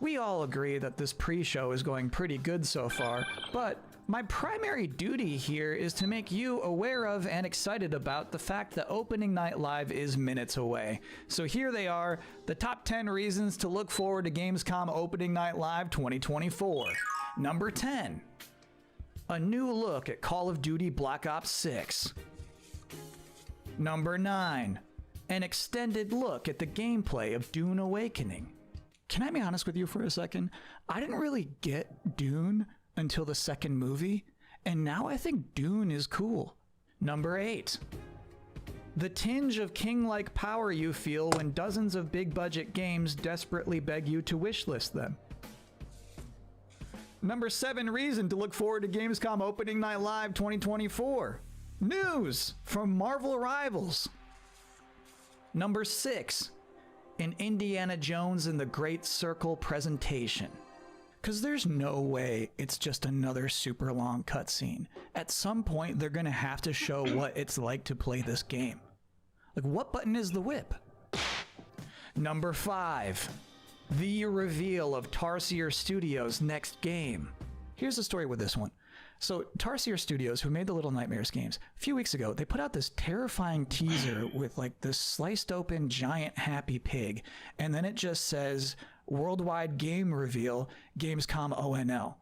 We all agree that this pre-show is going pretty good so far, but my primary duty here is to make you aware of and excited about the fact that Opening Night Live is minutes away. So here they are, the top 10 reasons to look forward to Gamescom Opening Night Live 2024. Number 10. A new look at Call of Duty Black Ops 6. Number 9. An extended look at the gameplay of Dune Awakening. Can I be honest with you for a second? I didn't really get Dune until the second movie, and now I think Dune is cool. Number 8. The tinge of king-like power you feel when dozens of big-budget games desperately beg you to wishlist them. Number 7 reason to look forward to Gamescom Opening Night Live 2024. News from Marvel Rivals. Number 6. An Indiana Jones and the Great Circle presentation. Because there's no way it's just another super long cutscene. At some point, they're going to have to show what it's like to play this game. Like, what button is the whip? Number 5. The reveal of Tarsier Studios' next game. Here's the story with this one. So Tarsier Studios, who made the Little Nightmares games, a few weeks ago, they put out this terrifying teaser with like this sliced open giant happy pig. And then it just says worldwide game reveal, Gamescom ONL.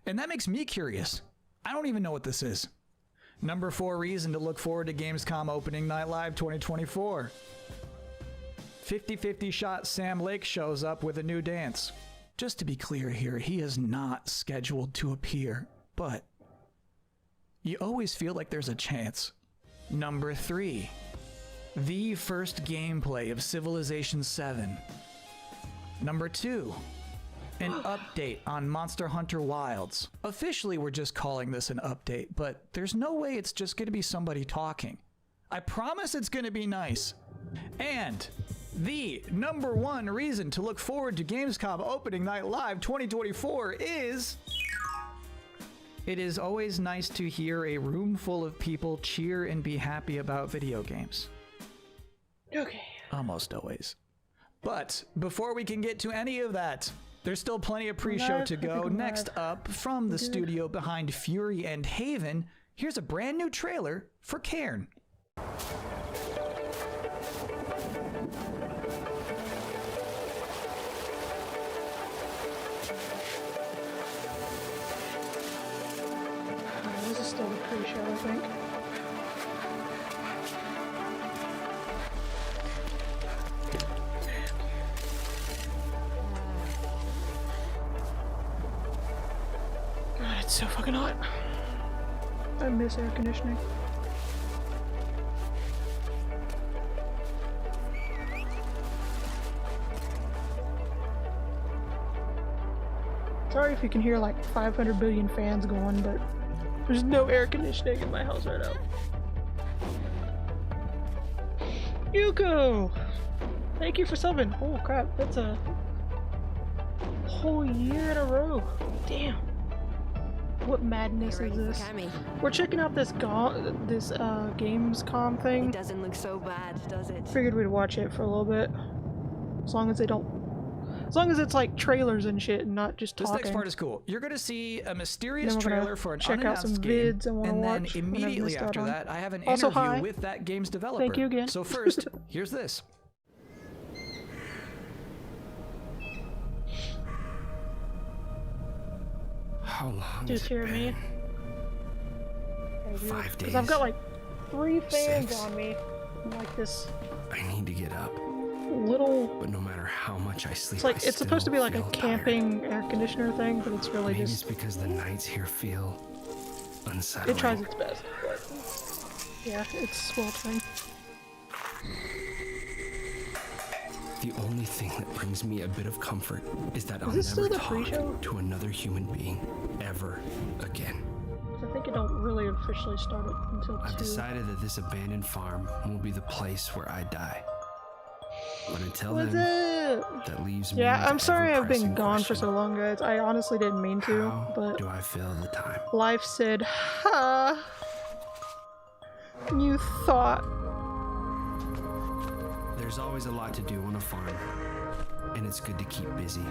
And that makes me curious. I don't even know what this is. Number 4 reason to look forward to Gamescom Opening Night Live 2024. 50-50 shot Sam Lake shows up with a new dance. Just to be clear here, he is not scheduled to appear. But you always feel like there's a chance. Number 3. The first gameplay of Civilization 7. Number 2. An update on Monster Hunter Wilds. Officially, we're just calling this an update, but there's no way it's just going to be somebody talking. I promise it's going to be nice. And the number 1 reason to look forward to Gamescom Opening Night Live 2024 is... It is always nice to hear a room full of people cheer and be happy about video games. Okay. Almost always. But before we can get to any of that, there's still plenty of pre-show to go. Next up, from the studio behind Fury and Haven, here's a brand new trailer for Cairn. This is still the pre-show, I think. God, it's so fucking hot. I miss air conditioning. Sorry if you can hear like 500 billion fans going, but there's no air conditioning in my house right now. Yuko! Thank you for subbing. Oh crap, that's a whole year in a row. Damn. What madness is this? We're checking out this Gamescom thing. It doesn't look so bad, does it? Figured we'd watch it for a little bit. As long as they don't... As long as it's like trailers and shit and not just talking. This next part is cool. You're going to see a mysterious trailer for an check out some unannounced game, vids I wanna and then watch immediately after that, I have an Also, interview hi. with that game's developer. Thank you again. So first, here's this. How long Just has hear it me. been? 5 days. Because I've got like 3 fans 6. on me. I'm like this I need to get up, little... but no matter how much I sleep, It's like, I it's supposed to be still like a feel camping air conditioner thing, but it's really Maybe it's just... because the nights here feel unsettling. It tries its best, but... Yeah, it's sweltering. The only thing that brings me a bit of comfort is that I'll this still never the talk pre-show? to another human being ever again. I think it don't really officially start it until 2. I've decided that this abandoned farm will be the place where I die. But until What's then, up? that leaves me Yeah, with I'm the sorry I've been ever-pressing gone for question. so long, guys. I honestly didn't mean to, How but do I fill the time? life said, ha! You thought. There's always a lot to do on a farm, and it's it's good to keep busy.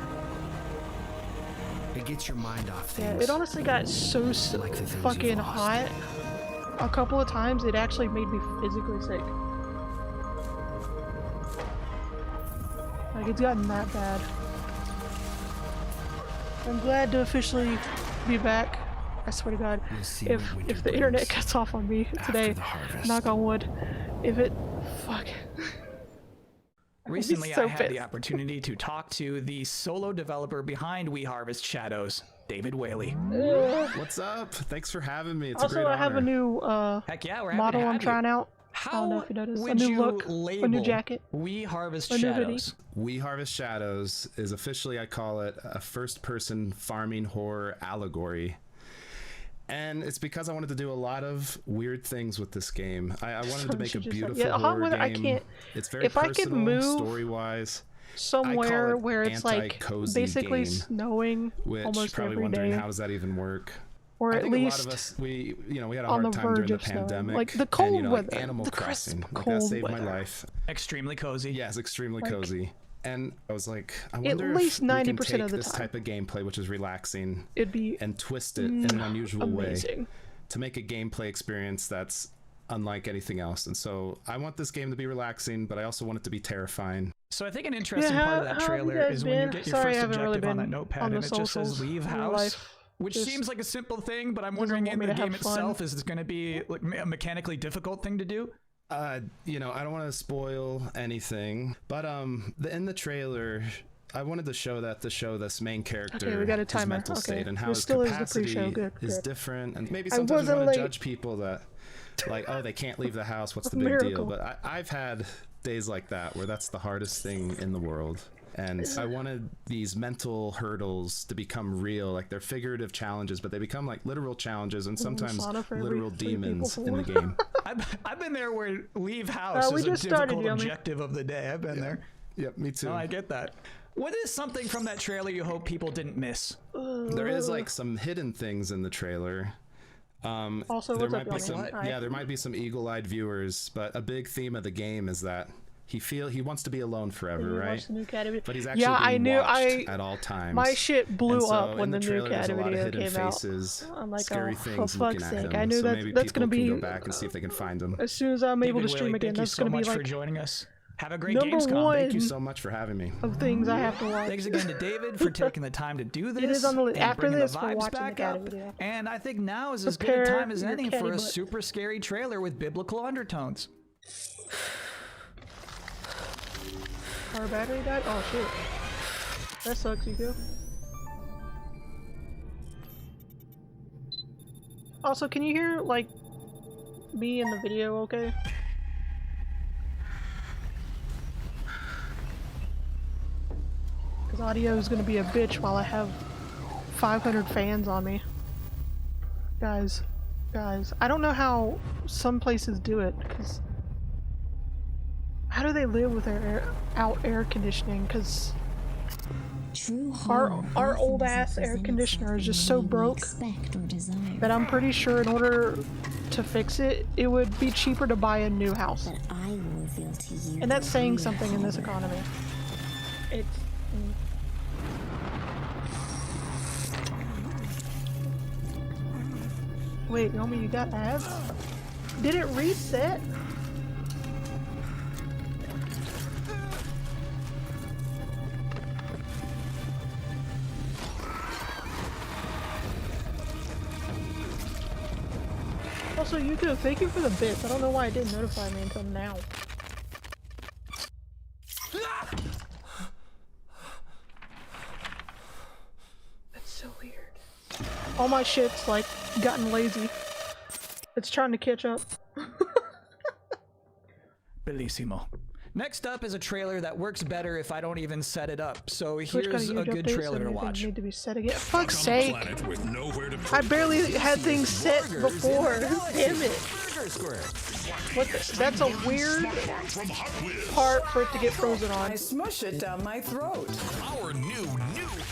It gets your mind off Yeah, things. it honestly got so Like the things fucking you've lost. hot. A couple of times it actually made me physically sick. Like, it's gotten that bad. I'm glad to officially be back. I swear to God, We'll see if what winter the internet brings cuts off on me after today, the harvest. knock on wood, if it, fuck. Recently, so I had the pissed. opportunity to talk to the solo developer behind We Harvest Shadows, David Whaley. What's up? Thanks for having me. It's a Also, great I have a honor. new Heck yeah, we're happy model to have I'm trying you. out. I don't know How if you noticed. A would new you look, label a new jacket. We Harvest A new hoodie. Shadows? We Harvest Shadows is officially, I call it, a first-person farming horror allegory. And it's because I wanted to do a lot of weird things with this game. I wanted to make a Should just, beautiful yeah, horror whether I game. can't- It's very if I could personal, move story-wise. Somewhere it where it's like anti-cozy basically game, snowing Which almost probably every wondering day, how does that even work? or I at think least a lot of us, we had a on hard the time during verge the of snowing. pandemic. Like the and, cold like weather, Animal the crisp Crossing, like that cold saved my weather. life. Extremely cozy. Yeah, it's extremely Like, cozy. And I was like, I at wonder least if we 90% can take of the this time. type of gameplay, which is relaxing, It'd be and twist it in an unusual way amazing. to make a gameplay experience that's unlike anything else. And so I want this game to be relaxing, but I also want it to be terrifying. So I think an interesting Yeah, part of that how have you trailer guys is when you been? get your Sorry, I first haven't really objective on that been notepad on and the it just says socials leave in real house. life. Which Just seems like a simple thing, but I'm doesn't wondering want in me the to game have fun. itself, is it going to be like a mechanically difficult thing to do? I don't want to spoil anything, but in the trailer, I wanted to show this main character, Okay, we got a his timer. mental Okay. state, and how This his still is the capacity pre-show. Good, is good. different. And maybe I sometimes we wasn't want to late. judge people that, like, oh, they can't leave the house. What's the A big deal? miracle. But I've had days like that where that's the hardest thing in the world. And I wanted these mental hurdles to become real, like they're figurative challenges, but they become like literal challenges and sometimes sauna for every literal 3 demons people. in the game. I've been there where leave house we is a just started, difficult yummy. objective of the day. I've been there. Yep, me too. No, I get that. What is something from that trailer you hope people didn't miss? There is like some hidden things in the trailer. Also, there what's might up, be y'all? some, Hi. yeah, there might be some eagle-eyed viewers, but a big theme of the game is that he wants to be alone forever, You right? watched the new cat video? But he's actually Yeah, I being knew. watched at all times. My shit blew And so up when in the new trailer, there's cat a lot of video hidden came out. faces, I'm like, scary oh, things for looking fuck's at sake. him. I knew so that's maybe gonna people can be go back and see if they can find them. as soon as I'm able to David stream Whaley, again. thank you That's so gonna be much for like joining us. Have a great number Gamescom. one. Thank you so much for having me. of things I have to watch. Thanks again to David for taking the time to do this. It is on the list. and After bringing this, the we're vibes watching the back cat up. video. And I think now is as good a Prepare time as your any catty for a butt. super scary trailer with biblical undertones. Our battery died? Oh shit. That sucks, you go. Also, can you hear, like, me in the video okay? Because audio is gonna be a bitch while I have 500 fans on me. Guys, I don't know how some places do it, because how do they live with out air conditioning? Because our old ass air conditioner is just so broke that I'm pretty sure in order to fix it, it would be cheaper to buy a new house. And that's saying something in this economy. It's wait, Yomi, you got ads? Did it reset? Also, Yuko, thank you for the bits. I don't know why it didn't notify me until now. That's so weird. All my shit's like gotten lazy. It's trying to catch up. Bellissimo. Next up is a trailer that works better if I don't even set it up. So Twitch got here's a huge good update, trailer so to many things watch. need to be set again. Fuck's sake! I barely had things set before. Damn it! What the, that's a weird part for it to get frozen on. I smush it down my throat. Our new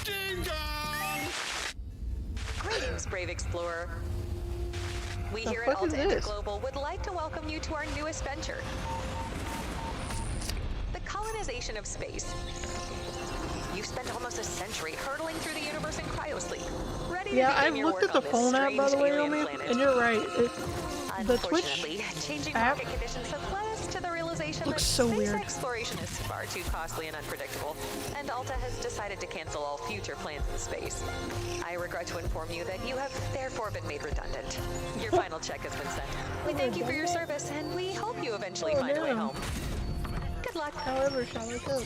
Gamescom! Greetings, brave explorer. We The here at fuck is Alta Inter this? Global would like to welcome you to our newest venture, the colonization of space. almost a century, hurtling through the universe in cryosleep. Ready to Yeah, begin I've your looked work at the on this phone app, by the strange way, alien Omi, planet. and you're right. The Twitch Unfortunately, changing app market conditions have led us to the realization that looks so space weird. exploration is far too costly and unpredictable, and Alta has decided to cancel all future plans in space. I regret to inform you that you have therefore been made redundant. Your final check has been sent. We thank you for your service, and we hope you eventually find a way damn. home. Good luck. However, shall I go?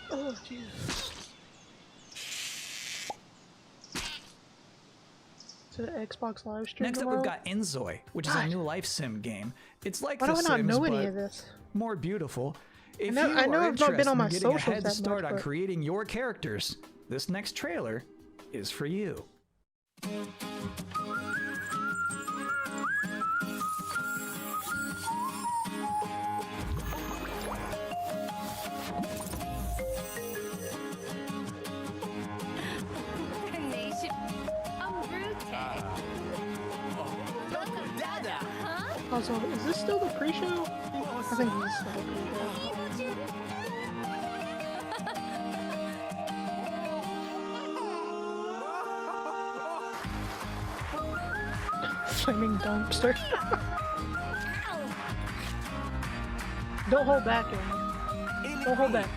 Oh, Jesus. To the Xbox live stream Next up, tomorrow? we've got Enzoi, which is a new life sim game. It's like Why The do I not Sims, know any but of this? more beautiful. If know- you I know are I've not been interested on my in getting a socials head that start much, on but- creating your characters, this next trailer is for you. Also, is this still the pre-show? I think this is still the pre-show. Flaming dumpster. Don't hold back, Amy. Don't hold back.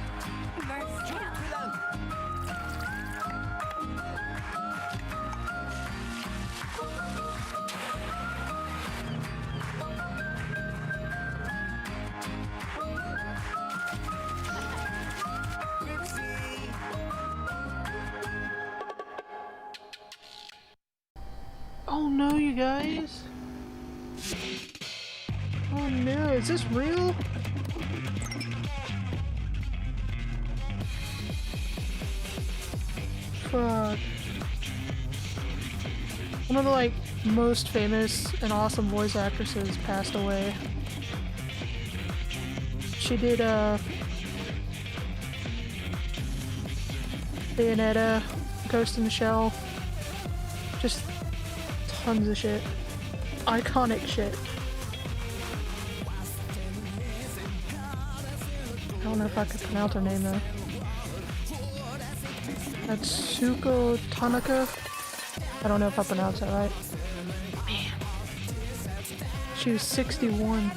Oh no, you guys. Oh no, is this real? Fuck. One of the like most famous and awesome voice actresses passed away. She did Bayonetta, Ghost in the Shell. Just tons of shit. Iconic shit. I don't know if I could pronounce her name though. Atsuko Tanaka? I don't know if I pronounced that right. Man. She was 61.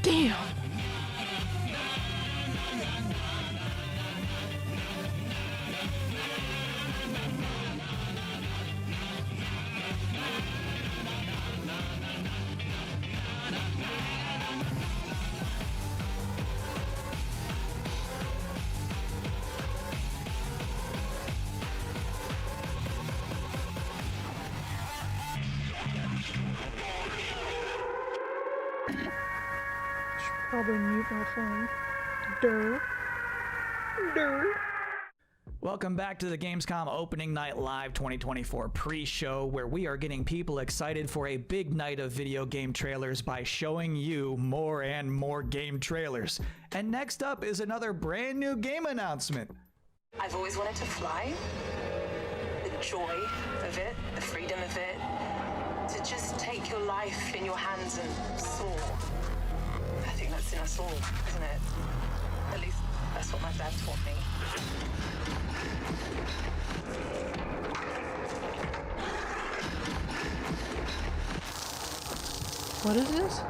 Damn! Probably mute my phone. Durr. Durr. Welcome back to the Gamescom Opening Night Live 2024 pre-show, where we are getting people excited for a big night of video game trailers by showing you more and more game trailers. And next up is another brand new game announcement. I've always wanted to fly. The joy of it, the freedom of it. To just take your life in your hands and soar. I think that's in us all, isn't it? At least that's what my dad taught me. What is this?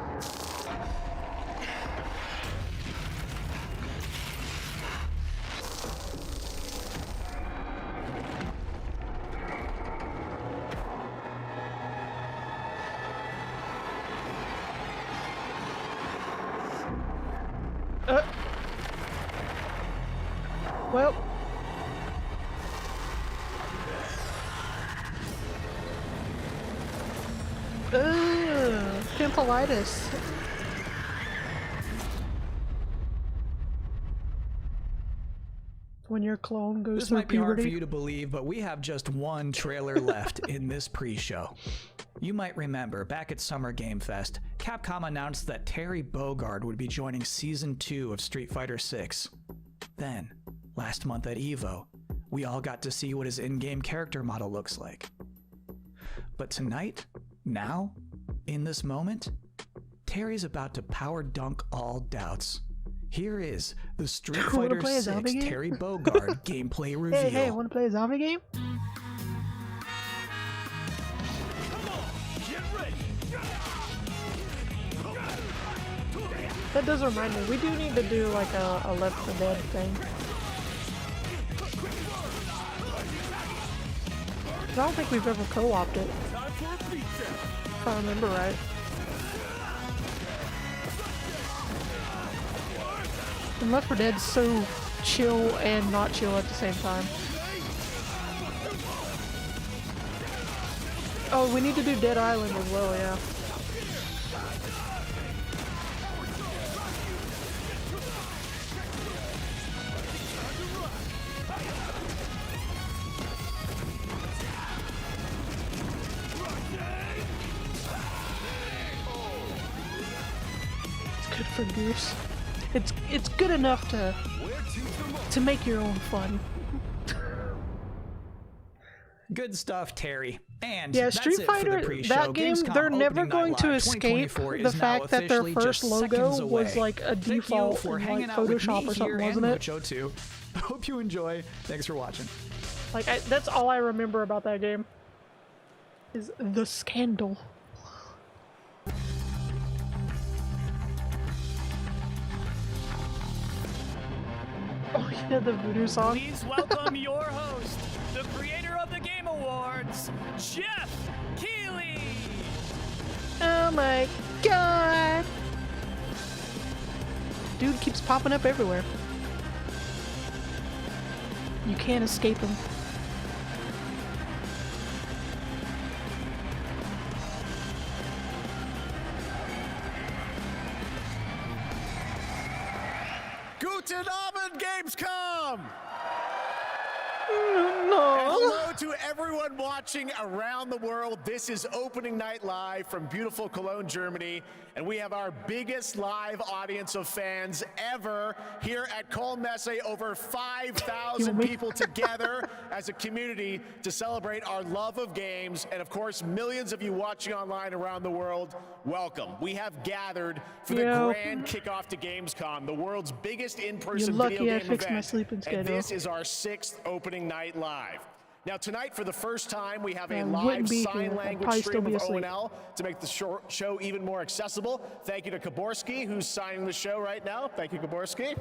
Well. Pimpleitis. When your clone goes This through might be hard for puberty. you to believe, but we have just one trailer left in this pre-show. You might remember, back at Summer Game Fest, Capcom announced that Terry Bogard would be joining Season 2 of Street Fighter VI. Then, last month at EVO, we all got to see what his in-game character model looks like. But tonight, now, in this moment, Terry's about to power dunk all doubts. Here is the Street Wanna Fighter play a 6 zombie game? Terry Bogard gameplay reveal. Hey, wanna play a zombie game? That does remind me, we do need to do like a Left 4 Dead thing. 'Cause I don't think we've ever co-opted it. If I remember right. And Left 4 Dead's so chill and not chill at the same time. Oh, we need to do Dead Island as well, yeah. It's good for Goose. It's good enough to make your own fun. Good stuff, Terry. And Yeah, that's Street it for the Fighter, pre-show. that game, Gamescom they're never Opening Night going to Live escape 2024 the is now fact that their officially first just logo seconds was away. like a Thank you default for in hanging like out with Photoshop me or something, here and wasn't it? Mocho too. I hope you enjoy. Thanks for watching. Like that's all I remember about that game. Is the scandal. Oh yeah, the voodoo song. Please welcome your host, the creator of the Game Awards, Jeff Keighley! Oh my god! Dude keeps popping up everywhere. You can't escape him. Guten Abend, Gamescom! No. And hello to everyone watching around the world. This is Opening Night Live from beautiful Cologne, Germany. And we have our biggest live audience of fans ever here at Cologne Messe. Over 5,000 people together as a community to celebrate our love of games. And of course, millions of you watching online around the world, welcome. We have gathered for the grand kickoff to Gamescom, the world's biggest in-person You're video lucky I game fixed event. my sleeping schedule. And this is our 6th Opening Night Live. Now tonight, for the first time, we have a I live wouldn't be sign here. I'd language probably still stream be of asleep. O&L to make the show even more accessible. Thank you to Kaborski, who's signing the show right now. Thank you, Kaborski.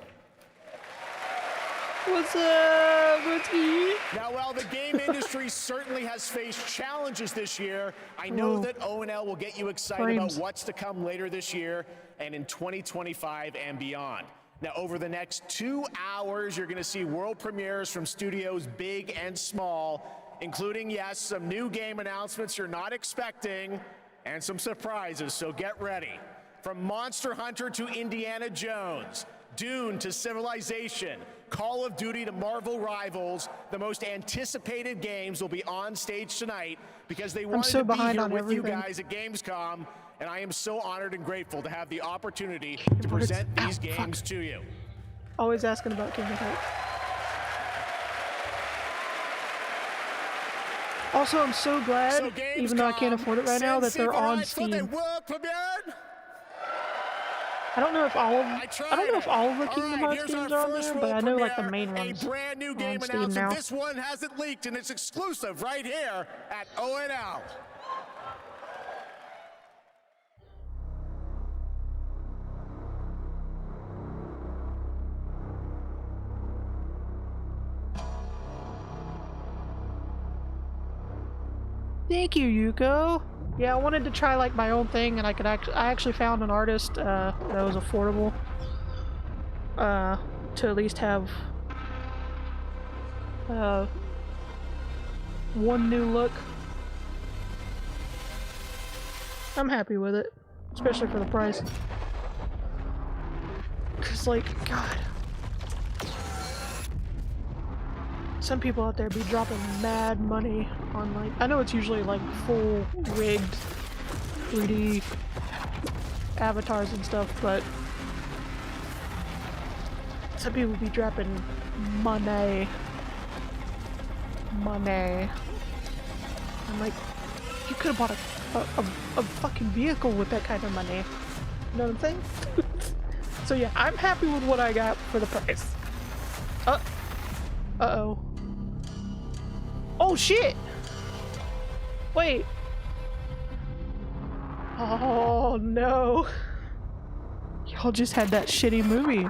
What's up? What's me? Now, while the game industry certainly has faced challenges this year, I know Whoa. that O&L will get you excited Frames. about what's to come later this year and in 2025 and beyond. Now, over the next 2 hours, you're going to see world premieres from studios big and small, including, yes, some new game announcements you're not expecting, and some surprises, so get ready. From Monster Hunter to Indiana Jones, Dune to Civilization, Call of Duty to Marvel Rivals, the most anticipated games will be on stage tonight because they wanted so to be behind here on with you everything. guys at Gamescom, and I am so honored and grateful to have the opportunity to Kingdom Hearts. present these Ow, games fuck. to you. Always asking about Kingdom Hearts. Also, I'm so glad, So even though I can't Gamescom, afford it right now, that they're on sends people Steam. for the world premiere. I don't know if all of tried I don't know if it. all of the All Kingdom right, Hearts here's games our are on first there, but world I know like the premiere, main ones A brand new are game on Steam announcement. now. This one hasn't leaked, and it's exclusive right here at O&L. Thank you, Yuko. Yeah, I wanted to try like my own thing, and I actually found an artist that was affordable to at least have one new look. I'm happy with it, especially for the price. Cause like, God, some people out there be dropping mad money on, like, I know it's usually like full rigged 3D avatars and stuff, but some people be dropping money. I'm like, you could have bought a fucking vehicle with that kind of money. You know what I'm saying? So yeah, I'm happy with what I got for the price. Uh-oh. Oh shit! Wait. Oh no. Y'all just had that shitty movie.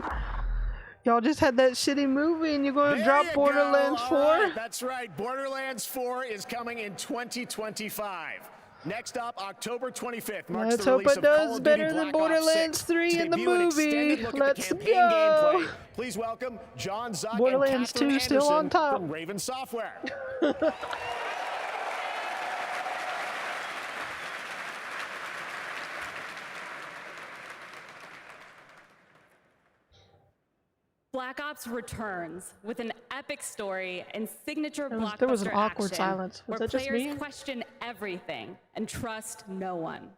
Y'all just had that shitty movie and you're going to drop Borderlands 4? Right, that's right. Borderlands 4 is coming in 2025. Next up, October 25th marks Let's the hope release it of Call does of better Duty than Black Ops Borderlands 6. 3 To in the debut an movie. extended look at Let's the campaign go. gameplay, please welcome John Zuck Borderlands and Catherine 2 still on Anderson top. from Raven Software. Black Ops returns with an epic story and signature blockbuster There was an awkward action silence. Was where that just players me? question everything and trust no one.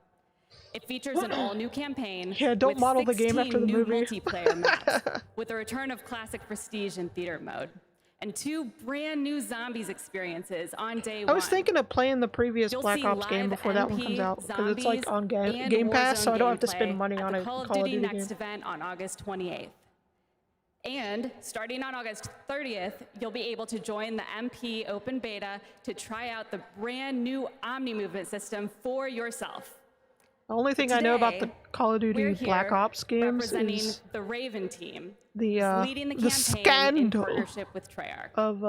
It features an all-new campaign Yeah, don't with model the game 16 after the new movie. multiplayer maps, with a return of classic Prestige in theater mode, and 2 brand new zombies experiences on day 1. I was thinking of playing the previous You'll Black see Ops game live before that one MP, comes out, because it's like on zombies, and Game Pass, so Warzone I don't have to spend gameplay money at on the a Call of Call of Duty Duty Next game. event on August 28th. And starting on August 30th, you'll be able to join the MP open beta to try out the brand new Omni movement system for yourself. The only thing I know about the Today, Call of Duty we're Black here Ops games representing is the Raven team, the leading the the campaign in scandal partnership with Treyarch. of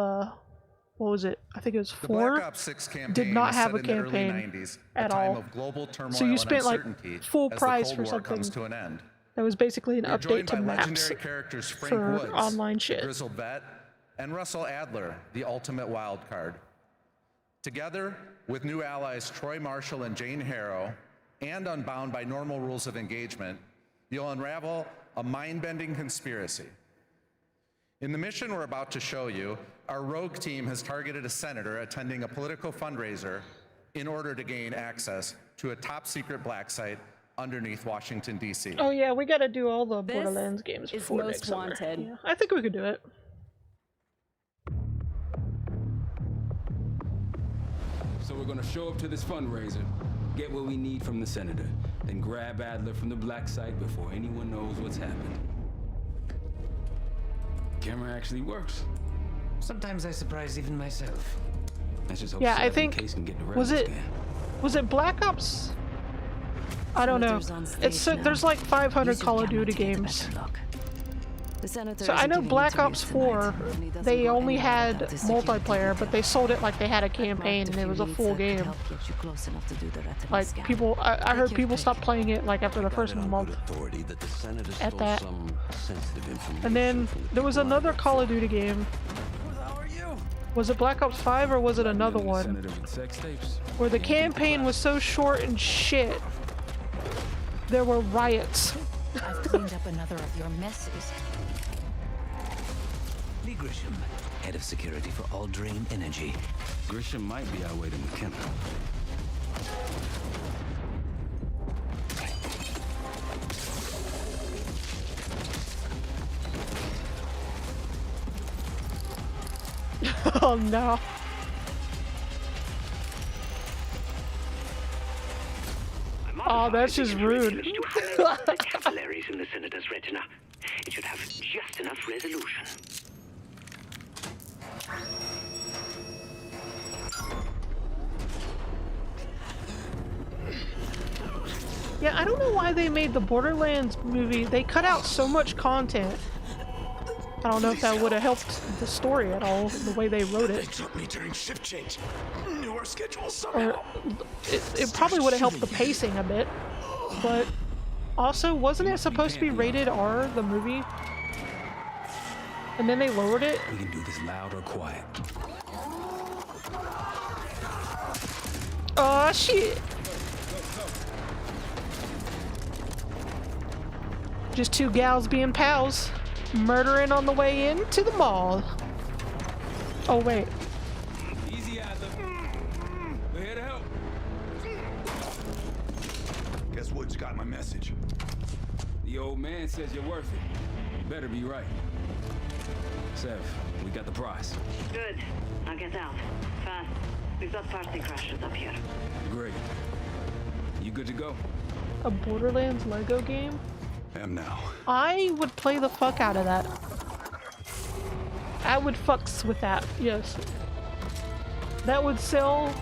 what was it? I think it was The 4. Black Ops 6 campaign did not is have set a in the early campaign 90s, at a time all. of global turmoil So you spent and like uncertainty full as price the for Cold War comes something to an end. that was basically an You're update joined to by maps legendary characters Frank for Woods, online the shit. grizzled vet, and Russell Adler, the ultimate wild card. Together with new allies Troy Marshall and Jane Harrow, and unbound by normal rules of engagement, you'll unravel a mind-bending conspiracy. In the mission we're about to show you, our rogue team has targeted a senator attending a political fundraiser in order to gain access to a top-secret black site underneath Washington, D.C. Oh yeah, we gotta do all the This Borderlands games is before Most next summer. Wanted. Yeah, I think we could do it. So we're gonna show up to this fundraiser, get what we need from the senator, then grab Adler from the black site before anyone knows what's happened. Camera actually works. Sometimes I surprise even myself. Let's just hope Yeah, I Seven think Case can get the was it scan. was it Black Ops? I don't know. It's there's like 500 Call of Duty games. So I know Black Ops 4, they only had multiplayer, but they sold it like they had a campaign and it was a full game. Like people, I heard people stop playing it like after the first month. At that. And then there was another Call of Duty game. Was it Black Ops 5 or was it another one? Where the campaign was so short and shit. There were riots. I've cleaned up another of your messes. Lee Grisham, head of security for All Dream Energy. Grisham might be our way to McKenna. Oh no. Oh, that's just rude. The capillaries in the senator's retina. It should have just enough resolution. Yeah, I don't know why they made the Borderlands movie. They cut out so much content. I don't know if that would have helped the story at all, the way they wrote it. They took me during shift change. Knew our schedule somehow. Or it probably would have helped the pacing a bit. But also, wasn't it supposed to be rated R, the movie? And then they lowered it? We can do this loud or quiet. Oh shit! Just 2 gals being pals, murdering on the way into the mall. Oh, wait. Easy, Adler. We're here to help. Guess Wood's got my message. The old man says you're worth it. You better be right. Sev, we got the prize. Good. Now get out. Fast. We've got party crashers up here. Great. You good to go? A Borderlands Lego game? Am now. I would play the fuck out of that. I would fucks with that, yes. That would sell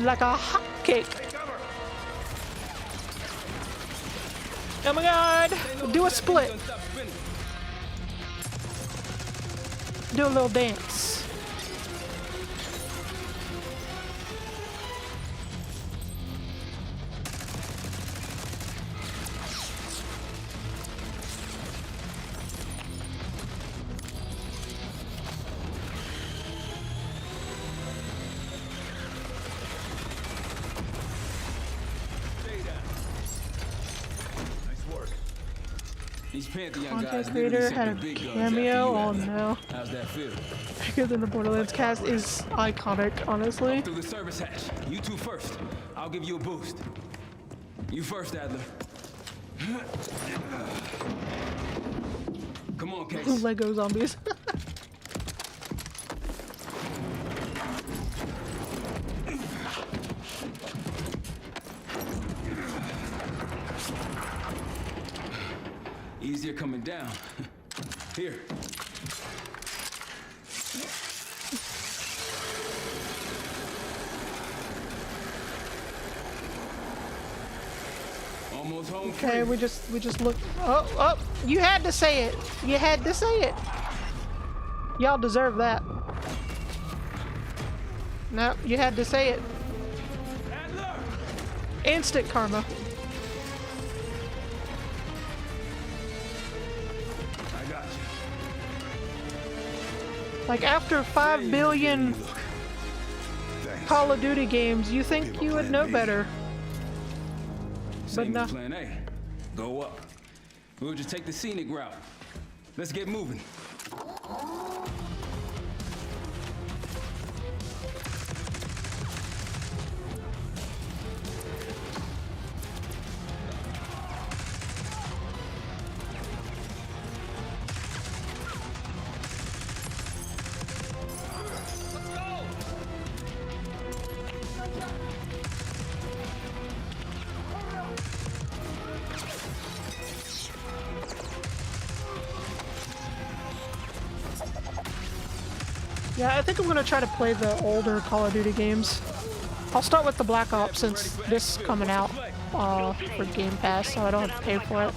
like a hotcake. Oh my god! Do a split. Do a little dance. These Pantheon Content guys creator had a big guns cameo. after Oh you, no. How's that feel? Bigger than the Borderlands cast is iconic, honestly. Through the service hatch. You two first. I'll give you a boost. You first, Adler. Come on, Case. Lego zombies. Easier coming down. Here. Almost home free. Okay, we just look. Oh, you had to say it. You had to say it. Y'all deserve that. No, you had to say it. Instant karma. I got you. Like after 5 billion Call of Duty games, you think you would know better. But Same no. as plan A. Go up. We'll just take the scenic route. Let's get moving. Yeah, I think I'm gonna try to play the older Call of Duty games. I'll start with the Black Ops since this is coming out for Game Pass, so I don't have to pay for it.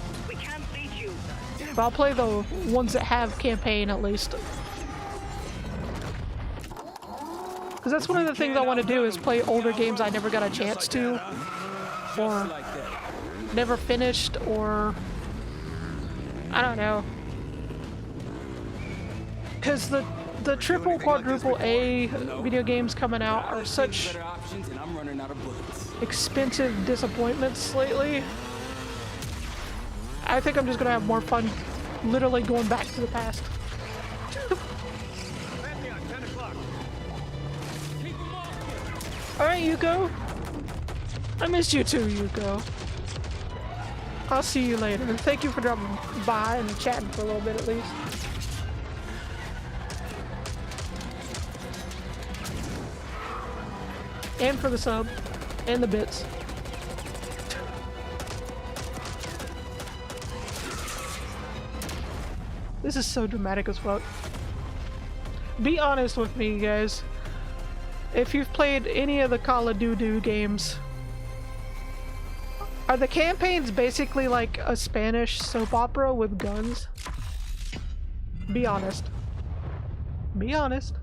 But I'll play the ones that have campaign at least. Because that's one of the things I want to do is play older games I never got a chance to, or never finished, or I don't know. Because the triple, quadruple A video games coming out are such expensive disappointments lately. I think I'm just gonna have more fun literally going back to the past. Alright, Yuko. I missed you too, Yuko. I'll see you later. Thank you for dropping by and chatting for a little bit at least. And for the sub. And the bits. This is so dramatic as fuck. Be honest with me, guys. If you've played any of the Call of Duty games, are the campaigns basically like a Spanish soap opera with guns? Be honest. Be honest.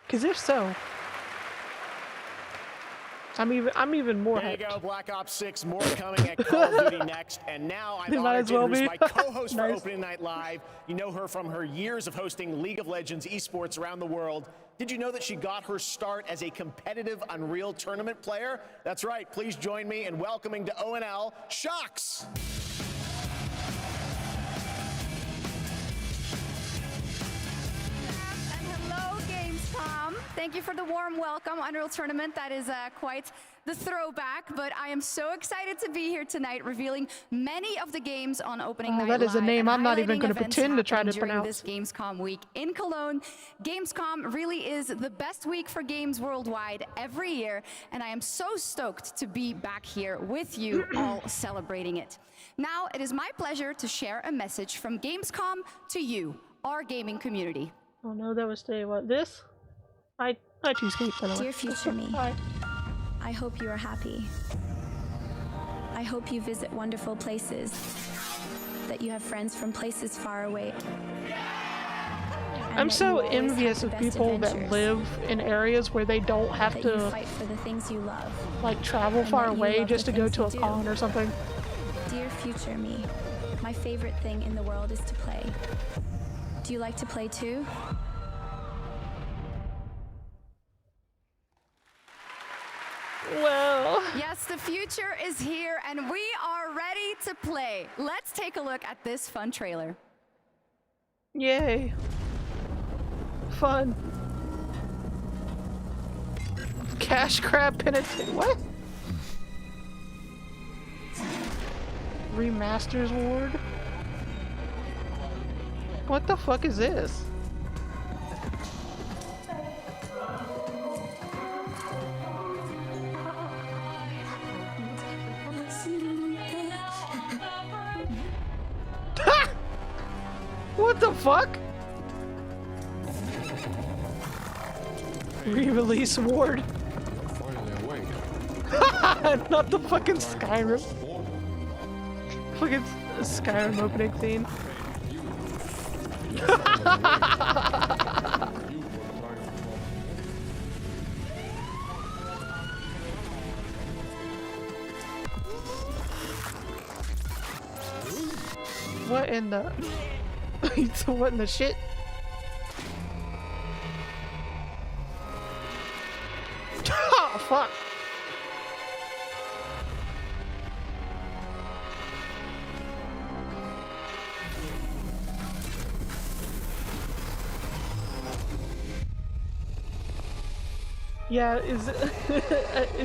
Because if so, I'm even more There you hyped. go, Black Ops 6, more coming at Call of Duty next. And now I'm They might honored as to well introduce be. my co-host for Nice. Opening Night Live. You know her from her years of hosting League of Legends esports around the world. Did you know that she got her start as a competitive Unreal Tournament player? That's right, please join me in welcoming to ONL, Shocks. Thank you for the warm welcome. Unreal Tournament, that is quite the throwback, but I am so excited to be here tonight revealing many of the games on opening night that is a live name and I'm not even highlighting going to events pretend to try to happening during pronounce. this Gamescom week in Cologne. Gamescom really is the best week for games worldwide every year, and I am so stoked to be back here with you all celebrating it. Now, it is my pleasure to share a message from Gamescom to you, our gaming community. Oh no, that was today. What, this? I choose Kate, by the way. Dear future me, I hope you are happy. I hope you visit wonderful places, that you have friends from places far away. I'm so envious of people that live in areas where they don't have that to you fight for the things you love, like travel and far that you away love just to the go things to a you do. con or something. Dear future me, my favorite thing in the world is to play. Do you like to play too? Well, yes, the future is here and we are ready to play. Let's take a look at this fun trailer. Yay. Fun. Cash grab penitent. What? Remasters Ward? What the fuck is this? What the fuck? Re-release Ward. Not the fucking Skyrim. Fucking Skyrim opening scene. What in the... what in the shit? Oh, fuck. Yeah, is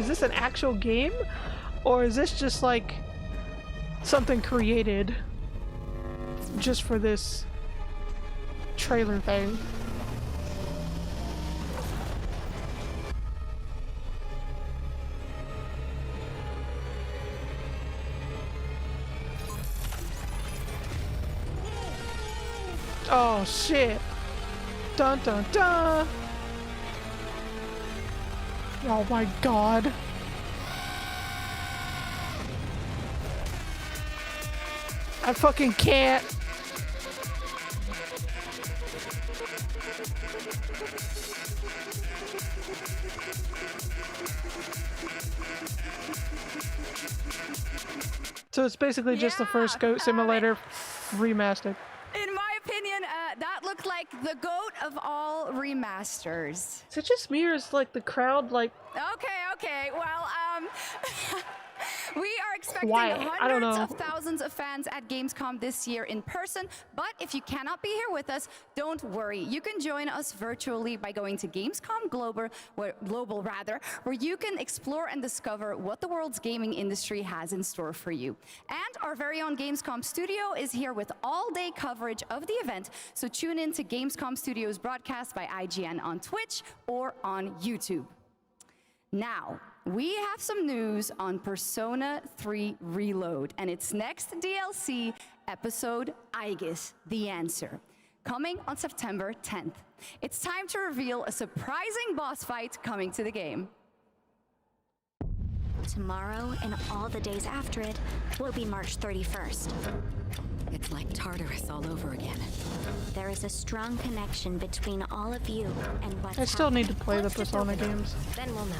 this an actual game? Or is this just like something created just for this trailer thing? Oh shit. Dun dun dun. Oh my god. I fucking can't. So it's basically just the first Goat Simulator remastered. In my opinion, that looked like the GOAT of all remasters. Is it just me or is like the crowd like Okay, well, we are expecting quiet? I don't hundreds know. of thousands of fans at Gamescom this year in person, but if you cannot be here with us, don't worry. You can join us virtually by going to Gamescom Global, where you can explore and discover what the world's gaming industry has in store for you. And our very own Gamescom studio is here with all-day coverage of the event, so tune in to Gamescom Studios broadcast by IGN on Twitch or on YouTube. Now, we have some news on Persona 3 Reload and its next DLC episode, Aegis, The Answer, coming on September 10th. It's time to reveal a surprising boss fight coming to the game. Tomorrow and all the days after it will be March 31st. It's like Tartarus all over again. There is a strong connection between all of you and what's I still need to happening. play the Persona games. Then we'll know.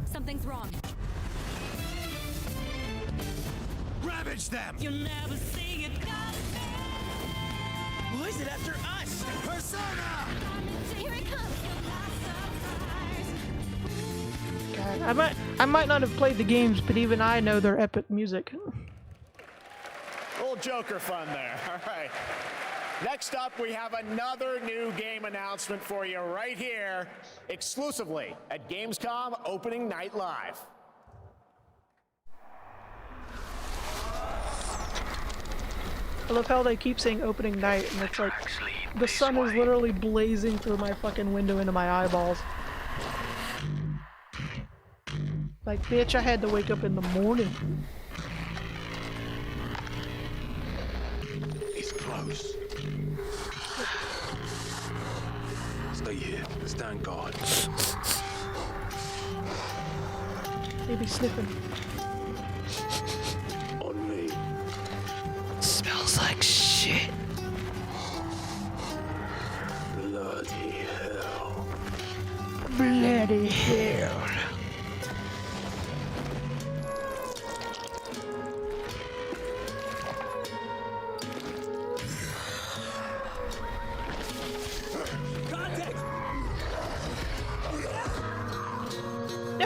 Something's wrong. Ravage them! You'll never see it coming. Why is it after us? Persona! Here it comes. God, I might not have played the games, but even I know their epic music. Little Joker fun there. All right. Next up, we have another new game announcement for you right here, exclusively at Gamescom Opening Night Live. I love how they keep saying opening night, and it's like the sun is literally blazing through my fucking window into my eyeballs. Like, bitch, I had to wake up in the morning. He's close. Stay here. Stand guard. Maybe sniffing. On me. Smells like shit. Bloody hell. Bloody hell.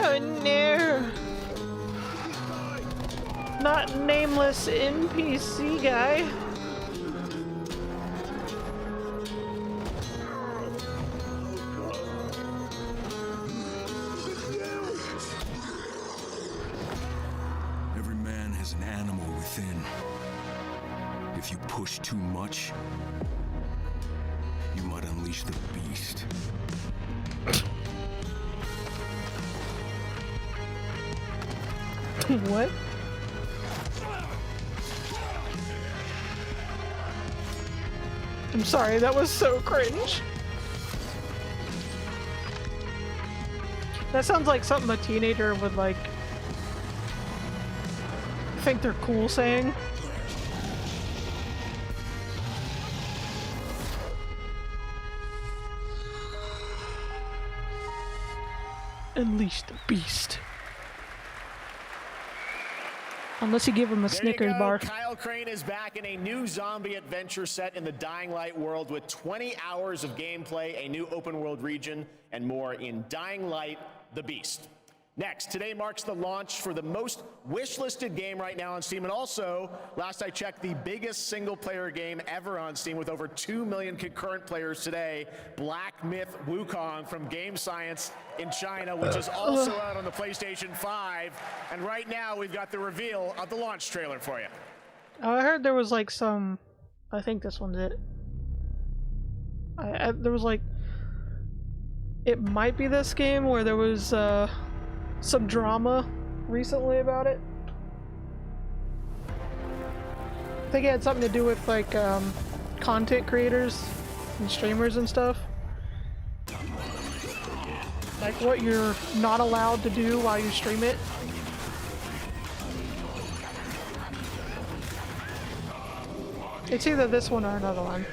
Oh no! Not nameless NPC guy. Every man has an animal within. If you push too much, you might unleash the beast. What? I'm sorry, that was so cringe. That sounds like something a teenager would like think they're cool saying. Unleash the beast. Unless you give him a Snickers bar. Kyle Crane is back in a new zombie adventure set in the Dying Light world with 20 hours of gameplay, a new open world region, and more in Dying Light: The Beast. Next, today marks the launch for the most wish-listed game right now on Steam, and also, last I checked, the biggest single-player game ever on Steam with over 2 million concurrent players today, Black Myth Wukong from Game Science in China, which is also out on the PlayStation 5. And right now, we've got the reveal of the launch trailer for you. Oh, I heard there was like some... I think this one's it. There was like... It might be this game where there was some drama recently about it. I think it had something to do with like content creators and streamers and stuff. Like what you're not allowed to do while you stream it. It's either this one or another one.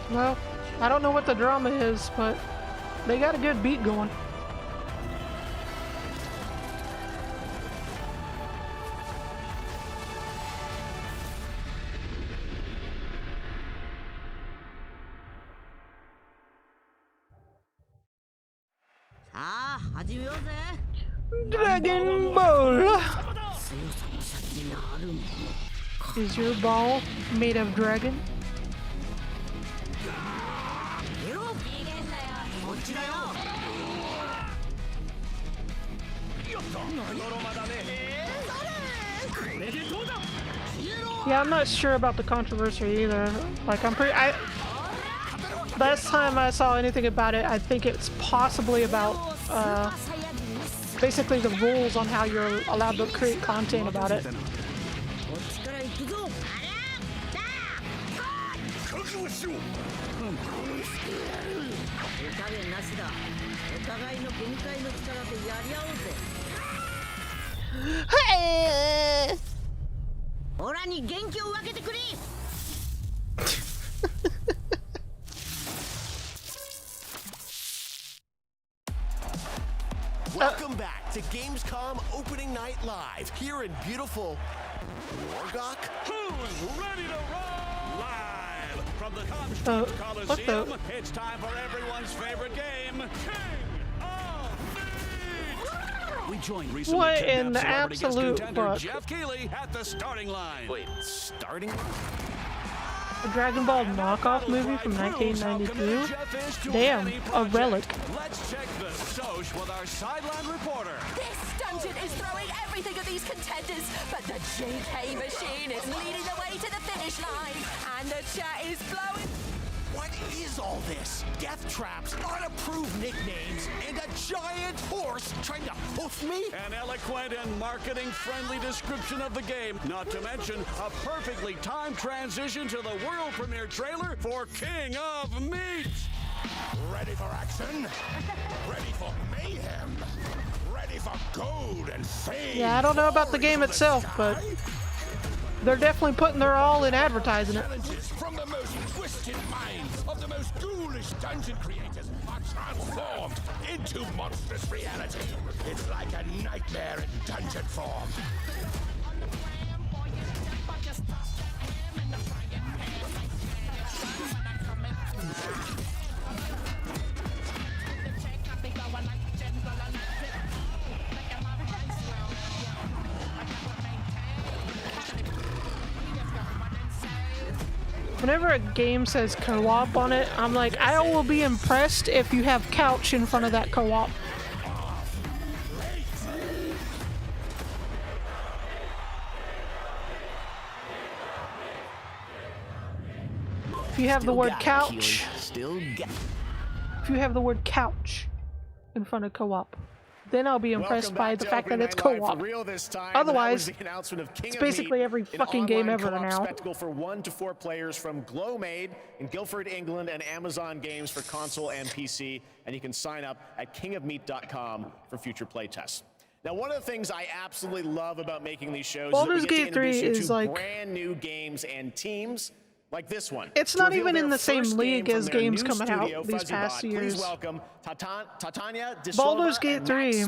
Well, I don't know what the drama is, but they got a good beat going. Dragon Ball! Is your ball made of dragon? Yeah, I'm not sure about the controversy either. Like, last time I saw anything about it, I think it's possibly about, basically the rules on how you're allowed to create content about it. Welcome back to Gamescom Opening Night Live here in beautiful Wargok. Who's ready to roll? Live from the Comstock Coliseum, it's time for everyone's favorite game, King of Meat! We joined recently What in kidnapped the celebrity guest absolute contender fuck? Jeff Keighley at the starting line. Wait, starting? A Dragon Ball knockoff movie from 1992? Damn, a relic. Let's check the soch with our sideline reporter. This dungeon is throwing everything at these contenders, but the JK machine is leading the way to the finish line, and the chat is blowing. What is all this? Death traps, unapproved nicknames, and a giant horse trying to hoof me? An eloquent and marketing-friendly description of the game, not to mention a perfectly timed transition to the world premiere trailer for King of Meat. Ready for action? Ready for mayhem? Ready for gold and fame? Yeah, I don't know about the game itself, but they're definitely putting their all in advertising it. Challenges from the most twisted minds of the most ghoulish dungeon creators are transformed into monstrous reality. It's like a nightmare in dungeon form. Whenever a game says co-op on it, I'm like, I will be impressed if you have couch in front of that co-op. If you have the word couch, if you have the word couch in front of co-op, then I'll be impressed by the fact that it's co-op. Otherwise, it's basically every fucking game ever now. Spectacle for 1 to 4 players from Glowmade in Guildford, England, and Amazon Games for console and PC. And you can sign up at kingofmeat.com for future playtests. Now, one of the things I absolutely love about making these shows Baldur's is that we get to Gate 3 introduce you is to like brand new games and teams. Like this one. It's not even in the same league as games coming out these past years. Please welcome Titania Baldur's Gate 3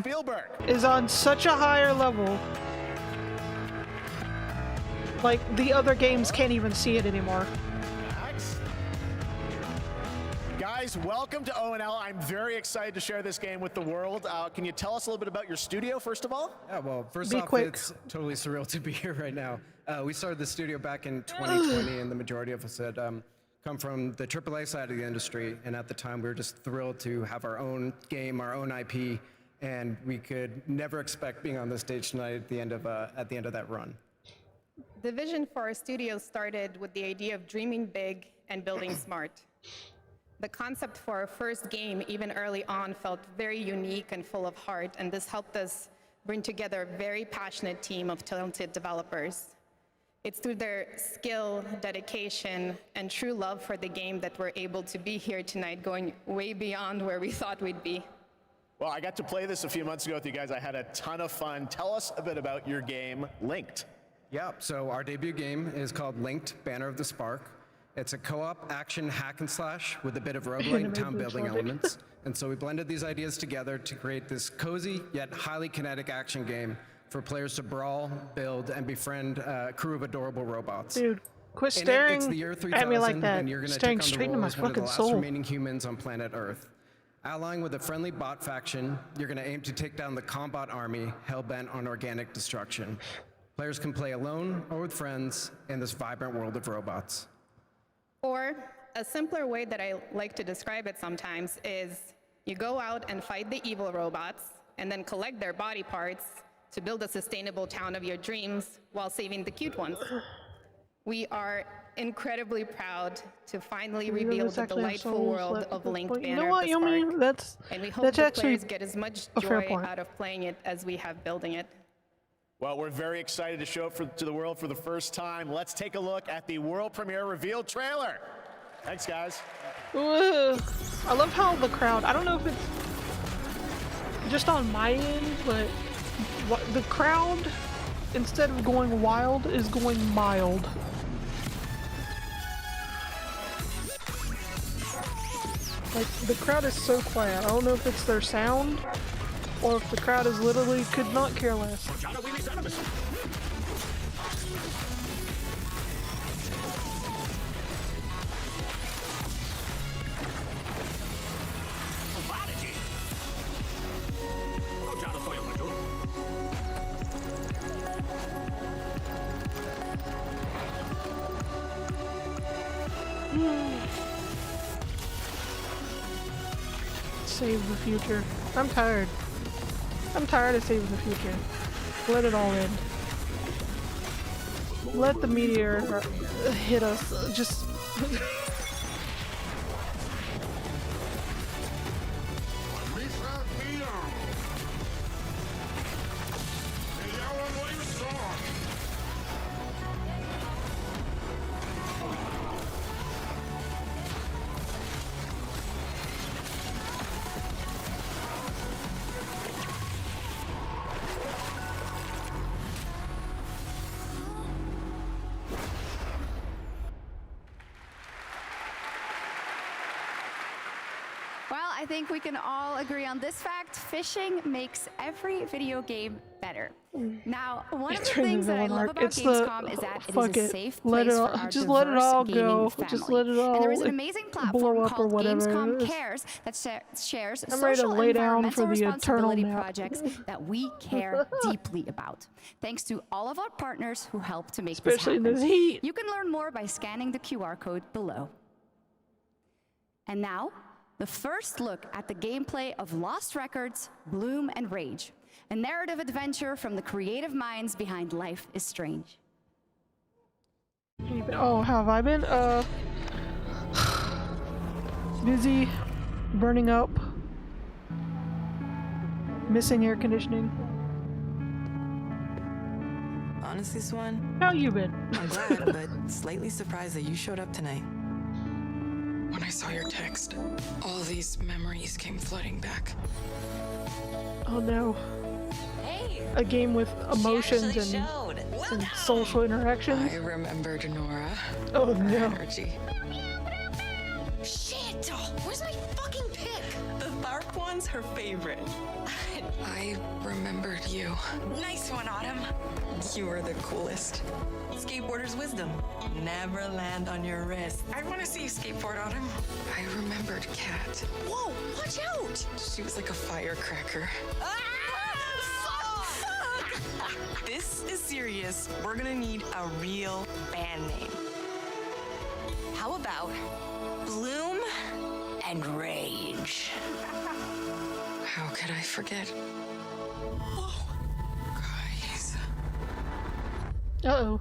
is on such a higher level. Like, the other games can't even see it anymore. Guys, welcome to O&L. I'm very excited to share this game with the world. Can you tell us a little bit about your studio, first of all? Yeah, well, first Be off, quick. it's totally surreal to be here right now. We started the studio back in 2020, and the majority of us had come from the AAA side of the industry, and at the time, we were just thrilled to have our own game, our own IP, and we could never expect being on the stage tonight at the end of that run. The vision for our studio started with the idea of dreaming big and building smart. The concept for our first game, even early on, felt very unique and full of heart, and this helped us bring together a very passionate team of talented developers. It's through their skill, dedication, and true love for the game that we're able to be here tonight, going way beyond where we thought we'd be. Well, I got to play this a few months ago with you guys. I had a ton of fun. Tell us a bit about your game, Linked. Yeah, so our debut game is called Linked, Banner of the Spark. It's a co-op action hack and slash with a bit of roguelike and town building elements. And so we blended these ideas together to create this cozy yet highly kinetic action game for players to brawl, build, and befriend a crew of adorable robots. Dude, quit It's staring the year 3000, at me like that. and you're gonna Staring take on the straight into my role as one of the fucking last soul. remaining humans on planet Earth. Allying with a friendly bot faction, you're going to aim to take down the Combot army hell-bent on organic destruction. Players can play alone or with friends in this vibrant world of robots. Or a simpler way that I like to describe it sometimes is you go out and fight the evil robots and then collect their body parts to build a sustainable town of your dreams while saving the cute ones. We are incredibly proud to finally reveal the delightful world of Linked Banner You know what, of the Yomi? Spark, and we hope the actually players get as much a fair joy point. out of playing it as we have building it. Well, we're very excited to show it to the world for the first time. Let's take a look at the world premiere reveal trailer. Thanks, guys. Ugh. I love how the crowd, I don't know if it's just on my end, but the crowd, instead of going wild, is going mild. Like, the crowd is so quiet. I don't know if it's their sound, or if the crowd is literally could not care less. Save the future. I'm tired. I'm tired of saving the future. Let it all end. Let the meteor hit us. Just... Well, I think we can all agree on this fact. Fishing makes every video game better. Now, one of the things that I love about Gamescom is that it is a safe place for our just let it all go. family. Just let it all And there is an amazing platform called Gamescom it is. Cares that shares I'm ready to social lay and down environmental for the eternal responsibility nap. projects that we care deeply about. Thanks to all of our partners who help to make Especially in this this happen. heat. You can learn more by scanning the QR code below. And now, the first look at the gameplay of Lost Records, Bloom and Rage, a narrative adventure from the creative minds behind Life is Strange. Oh, how have I been? Busy, burning up, missing air conditioning. Honestly, Swan, How you been? I'm glad, but slightly surprised that you showed up tonight. When I saw your text, all these memories came flooding back. Oh no. Hey! A game with emotions and social interactions. I remembered Nora. Oh her no. Energy. Shit! Where's my fucking pick? The Tharp one's her favorite. I remembered you. Nice one, Autumn. You were the coolest. Skateboarder's wisdom. Never land on your wrist. I want to see you skateboard, Autumn. I remembered Kat. Whoa! Watch out! She was like a firecracker. This is serious. We're gonna need a real band name. How about Bloom and Rage? How could I forget? Whoa. Guys. Uh-oh.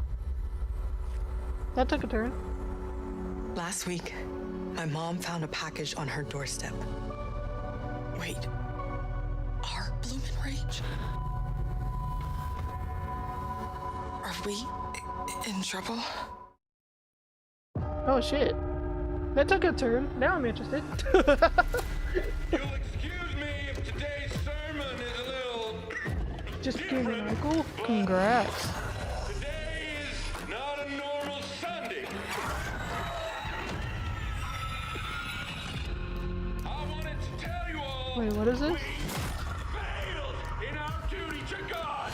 That took a turn. Last week, my mom found a package on her doorstep. Wait. Are Bloom and Rage? Are we in trouble? Oh shit. That took a turn. Now I'm interested. You'll excuse me if today's sermon is a little... Just kidding, Michael. Congrats. Today is not a normal Sunday. I wanted to tell you all... Wait, what is this? failed in our duty to God.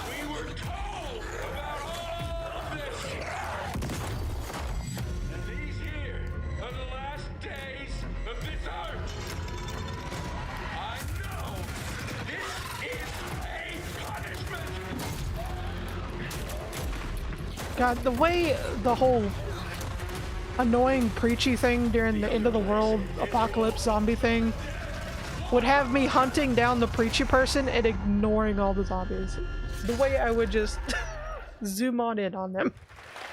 We were told about all of this. And these here are the last days of this earth. I know this is a punishment. God, the way the whole annoying preachy thing during the end of the world apocalypse zombie thing would have me hunting down the preachy person and ignoring all the zombies. The way I would just zoom on in on them.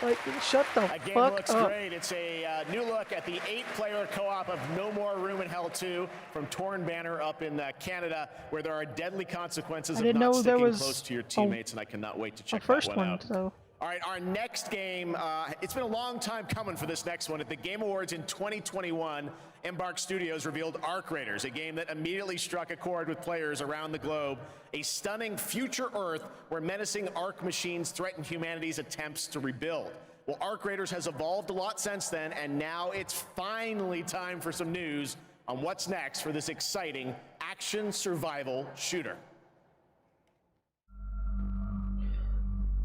Like, shut the That game fuck looks up. great. It's a new look at the 8-player co-op of No More Room in Hell 2 from Torn Banner up in Canada, where there are deadly consequences I of didn't not know there sticking was close to your teammates, and I cannot wait to check first that one, out. so. All right, our next game, it's been a long time coming for this next one. At the Game Awards in 2021, Embark Studios revealed Arc Raiders, a game that immediately struck a chord with players around the globe. A stunning future Earth where menacing Arc machines threaten humanity's attempts to rebuild. Well, Arc Raiders has evolved a lot since then, and now it's finally time for some news on what's next for this exciting action survival shooter.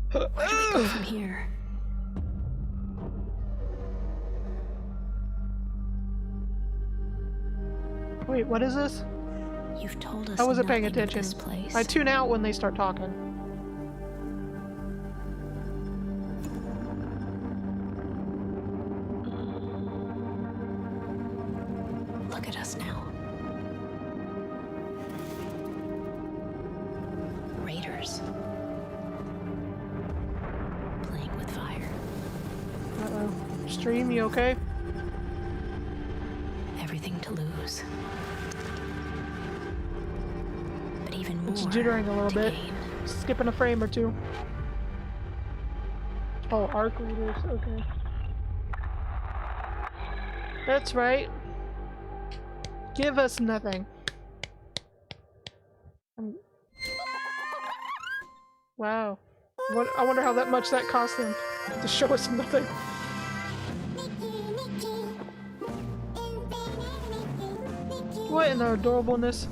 Where do we go from here? Wait, what is this? You've told us I wasn't paying nothing of attention. this place. I tune out when they start talking. Look at us now. Raiders. Playing with fire. Uh-oh. Stream, you okay? Everything to lose. But even more It's jittering a little bit. Skipping a frame or two. Oh, Arc Raiders, okay. That's right. Give us nothing. Wow. I wonder how much that cost them to show us nothing. What in the adorableness?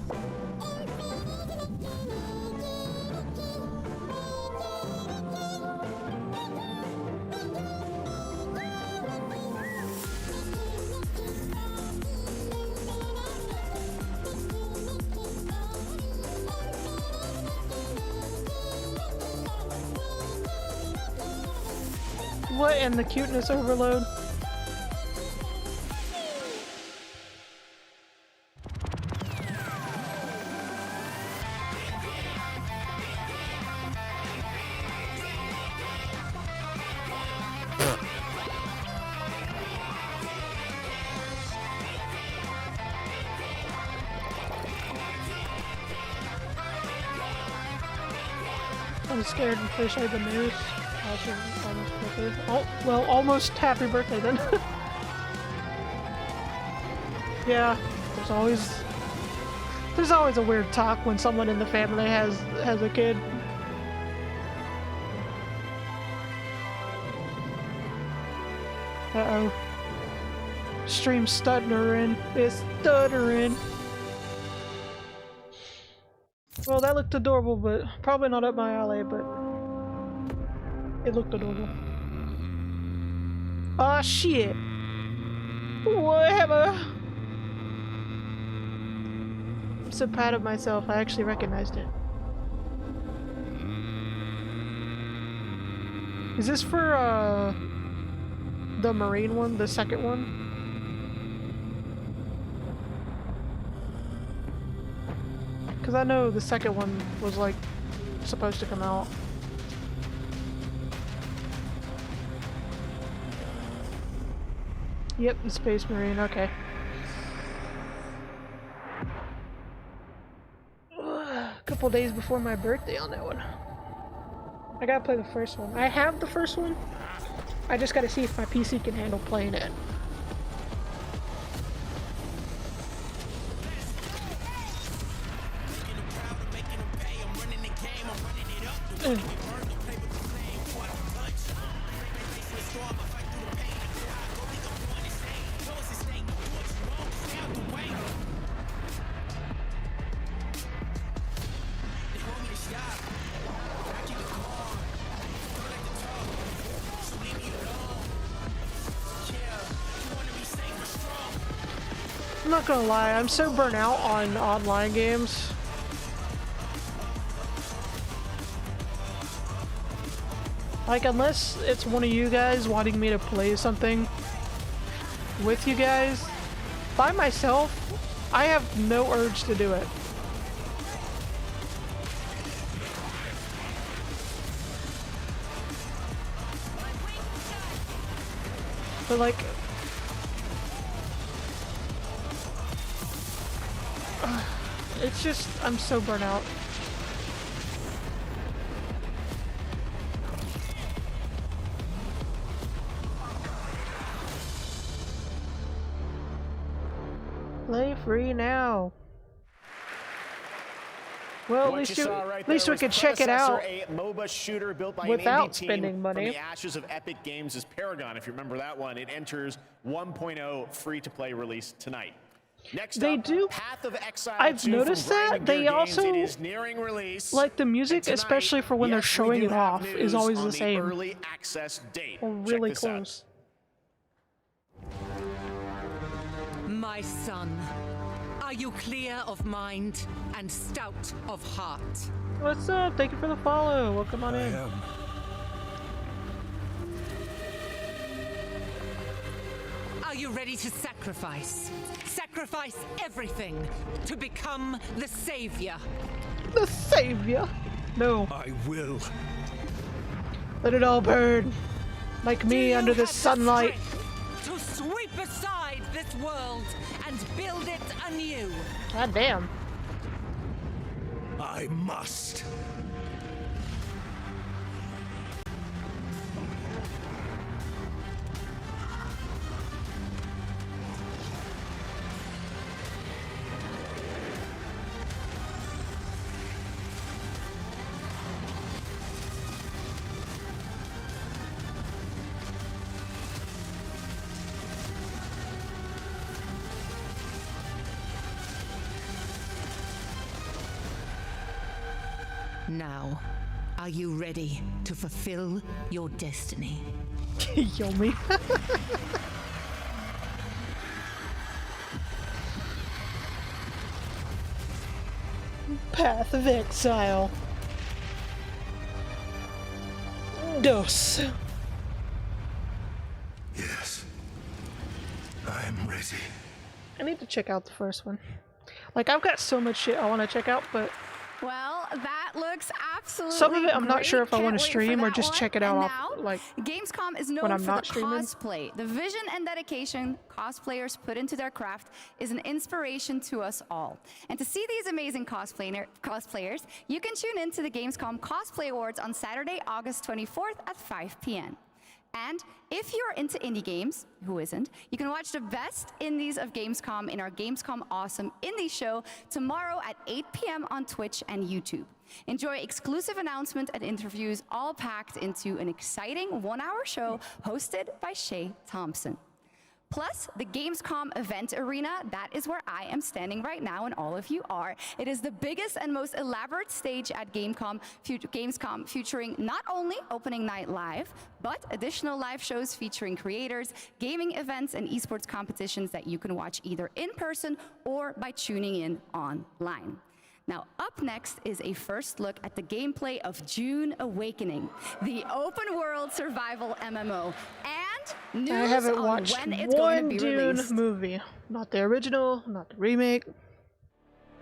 What in the cuteness overload? I'm scared and wish I had the news. Oh, well, almost happy birthday then. Yeah, there's always a weird talk when someone in the family has a kid. Uh-oh. Stream stuttering. It's stuttering. Well, that looked adorable, but probably not up my alley, but it looked adorable. Aw, shit! Whatever! I'm so proud of myself, I actually recognized it. Is this for, the Marine one? The second one? Because I know the second one was, like, supposed to come out. Yep, the Space Marine, okay. A couple days before my birthday on that one. I gotta play the first one. I have the first one. I just gotta see if my PC can handle playing it. I'm not gonna lie, I'm so burnt out on online games. Like, unless it's one of you guys wanting me to play something with you guys, by myself, I have no urge to do it. But like, it's just, I'm so burnt out. free now. Well, What you saw right at least there we was could check it out a MOBA shooter built by without an indie team spending money. from the ashes of Epic Games' Paragon. If you remember that one, it enters 1.0 free-to-play release tonight. Next They up, do. Path of Exile I've 2 noticed from that Grinding they Gear also Games. It is nearing release. like the music, And tonight, especially for when they're yes, we showing do it have off, news is always on the same. Early access date. Or Check really this out. close. My son, are you clear of mind and stout of heart? What's up? Thank you for the follow. Welcome on in. Are you ready to sacrifice? Sacrifice everything to become the savior. The savior? No. I will. Let it all burn. Like me under the sunlight. To sweep aside this world and build it anew. God damn. I must. Now, are you ready to fulfill your destiny? Yummy. Path of Exile. Dos. Yes. I'm ready. I need to check out the first one. Like, I've got so much shit I want to check out, but Well, that looks absolutely some of it I'm not great. sure if I Can't want to wait for stream or that just one. check it And out now, off, like Gamescom is when known I'm for not the streaming. cosplay. The vision and dedication cosplayers put into their craft is an inspiration to us all. And to see these amazing cosplayers, you can tune in to the Gamescom Cosplay Awards on Saturday, August 24th at 5 p.m. And if you're into indie games, who isn't, you can watch the best indies of Gamescom in our Gamescom Awesome Indie Show tomorrow at 8 p.m. on Twitch and YouTube. Enjoy exclusive announcements and interviews all packed into an exciting one-hour show hosted by Shay Thompson. Plus, the Gamescom event arena, that is where I am standing right now and all of you are. It is the biggest and most elaborate stage at Gamescom featuring not only opening night live, but additional live shows featuring creators, gaming events, and esports competitions that you can watch either in person or by tuning in online. Now, up next is a first look at the gameplay of June Awakening, the open world survival MMO, and news I haven't on watched when it's going to one be Dune released. movie. Not the original, not the remake.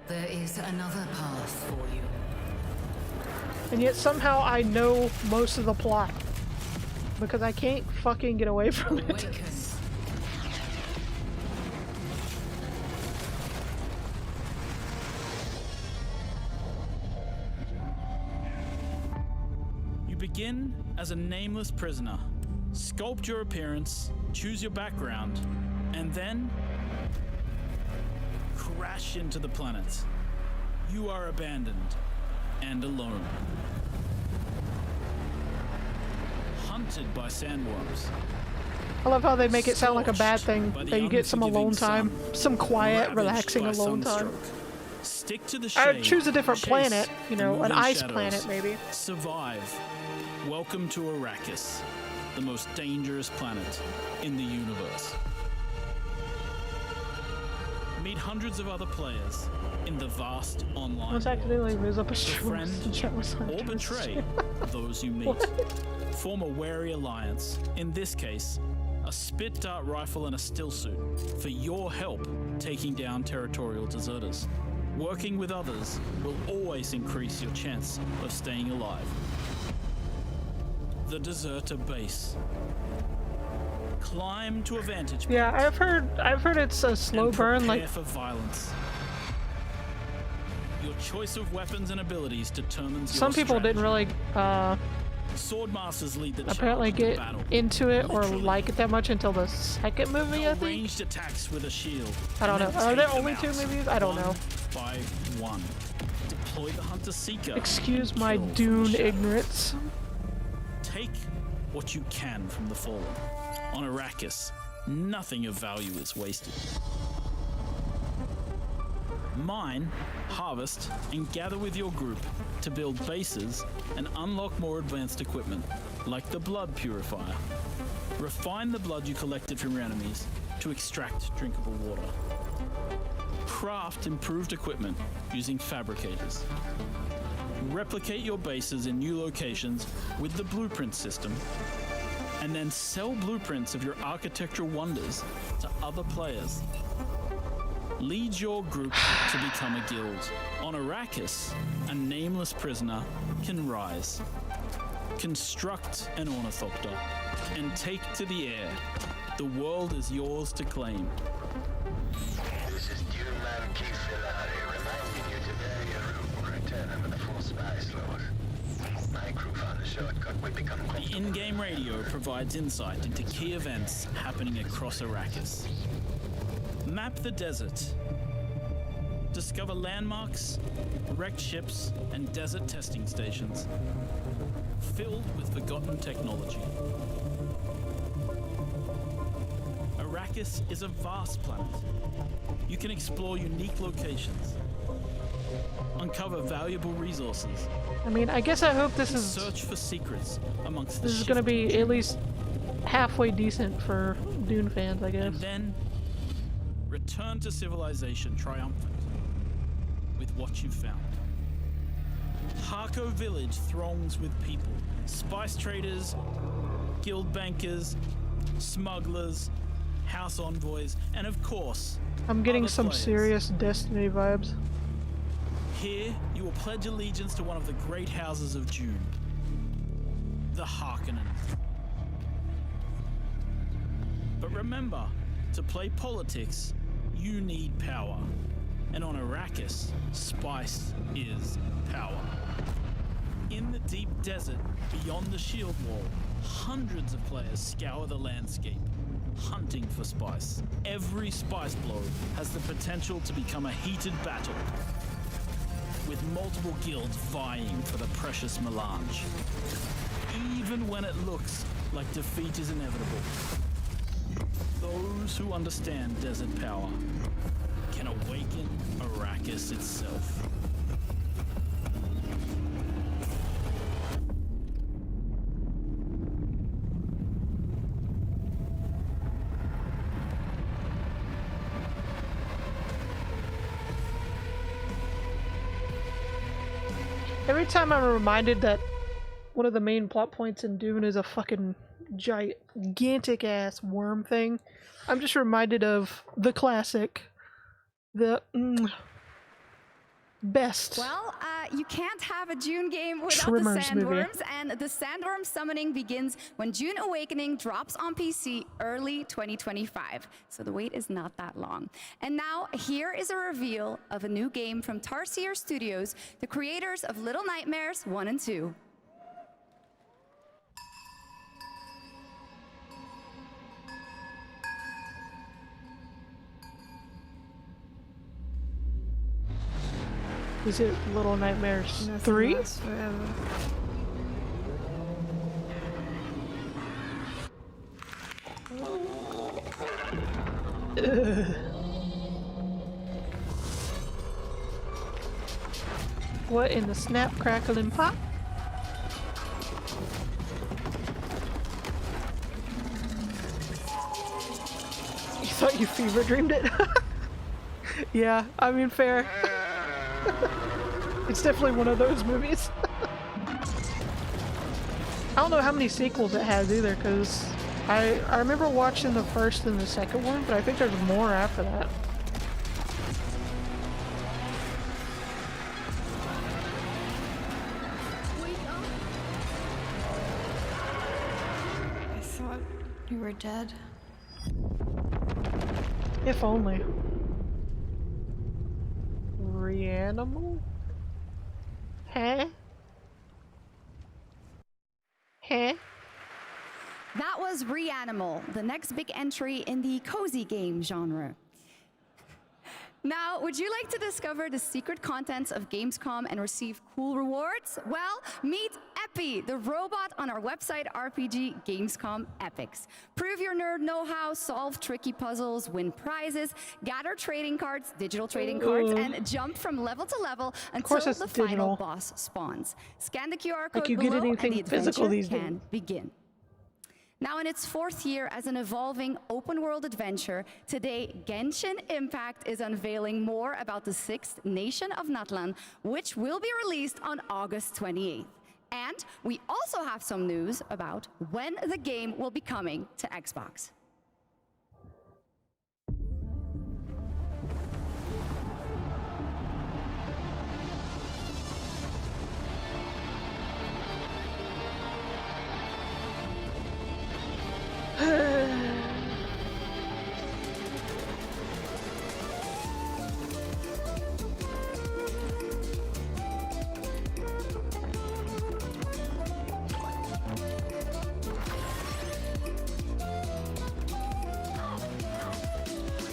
There is another path for you. And yet somehow I know most of the plot. Because I can't fucking get away from it. You begin as a nameless prisoner. Sculpt your appearance, choose your background, and then crash into the planet. You are abandoned and alone. Hunted by sandworms. I love how they make it sound like a bad thing by the that you get some alone unforgiving time. sun, Some quiet, ravaged relaxing by alone time. sunstroke. Stick to the I'd shade, choose a different chase planet, you the know, an moving ice shadows. planet maybe. Survive. Welcome to Arrakis, the most dangerous planet in the universe. Meet hundreds of other players in the vast online I was accidentally raise up a Befriend or betray. betray those you meet. Form a wary alliance, in this case, a spit dart rifle and a still suit, for your help taking down territorial deserters. Working with others will always increase your chance of staying alive. The Deserter Base. Climb to a vantage point. Yeah, I've heard it's a slow and burn, prepare like for violence. Your choice of weapons and abilities determines some your people didn't really Swordmasters lead the charge apparently in the get battle. into it or Literally. like it that much until the second movie, I think. Ranged attacks with a shield. I don't know. and then Are there take them only 2 out, movies? I don't know. one by one. Deploy the Hunter Seeker. Excuse my Kill from the Dune shadows. ignorance. Take what you can from the Fallen. On Arrakis, nothing of value is wasted. Mine, harvest, and gather with your group to build bases and unlock more advanced equipment, like the Blood Purifier. Refine the blood you collected from your enemies to extract drinkable water. Craft improved equipment using fabricators. Replicate your bases in new locations with the blueprint system, and then sell blueprints of your architectural wonders to other players. Lead your group to become a guild. On Arrakis, a nameless prisoner can rise, construct an ornithopter, and take to the air. The world is yours to claim. This is Dune Man Keith Filari reminding you to vary your route and return with a full spy slot. My crew found a shortcut. We become The in-game radio provides insight into key events happening across Arrakis. Map the desert. Discover landmarks, wrecked ships, and desert testing stations filled with forgotten technology. Arrakis is a vast planet. You can explore unique locations, uncover valuable resources. I mean, I guess I hope this is search for secrets amongst the this is going to be at least halfway decent for Dune fans, I guess. And then return to civilization triumphant with what you've found. Harko village throngs with people, spice traders, guild bankers, smugglers, house envoys, and of course, I'm getting other some players. serious Destiny vibes. Here, you will pledge allegiance to one of the great houses of Dune, the Harkonnen. But remember, to play politics, you need power. And on Arrakis, spice is power. In the deep desert beyond the shield wall, hundreds of players scour the landscape, hunting for spice. Every spice blow has the potential to become a heated battle, with multiple guilds vying for the precious melange. Even when it looks like defeat is inevitable, those who understand desert power can awaken Arrakis itself. Every time I'm reminded that one of the main plot points in Dune is a fucking gigantic ass worm thing, I'm just reminded of the classic, the best. Well, you can't have a Dune game without Trimmers the movie. sandworms, and the sandworm summoning begins when Dune Awakening drops on PC early 2025. So the wait is not that long. And now, here is a reveal of a new game from Tarsier Studios, the creators of Little Nightmares 1 and 2. Is it Little Nightmares 3? What in the snap, crackle, and pop? You thought you fever dreamed it? Yeah, I mean, fair. It's definitely one of those movies. I don't know how many sequels it has either, because I remember watching the first and the second one, but I think there's more after that. I thought you were dead. If only. Reanimal? Huh? Huh? That was Reanimal, the next big entry in the cozy game genre. Now, would you like to discover the secret contents of Gamescom and receive cool rewards? Well, meet Epi, the robot on our website RPG Gamescom Epics. Prove your nerd know-how, solve tricky puzzles, win prizes, gather trading cards, digital trading cards, and jump from level to level until the final boss spawns. Scan the QR code you get below and anything the physical adventure these days. can begin. Now, in its 4th year as an evolving open-world adventure, today Genshin Impact is unveiling more about the 6th nation of Natlan, which will be released on August 28th. And we also have some news about when the game will be coming to Xbox.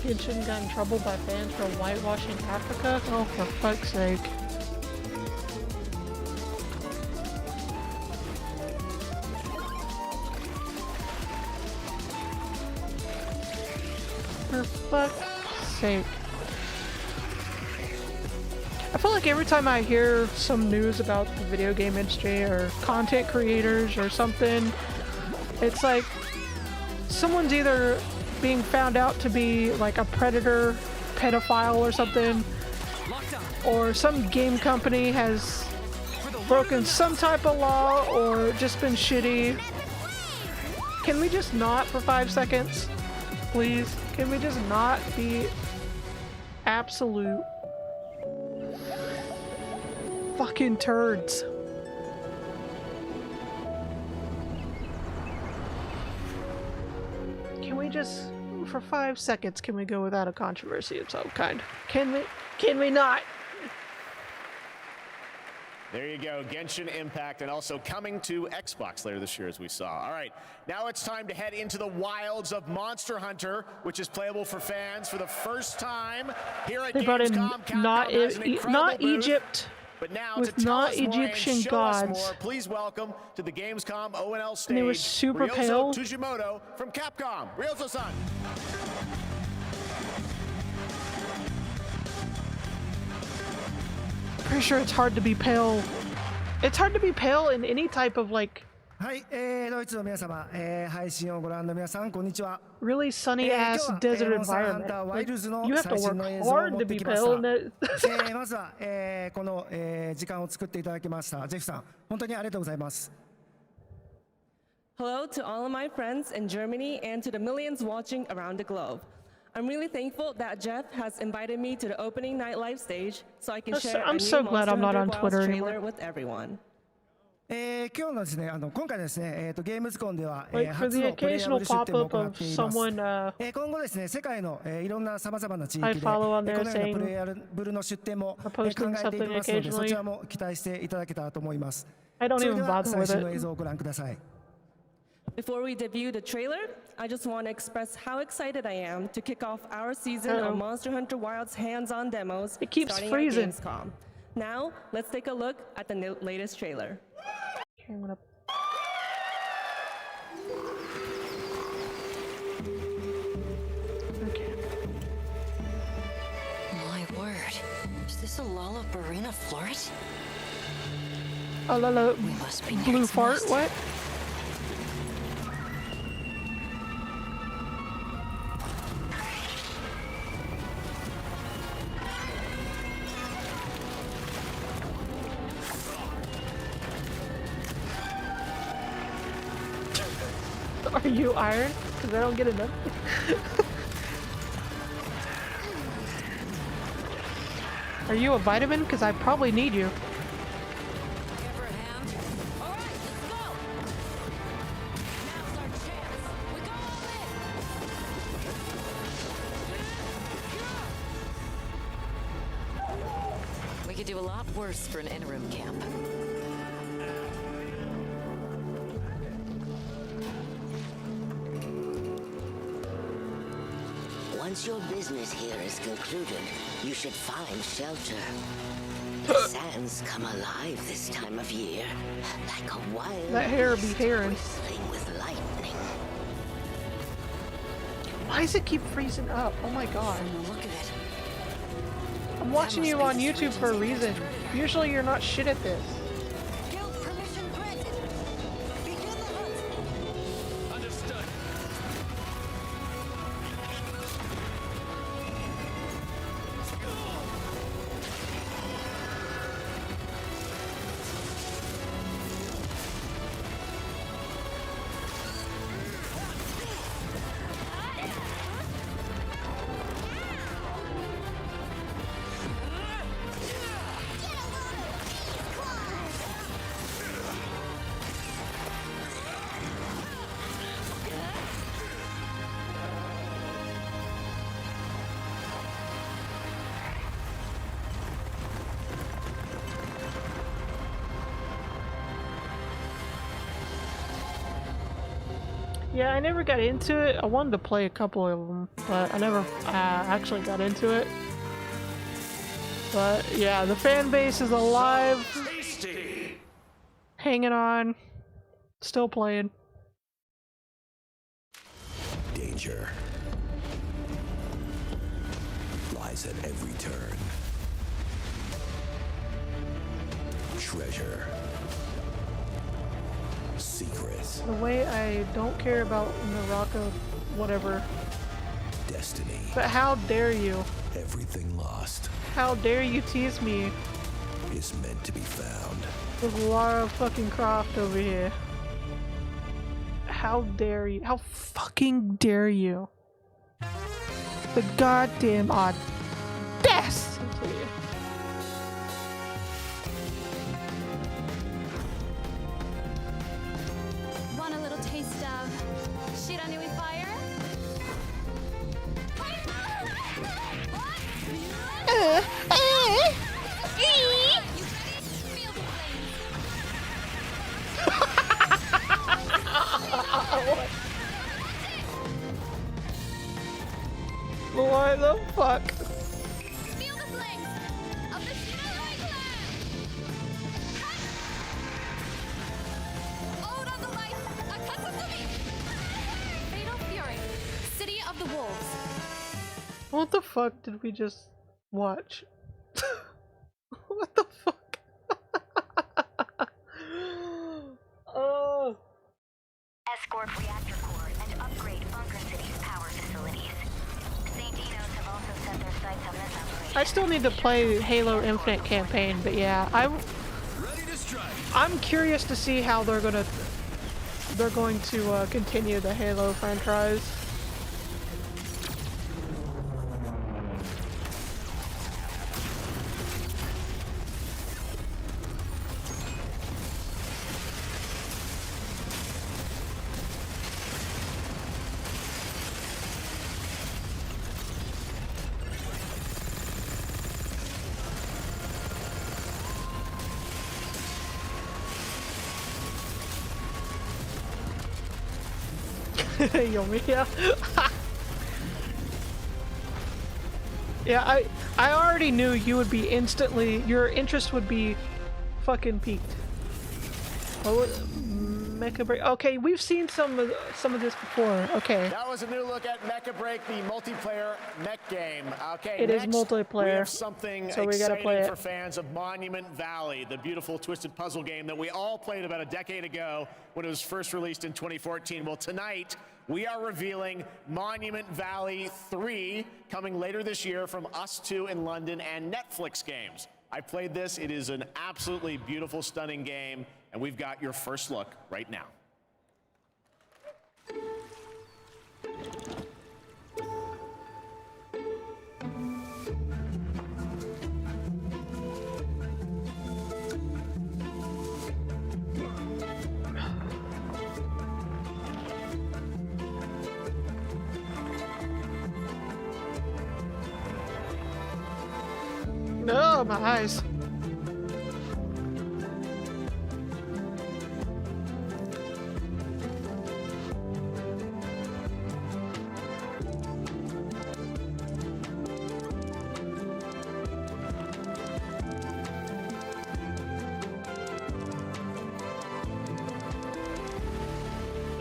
Genshin got in trouble by fans for whitewashing Africa? Oh, for fuck's sake. For fuck's sake. I feel like every time I hear some news about the video game industry or content creators or something, it's like someone's either being found out to be like a predator, pedophile or something, or some game company has broken some type of law or just been shitty. Can we just not for 5 seconds? Please? Can we just not be absolute fucking turds? Can we just, for 5 seconds, can we go without a controversy of some kind? Can we? Can we not? There you go, Genshin Impact, and also coming to Xbox later this year, as we saw. All right, now it's time to head into the wilds of Monster Hunter, which is playable for fans for the first time here at Gamescom. Not Egypt, but now with to tell not us more and Egyptian show us gods. more, please welcome to the Gamescom ONL stage, And it was super Ryozo pale. Tujimoto from Capcom. Ryozo-san. Pretty sure it's hard to be pale. It's hard to be pale in any type of like はい、ドイツの皆様、配信をご覧の皆さん、こんにちは。 really sunny ass desert environment. Like, you have to work hard to be pale in that. まずは、この、時間を作っていただきましたジェフさん、本当にありがとうございます。 Hello to all of my friends in Germany and to the millions watching around the globe. I'm really thankful that Jeff has invited me to the opening night live stage so I can share a new so glad Monster I'm not Hunter on Wilds Twitter trailer anymore. with everyone. 今日のですね、今回ですね、ゲームズコンでは、 Like for 初 the のプレイヤブ occasional ル出展も pop-up 行っ of ています。 someone 今後ですね、世界の、いろんなさまざまな地域 I で、 follow on こ there のような saying プレイヤブルの出展も、考えていき posting ます something ので、そちら occasionally. も期待していただけたらと思います。 I don't それ even では bother 最 with 新の it. 映像をご覧ください。 Before we debut the trailer, I just want to express how excited I am to kick off our season of Monster Hunter Wilds hands-on demos It keeps starting freezing. at Gamescom. Now, let's take a look at the latest trailer. I'm gonna... Okay. My word. Is this a Lollabarina floret? Oh, Lala, must be blue next fart, nest. what? Are you iron? Because I don't get enough. Are you a vitamin? Because I probably need you. We could do a lot worse for an interim camp. Once your business here is concluded, you should find shelter. The sands come alive this time of year, like a wild that hair be herring. bristling with lightning. Why does it keep freezing up? Oh my god. From the look of it, I'm watching you on YouTube for a reason. Usually you're not shit at this. Understood. Yeah, I never got into it. I wanted to play a couple of them, but I never actually got into it. But yeah, the fan base is alive, hanging on, still playing. Danger lies at every turn. Treasure. Secrets. The way I don't care about Naraka, whatever. Destiny. But how dare you? Everything lost How dare you tease me is meant to be found. with Lara fucking Croft over here? How dare you? How fucking dare you? The goddamn audacity! Want a little taste of shit on you with fire? What the fuck? Feel the flames of the Shinorai clan! Ode on the life of Katsumi! Fatal Fury, City of the Wolves. What the fuck did we just watch? What the fuck? Oh. Escort reactor core and upgrade Bunker City's power facilities. St. Dino's have also set their sights on this operation. I still need to play Halo Infinite campaign, but yeah, I'm curious to see how they're going to continue the Halo franchise. Yeah, I already knew you would be your interest would be fucking peaked. Oh, Mecha Break. Okay, we've seen some of this before. Okay. That was a new look at Mecha Break, the multiplayer mech game. Okay, It is next, multiplayer, we have something so we gotta exciting play it. for fans of Monument Valley, the beautiful twisted puzzle game that we all played about a decade ago when it was first released in 2014. Well, tonight we are revealing Monument Valley 3 coming later this year from Us 2 in London and Netflix Games. I played this. It is an absolutely beautiful, stunning game, and we've got your first look right now. No, my eyes.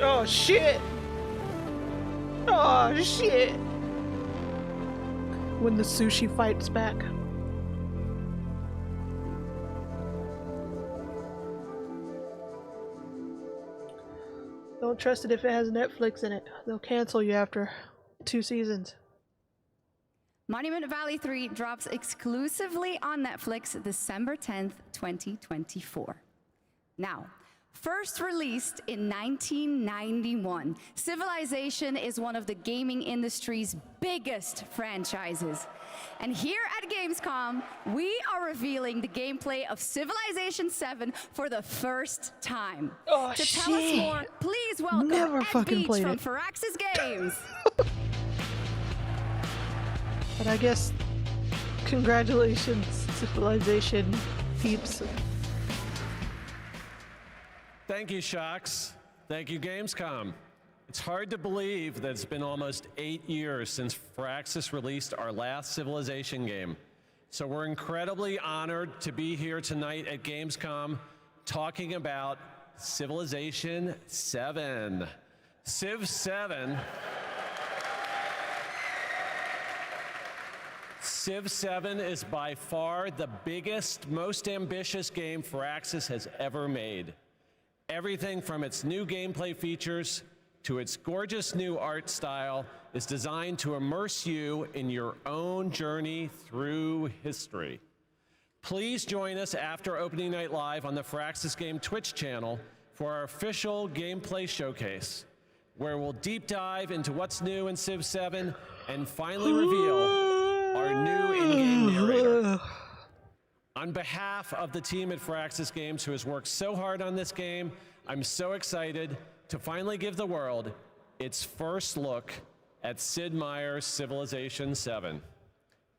Oh shit! Oh shit! When the sushi fights back. Don't trust it if it has Netflix in it. They'll cancel you after 2 seasons. Monument Valley 3 drops exclusively on Netflix December 10th, 2024. Now, first released in 1991, Civilization is one of the gaming industry's biggest franchises. And here at Gamescom, we are revealing the gameplay of Civilization 7 for the first time. Oh, to tell us more, please welcome Ed Beach from Firaxis Games. But I guess, congratulations, Civilization peeps. Thank you, Shocks. Thank you, Gamescom. It's hard to believe that it's been almost 8 years since Firaxis released our last Civilization game. So we're incredibly honored to be here tonight at Gamescom talking about Civilization 7. Civ 7. Civ 7 is by far the biggest, most ambitious game Firaxis has ever made. Everything from its new gameplay features to its gorgeous new art style is designed to immerse you in your own journey through history. Please join us after opening night live on the Firaxis Game Twitch channel for our official gameplay showcase, where we'll deep dive into what's new in Civ 7 and finally reveal our new in-game narrator. On behalf of the team at Firaxis Games who has worked so hard on this game, I'm so excited to finally give the world its first look at Sid Meier's Civilization 7.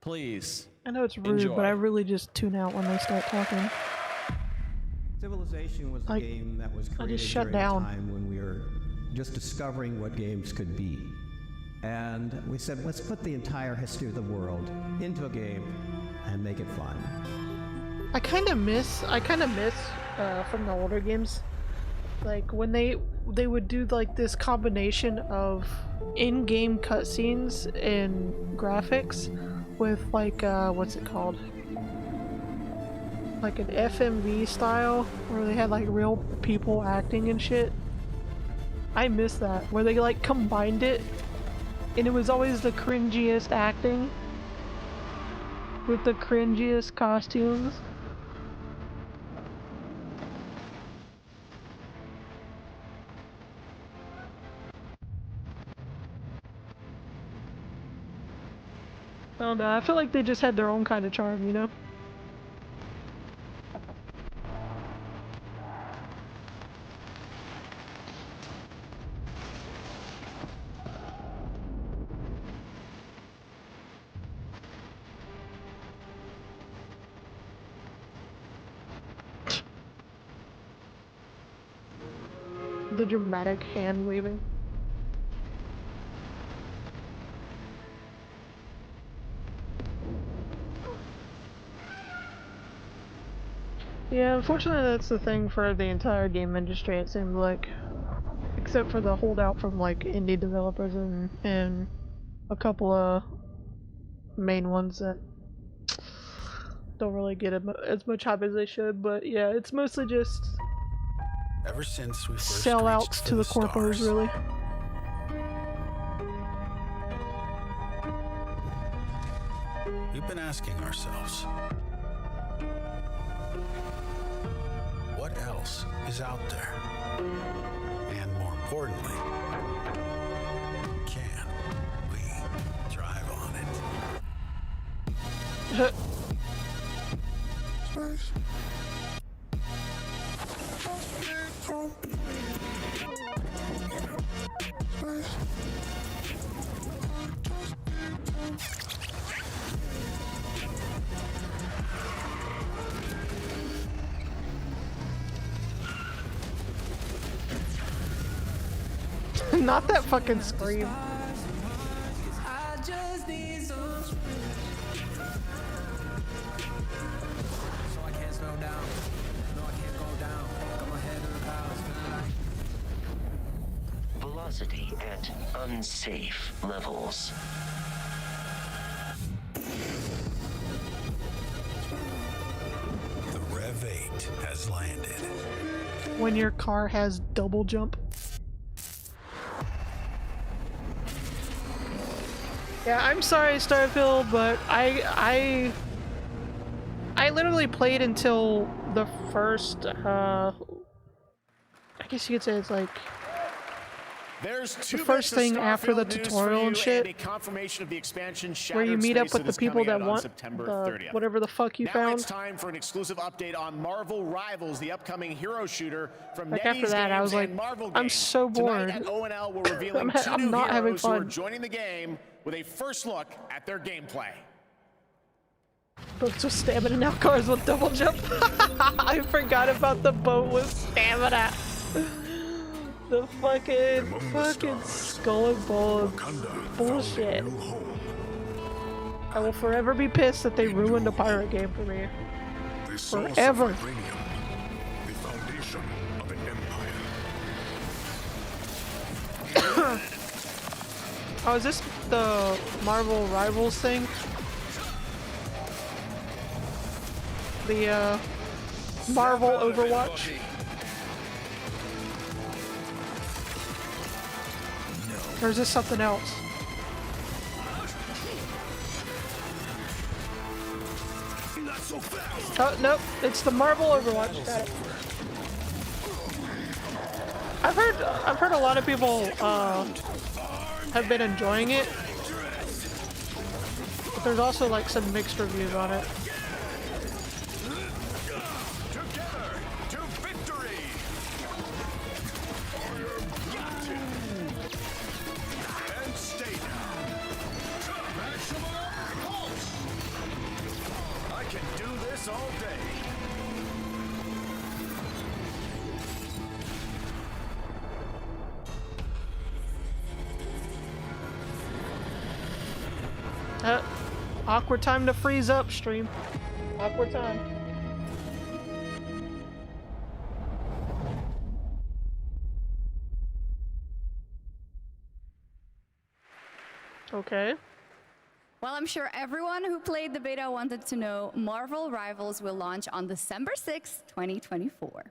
Please, I know it's rude, enjoy. but I really just tune out when they start talking. Civilization was a game that was created shut during down. a time when we were just discovering what games could be. And we said, let's put the entire history of the world into a game and make it fun. I kind of miss from the older games, like when they would do like this combination of in-game cutscenes and graphics with like what's it called? Like an FMV style where they had like real people acting and shit. I miss that, where they like combined it and it was always the cringiest acting with the cringiest costumes. I don't know, I feel like they just had their own kind of charm, you know? The dramatic hand waving. Yeah, unfortunately that's the thing for the entire game industry, it seems like. Except for the holdout from like indie developers and a couple of main ones that don't really get as much hype as they should, but yeah, it's mostly just ever since we first sellouts to the corpos, really. We've been asking ourselves, what else is out there? And more importantly, can we drive on it? Space. Not that fucking scream. velocity at unsafe levels. The Rev 8 has landed. When your car has double jump. Yeah, I'm sorry, Starfield, but I literally played until the first, I guess you could say it's like There's the first thing after the tutorial and shit, a confirmation of the expansion where you meet up with the people that want September the 30th. whatever the fuck you now found. It's time for an exclusive update on Marvel Rivals, the upcoming hero shooter from Like NetEase after that, Games I was like, and Marvel I'm Games. so bored. Tonight at ONL, we're revealing two I'm new not having heroes who are fun. joining the game with a first look at their gameplay. Boats with stamina now, cars with double jump. I forgot about the boat with stamina. The fucking skull and bones bullshit. I will forever be pissed that they ruined a pirate game for me. Forever. The foundation of an empire. Oh, is this the Marvel Rivals thing? The Marvel Overwatch? Or is this something else? Oh, nope, it's the Marvel Overwatch. Got it. I've heard a lot of people have been enjoying it, but there's also like some mixed reviews on it. All day. Awkward time to freeze up, stream. Awkward time. Okay. Well, I'm sure everyone who played the beta wanted to know Marvel Rivals will launch on December 6th, 2024.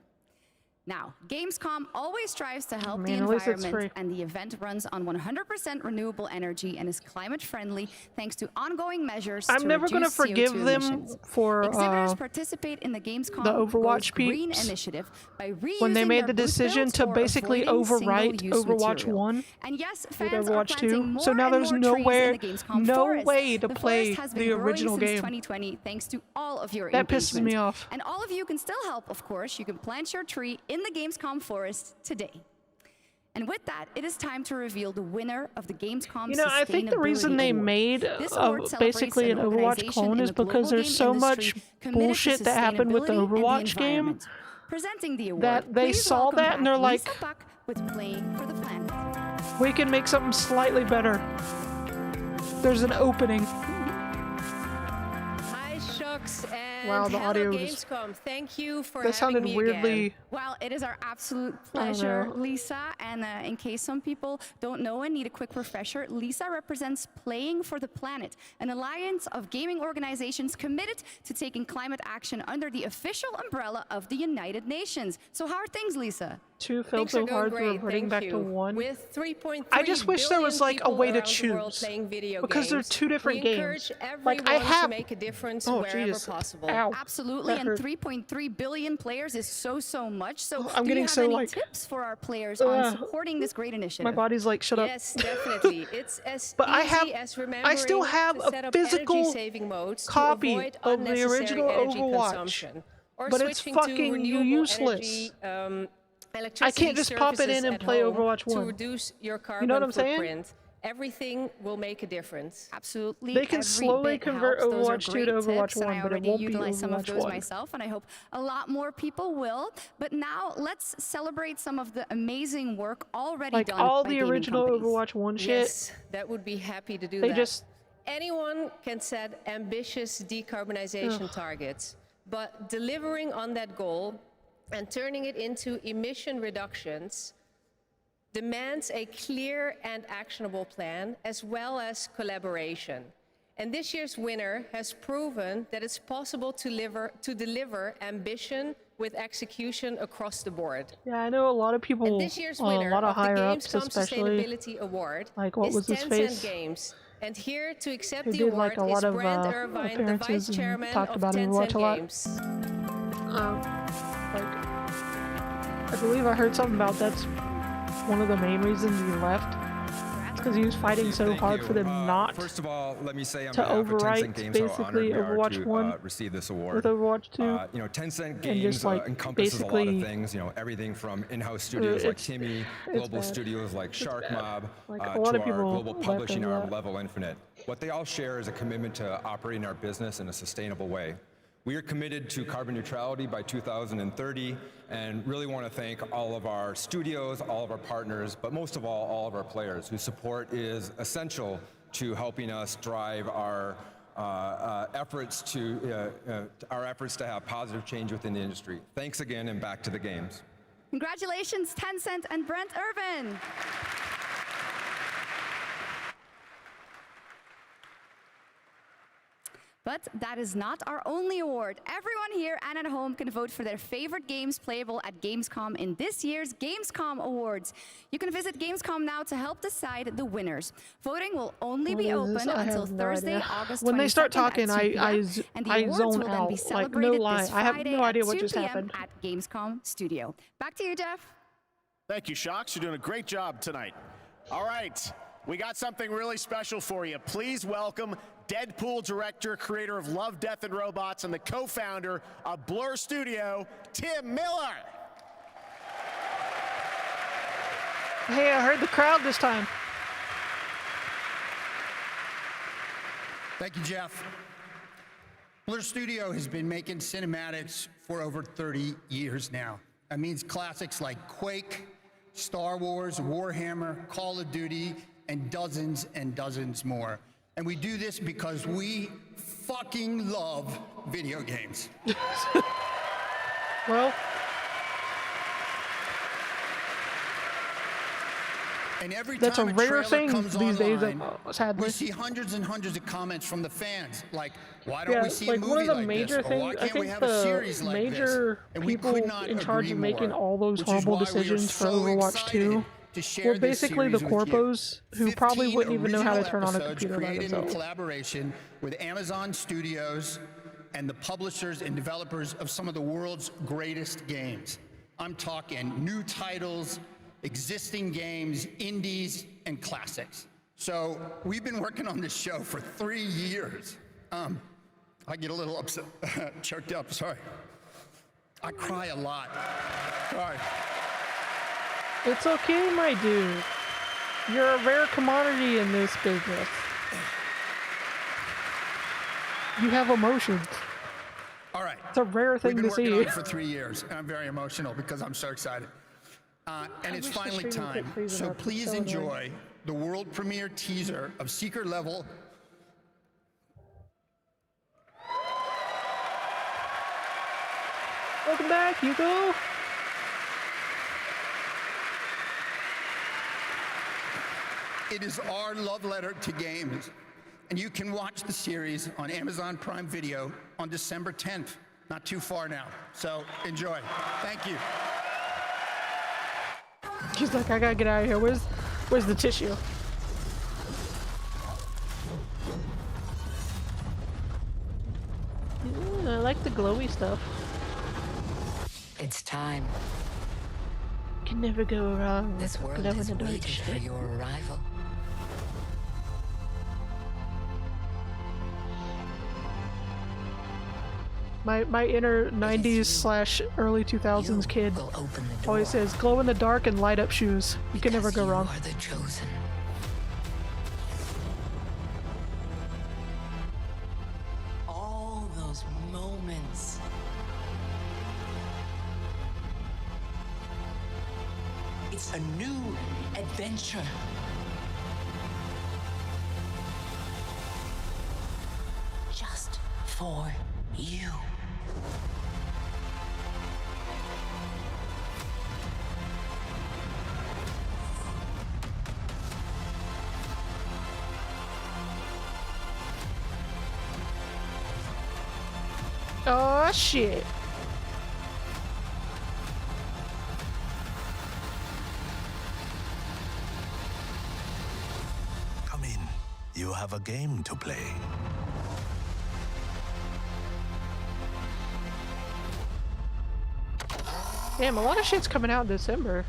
Now, Gamescom always strives to help the environment, and the event runs on 100% renewable energy and is climate friendly thanks to ongoing measures to I'm never reduce gonna forgive CO2 them emissions. for Exhibitors participate in the Gamescom the Overwatch Green peeps Initiative by reusing when they made their the decision booth to builds or basically avoiding overwrite single-use Overwatch material. 1 And yes, with fans are Overwatch planting 2. more So now and there's more no trees way, in the Gamescom no forest. way to The play forest has been the growing original since game. 2020 thanks to all of your That pisses engagement. me off. And all of you can still help, of course. You can plant your tree in the Gamescom forest today. And with that, it is time to reveal the winner of the Gamescom You know, I think the reason they made basically an Overwatch clone is because there's so much bullshit that happened with the Overwatch game Presenting the award, that they please saw welcome that and they're back like, Lisa Buck with Playing for the Planet. we can make something slightly better. There's an opening. Hi, Shucks, and Wow, the hello, audio just- Gamescom. Thank you for That having sounded me weirdly. again. Well, it is our absolute I don't pleasure, know. Lisa. And in case some people don't know and need a quick refresher, Lisa represents Playing for the Planet, an alliance of gaming organizations committed to taking climate action under the official umbrella of the United Nations. So how are things, Lisa? Two felt Things are so going hard great, for reverting thank back you. to one. With 3.3 I just wish there was billion like a way to people around the world choose playing video because they're games, two different we encourage games. everyone Like I have to make a difference oh, wherever geez. possible. Ow. Absolutely, That and hurt. 3.3 billion players is so much. So I'm do getting you have so, any like, tips for our players on ugh. supporting this great initiative? My body's like, shut up. Yes, definitely. It's as But easy I have- as I remembering still have to a set up physical energy-saving modes copy to avoid of the unnecessary original energy Overwatch, consumption, or but it's switching to fucking renewable useless. energy, I electricity can't just pop it in services and at play home Overwatch to 1. reduce your You carbon know what I'm saying? footprint. Everything will make a difference. Absolutely. They can every slowly bit convert helps. Those are Overwatch 2 great to Overwatch tips, and 1, I but it already won't be utilize some of Overwatch those 1. myself, and I hope a lot more people will. But now let's celebrate some of the amazing work already Like done all by the gaming original companies. Overwatch 1 shit. Yes, that would be happy to do They that. just- Anyone can set ambitious decarbonization Ugh. targets, but delivering on that goal and turning it into emission reductions demands a clear and actionable plan, as well as collaboration. And this year's winner has proven that it's possible to deliver ambition with execution across the board. Yeah, I know a lot of people, And this year's winner a lot of of the higher ups Gamescom especially, Sustainability Award like what is was his Tencent face? Games. And here to accept Who the did award like a lot is of Brent Irvine, the appearances vice chairman and talked of about Overwatch Tencent a lot. Games. I believe I heard something about that's one of the main reasons he left. Because he was fighting so hard for them not First of all, let me say on to behalf of overwrite Tencent Games how honored basically we are Overwatch to 1 receive this award. with Overwatch 2. You know, Tencent and Games just, like, encompasses a lot of basically- things. You know, everything from in-house studios like it's- Timmy, it's global bad. studios like It's Shark bad. Mob, Like, a to lot of our people global left publishing over arm, that. Level Infinite. What they all share is a commitment to operating our business in a sustainable way. We are committed to carbon neutrality by 2030 and really want to thank all of our studios, all of our partners, but most of all of our players whose support is essential to helping us drive our efforts to have positive change within the industry. Thanks again, and back to the games. Congratulations, Tencent and Brent Irvin. But that is not our only award. Everyone here and at home can vote for their favorite games playable at Gamescom in this year's Gamescom Awards. You can visit Gamescom now to help decide the winners. Voting will only be open until Thursday, August 22nd When they start talking, at 2 p.m., I and the awards zone will then out. be Like, celebrated no lie. this I have Friday no idea at what 2 just p.m. happened. at Gamescom Studio. Back to you, Jeff. Thank you, Shocks. You're doing a great job tonight. All right, we got something really special for you. Please welcome Deadpool director, creator of Love, Death, and Robots, and the co-founder of Blur Studio, Tim Miller. Hey, I heard the crowd this time. Thank you, Jeff. Blur Studio has been making cinematics for over 30 years now. That means classics like Quake, Star Wars, Warhammer, Call of Duty, and dozens more. And we do this because we fucking love video games. Well, and every that's time a rare trailer thing comes these days, online, sadly. we see hundreds and hundreds of comments from the fans, like, why don't Yeah, we see like a movie one of the like major this? Or why things, I can't we think have a series the like major this? And we people could not in charge agree of making more, all those which is horrible why we are decisions for so Overwatch excited 2 to share were this basically the series with you. corpos who probably 15 wouldn't even know how to original turn on a episodes computer by created in themselves. collaboration with Amazon Studios and the publishers and developers of some of the world's greatest games. I'm talking new titles, existing games, indies, and classics. So we've been working on this show for 3 years. I get a little upset, choked up, sorry. I cry a lot. Sorry. It's okay, my dude. You're a rare commodity in this business. You have emotions. All right. It's a rare thing We've been to see. working on it for 3 years, and I'm very emotional because I'm so excited. And it's wish the finally stream would quit time. freezing So up. It's please so annoying. enjoy the world premiere teaser of Secret Level. Welcome back, Hugo. It is our love letter to games. And you can watch the series on Amazon Prime Video on December 10th. Not too far now. So enjoy. Thank you. She's like, I gotta get out of here. Where's the tissue? I like the glowy stuff. It's time. Can never go wrong. This with world glow in has the dark waited for shit. your arrival. My inner 90s / early 2000s kid always says glow in the dark and light up shoes. You can never go wrong. You are the chosen. All those moments. It's a new adventure. Just for you. my shit. Come in. You have a game to play. Damn, a lot of shit's coming out in December.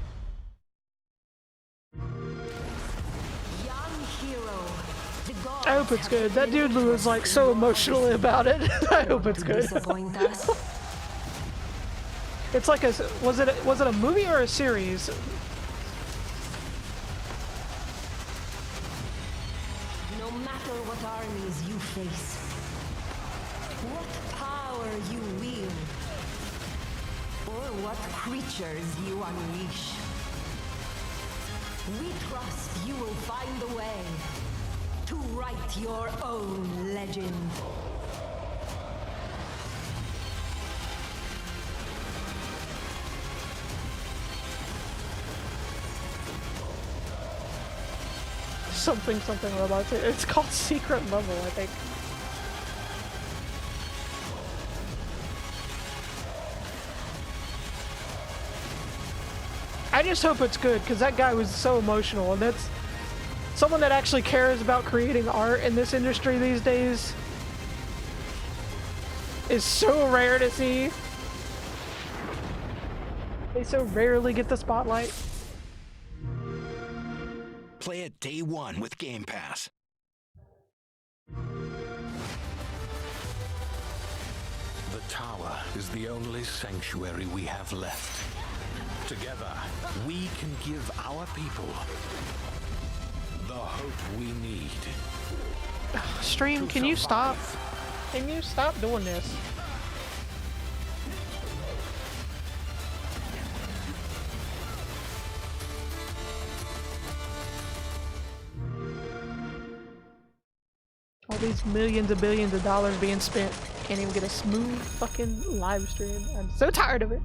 I hope it's good. That dude was like so emotional about it. I hope it's good. It's like a was it a movie or a series? No matter what armies you face, what power you wield, or what creatures you unleash, we trust you will find a way to write your own legend. Something robots. It's called Secret Level, I think. I just hope it's good, because that guy was so emotional, and that's someone that actually cares about creating art in this industry these days is so rare to see. They so rarely get the spotlight. Play it day one with Game Pass. The tower is the only sanctuary we have left. Together, we can give our people the hope we need. Stream, can you stop? Can you stop doing this? All these millions and billions of dollars being spent, can't even get a smooth fucking live stream. I'm so tired of it.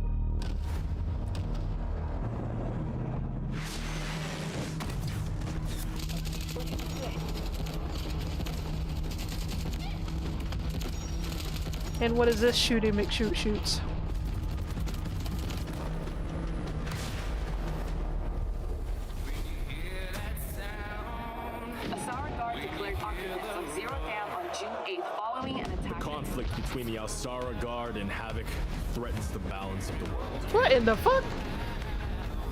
And what is this shooty McShoot-shoots? The conflict between the Alsara Guard and Havoc threatens the balance of the world. What in the fuck?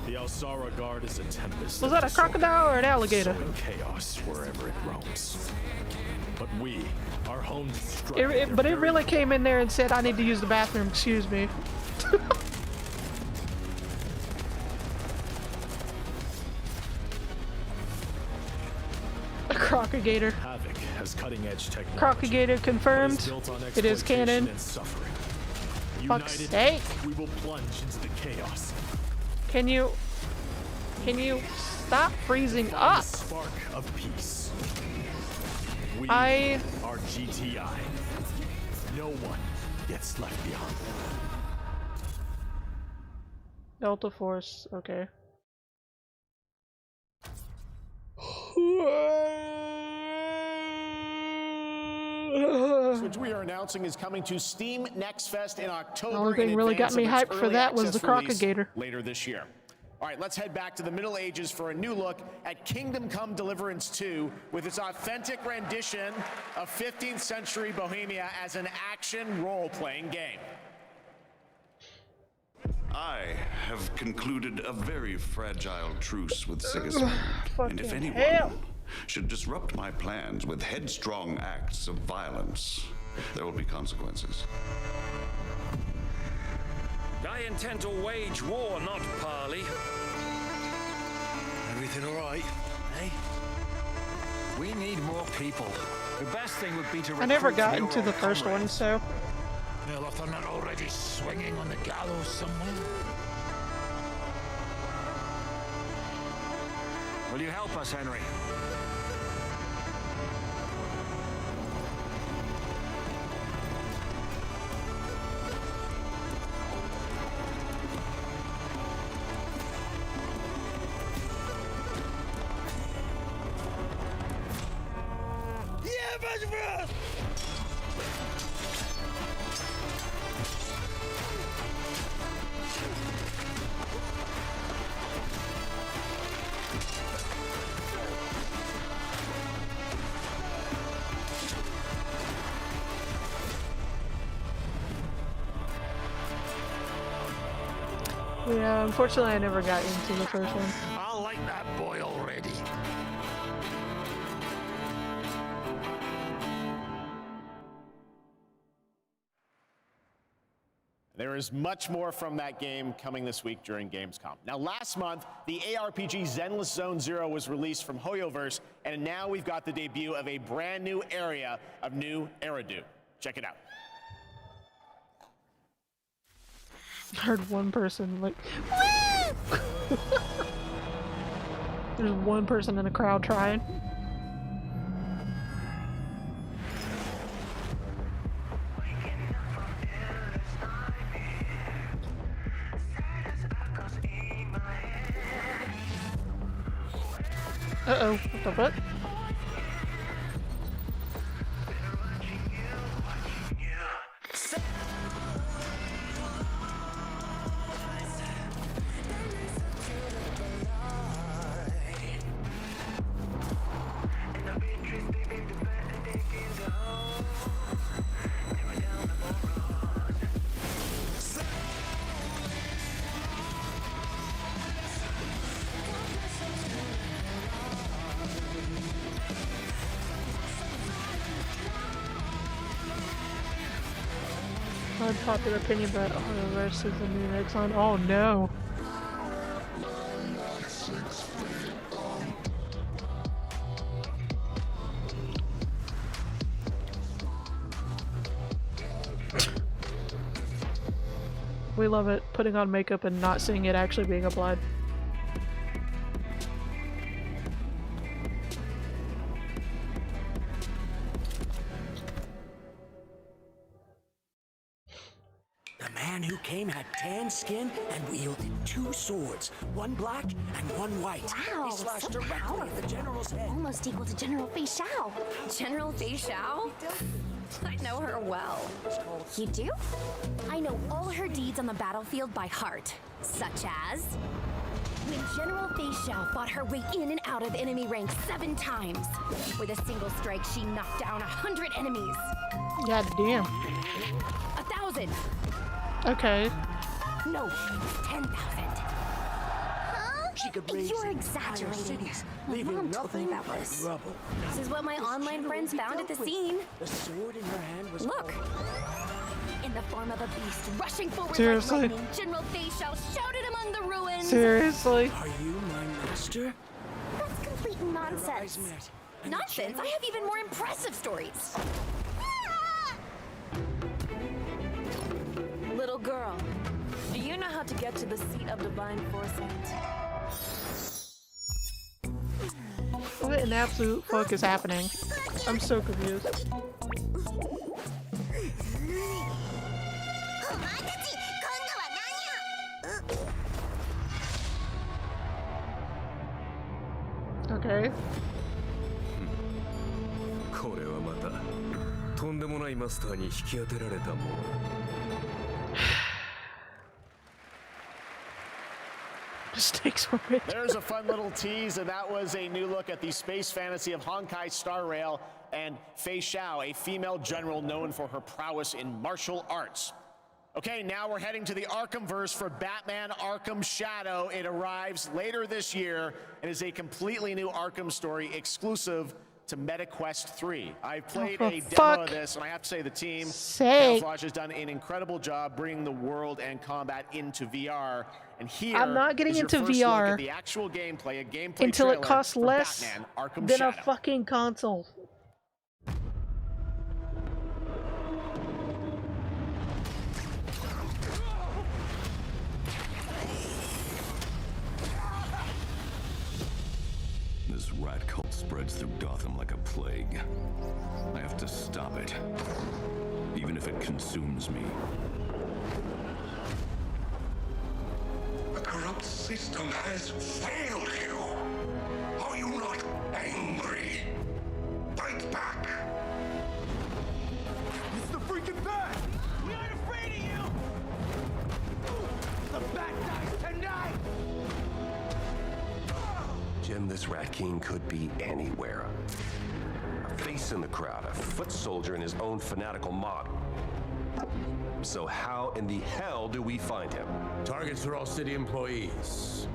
The Alsara Guard is a tempest. Was that a crocodile or an alligator? Sowing chaos wherever it roams. But we are home to strike. But it really came in there and said, I need to use the bathroom, excuse me. A crocodigator. Havoc has cutting-edge technology. Crocodigator confirmed. It is canon. Fuck's sake. We will plunge into the chaos. Can you stop freezing up? Spark of peace. We are GTI. No one gets left behind. Delta Force, okay. Which we are announcing is coming to Steam Next Fest in October. The only thing really got me hyped for that was the crocodigator. Later this year. All right, let's head back to the Middle Ages for a new look at Kingdom Come Deliverance 2 with its authentic rendition of 15th century Bohemia as an action role-playing game. I have concluded a very fragile truce with Sigismund, and if anyone should disrupt my plans with headstrong acts of violence, there will be consequences. I intend to wage war, not parley. Everything all right, eh? We need more people. The best thing would be to I never got into the first one, so. Well, if they're not already swinging on the gallows somewhere. Will you help us, Henry? Yeah, unfortunately I never got into the first one. I like that boy already. There is much more from that game coming this week during Gamescom. Now, last month, the ARPG Zenless Zone Zero was released from Hoyoverse, and now we've got the debut of a brand new area of New Eridu. Check it out. I heard one person like, there's one person in the crowd trying. Uh-oh, what the fuck? Unpopular opinion, but Hoyoverse is the new Exxon. Oh no. We love it, putting on makeup and not seeing it actually being applied. The man who came had tan skin and wielded 2 swords, one black and one white. Wow, he slashed so directly at the general's head. Almost equal to General Fei Xiao. General Fei Xiao? I know her well. You do? I know all her deeds on the battlefield by heart, such as when General Fei Xiao fought her way in and out of enemy ranks 7 times. With a single strike, she knocked down 100 enemies. God damn. 1,000. Okay. No, 10,000. She could raise You're entire exaggerating. cities, My leaving mom told me nothing that but was. rubble. This is what my online friends found at the scene. The sword in her hand was Look! In the form of a beast rushing forward Seriously? like lightning, General Fei Xiao shouted among the ruins. Seriously? Are you my master? That's complete nonsense. Nonsense? I have even more impressive stories. Little girl, do you know how to get to the seat of divine foresight? What in the absolute fuck is happening? I'm so confused. Okay. これはまたとんでもないマスターに引き当てられたもの。 Mistakes were made. There's a fun little tease, and that was a new look at the space fantasy of Honkai Star Rail and Fei Xiao, a female general known for her prowess in martial arts. Okay, now we're heading to the Arkhamverse for Batman Arkham Shadow. It arrives later this year and is a completely new Arkham story exclusive to MetaQuest 3. I've played a demo of this, and I have to say the team, Camouflage, has done an incredible job bringing the world and combat into VR. And here I'm not getting is your into first VR look at the actual gameplay, a gameplay until it trailer costs for less Batman Arkham than Shadow. a fucking console. This rat cult spreads through Gotham like a plague. I have to stop it, even if it consumes me. The corrupt system has failed you. Are you not angry? Fight back. It's the freaking bat! We aren't afraid of you! The bat dies tonight! Jim, this Rat King could be anywhere. A face in the crowd, a foot soldier in his own fanatical mob. so how in the hell do we find him? Targets are all city employees,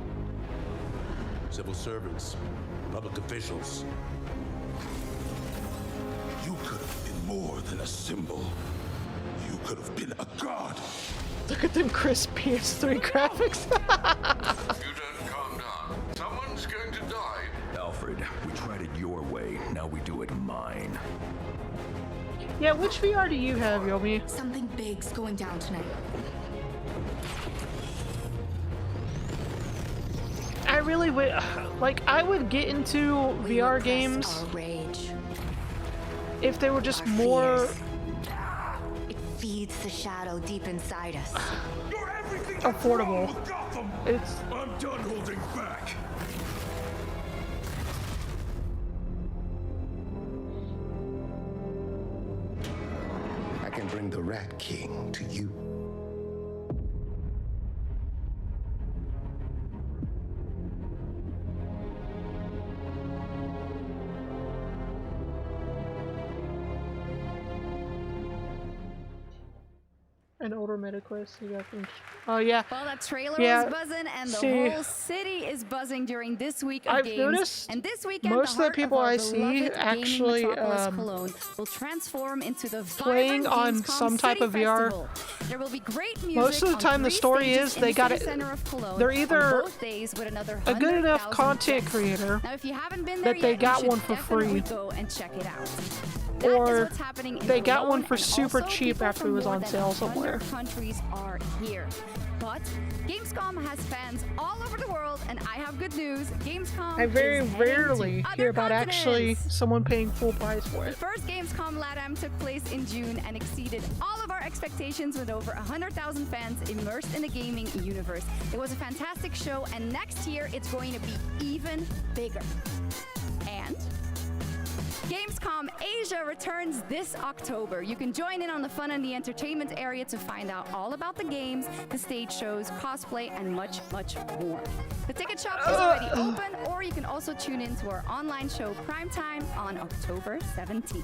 civil servants, public officials. You could have been more than a symbol. You could have been a god. Look at them crisp PS3 graphics. You don't calm down. Someone's going to die. Alfred, we tried it your way, now we do it mine. Yeah, which VR do you have, Yomi? Something big's going down tonight. I really would, like, I would get into VR games Our rage. if they were just Our more fears. It feeds the shadow deep inside us. affordable. It's I'm done holding back. I can bring the Rat King to you. an older MetaQuest. You got from. Oh yeah. Well, that trailer yeah. was buzzing, and the whole city is buzzing during this week of I've games. noticed and this weekend, most of the people I see actually Cologne will transform into the playing on some type of VR. There will be great music. Most of the time, the story is they got it. They're either a good enough content creator now, if you haven't been there that they yet, got you one for free, go and check it out. or they got one for super cheap after it was on sale somewhere. Countries are here. But Gamescom has fans all over the world, and I have good news. Gamescom I very is rarely heading to hear other about actually continents. someone paying full price for The it. first Gamescom LATAM took place in June and exceeded all of our expectations with over 100,000 fans immersed in the gaming universe. It was a fantastic show, and next year it's going to be even bigger. And Gamescom Asia returns this October. You can join in on the fun and the entertainment area to find out all about the games, the stage shows, cosplay, and much, much more. The ticket shop is already open, or you can also tune in to our online show Primetime on October 17th.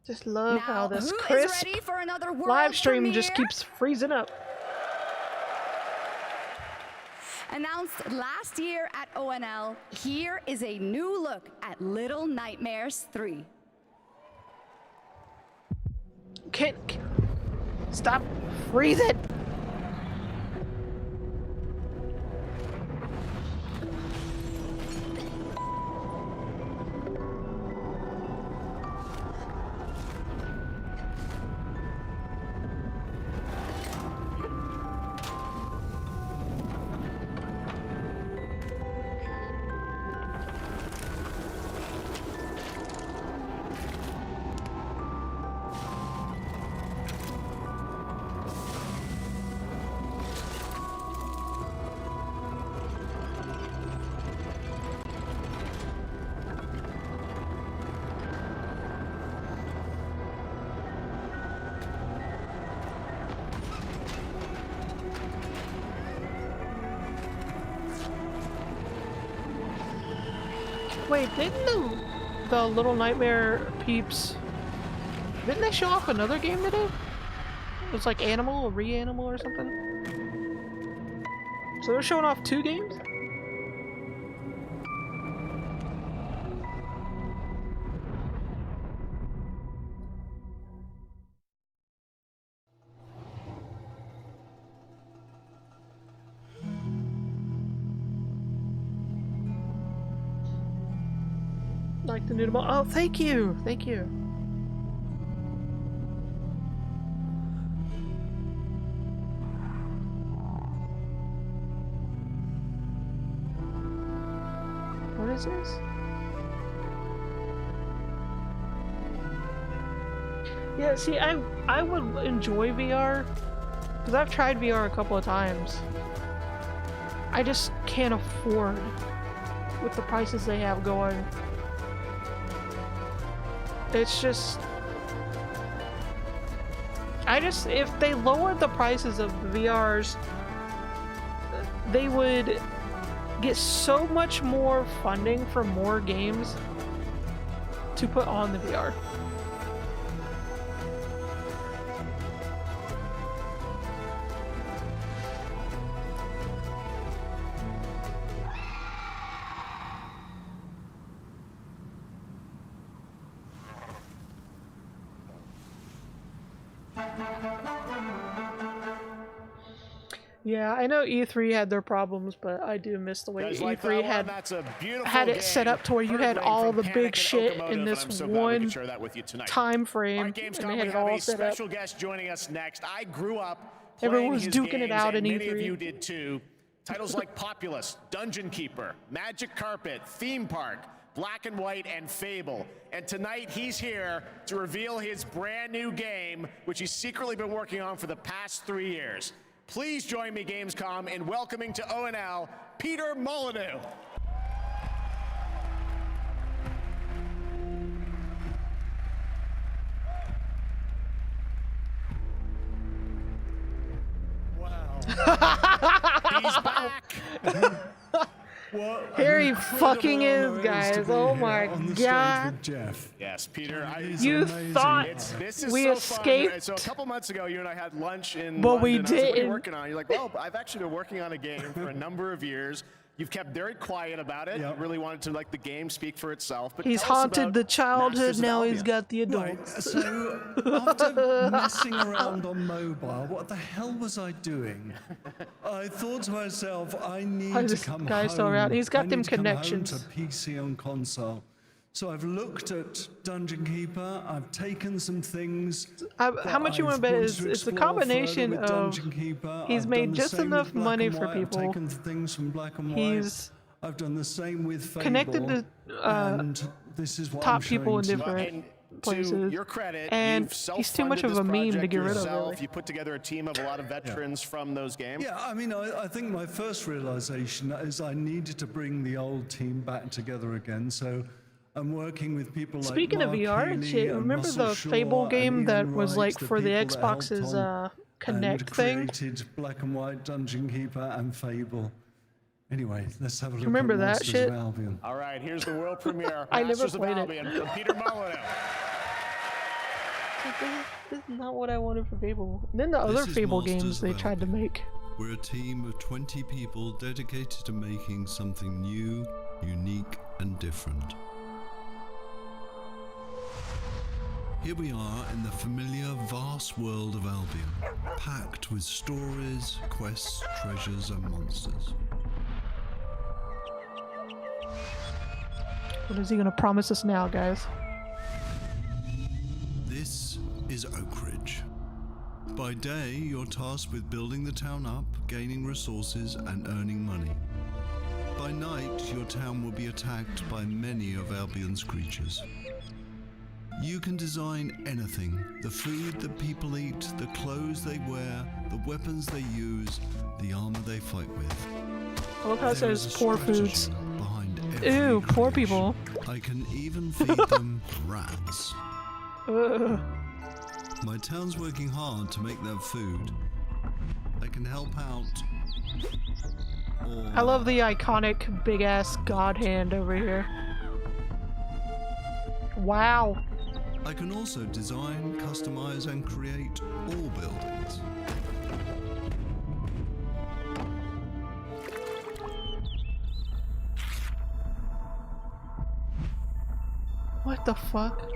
Just love how Now, this who is crisp ready for another world live stream just premiere? keeps freezing up. Announced last year at ONL, here is a new look at Little Nightmares 3. Can't stop freezing. Wait, didn't the Little Nightmare peeps, didn't they show off another game today? It was like Animal or Reanimal or something? So they're showing off 2 games? Like the new oh, thank you, thank you. What is this? Yeah, see, I would enjoy VR because I've tried VR a couple of times. I just can't afford with the prices they have going. It's just, if they lowered the prices of the VRs, they would get so much more funding for more games to put on the VR. Yeah, I know E3 had their problems, but I do miss the way E3 had it set up to where you had all the big shit in this one time frame, and they had it all set up. Special guest joining us next. I grew up Everyone was duking it out in E3. Many of you did too. Titles like Populous, Dungeon Keeper, Magic Carpet, Theme Park, Black and White, and Fable. And tonight he's here to reveal his brand new game, which he's secretly been working on for the past 3 years. Please join me, Gamescom, in welcoming to ONL, Peter Molyneux. He's back. Here he fucking is, guys. Oh my god. Jeff. Yes, Peter. You thought we escaped? So a couple months ago, you and I had lunch in But London. we I was like, what are you didn't. working on? You're like, well, I've actually been working on a game for a number of years. You've kept very quiet about it. You really wanted to let the game speak for itself. But He's tell us haunted about the childhood, Masters of now he's Albion. got the Right, adults. so after messing around on mobile, what the hell was I doing? I thought to myself, I need to come guy's still home. around. He's got I them need to come home connections. to PC on console. So I've looked at Dungeon Keeper. I've taken some things. How much you want to bet is it's a combination of he's made just enough money for people. I've taken things from Black and White. He's I've done the same with Fable, connected to and this is what top I'm people in showing to you. different To places. your credit, And you've he's too much of a self-funded this meme to project get rid of. yourself. Really. You put together a team of a lot of veterans from those games. Yeah, I mean, I think my first realization is I needed to bring the old team back together again. So I'm working with people like Speaking of Mark VR, Healy shit, and remember Russell the Shaw Fable and game Ian that was Wright, like for the people that helped Xbox's on Connect and thing? created Black and White, Dungeon Keeper, and Fable. Anyway, let's have a look Remember at that Masters shit? of Albion. All right, here's the world premiere. I never Masters of played it. Albion from Peter Molyneux. This is not what I wanted for Fable. And then the other This is Fable Masters games of they tried to make. We're a team of 20 people dedicated to making something new, unique, and different. Here we are in the familiar, vast world of Albion, packed with stories, quests, treasures, and monsters. What is he gonna promise us now, guys? This is Oak Ridge. By day, you're tasked with building the town up, gaining resources, and earning money. By night, your town will be attacked by many of Albion's creatures. You can design anything: the food that people eat, the clothes they wear, the weapons they use, the armor they fight with. I love how it There says is a poor strategy foods. behind every Ew, poor creation. people. I can even feed them rats. Ugh. My town's working hard to make their food. I can help out. Or I love the iconic big ass god hand over here. Wow. I can also design, customize, and create all buildings. What the fuck?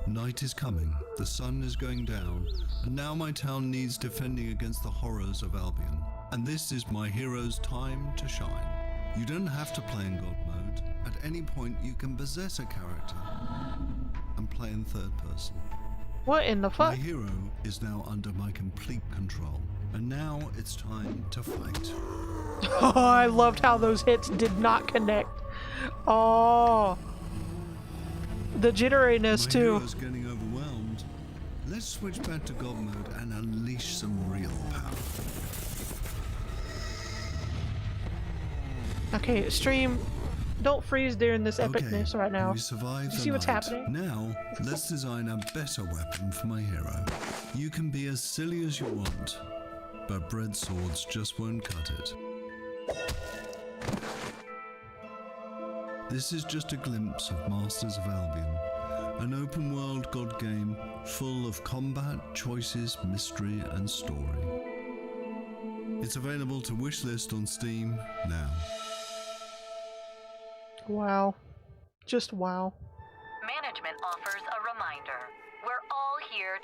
Night is coming, the sun is going down, and now my town needs defending against the horrors of Albion. And this is my hero's time to shine. You don't have to play in God mode. At any point, you can possess a character and play in third person. What in the My fuck? hero is now under my complete control, and now it's time to fight. Oh, I loved how those hits did not connect. Oh. The jitteriness My too. hero's getting overwhelmed. Let's switch back to God mode and unleash some real power. Okay, stream. Don't freeze during this epicness right now. We survived You the see what's night. happening? Now, let's design a better weapon for my hero. You can be as silly as you want, but bread swords just won't cut it. This is just a glimpse of Masters of Albion, an open-world god game full of combat, choices, mystery, and story. It's available to wishlist on Steam now. Wow. Just wow. Management offers a reminder. We're all here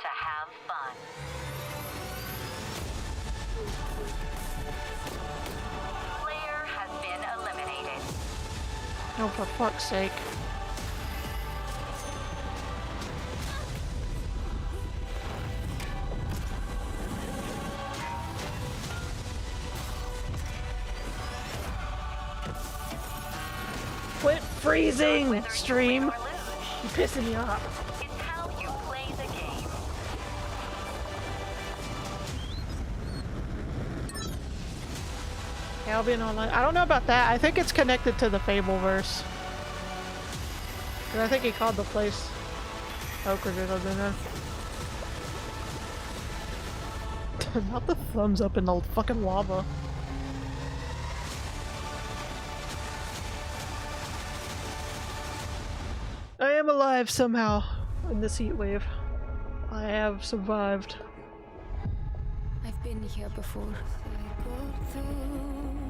Oh, for fuck's sake. Quit freezing, stream! You're pissing me off. It's how you play the game. Albion Online. I don't know about that. I think it's connected to the Fableverse. Cause I think he called the place Oakridge or something. Not the thumbs up in the fucking lava. I am alive somehow in this heat wave. I have survived. I've been here before.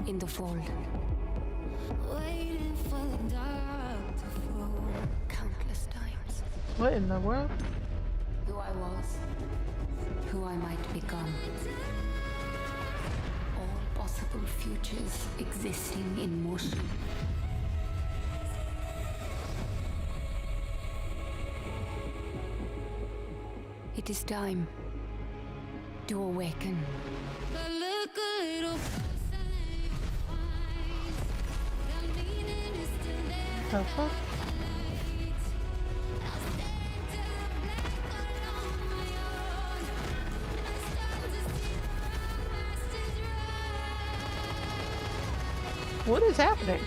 In the fold. Waiting for the dark to fall. Countless times. What in the world? Who I was. Who I might become. All possible futures existing in motion. It is time to awaken. The fuck? What is happening?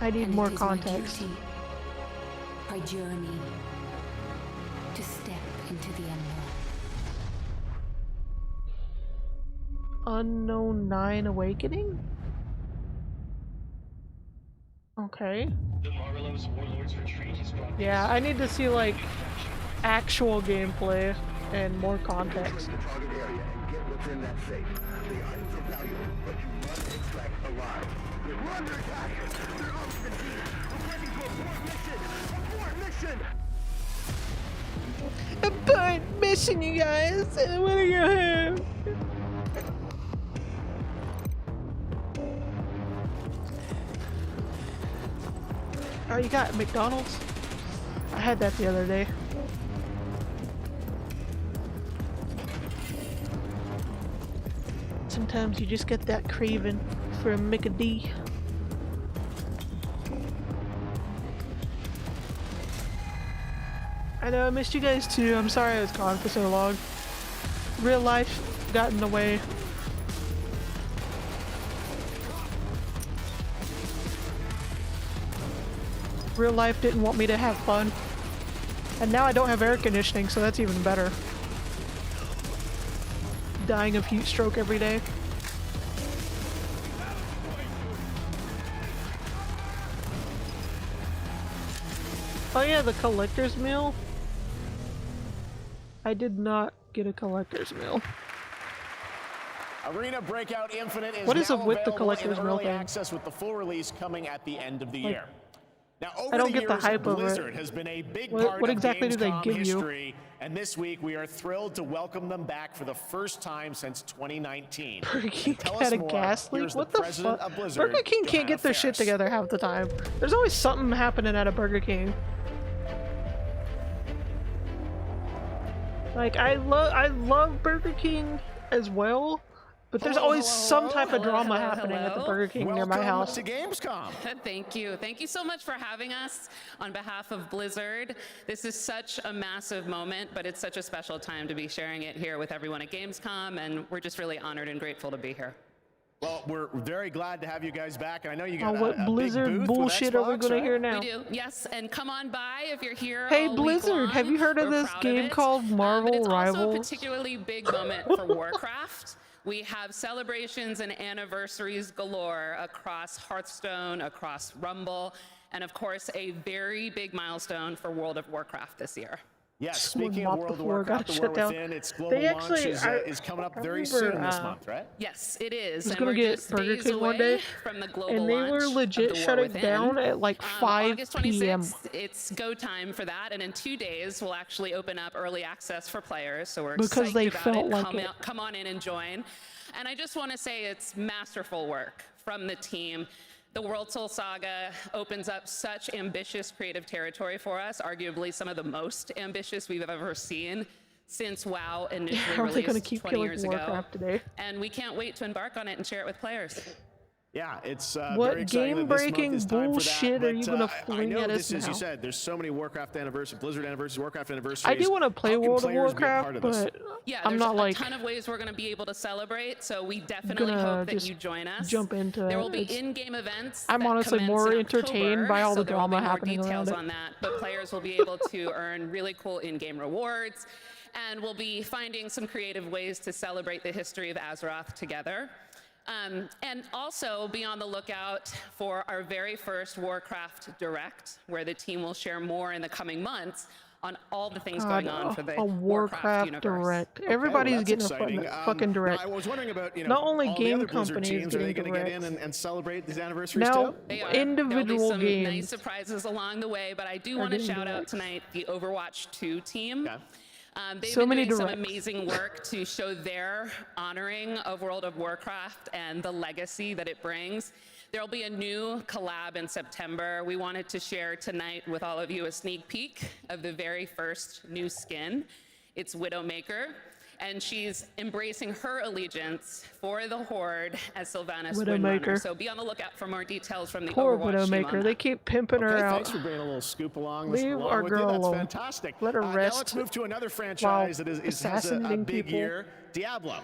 I need more context. My journey to step into the unknown. Unknown 9 Awakening? Okay. Yeah, I need to see like actual gameplay and more context. Important mission, you guys! I wanna go home! Oh, you got McDonald's? I had that the other day. Sometimes you just get that craving for a McD. I know, I missed you guys too. I'm sorry I was gone for so long. Real life got in the way. Real life didn't want me to have fun. And now I don't have air conditioning, so that's even better. Dying of heat stroke every day. Oh yeah, the collector's meal? I did not get a collector's meal. Arena Breakout Infinite is what is now it with the available collector's in meal early thing? access with the full release coming at the end of the year. Now, over I don't the get the years, hype of it. Blizzard has been a big What- part what of exactly do they Gamescom give you? history, and this week we are thrilled to welcome them back for the first time since 2019. Burger King Tell had us a more. gas leak? Here's What the the president fuck? of Blizzard, Burger King can't Johanna get their shit Ferris. together half the time. There's always something happening at a Burger King. Like I love Burger King as well, but there's always some type of drama happening at the Burger King near my house. to Gamescom. Thank you. Thank you so much for having us on behalf of Blizzard. This is such a massive moment, but it's such a special time to be sharing it here with everyone at Gamescom, and we're just really honored and grateful to be here. Well, we're very glad to have you guys back, and I know you got what a Blizzard big booth with bullshit are we Xbox, gonna right? hear now? We do, yes, and come on by if you're here. Hey all week Blizzard, long. have you heard of We're this proud game it. called But Marvel it's also a Rivals? particularly big moment for Warcraft. We have celebrations and anniversaries galore across Hearthstone, across Rumble, and of course a very big milestone for World of Warcraft this year. Yes, Someone speaking of mopped World the of floor, Warcraft, got The shut War down. Within, its global They launch actually, is coming up I very remember, soon this month, right? Yes, it is. I was And gonna we're get just Burger days King one away day, from the global and they were launch legit of The War shutting Within. down at like 5 August p.m. 26th, it's go time for that, and in 2 days we'll actually open up early access for players. So we're Because excited they about felt it. like Come on in and join. And I just want to say it's masterful work from the team. The World Soul Saga opens up such ambitious creative territory for us, arguably some of the most ambitious we've ever seen since WoW initially How are they released gonna keep 20 killing years Warcraft ago. today? And we can't wait to embark on it and share it with players. Yeah, it's What very exciting that this month game-breaking is time for that, bullshit are you but, gonna I fling know at this us is, you now? said, there's so many Warcraft anniversaries, Blizzard anniversaries, Warcraft anniversaries. I do want to play How can World of players be a part Warcraft, of this? but Yeah, I'm there's not like a ton of ways we're going to be able to celebrate, so we definitely gonna hope that just you join us. jump into There it. will be It's- in-game events. I'm that honestly commence more in entertained October, by all so the there will be drama more happening around details it. on that, but players will be able to earn really cool in-game rewards, and we'll be finding some creative ways to celebrate the history of Azeroth together. And also be on the lookout for our very first Warcraft Direct, where the team will share more in the coming months on all the things going on for the a Warcraft universe. Direct. Everybody's that's getting exciting. a fucking Direct. Now, I was wondering about, you know, Not only all game the other Blizzard companies teams, are they getting going to get in Directs. and celebrate these anniversaries Now, too? They are. individual There'll be some games nice surprises along the way, but I do are want to getting shout out directs. tonight the Overwatch 2 team. They've So been many doing some directs. amazing work to show their honoring of World of Warcraft and the legacy that it brings. There'll be a new collab in September. We wanted to share tonight with all of you a sneak peek of the very first new skin. It's Widowmaker, and she's embracing her allegiance for the Horde as Sylvanas Windrunner. Widowmaker. So be on the lookout for more details from the Poor Overwatch team on Widowmaker. They that. keep pimping her Okay, out. thanks for bringing a little scoop along Leave our with you. girl That's alone. fantastic. Let her Now rest. let's move to another franchise that has a assassinating big people. year, Diablo.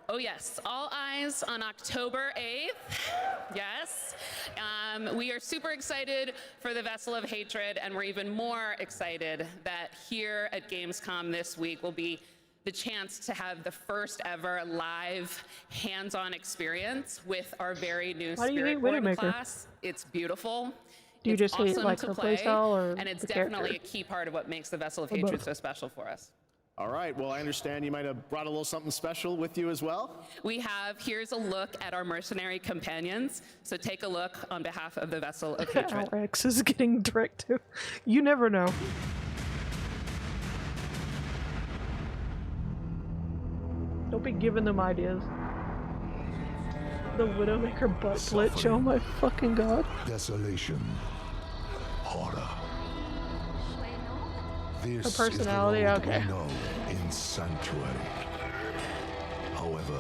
Oh yes, all eyes on October 8th. Yes. We are super excited for the Vessel of Hatred, and we're even more excited that here at Gamescom this week will be the chance to have the first ever live hands-on experience with our very new Why do you Spirit hate Horde Widowmaker? class. It's beautiful. Do you It's just hate awesome like to her play, playstyle or and it's the definitely character? a key part of what makes the Vessel of Or Hatred both? so special for us. All right, well, I understand you might have brought a little something special with you as well. Here's a look at our mercenary companions. So take a look on behalf of the Vessel of Hatred. Alex is getting direct too. You never know. Don't be giving them ideas. The Widowmaker butt glitch, oh my fucking god. Desolation. Horror. This Her personality, is the road okay. we know in Sanctuary. However,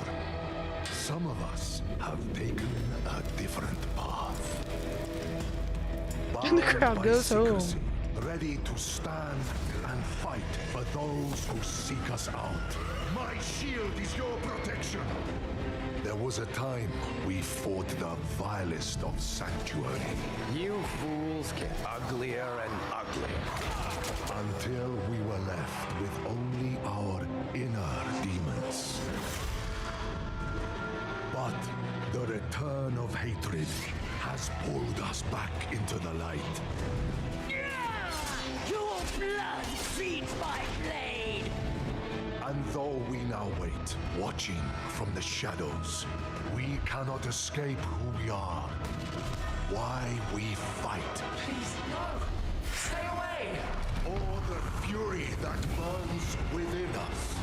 some of us have taken a different path. And the crowd Bound goes by home. secrecy, ready to stand and fight for those who seek us out. My shield is your protection. There was a time we fought the vilest of Sanctuary. You fools get uglier and uglier. Until we were left with only our inner demons. But the return of hatred has pulled us back into the light. Your blood feeds my blade! And though we now wait, watching from the shadows, we cannot escape who we are. Why we fight. Please, no! Stay away! Or the fury that burns within us.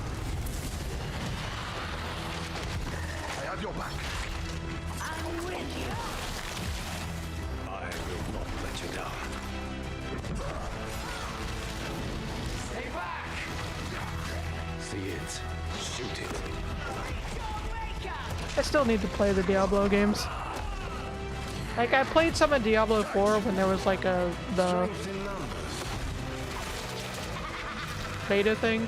I have your back. I'm with you! I will not let you down. Stay back! See it. Shoot it. I still need to play the Diablo games. Like, I played some of Diablo 4 when there was like the beta thing.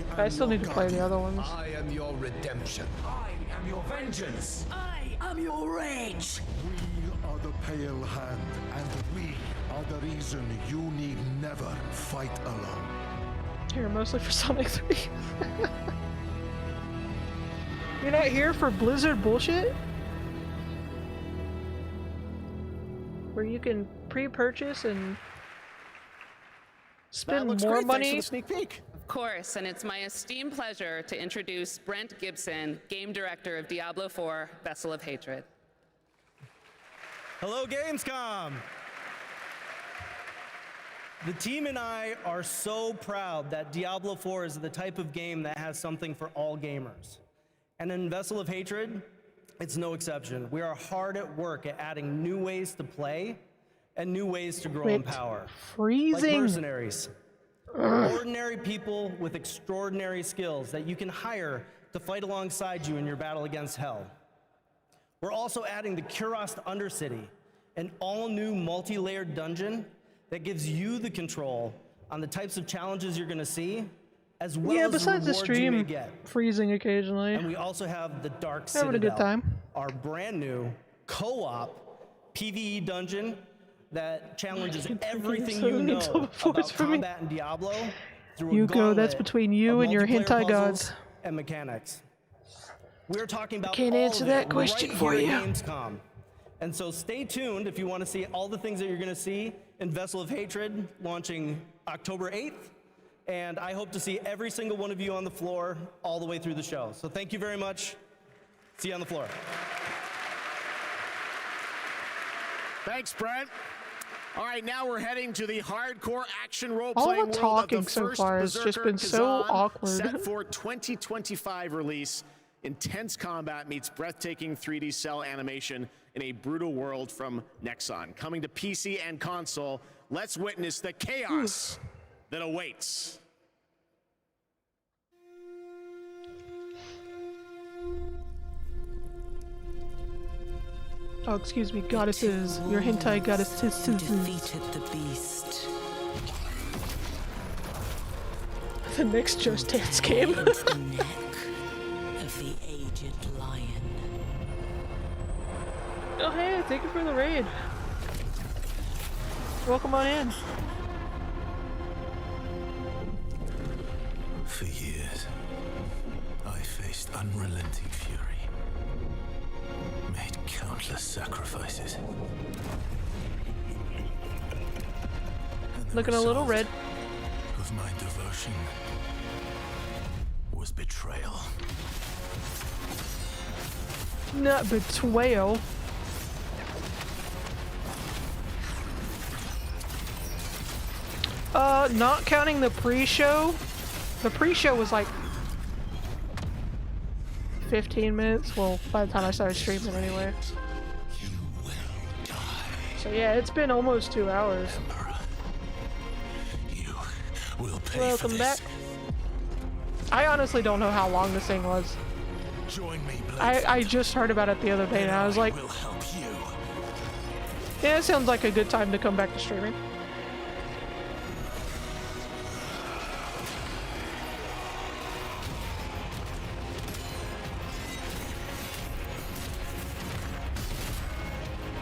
But I still need to play the other ones. I am your redemption. I am your vengeance. I am your rage! We are the pale hand, and we are the reason you need never fight alone. Here, mostly for Sonic 3. You're not here for Blizzard bullshit? Where you can pre-purchase and spend more money. Thanks for the sneak peek. Of course, and it's my esteemed pleasure to introduce Brent Gibson, Game Director of Diablo 4, Vessel of Hatred. Hello, Gamescom! The team and I are so proud that Diablo 4 is the type of game that has something for all gamers. And in Vessel of Hatred, it's no exception. We are hard at work at adding new ways to play and new ways to grow in power. Freezing. Like mercenaries. Ordinary people with extraordinary skills that you can hire to fight alongside you in your battle against hell. We're also adding the Kurast Undercity, an all-new multi-layered dungeon that gives you the control on the types of challenges you're gonna see, as well as besides the rewards you may stream get. freezing occasionally. And we also have the Dark Citadel, Having a good time. our brand new co-op PvE dungeon that challenges everything you know about combat and Diablo through a Yuko, that's gauntlet between you of and your multiplayer hentai puzzles gods. and mechanics. We're talking about Can't all answer of that it question right for here you. at Gamescom. And so stay tuned if you want to see all the things that you're going to see in Vessel of Hatred, launching October 8th. And I hope to see every single one of you on the floor all the way through the show. So thank you very much. See you on the floor. Thanks, Brent. All right, now we're heading to the hardcore action All role-playing the world talking of the so first far has just Berserker been so Kazan, awkward. set for 2025 release. Intense combat meets breathtaking 3D cell animation in a brutal world from Nexon. Coming to PC and console, let's witness the chaos that awaits. Oh, excuse me, goddesses. Your hentai goddesses. Defeated the beast. The next Just Dance game. The neck of the aged lion. Oh hey, thank you for the raid. Welcome on in. For years, I faced unrelenting fury. Made countless sacrifices. Looking a little red. Of my devotion was betrayal. Not betrayal. Not counting the pre-show. The pre-show was like 15 minutes. Well, by the time I started streaming anyway. So yeah, it's been almost 2 hours. Welcome back. I honestly don't know how long this thing was. Join me, I just heard about it the other day and I was like, yeah, it sounds like a good time to come back to streaming.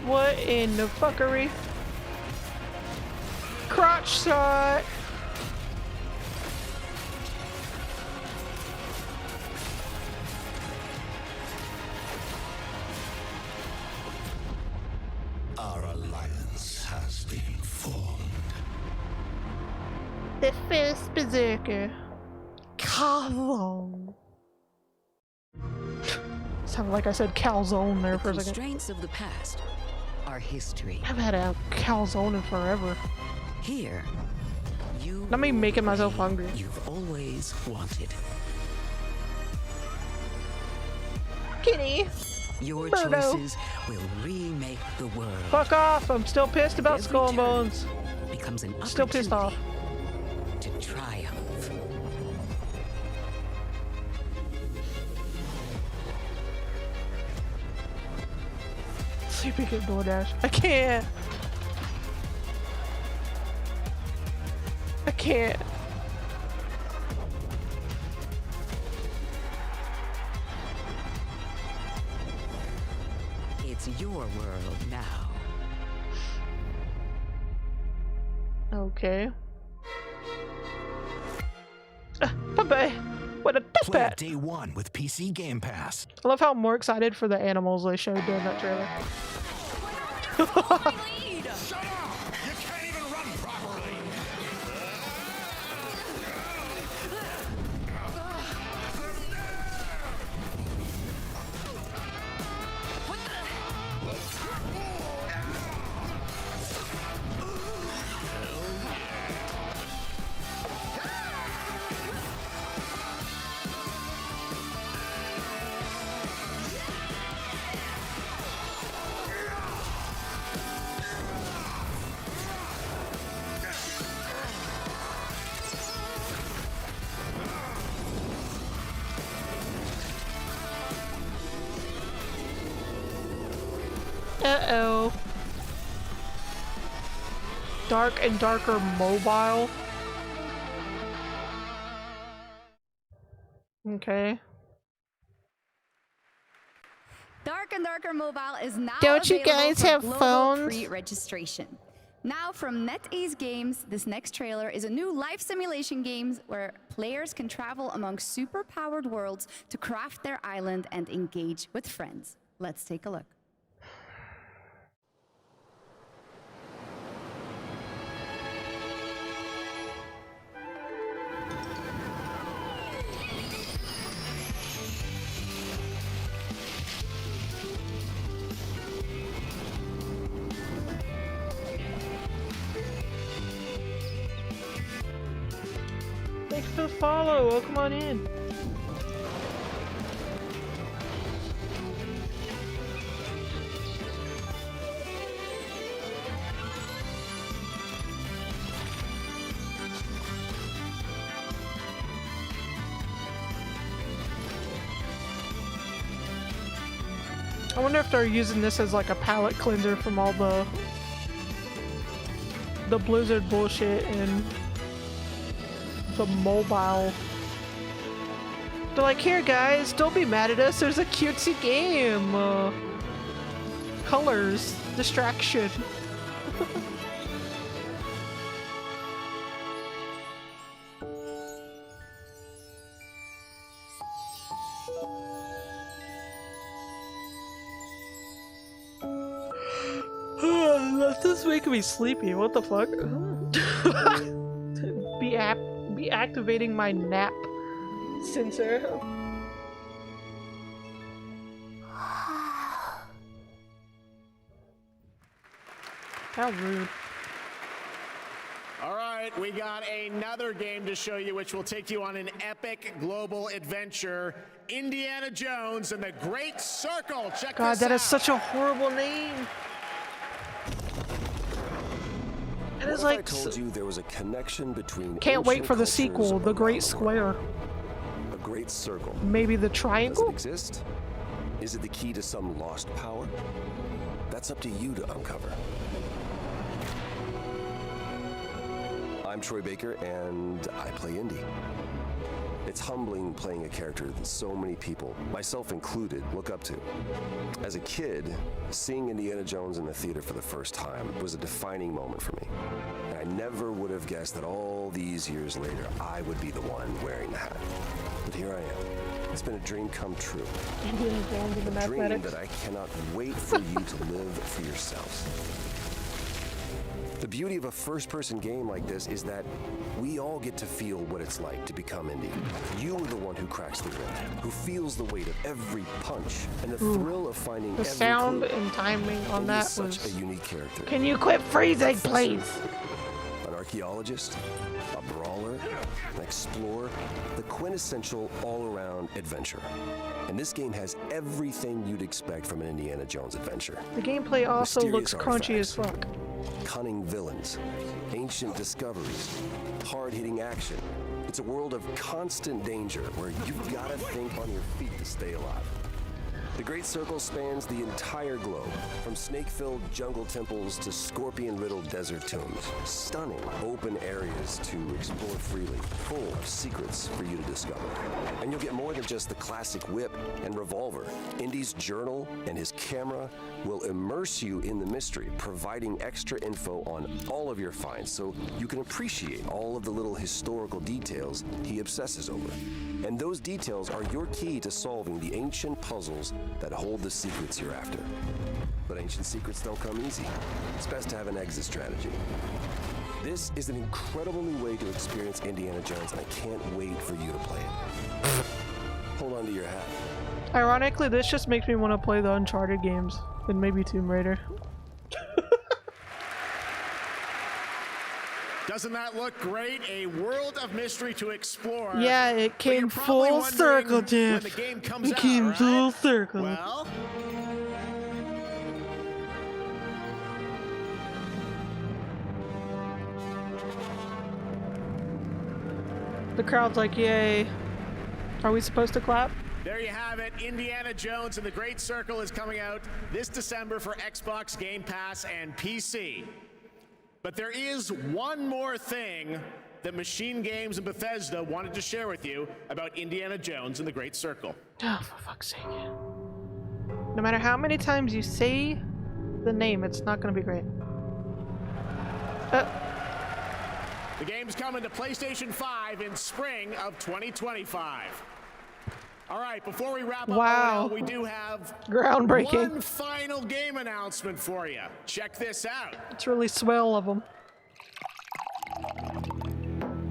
What in the fuckery? Crotch shot! Our alliance has been formed. The first berserker. Calzone. Sounded like I said calzone there for a second. Constraints of the past are history. I've had a calzone in forever. Here, you Not me making myself hungry. you've always wanted. Kitty! Your Birdo. choices will remake the world. Fuck off! I'm still pissed about Every Skull and Bones. Becomes an Still pissed off. to triumph. Sleeping at DoorDash. I can't. I can't. It's your world now. Okay. Bye-bye. What a death Play bat. day one with PC Game Pass. I love how I'm more excited for the animals they showed during that trailer. Uh-oh. Dark and darker mobile. Okay. Dark and Darker Mobile is now Don't you available guys for have global phones? pre-registration. Now from NetEase Games, this next trailer is a new life simulation game where players can travel among super-powered worlds to craft their island and engage with friends. Let's take a look. Thanks for the follow. Welcome on in. I wonder if they're using this as like a palate cleanser from all the Blizzard bullshit and the mobile. They're like, here guys, don't be mad at us, there's a cutesy game. Colors, distraction. This is making me sleepy. What the fuck? Be activating my nap sensor. How rude. All right, we got another game to show you which will take you on an epic global adventure. Indiana Jones and the Great Circle. Check God, this that out. is such a horrible name. It is like. I told you there was a connection between. Can't wait for the cultures sequel, The Great Square. A great circle. Maybe the Does triangle? it exist? Is it the key to some lost power? That's up to you to uncover. I'm Troy Baker, and I play Indy. It's humbling playing a character that so many people, myself included, look up to. As a kid, seeing Indiana Jones in the theater for the first time was a defining moment for me. And I never would have guessed that all these years later, I would be the one wearing the hat. But here I am. It's been a dream come true. Indiana Jones and the A dream mathematics. that I cannot wait for you to live for yourselves. The beauty of a first-person game like this is that we all get to feel what it's like to become Indy. You are the one who cracks the whip, who feels the weight of every punch, and the thrill of finding The every sound clue. and timing on Indy that is such was. a unique character. Can you quit freezing, please? An archaeologist, a brawler, an explorer, the quintessential all-around adventurer. And this game has everything you'd expect from an Indiana Jones adventure. The gameplay also Mysterious looks crunchy as artifacts, fuck. cunning villains, ancient discoveries, hard-hitting action. It's a world of constant danger where you've got to think on your feet to stay alive. The Great Circle spans the entire globe, from snake-filled jungle temples to scorpion-riddled desert tombs. Stunning open areas to explore freely, full of secrets for you to discover. And you'll get more than just the classic whip and revolver. Indy's journal and his camera will immerse you in the mystery, providing extra info on all of your finds so you can appreciate all of the little historical details he obsesses over. And those details are your key to solving the ancient puzzles that hold the secrets you're after. But ancient secrets don't come easy. It's best to have an exit strategy. This is an incredible new way to experience Indiana Jones, and I can't wait for you to play it. Hold on to your hat. Ironically, this just makes me want to play the Uncharted games and maybe Tomb Raider. Doesn't that look great? A world of mystery to explore. Yeah, it came full circle, Jeff. When the game comes It out, came right? full circle. Well, The crowd's like, yay. Are we supposed to clap? There you have it. Indiana Jones and the Great Circle is coming out this December for Xbox Game Pass and PC. But there is one more thing that Machine Games and Bethesda wanted to share with you about Indiana Jones and the Great Circle. Oh, for fuck's sake. No matter how many times you say the name, it's not gonna be great. The game's coming to PlayStation 5 in spring of 2025. All right, before we wrap up, wow. we do have groundbreaking. One final game announcement for you. Check this out. It's really swell of them.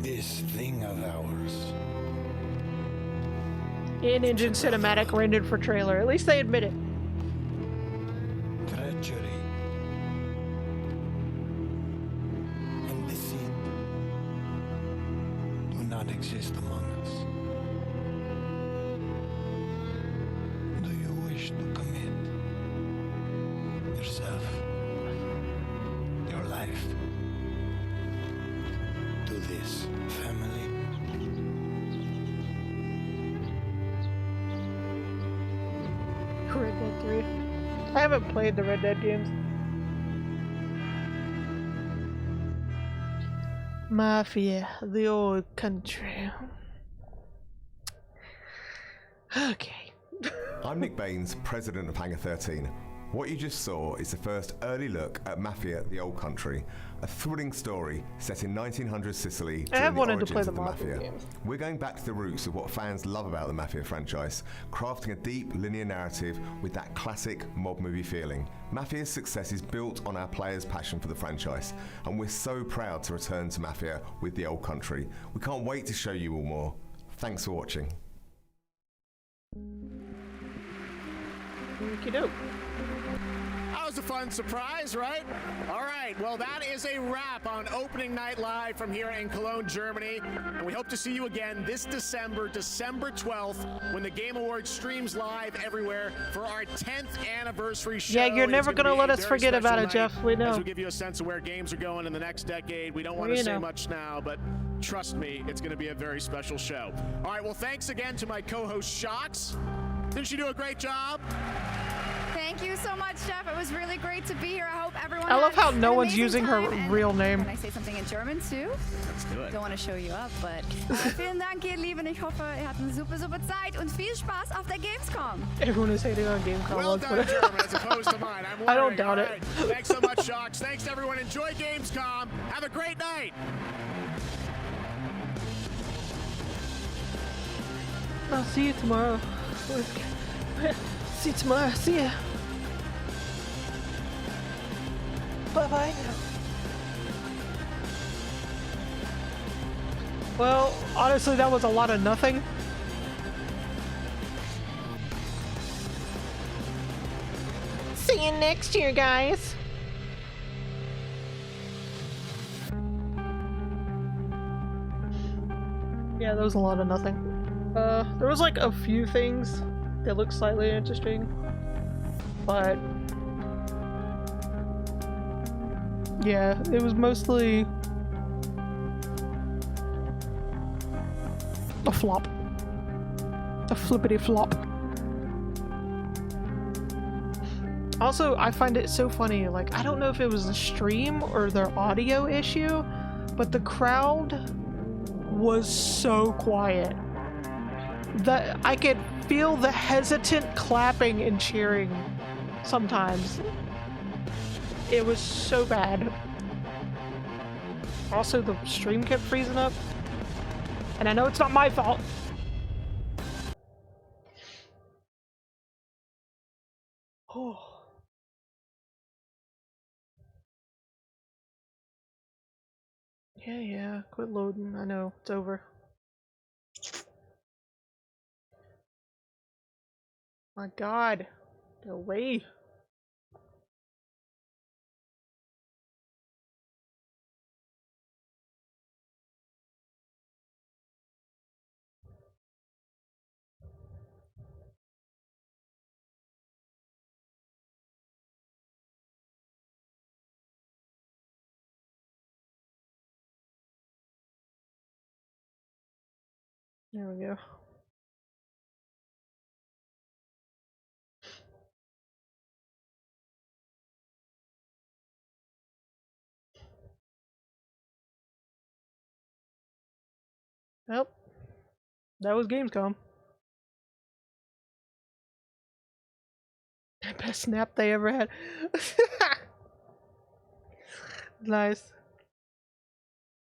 This thing of ours. In-engine cinematic rendered for trailer. At least they admit it. Treachery. And deceit do not exist among us. Do you wish to commit yourself, your life, to this family? Red Dead 3. I haven't played the Red Dead games. Mafia, the old country. Okay. I'm Nick Baines, president of Hangar 13. What you just saw is the first early look at Mafia, the Old Country, a thrilling story set in 1900 Sicily I have during the wanted to play origins the of the Mafia Mafia. games. We're going back to the roots of what fans love about the Mafia franchise, crafting a deep linear narrative with that classic mob movie feeling. Mafia's success is built on our players' passion for the franchise, and we're so proud to return to Mafia with the Old Country. We can't wait to show you all more. Thanks for watching. Okie doke. That was a fun surprise, right? All right, well, that is a wrap on opening night live from here in Cologne, Germany. And we hope to see you again this December, December 12th, when the Game Awards streams live everywhere for our 10th anniversary show. Yeah, you're never going to let us forget about it, Jeff. We know. As we give you a sense of where games are going in the next decade. We don't want to say much now, but trust me, it's going to be a very special show. All right, well, thanks again to my co-host, Shocks. Didn't she do a great job? Thank you so much, Jeff. It was really great to be here. I hope everyone. I love how had no an one's amazing using her time. real name. Can I say something in German too? Let's do it. Don't want to show you up, but vielen Dank, ihr Lieben. Ich hoffe, ihr habt eine super Zeit und viel Spaß auf der Gamescom. Everyone is hating on Gamescom. Well done, German, as opposed to mine. I'm I don't wondering. doubt All it. right. Thanks so much, Shocks. Thanks to everyone. Enjoy Gamescom. Have a great night. I'll see you tomorrow. See you tomorrow. See ya. Bye-bye now. Well, honestly, that was a lot of nothing. See you next year, guys. Yeah, that was a lot of nothing. There was like a few things that looked slightly interesting, but yeah, it was mostly a flop. A flippity flop. Also, I find it so funny, like, I don't know if it was the stream or their audio issue, but the crowd was so quiet that I could feel the hesitant clapping and cheering sometimes. It was so bad. Also, the stream kept freezing up. And I know it's not my fault. Oh. Yeah, quit loading. I know, it's over. My God, get away. There we go. Yep. That was Gamescom. Best snap they ever had. Nice.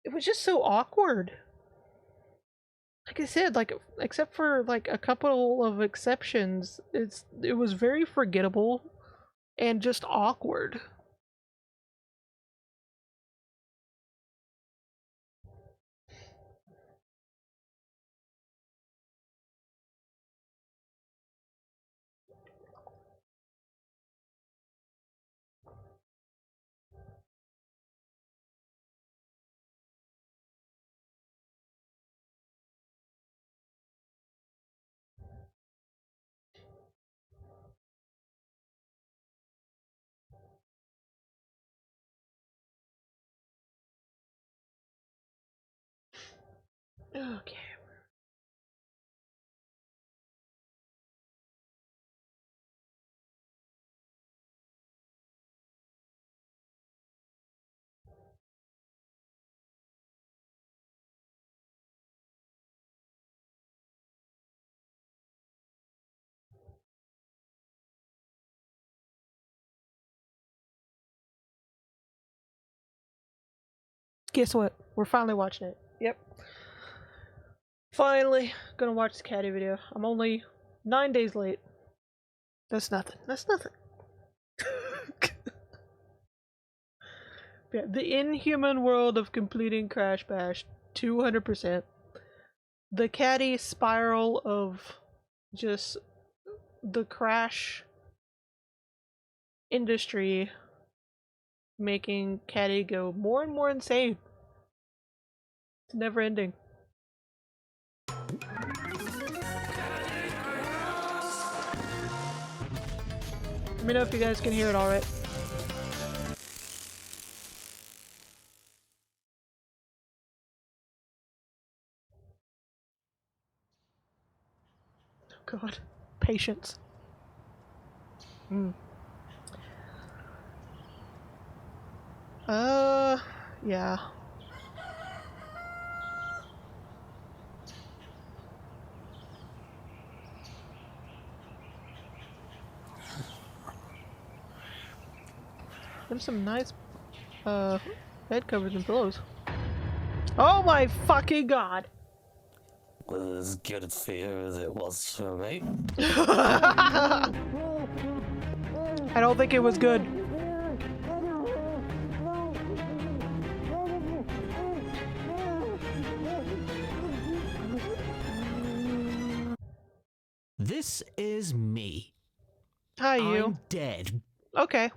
It was just so awkward. Like I said, like except for like a couple of exceptions, it was very forgettable and just awkward. Okay. Guess what? We're finally watching it. Yep. Finally gonna watch the Caddy video. I'm only 9 days late. That's nothing. That's nothing. Yeah, the inhuman world of completing Crash Bash 200%. The Caddy spiral of just the Crash industry making Caddy go more and more insane. It's never ending. Let me know if you guys can hear it alright. Oh god. Patience. Yeah. There's some nice, bed covers and pillows. Oh my fucking god! Was as good for you as it was for me. I don't think it was good. This is me. Hi, you. I'm dead. Okay.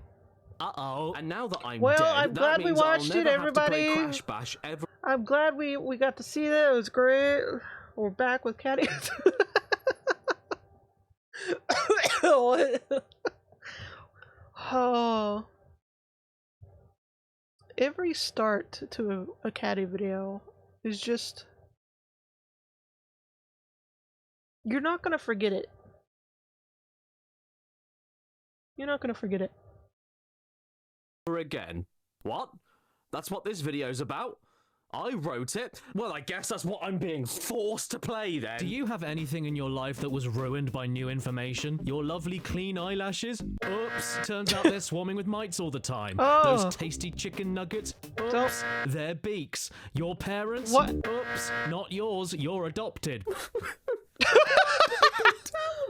Uh-oh. And now that I'm well, dead, I'm glad we watched it, everybody. Crash Bash ever. I'm glad we got to see that. It was great. We're back with Caddy. Oh. Every start to a Caddy video is just... You're not gonna forget it. You're not gonna forget it. Again. What? That's what this video's about? I wrote it? Well, I guess that's what I'm being forced to play then. Do you have anything in your life that was ruined by new information? Your lovely clean eyelashes? Oops, turns out they're swarming with mites all the time. Oh. Those tasty chicken nuggets? Oops, they're beaks. Your parents? What? Oops, not yours, you're adopted.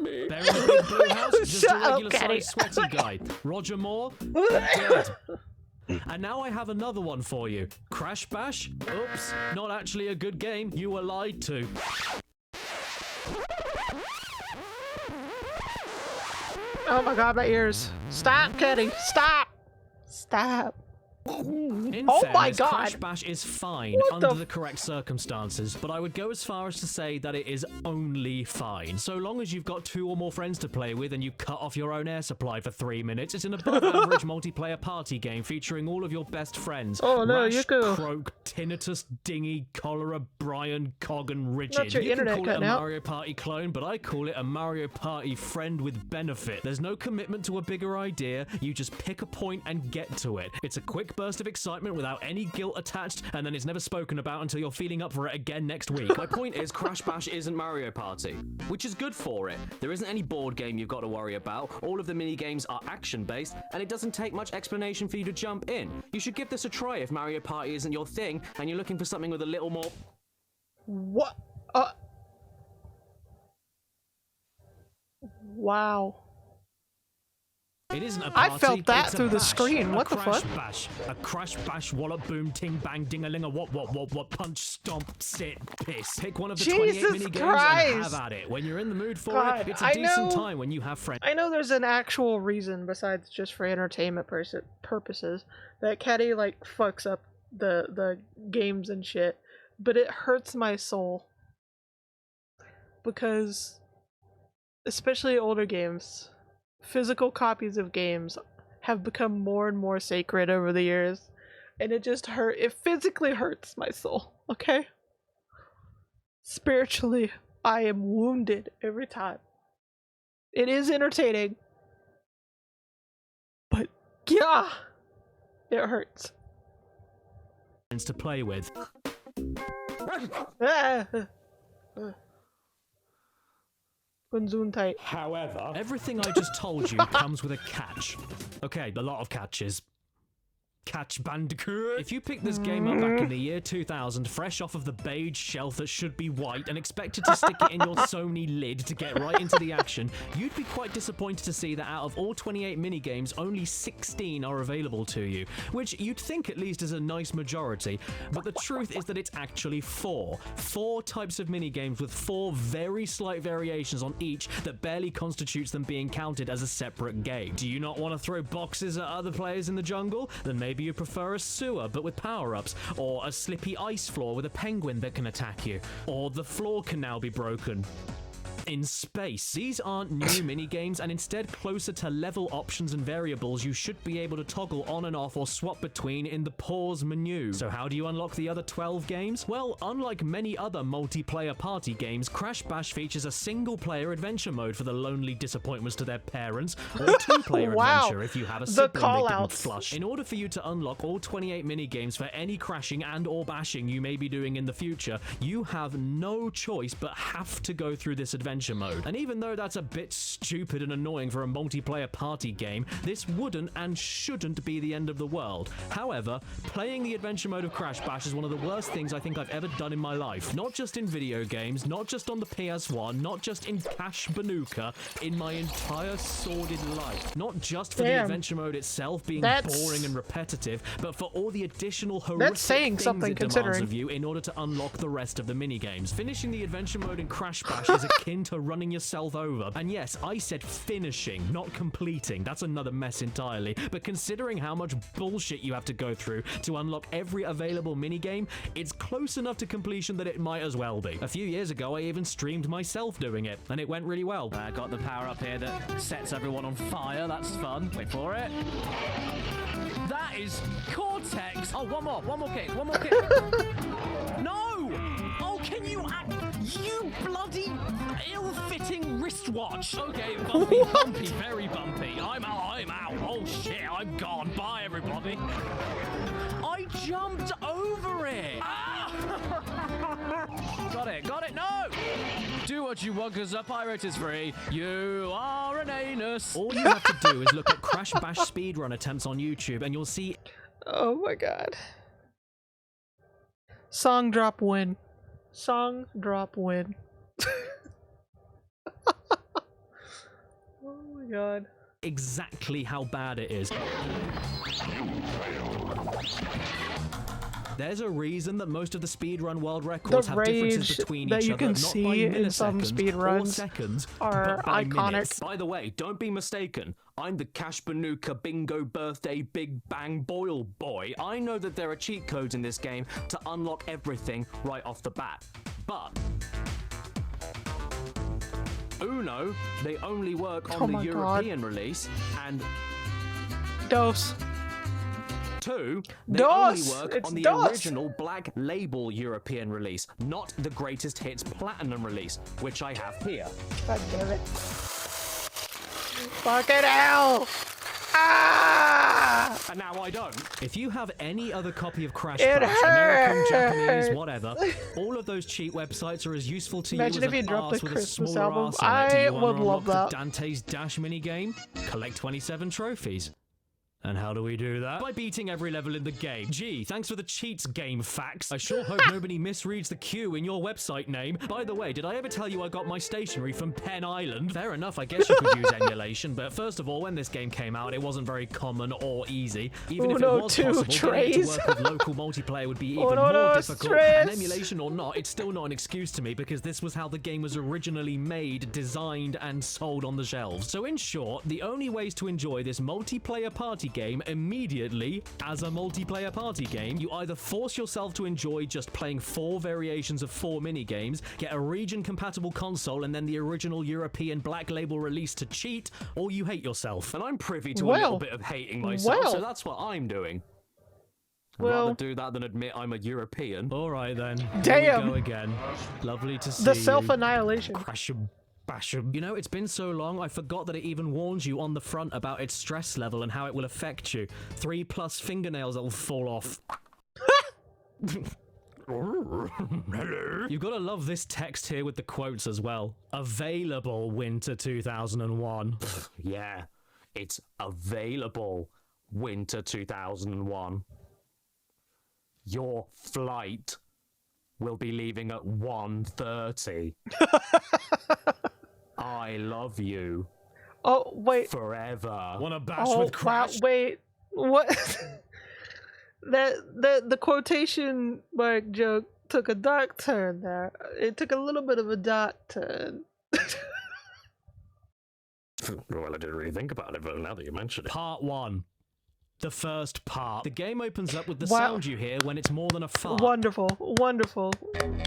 Buried in a big blue house, just a regular sized sweaty guy. Roger Moore? Dead. And now I have another one for you. Crash Bash? Oops, not actually a good game. You were lied to. Oh my god, my ears. Stop, Caddy. Stop. Stop. In oh fairness, my god! Crash Bash is fine under the correct circumstances, but I would go as far as to say that it is only fine. So long as you've got 2 or more friends to play with and you cut off your own air supply for 3 minutes, it's an above-average multiplayer party game featuring all of your best friends. Oh no, Rash, you go. Croak, Tinnitus, Dingy, Cholera, Brian, Cog, and Rigid. Not your You can internet call it a cutting out. Mario Party clone, but I call it a Mario Party friend with benefit. There's no commitment to a bigger idea, you just pick a point and get to it. It's a quick burst burst of excitement without any guilt attached, and then it's never spoken about until you're feeling up for it again next week. My point is, Crash Bash isn't Mario Party, which is good for it. There isn't any board game you've got to worry about. All of the mini games are action-based, and it doesn't take much explanation for you to jump in. You should give this a try if Mario Party isn't your thing, and you're looking for something with a little more... What? Wow. It isn't a party. I felt that it's a through the bash. screen. What the fuck? Bash. A crash bash, wallop, boom, ting, bang, ding-a-ling, a what, punch, stomp, sit, piss. Pick one of the 28 mini games and have at it. When you're in the mood for it, it's a decent time when you have friends. I know there's an actual reason besides just for entertainment purposes that Caddy like fucks up the games and shit, but it hurts my soul because, especially older games, physical copies of games have become more and more sacred over the years, and it physically hurts my soul, okay? Spiritually, I am wounded every time. It is entertaining, but yeah, it hurts. To play with. However, everything I just told you comes with a catch. Okay, a lot of catches. Catch Bandicoot. If you picked this game up back in the year 2000, fresh off of the beige shelf that should be white, and expected to stick it in your Sony lid to get right into the action, you'd be quite disappointed to see that out of all 28 minigames, only 16 are available to you, which you'd think at least is a nice majority, but the truth is that it's actually 4. 4 types of minigames with 4 very slight variations on each that barely constitutes them being counted as a separate game. Do you not want to throw boxes at other players in the jungle? Then maybe you prefer a sewer but with power-ups, or a slippy ice floor with a penguin that can attack you, or the floor can now be broken in space. These aren't new minigames, and instead closer to level options and variables you should be able to toggle on and off or swap between in the pause menu. So how do you unlock the other 12 games? Well, unlike many other multiplayer party games, Crash Bash features a single-player adventure mode for the lonely disappointments to their parents, or a 2-player adventure if you have a sibling they didn't flush. In order for you to unlock all 28 minigames for any crashing and or bashing you may be doing in the future, you have no choice but have to go through this adventure mode. And even though that's a bit stupid and annoying for a multiplayer party game, this wouldn't and shouldn't be the end of the world. However, playing the adventure mode of Crash Bash is one of the worst things I think I've ever done in my life. Not just in video games, not just on the PS1, not just in Cash Banuka, in my entire sordid life. Not just for the adventure mode itself being boring and repetitive, but for all the additional horrific things it demands of you in order to unlock the rest of the minigames. Finishing the adventure mode in Crash Bash is akin to running yourself over. And yes, I said finishing, not completing. That's another mess entirely. But considering how much bullshit you have to go through to unlock every available minigame, it's close enough to completion that it might as well be. A few years ago, I even streamed myself doing it, and it went really well. I got the power up here that sets everyone on fire. That's fun. Wait for it. That is Cortex. Oh, one more kick. No! Oh, can you you bloody ill-fitting wristwatch. Okay, bumpy, very bumpy. I'm out. Oh shit, I'm gone. Bye, everybody. I jumped over it. Ah! Got it. No! Do what you want, because the pirate is free. You are an anus. All you have to do is look at Crash Bash speedrun attempts on YouTube, and you'll see. Oh my god. Song drop win. Oh my god. Exactly how bad it is. There's a reason that most of the speedrun world records have differences between each other, not by milliseconds or seconds, but by minutes. By the way, don't be mistaken. I'm the Cash Banuka Bingo Birthday Big Bang Boil Boy. I know that there are cheat codes in this game to unlock everything right off the bat. But Uno, they only work on the European release, and Dos. 2, they only work on the original Black Label European release, not the Greatest Hits Platinum release, which I have here. God damn it. Fucking hell! And now I don't. If you have any other copy of Crash It Bash, American, hurts. Japanese, whatever, all of those cheat websites are as useful to Imagine you if as you an dropped arse the with a Christmas smaller album. arse on it. Do I you wanna would love unlock that. the Dante's Dash minigame? Collect 27 trophies. And how do we do that? By beating every level in the game. Gee, thanks for the cheats, game facts. I sure hope nobody misreads the Q in your website name. By the way, did I ever tell you I got my stationery from Penn Island? Fair enough, I guess you could use emulation, but first of all, when this game came out, it wasn't very common or easy. Even if it was possible, getting it to work with local multiplayer would be even more difficult. And emulation or not, it's still not an excuse to me because this was how the game was originally made, designed, and sold on the shelves. So in short, the only ways to enjoy this multiplayer party game immediately as a multiplayer party game, you either force yourself to enjoy just playing 4 variations of 4 minigames, get a region compatible console and then the original European black label release to cheat, or you hate yourself. And I'm privy to a little bit of hating myself, so that's what I'm doing. I'd rather do that than admit I'm a European. Alright then. Damn. Here we go again. Lovely to see The you. self-annihilation. You know, it's been so long, I forgot that it even warns you on the front about its stress level and how it will affect you. 3+ fingernails that will fall off. Hello. You've got to love this text here with the quotes as well. Available winter 2001. Yeah, it's available winter 2001. Your flight will be leaving at 1:30. I love you. Oh, wait. Forever. Wanna bash Oh, with Crash? wow, wait. What? the quotation mark joke took a dark turn there. It took a little bit of a dark turn. Well, I didn't really think about it, but now that you mention it. Part 1. The first part. The game opens up with the sound you hear when it's more than a fart. Wonderful, wonderful,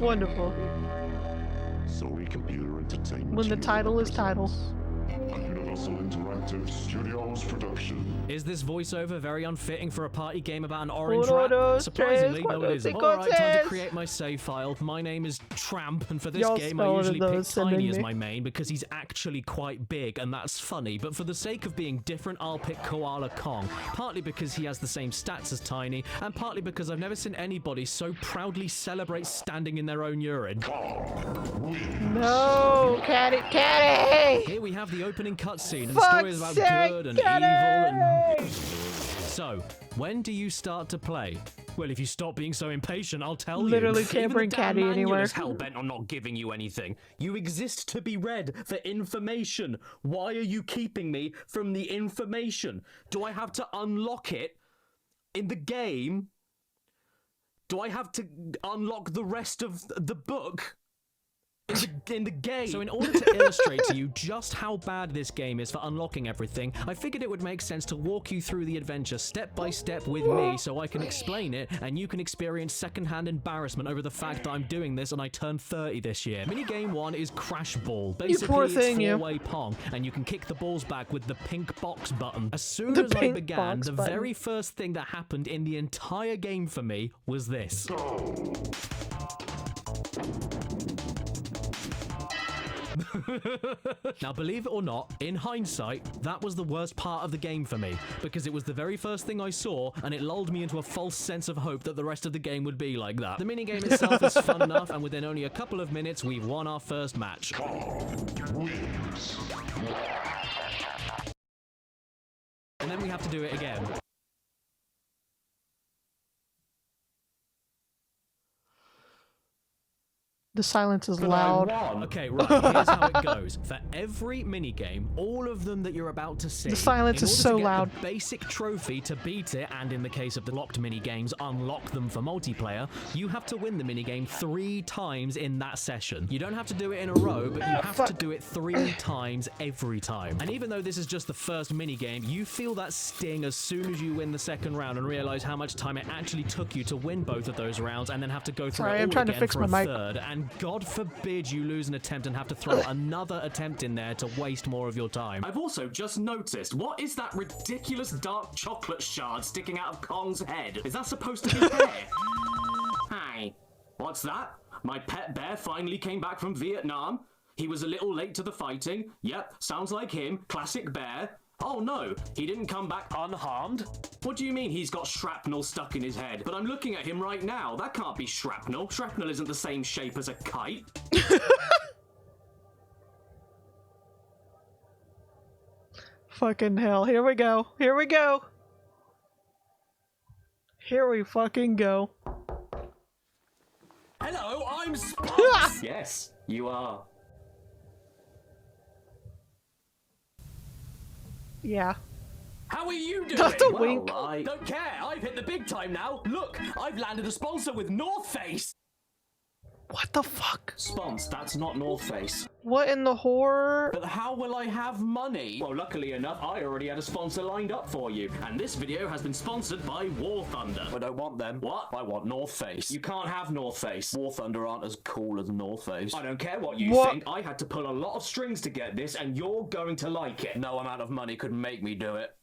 wonderful. Zoe Computer Entertainment. When the title is title. A Universal Interactive Studios production. Is this voiceover very unfitting for a party game about an orange Uno, rat? dos, Surprisingly, tres, no it isn't. cuatro, Alright, time to cinco, create my save file. My name is Tramp, and for this Y'all game I spelled usually it, though, pick sending Tiny as me. my main because he's actually quite big, and that's funny, but for the sake of being different, I'll pick Koala Kong. Partly because he has the same stats as Tiny, and partly because I've never seen anybody so proudly celebrate standing in their own urine. No, Caddy! Here we have the opening cutscene, and the Fuck's story is about sake, good and Caddy! evil and... So, when do you start to play? Well, if you stop being so impatient, I'll tell you. Literally can't Even bring the damn Caddy manual anywhere. is hell-bent on not giving you anything. You exist to be read for information. Why are you keeping me from the information? Do I have to unlock it in the game? Do I have to unlock the rest of the book? In the game. So in order to illustrate to you just how bad this game is for unlocking everything, I figured it would make sense to walk you through the adventure step by step with me so I can explain it and you can experience secondhand embarrassment over the fact that I'm doing this and I turned 30 this year. Minigame 1 is Crash Ball. Basically, poor it's thing, you. 4-way Pong, and you can kick the balls back with the pink box button. As soon The as I pink began, box the button. very first thing that happened in the entire game for me was this. Now, believe it or not, in hindsight, that was the worst part of the game for me, because it was the very first thing I saw, and it lulled me into a false sense of hope that the rest of the game would be like that. The minigame itself is fun enough, and within only a couple of minutes, we've won our first match. And then we have to do it again. The silence is loud. Okay, right, here's how it goes. For every minigame, all of them that you're about to see, The silence in is order so to get loud. the basic trophy to beat it, and in the case of the locked minigames, unlock them for multiplayer, you have to win the minigame 3 times in that session. You don't have to do it in a row, but you have to do it 3 times every time. And even though this is just the first minigame, you feel that sting as soon as you win the second round and realize how much time it actually took you to win both of those rounds and then have to go through Sorry, it I'm all trying to again fix for my a mic. third. And God forbid you lose an attempt and have to throw another attempt in there to waste more of your time. I've also just noticed, what is that ridiculous dark chocolate shard sticking out of Kong's head? Is that supposed to be hair? Hi. What's that? My pet bear finally came back from Vietnam. He was a little late to the fighting. Yep, sounds like him. Classic bear. Oh no, he didn't come back unharmed? What do you mean he's got shrapnel stuck in his head? But I'm looking at him right now. That can't be shrapnel. Shrapnel isn't the same shape as a kite. Fucking hell. Here we go. Here we go. Here we fucking go. Hello, I'm Spots. Yes, you are. Yeah. How are you doing? That's a well, wink. I don't care. I've hit the big time now. Look, I've landed a sponsor with North Face. What the fuck? Spons, that's not North Face. What in the horror? But how will I have money? Well, luckily enough, I already had a sponsor lined up for you. And this video has been sponsored by War Thunder. I don't want them. What? I want North Face. You can't have North Face. War Thunder aren't as cool as North Face. I don't care what you think. I had to pull a lot of strings to get this, and you're going to like it. No amount of money could make me do it.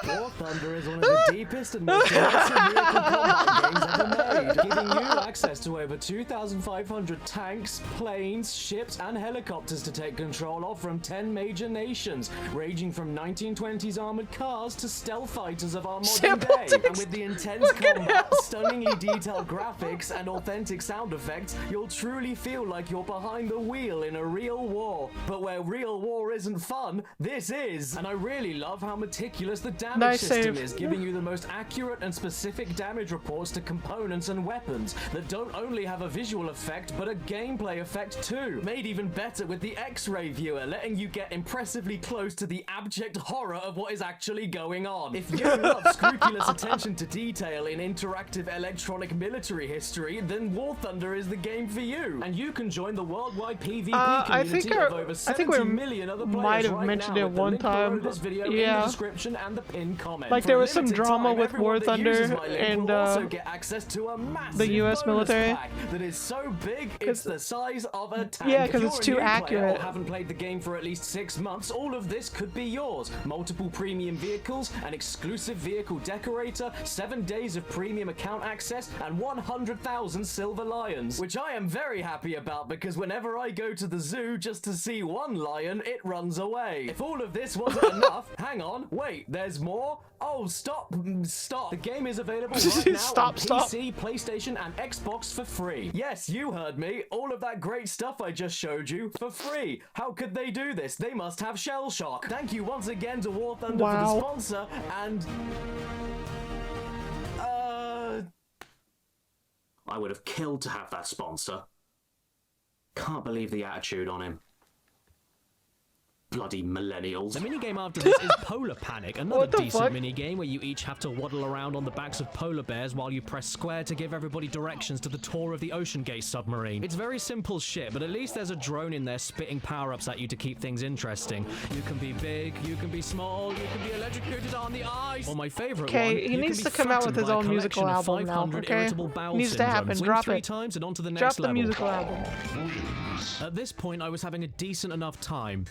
War Thunder is one of the deepest and most immersive vehicle combat games ever made, giving you access to over 2,500 tanks, planes, ships, and helicopters to take control of from 10 major nations, ranging from 1920s armored cars to stealth fighters of our modern day. And with the intense combat, stunningly detailed graphics, and authentic sound effects, you'll truly feel like you're behind the wheel in a real war. But where real war isn't fun, this is. And I really love how meticulous the damage system is, giving you the most accurate and specific damage reports to components and weapons that don't only have a visual effect but a gameplay effect too. Made even better with the X-ray viewer, letting you get impressively close to the abject horror of what is actually going on. If you love scrupulous attention to detail in interactive electronic military history, then War Thunder is the game for you. And you can join the worldwide PvP community of over 70 million other players might have right mentioned now, it one time. This video in the description and the pinned comment. Like there was some drama with War Thunder and the US military. That is so big, it's the size of a tank. Yeah, because it's too accurate. Or haven't played the game for at least 6 months, all of this could be yours. Multiple premium vehicles, an exclusive vehicle decorator, 7 days of premium account access, and 100,000 silver lions. Which I am very happy about, because whenever I go to the zoo just to see one lion, it runs away. If all of this wasn't enough, hang on, wait, there's more? Oh, stop. The game is available right now on PC, PlayStation, and Xbox for free. Yes, you heard me. All of that great stuff I just showed you for free. How could they do this? They must have shell shock. Thank you once again to War Thunder for the sponsor, and... I would have killed to have that sponsor. Can't believe the attitude on him. Bloody millennials. The minigame after this is Polar Panic, another decent minigame where you each have to waddle around on the backs of polar bears while you press square to give everybody directions to the tour of the Ocean Gate submarine. It's very simple shit, but at least there's a drone in there spitting power-ups at you to keep things interesting. You can be big, you can be small, you can be electrocuted on the ice. Or my favorite one, he needs to come out with his own musical album now, okay? Needs to happen. Drop it. Times and on to the Drop next the level. musical album. At this point, I was having a decent enough time.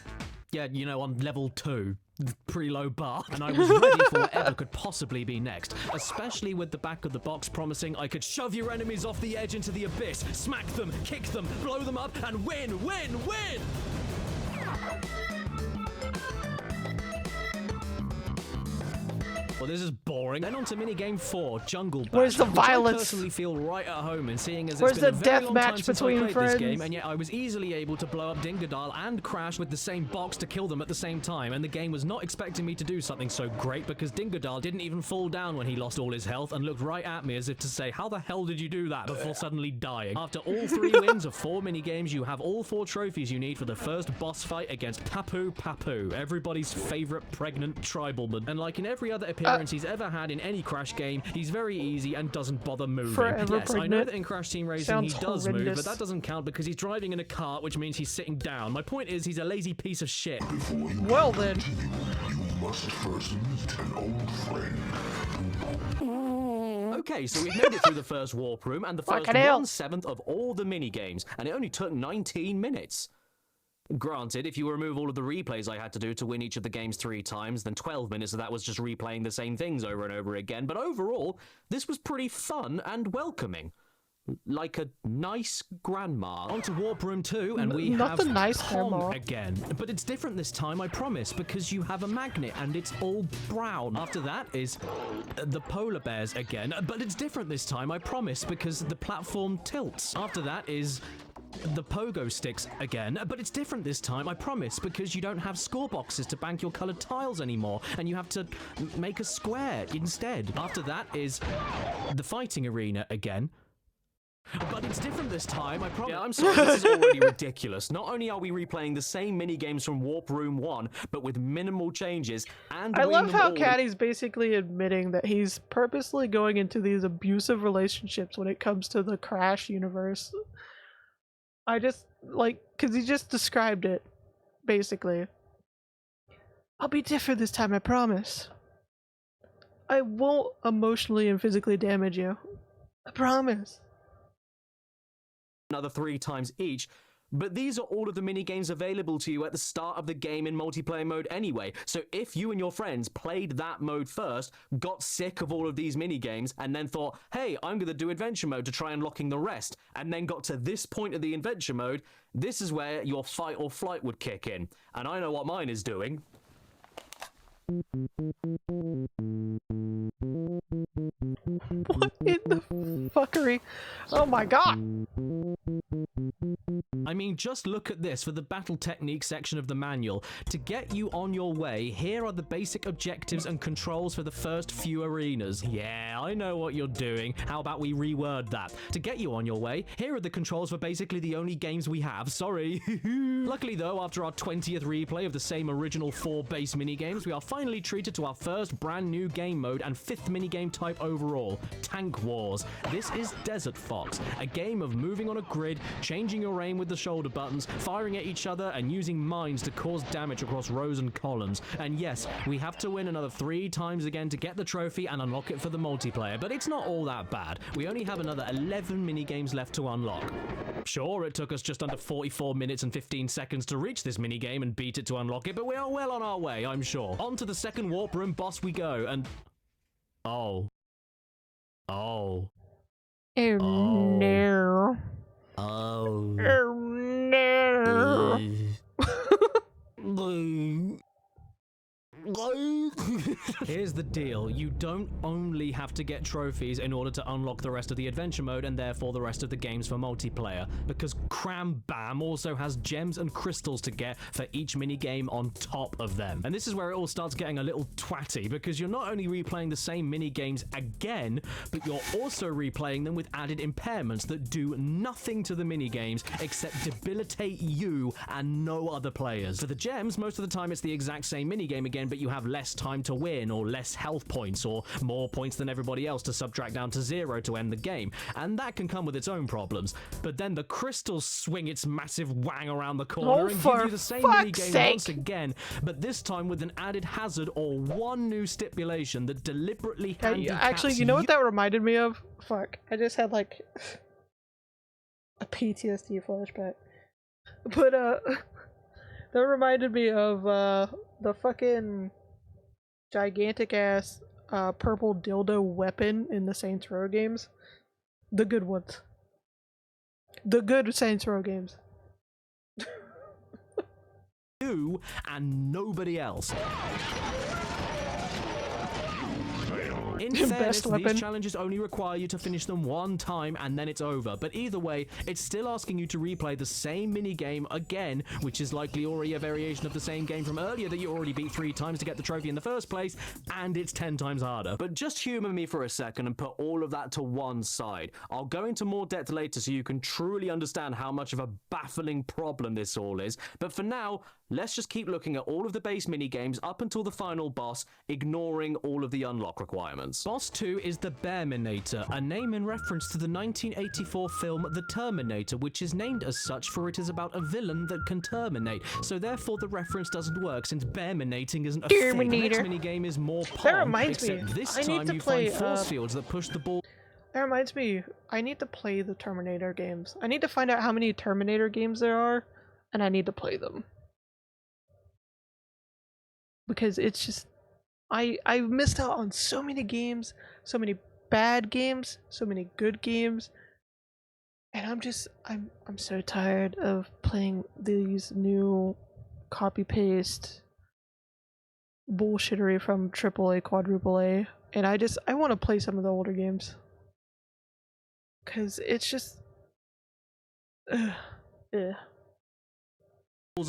Yeah, you know, on level 2. Pretty low bar. And I was ready for whatever could possibly be next. Especially with the back of the box promising I could shove your enemies off the edge into the abyss, smack them, kick them, blow them up, and win, win, win! Well, this is boring. Then on to minigame 4, Jungle Bash. Where's the violence? I personally feel right at home in seeing as Where's it's been the a very death long match time since I between played friends? this game, and yet I was easily able to blow up Dingodile and Crash with the same box to kill them at the same time, and the game was not expecting me to do something so great because Dingodile didn't even fall down when he lost all his health and looked right at me as if to say, how the hell did you do that, before suddenly dying. After all 3 wins of 4 minigames, you have all 4 trophies you need for the first boss fight against Papu Papu, everybody's favorite pregnant tribalman. And like in every other appearance he's ever had in any Crash game, he's very easy and doesn't bother moving. Yes, I know that in Crash Team Racing he does move, but that doesn't count because he's driving in a cart, which means he's sitting down. My point is, he's a lazy piece of shit. Well then. You must first meet an old friend. Okay, so we've made it through the first warp room and the first 1/7 of all the mini-games, and it only took 19 minutes. Granted, if you remove all of the replays I had to do to win each of the games 3 times, then 12 minutes of that was just replaying the same things over and over again, but overall, this was pretty fun and welcoming. like a nice grandma. On to Warp Room 2, and we Not have the nice Tom grandma. again. But it's different this time, I promise, because you have a magnet and it's all brown. After that is the polar bears again, but it's different this time, I promise, because the platform tilts. After that is the pogo sticks again, but it's different this time, I promise, because you don't have score boxes to bank your colored tiles anymore, and you have to make a square instead. After that is the fighting arena again. But it's different this time, I promise. Yeah, I'm sorry, this is already ridiculous. Not only are we replaying the same mini-games from Warp Room 1, but with minimal changes, and I doing love them how all- Caddy's basically admitting that he's purposely going into these abusive relationships when it comes to the Crash universe. I just, like, because he just described it, basically. I'll be different this time, I promise. I won't emotionally and physically damage you. I promise. another 3 times each. But these are all of the mini-games available to you at the start of the game in multiplayer mode anyway. So if you and your friends played that mode first, got sick of all of these mini-games, and then thought, hey, I'm going to do adventure mode to try unlocking the rest, and then got to this point of the adventure mode, this is where your fight or flight would kick in. And I know what mine is doing. What in the fuckery? Oh my god! I mean, just look at this for the battle technique section of the manual. To get you on your way, here are the basic objectives and controls for the first few arenas. Yeah, I know what you're doing. How about we reword that? To get you on your way, here are the controls for basically the only games we have. Sorry. Luckily though, after our 20th replay of the same original 4 base minigames, we are finally treated to our first brand new game mode and 5th minigame type overall, Tank Wars. This is Desert Fox, a game of moving on a grid, changing your aim with the shoulder buttons, firing at each other, and using mines to cause damage across rows and columns. And yes, we have to win another 3 times again to get the trophy and unlock it for the multiplayer, but it's not all that bad. We only have another 11 minigames left to unlock. Sure, it took us just under 44 minutes and 15 seconds to reach this minigame and beat it to unlock it, but we are well on our way, I'm sure. On to the second Warp Room boss we go, and... Oh. Oh no. Oh. Oh no. Here's the deal, you don't only have to get trophies in order to unlock the rest of the adventure mode and therefore the rest of the games for multiplayer, because Cram Bam also has gems and crystals to get for each minigame on top of them. And this is where it all starts getting a little twatty, because you're not only replaying the same minigames again, but you're also replaying them with added impairments that do nothing to the minigames except debilitate you and no other players. For the gems, most of the time it's the exact same minigame again, but you have less time to win, or less health points, or more points than everybody else to subtract down to 0 to end the game, and that can come with its own problems. But then the crystals swing its massive wang around the corner and give you the same minigame once again, but this time with an added hazard or one new stipulation that deliberately handicaps Actually, you know what that reminded me of? Fuck, I just had like a PTSD flashback. But that reminded me of the fucking gigantic ass purple dildo weapon in the Saints Row games. The good ones. The good Saints Row games. You and nobody else. In fairness, these challenges only require you to finish them 1 time and then it's over. But either way, it's still asking you to replay the same minigame again, which is likely already a variation of the same game from earlier that you already beat 3 times to get the trophy in the first place, and it's 10 times harder. But just humor me for a second and put all of that to one side. I'll go into more depth later so you can truly understand how much of a baffling problem this all is. But for now, let's just keep looking at all of the base minigames up until the final boss, ignoring all of the unlock requirements. Boss 2 is the Bearminator, a name in reference to the 1984 film The Terminator, which is named as such for it is about a villain that can terminate, so therefore the reference doesn't work since bearminating isn't a thing. The next minigame is more Pong, That reminds me, except this I need time to you play, find force fields that push the ball. That reminds me, I need to play the Terminator games. I need to find out how many Terminator games there are, and I need to play them. Because it's just, I've missed out on so many games, so many bad games, so many good games. I'm so tired of playing these new copy-paste bullshittery from AAA, quadruple A, and I want to play some of the older games. Cause it's just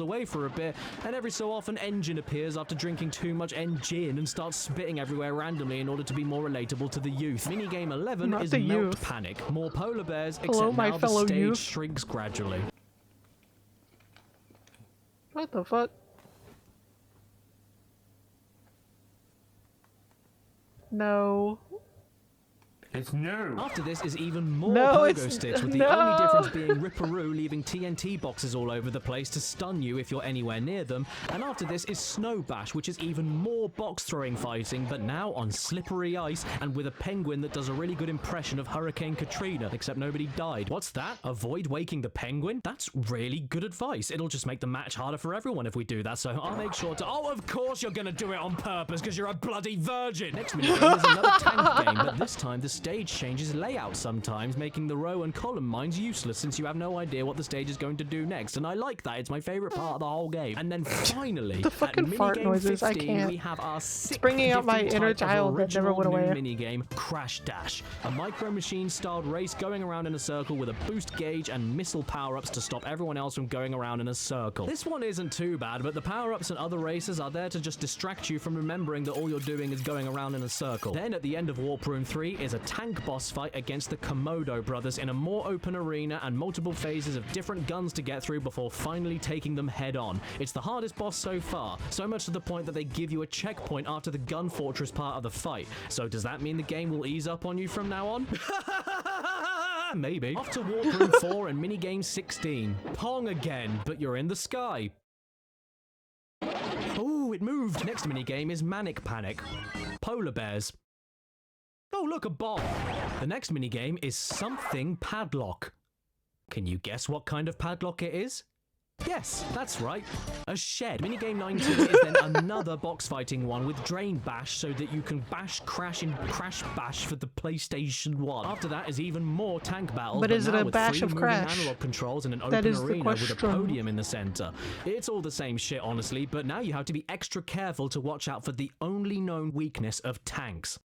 away for a bit, and every so often Engine appears after drinking too much Engine and starts spitting everywhere randomly in order to be more relatable to the youth. Minigame 11 Not is the Melt youth. Panic. More polar bears, Hello, except my now fellow the stage youth. shrinks gradually. what the fuck? No. It's new. After this is even more No, pogo it's- sticks, with the no. only difference being Ripperoo leaving TNT boxes all over the place to stun you if you're anywhere near them. And after this is Snow Bash, which is even more box throwing fighting, but now on slippery ice and with a penguin that does a really good impression of Hurricane Katrina, except nobody died. What's that? Avoid waking the penguin? That's really good advice. It'll just make the match harder for everyone if we do that, so I'll make sure to— Oh, of course you're gonna do it on purpose, because you're a bloody virgin! Next minigame is another tank game, but this time the stage changes layout sometimes, making the row and column mines useless since you have no idea what the stage is going to do next, and I like that. It's my favorite part of the whole game. And then finally, The at fucking fart minigame noises, I 15, can't. we have our It's bringing out my inner child that never went away. Minigame, Crash Dash, a micro machine styled race going around in a circle with a boost gauge and missile power-ups to stop everyone else from going around in a circle. This one isn't too bad, but the power-ups and other races are there to just distract you from remembering that all you're doing is going around in a circle. Then at the end of Warp Room 3 is a tank boss fight against the Komodo brothers in a more open arena and multiple phases of different guns to get through before finally taking them head on. It's the hardest boss so far, so much to the point that they give you a checkpoint after the gun fortress part of the fight. So does that mean the game will ease up on you from now on? Maybe. Off to Warp Room 4 and minigame 16. Pong again, but you're in the sky. Oh, it moved. Next minigame is Manic Panic. Polar bears. Oh, look, a bomb. The next minigame is Something Padlock. Can you guess what kind of padlock it is? Yes, that's right. A shed. Minigame 19 is then another box fighting one with Drain Bash so that you can bash, crash, and crash bash for the PlayStation 1. After that is even more tank battles, But is it now a with bash free of moving crash? analog controls and an That open is the arena with a question. podium in the center. It's all the same shit, honestly, but now you have to be extra careful to watch out for the only known weakness of tanks.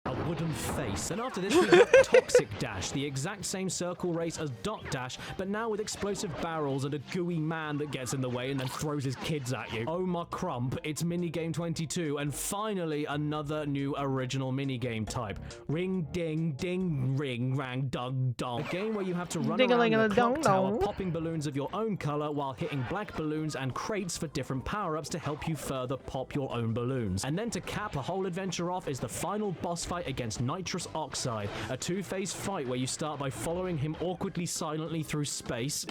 A wooden face. And after this we have Toxic Dash, the exact same circle race as Dot Dash, but now with explosive barrels and a gooey man that gets in the way and then throws his kids at you. Oh my crump, it's minigame 22, and finally another new original minigame type. Ring ding ding ring rang dong dong. A game where you have to run around the clock tower popping balloons of your own color while hitting black balloons and crates for different power-ups to help you further pop your own balloons. And then to cap the whole adventure off is the final boss fight against Nitrous Oxide, a two-phase fight where you start by following him awkwardly silently through space.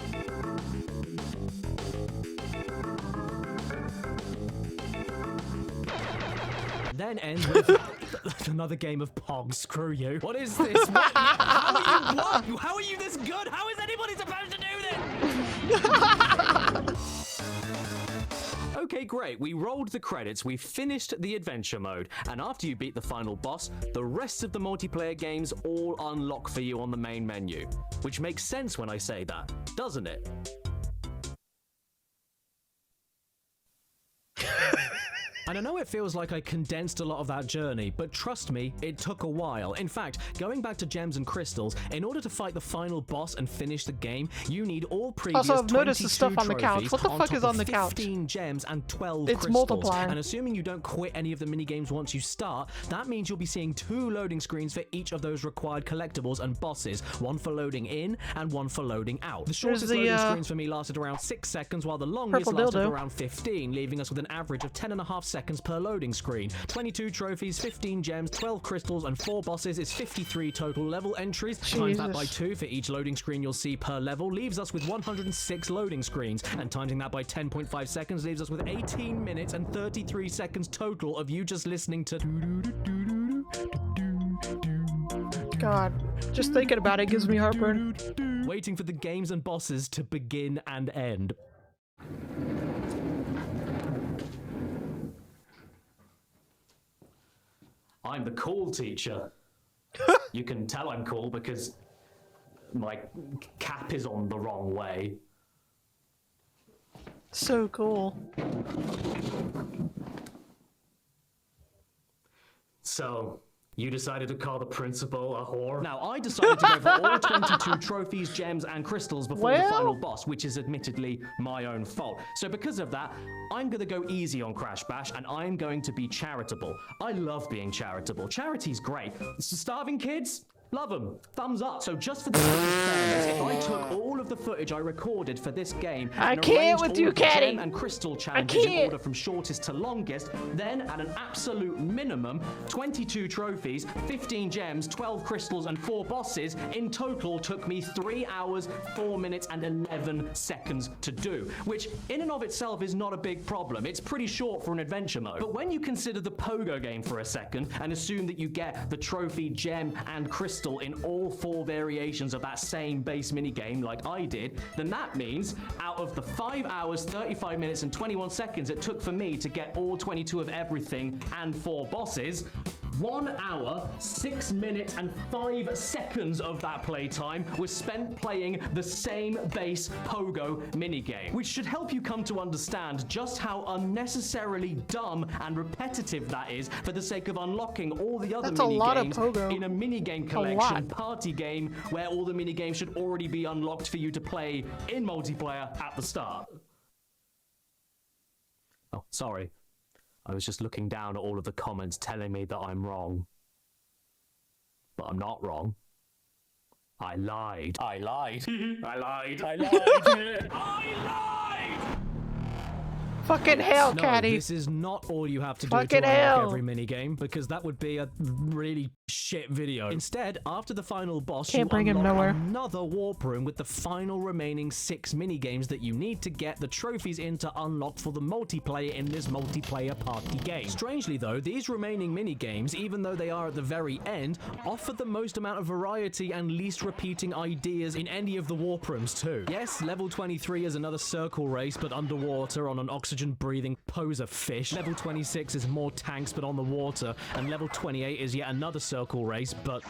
Then ends with another game of Pong. Screw you. What is this? What? How are you this good? How is anybody supposed to do this? Okay, great. We rolled the credits, we finished the adventure mode, and after you beat the final boss, the rest of the multiplayer games all unlock for you on the main menu. Which makes sense when I say that, doesn't it? And I know it feels like I condensed a lot of that journey, but trust me, it took a while. In fact, going back to Gems and Crystals, in order to fight the final boss and finish the game, you need all previous Also, I've noticed the 22 stuff on the couch. trophies What the on fuck top is on of the couch? 15 gems and 12 It's crystals. multiplying. And assuming you don't quit any of the minigames once you start, that means you'll be seeing 2 loading screens for each of those required collectibles and bosses, one for loading in and one for loading out. The shortest the, loading screens for me lasted around 6 seconds, while the longest Purple lasted dildo. around 15, leaving us with an average of 10.5 seconds per loading screen. 22 trophies, 15 gems, 12 crystals, and 4 bosses is 53 total level entries. Times that by 2 for each loading screen you'll see per level leaves us with 106 loading screens, and timing that by 10.5 seconds leaves us with 18 minutes and 33 seconds total of you just listening to God, just thinking about it gives me heartburn. waiting for the games and bosses to begin and end. I'm the cool teacher. You can tell I'm cool because my cap is on the wrong way. So cool. So, you decided to call the principal a whore? Now, I decided to go for all 22 trophies, gems, and crystals before the final boss, which is admittedly my own fault. So because of that, I'm gonna go easy on Crash Bash, and I'm going to be charitable. I love being charitable. Charity's great. Starving kids? Love them. Thumbs up. So just for the fairness, if I took all of the footage I recorded for this game I and can't arranged with all you, of the Caddy. gem and crystal challenges in order from shortest to longest, then at an absolute minimum, 22 trophies, 15 gems, 12 crystals, and 4 bosses in total took me 3 hours, 4 minutes, and 11 seconds to do, which in and of itself is not a big problem. It's pretty short for an adventure mode. But when you consider the pogo game for a second and assume that you get the trophy, gem, and crystal in all 4 variations of that same base minigame like I did, then that means out of the 5 hours, 35 minutes, and 21 seconds it took for me to get all 22 of everything and 4 bosses, 1 hour, 6 minutes, and 5 seconds of that playtime was spent playing the same base pogo minigame, which should help you come to understand just how unnecessarily dumb and repetitive that is for the sake of unlocking all the other minigames in a minigame collection party game where all the minigames should already be unlocked for you to play in multiplayer at the start. Oh, sorry. I was just looking down at all of the comments telling me that I'm wrong. But I'm not wrong. I lied. I lied. I lied. I lied. I lied! Fucking hell, No, Caddy. this is not all you have to do Fucking to unlock hell. every minigame, because that would be a really shit video. Instead, after the final boss, Can't you bring him unlock nowhere. another warp room with the final remaining 6 minigames that you need to get the trophies in to unlock for the multiplayer in this multiplayer party game. Strangely though, these remaining minigames, even though they are at the very end, offer the most amount of variety and least repeating ideas in any of the warp rooms too. Yes, level 23 is another circle race, but underwater on an oxygen-breathing poser fish. Level 26 is more tanks, but on the water. And level 28 is yet another circle race, but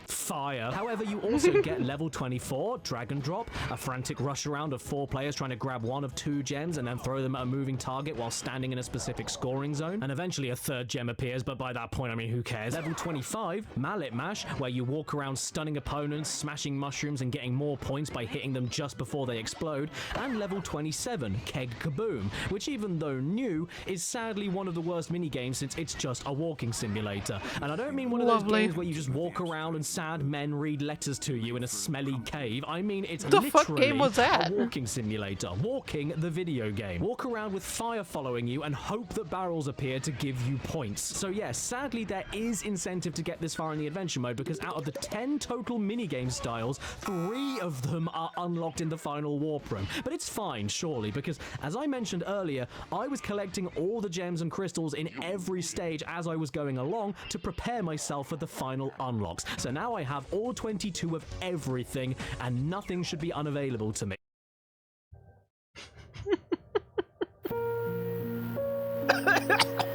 fire. However, you also get level 24, drag and drop, a frantic rush around of 4 players trying to grab one of 2 gems and then throw them at a moving target while standing in a specific scoring zone. And eventually a 3rd gem appears, but by that point, I mean, who cares? Level 25, mallet mash, where you walk around stunning opponents, smashing mushrooms, and getting more points by hitting them just before they explode. And level 27, keg kaboom, which even though new, is sadly one of the worst minigames since it's just a walking simulator. And I don't mean one of those games where you just walk around and sad men read letters to you in a smelly cave. I mean, it's The literally fuck game was that? a walking simulator. Walking the video game. Walk around with fire following you and hope that barrels appear to give you points. So yes, sadly there is incentive to get this far in the adventure mode because out of the 10 total minigame styles, 3 of them are unlocked in the final warp room. But it's fine, surely, because as I mentioned earlier, I was collecting all the gems and crystals in every stage as I was going along to prepare myself for the final unlocks. So now I have all 22 of everything, and nothing should be unavailable to me.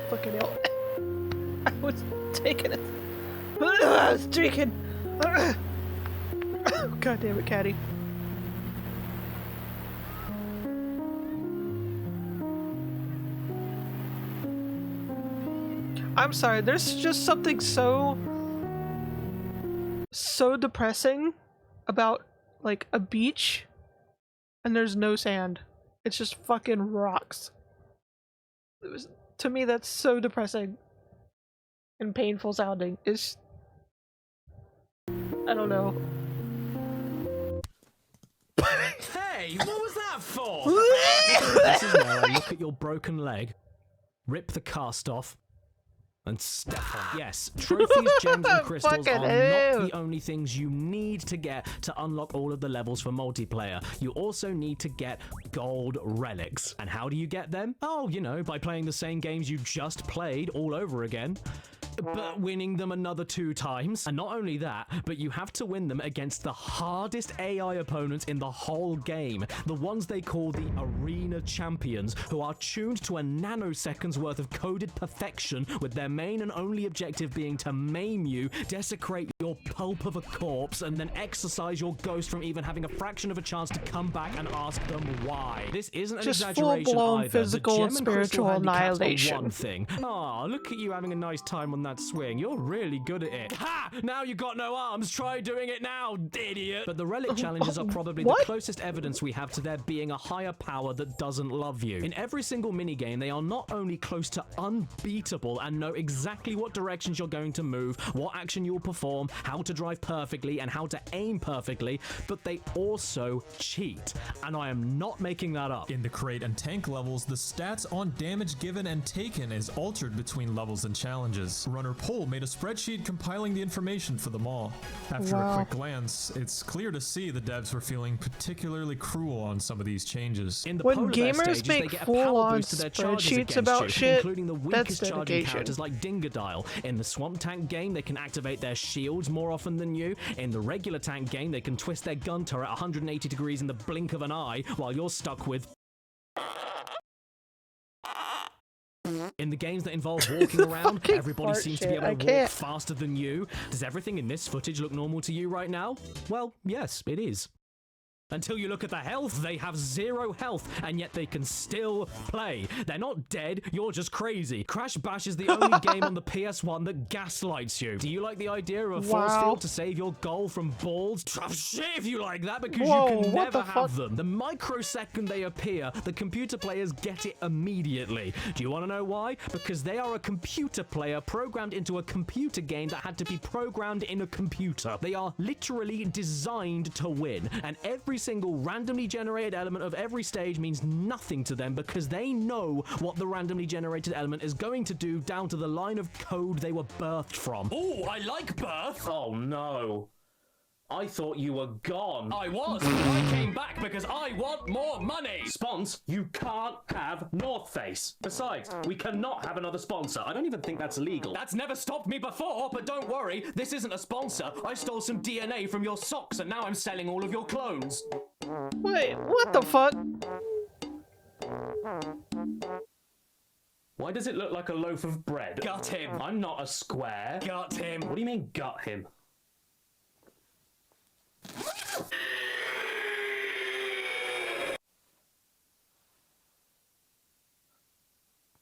Fucking hell. I was taking it. I was drinking. God damn it, Caddy. I'm sorry, there's just something so depressing about like a beach and there's no sand. It's just fucking rocks. To me that's so depressing and painful sounding. It's I don't know. Hey, what was that for? This is where I look at your broken leg, rip the cast off, and step on. Yes, trophies, gems, and crystals are not the only things you need to get to unlock all of the levels for multiplayer. You also need to get gold relics. And how do you get them? Oh, you know, by playing the same games you just played all over again. but winning them another 2 times. And not only that, but you have to win them against the hardest AI opponents in the whole game. The ones they call the Arena Champions, who are tuned to a nanosecond's worth of coded perfection, with their main and only objective being to maim you, desecrate your pulp of a corpse, and then exorcise your ghost from even having a fraction of a chance to come back and ask them why. This isn't an Just exaggeration full-blown either. physical The and gem and crystal spiritual handicap's the annihilation. one thing. Aw, look at you having a nice time on that swing. You're really good at it. Ha! Now you got no arms. Try doing it now, idiot. But the relic challenges are probably the closest evidence we have to there being a higher power that doesn't love you. In every single minigame, they are not only close to unbeatable and know exactly what directions you're going to move, what action you'll perform, how to drive perfectly, and how to aim perfectly, but they also cheat. And I am not making that up. In the crate and tank levels, the stats on damage given and taken is altered between levels and challenges. Runner Poll made a spreadsheet compiling the information for them all. After a quick glance, it's clear to see the devs were feeling particularly cruel on some of these changes. In the When polar bear gamers stages, they make get a full-on power boost to their charges spreadsheets against about you, shit, including the weakest that's charging dedication. characters like Dingodile. In the Swamp Tank game, they can activate their shields more often than you. In the regular tank game, they can twist their gun turret 180 degrees in the blink of an eye, while you're stuck with... In the games that involve walking around, everybody seems to be able to walk faster than you. Does everything in this footage look normal to you right now? Well, yes, it is. Until you look at the health, they have 0 health, and yet they can still play. They're not dead, you're just crazy. Crash Bash is the only game on the PS1 that gaslights you. Do you like the idea of a force field to save your goal from balls? Tough shit if you like that, because you can never have them. The microsecond they appear, the computer players get it immediately. Do you want to know why? Because they are a computer player programmed into a computer game that had to be programmed in a computer. They are literally designed to win, and every single randomly generated element of every stage means nothing to them because they know what the randomly generated element is going to do down to the line of code they were birthed from. Oh, I like birth! Oh no. I thought you were gone. I was. I came back because I want more money. Spons, you can't have North Face. Besides, we cannot have another sponsor. I don't even think that's legal. That's never stopped me before, but don't worry. This isn't a sponsor. I stole some DNA from your socks and now I'm selling all of your clones. Wait, what the fuck? Why does it look like a loaf of bread? Gut him. I'm not a square. Gut him. What do you mean, gut him?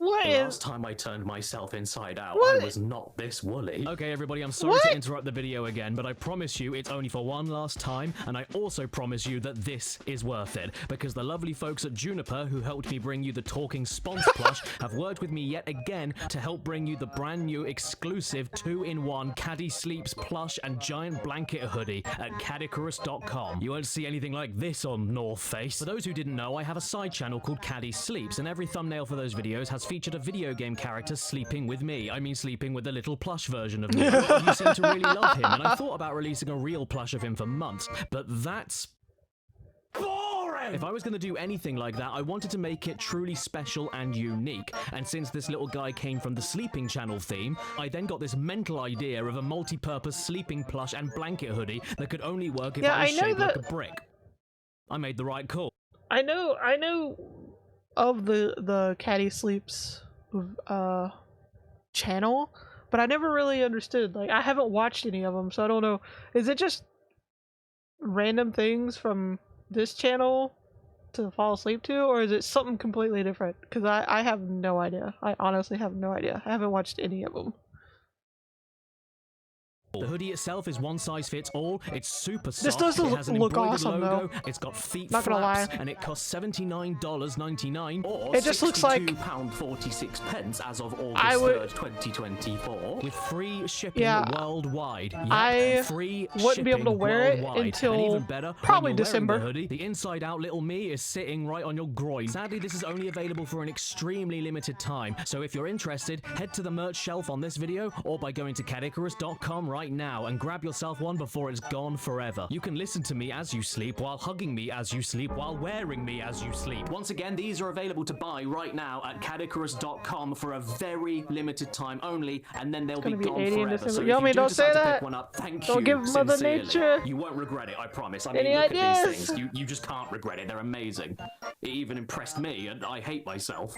Last time I turned myself inside out, I was not this woolly. Okay, everybody, I'm sorry to interrupt the video again, but I promise you it's only for one last time, and I also promise you that this is worth it, because the lovely folks at Juniper, who helped me bring you the Talking Spons plush, have worked with me yet again to help bring you the brand new exclusive 2-in-1 Caddy Sleeps plush and giant blanket hoodie at Caddicarus.com. You won't see anything like this on North Face. For those who didn't know, I have a side channel called Caddy Sleeps, and every thumbnail for those videos has featured a video game character sleeping with me. I mean, sleeping with a little plush version of me. You seem to really love him, and I thought about releasing a real plush of him for months, but that's boring! If I was going to do anything like that, I wanted to make it truly special and unique. And since this little guy came from the Sleeping Channel theme, I then got this mental idea of a multi-purpose sleeping plush and blanket hoodie that could only work if I was shaped like a brick. I made the right call. I know of the Caddy Sleeps channel, but I never really understood. Like, I haven't watched any of them, so I don't know. Is it just random things from this channel to fall asleep to, or is it something completely different? Because I have no idea. I honestly have no idea. I haven't watched any of them. The hoodie itself is one size fits all. It's super soft. This does it has an look embroidered awesome, logo. though. It's got feet Not gonna flaps, lie. and it costs $79.99 or It just looks like £62.46 as of August I would- 3rd, 2024, with free shipping worldwide. Yep, I free wouldn't be able to shipping wear it worldwide. until and even better, probably when you're wearing December. The hoodie, the inside-out little me is sitting right on your groin. Sadly, this is only available for an extremely limited time. So if you're interested, head to the merch shelf on this video, or by going to Caddicarus.com right right now and grab yourself one before it's gone forever. You can listen to me as you sleep, while hugging me as you sleep, while wearing me as you sleep. Once again, these are available to buy right now at Caddicarus.com for a very limited time only, and then they'll be gone forever. So if you do decide to pick one up, thank you give Mother sincerely. Nature You won't regret it, I promise. I mean, any look ideas. at these things. You just can't regret it. They're amazing. It even impressed me, and I hate myself.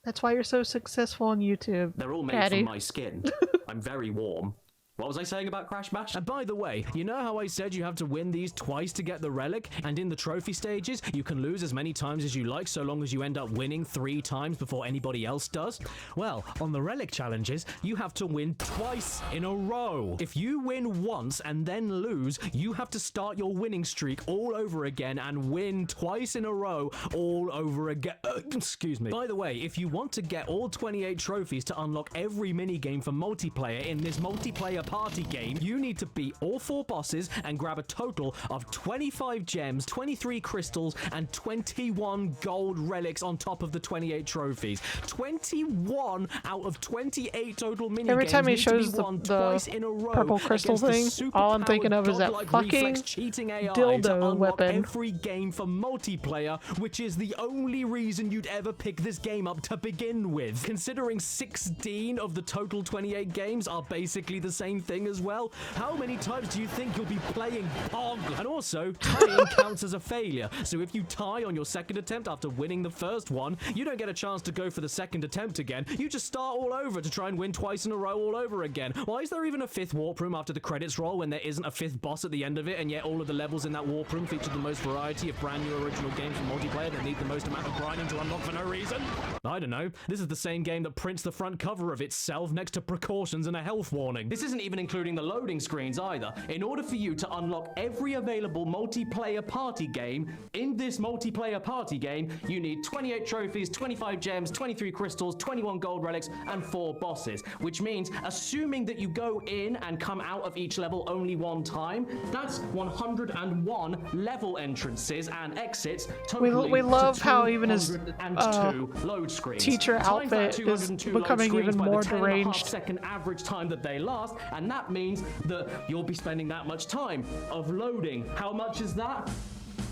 That's why you're so successful on YouTube. They're all made Caddy. from my skin. I'm very warm. What was I saying about Crash Bash? And by the way, you know how I said you have to win these twice to get the relic? And in the trophy stages, you can lose as many times as you like so long as you end up winning 3 times before anybody else does? Well, on the relic challenges, you have to win twice in a row. If you win once and then lose, you have to start your winning streak all over again and win twice in a row all over again. Excuse me. By the way, if you want to get all 28 trophies to unlock every minigame for multiplayer in this multiplayer party game, you need to beat all 4 bosses and grab a total of 25 gems, 23 crystals, and 21 gold relics on top of the 28 trophies. 21 out of 28 total minigames. Every time he need to be shows won twice in a row purple crystal against the thing, all I'm thinking of is that superpowered fucking reflex cheating AI to dildo unlock weapon. every game for multiplayer, which is the only reason you'd ever pick this game up to begin with. Considering 16 of the total 28 games are basically the same thing as well, how many times do you think you'll be playing Pog? And also, tying counts as a failure, so if you tie on your second attempt after winning the first one, you don't get a chance to go for the second attempt again. You just start all over to try and win twice in a row all over again. Why is there even a 5th warp room after the credits roll when there isn't a 5th boss at the end of it, and yet all of the levels in that warp room feature the most variety of brand new original games for multiplayer that need the most amount of grinding to unlock for no reason? I don't know. This is the same game that prints the front cover of itself next to precautions and a health warning. This isn't even including the loading screens either. In order for you to unlock every available multiplayer party game, in this multiplayer party game, you need 28 trophies, 25 gems, 23 crystals, 21 gold relics, and 4 bosses. Which means, assuming that you go in and come out of each level only 1 time, that's 101 level entrances and exits, totaling we love to how even his 202 load screens. teacher Times that outfit is 202 load becoming screens even by the more 10.5 deranged. second average time that they last, and that means that you'll be spending that much time of loading. How much is that?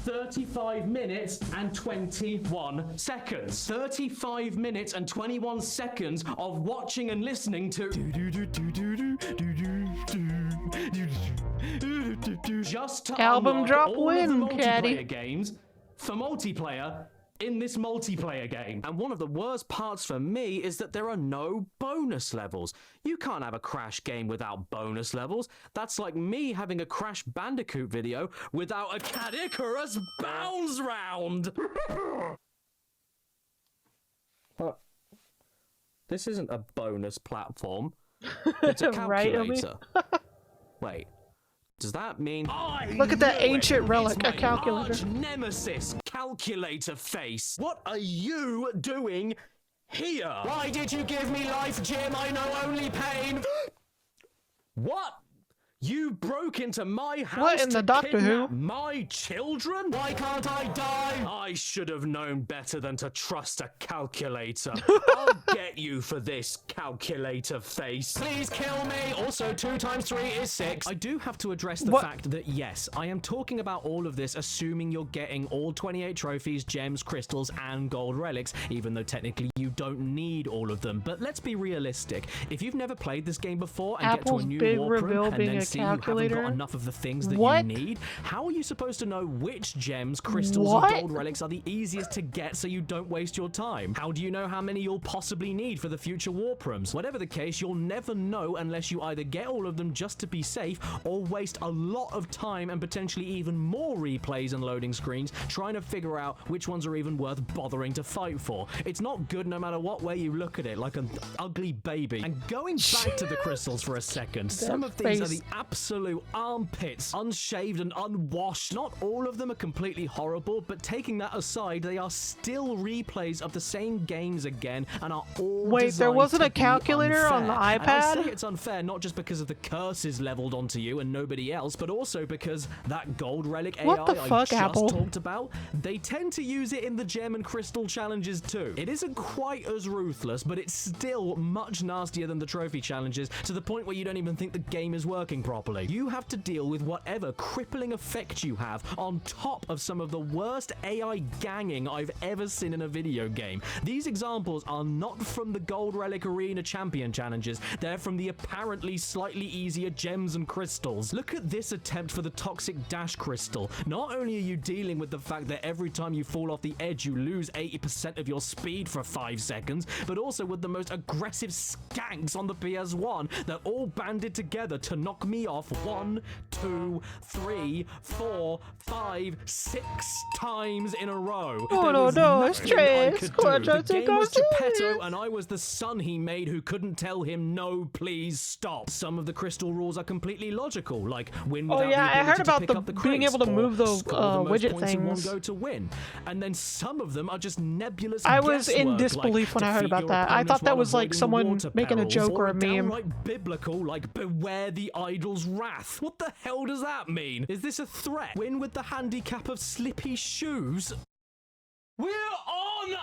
35 minutes and 21 seconds. 35 minutes and 21 seconds of watching and listening to just to Album unlock drop all win, of the Caddy. multiplayer games for multiplayer in this multiplayer game. And one of the worst parts for me is that there are no bonus levels. You can't have a Crash game without bonus levels. That's like me having a Crash Bandicoot video without a Caddicarus bounce round. This isn't a bonus platform. It's a Right, Obi? calculator. Wait. Does that mean Look at that ancient relic, it's a my calculator. arch nemesis, calculator face. What are you doing here? Why did you give me life, Jim? I know only pain. What? You broke into my house What in to the Doctor kidnap Who? my children? Why can't I die? I should have known better than to trust a calculator. I'll get you for this, calculator face. Please kill me. Also, 2 times 3 is 6. I do have to address the fact that, yes, I am talking about all of this assuming you're getting all 28 trophies, gems, crystals, and gold relics, even though technically you don't need all of them. But let's be realistic. If you've never played this game before and Apple's get to a new big warp reveal room and being then a see you haven't calculator? got enough of the things that What? you need, how are you supposed to know which gems, crystals, What? or gold relics are the easiest to get so you don't waste your time? How do you know how many you'll possibly need for the future warp rooms? Whatever the case, you'll never know unless you either get all of them just to be safe or waste a lot of time and potentially even more replays and loading screens trying to figure out which ones are even worth bothering to fight for. It's not good no matter what way you look at it, like an ugly baby. And going back to the crystals for a second, some of these are the absolute armpits, unshaved and unwashed. Not all of them are completely horrible, but taking that aside, they are still replays of the same games again and are all Wait, there designed wasn't to a be calculator on the unfair. And I iPad? say it's unfair not just because of the curses leveled onto you and nobody else, but also because that gold relic AI What the I fuck, just Apple? talked about, they tend to use it in the gem and crystal challenges too. It isn't quite as ruthless, but it's still much nastier than the trophy challenges, to the point where you don't even think the game is working properly. You have to deal with whatever crippling effect you have on top of some of the worst AI ganging I've ever seen in a video game. These examples are not from the Gold Relic Arena Champion challenges, they're from the apparently slightly easier gems and crystals. Look at this attempt for the Toxic Dash Crystal. Not only are you dealing with the fact that every time you fall off the edge you lose 80% of your speed for 5 seconds, but also with the most aggressive skanks on the PS1 that all banded together to knock me off 1, 2, 3, 4, 5, 6 times in a row. There was nothing I could do. The game was Geppetto and I was the son he made who couldn't tell him no, please stop. Some of the crystal rules are completely logical, like win without the I heard ability to about pick the up the being crates, able to or move those score the most widget points in one things. go to win. And then some of them are just nebulous I was in guesswork, disbelief like when I heard defeat about your that. I opponents thought that while was like avoiding the someone water making a perils, joke or a meme. downright biblical, like beware the idol's wrath. What the hell does that mean? Is this a threat? Win with the handicap of slippy shoes? We're on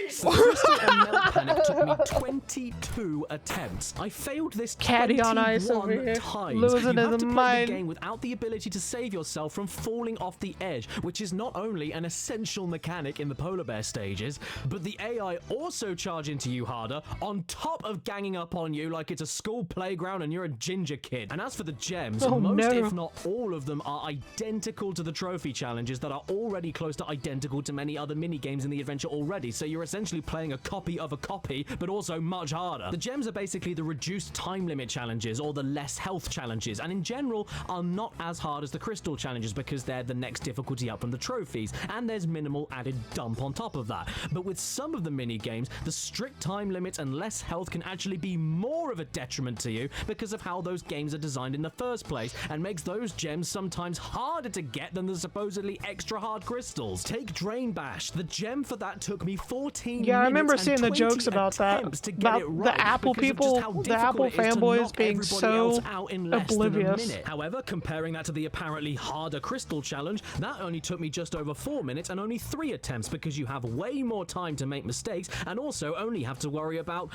ice! The Crystal and Melt Panic took me 22 attempts. I failed this Caddy on ice over 21 here, times. losing You have his to play mind. the game without the ability to save yourself from falling off the edge, which is not only an essential mechanic in the polar bear stages, but the AI also charge into you harder on top of ganging up on you like it's a school playground and you're a ginger kid. And as for the gems, Oh, most no. if not all of them are identical to the trophy challenges that are already close to identical to many other mini games in the adventure already, so you're essentially playing a copy of a copy, but also much harder. The gems are basically the reduced time limit challenges or the less health challenges, and in general are not as hard as the crystal challenges because they're the next difficulty up from the trophies, and there's minimal added dump on top of that. But with some of the mini games, the strict time limits and less health can actually be more of a detriment to you because of how those games are designed in the first place, and makes those gems sometimes harder to get than the supposedly extra hard crystals. Take Drain Bash. The gem for that took me 14 Yeah, I remember minutes and seeing the 20 jokes about that. attempts to get About it right the Apple because of just people, how the difficult Apple it is to fanboys knock being everybody so else out in less oblivious. than a minute. However, comparing that to the apparently harder crystal challenge, that only took me just over 4 minutes and only 3 attempts because you have way more time to make mistakes and also only have to worry about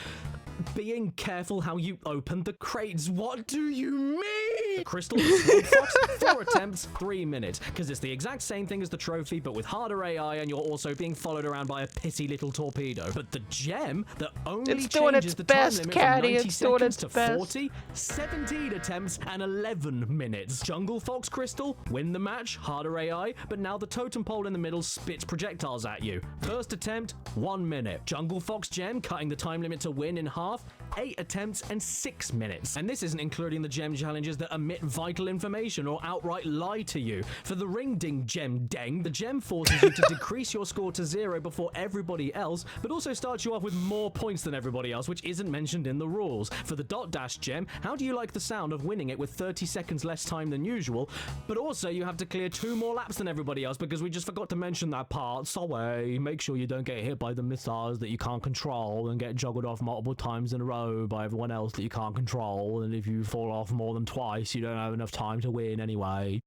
being careful how you open the crates. What do you mean? Crystal Swamp Fox, 4 attempts, 3 minutes, because it's the exact same thing as the trophy, but with harder AI, and you're also being followed around by a pissy little torpedo. But the gem that only It's doing changes its the best, time limit Caddy, from 90 it's doing seconds its to best. 40, 17 attempts, and 11 minutes. Jungle Fox Crystal, win the match, harder AI, but now the totem pole in the middle spits projectiles at you. First attempt, 1 minute. Jungle Fox Gem, cutting the time limit to win in half, 8 attempts and 6 minutes. And this isn't including the gem challenges that omit vital information or outright lie to you. For the Ring Ding Gem Deng, the gem forces you to decrease your score to 0 before everybody else, but also starts you off with more points than everybody else, which isn't mentioned in the rules. For the Dot Dash Gem, how do you like the sound of winning it with 30 seconds less time than usual, but also you have to clear 2 more laps than everybody else because we just forgot to mention that part. Sorry, make sure you don't get hit by the missiles that you can't control and get juggled off multiple times in a row by everyone else that you can't control, and if you fall off more than twice, you don't have enough time to win anyway.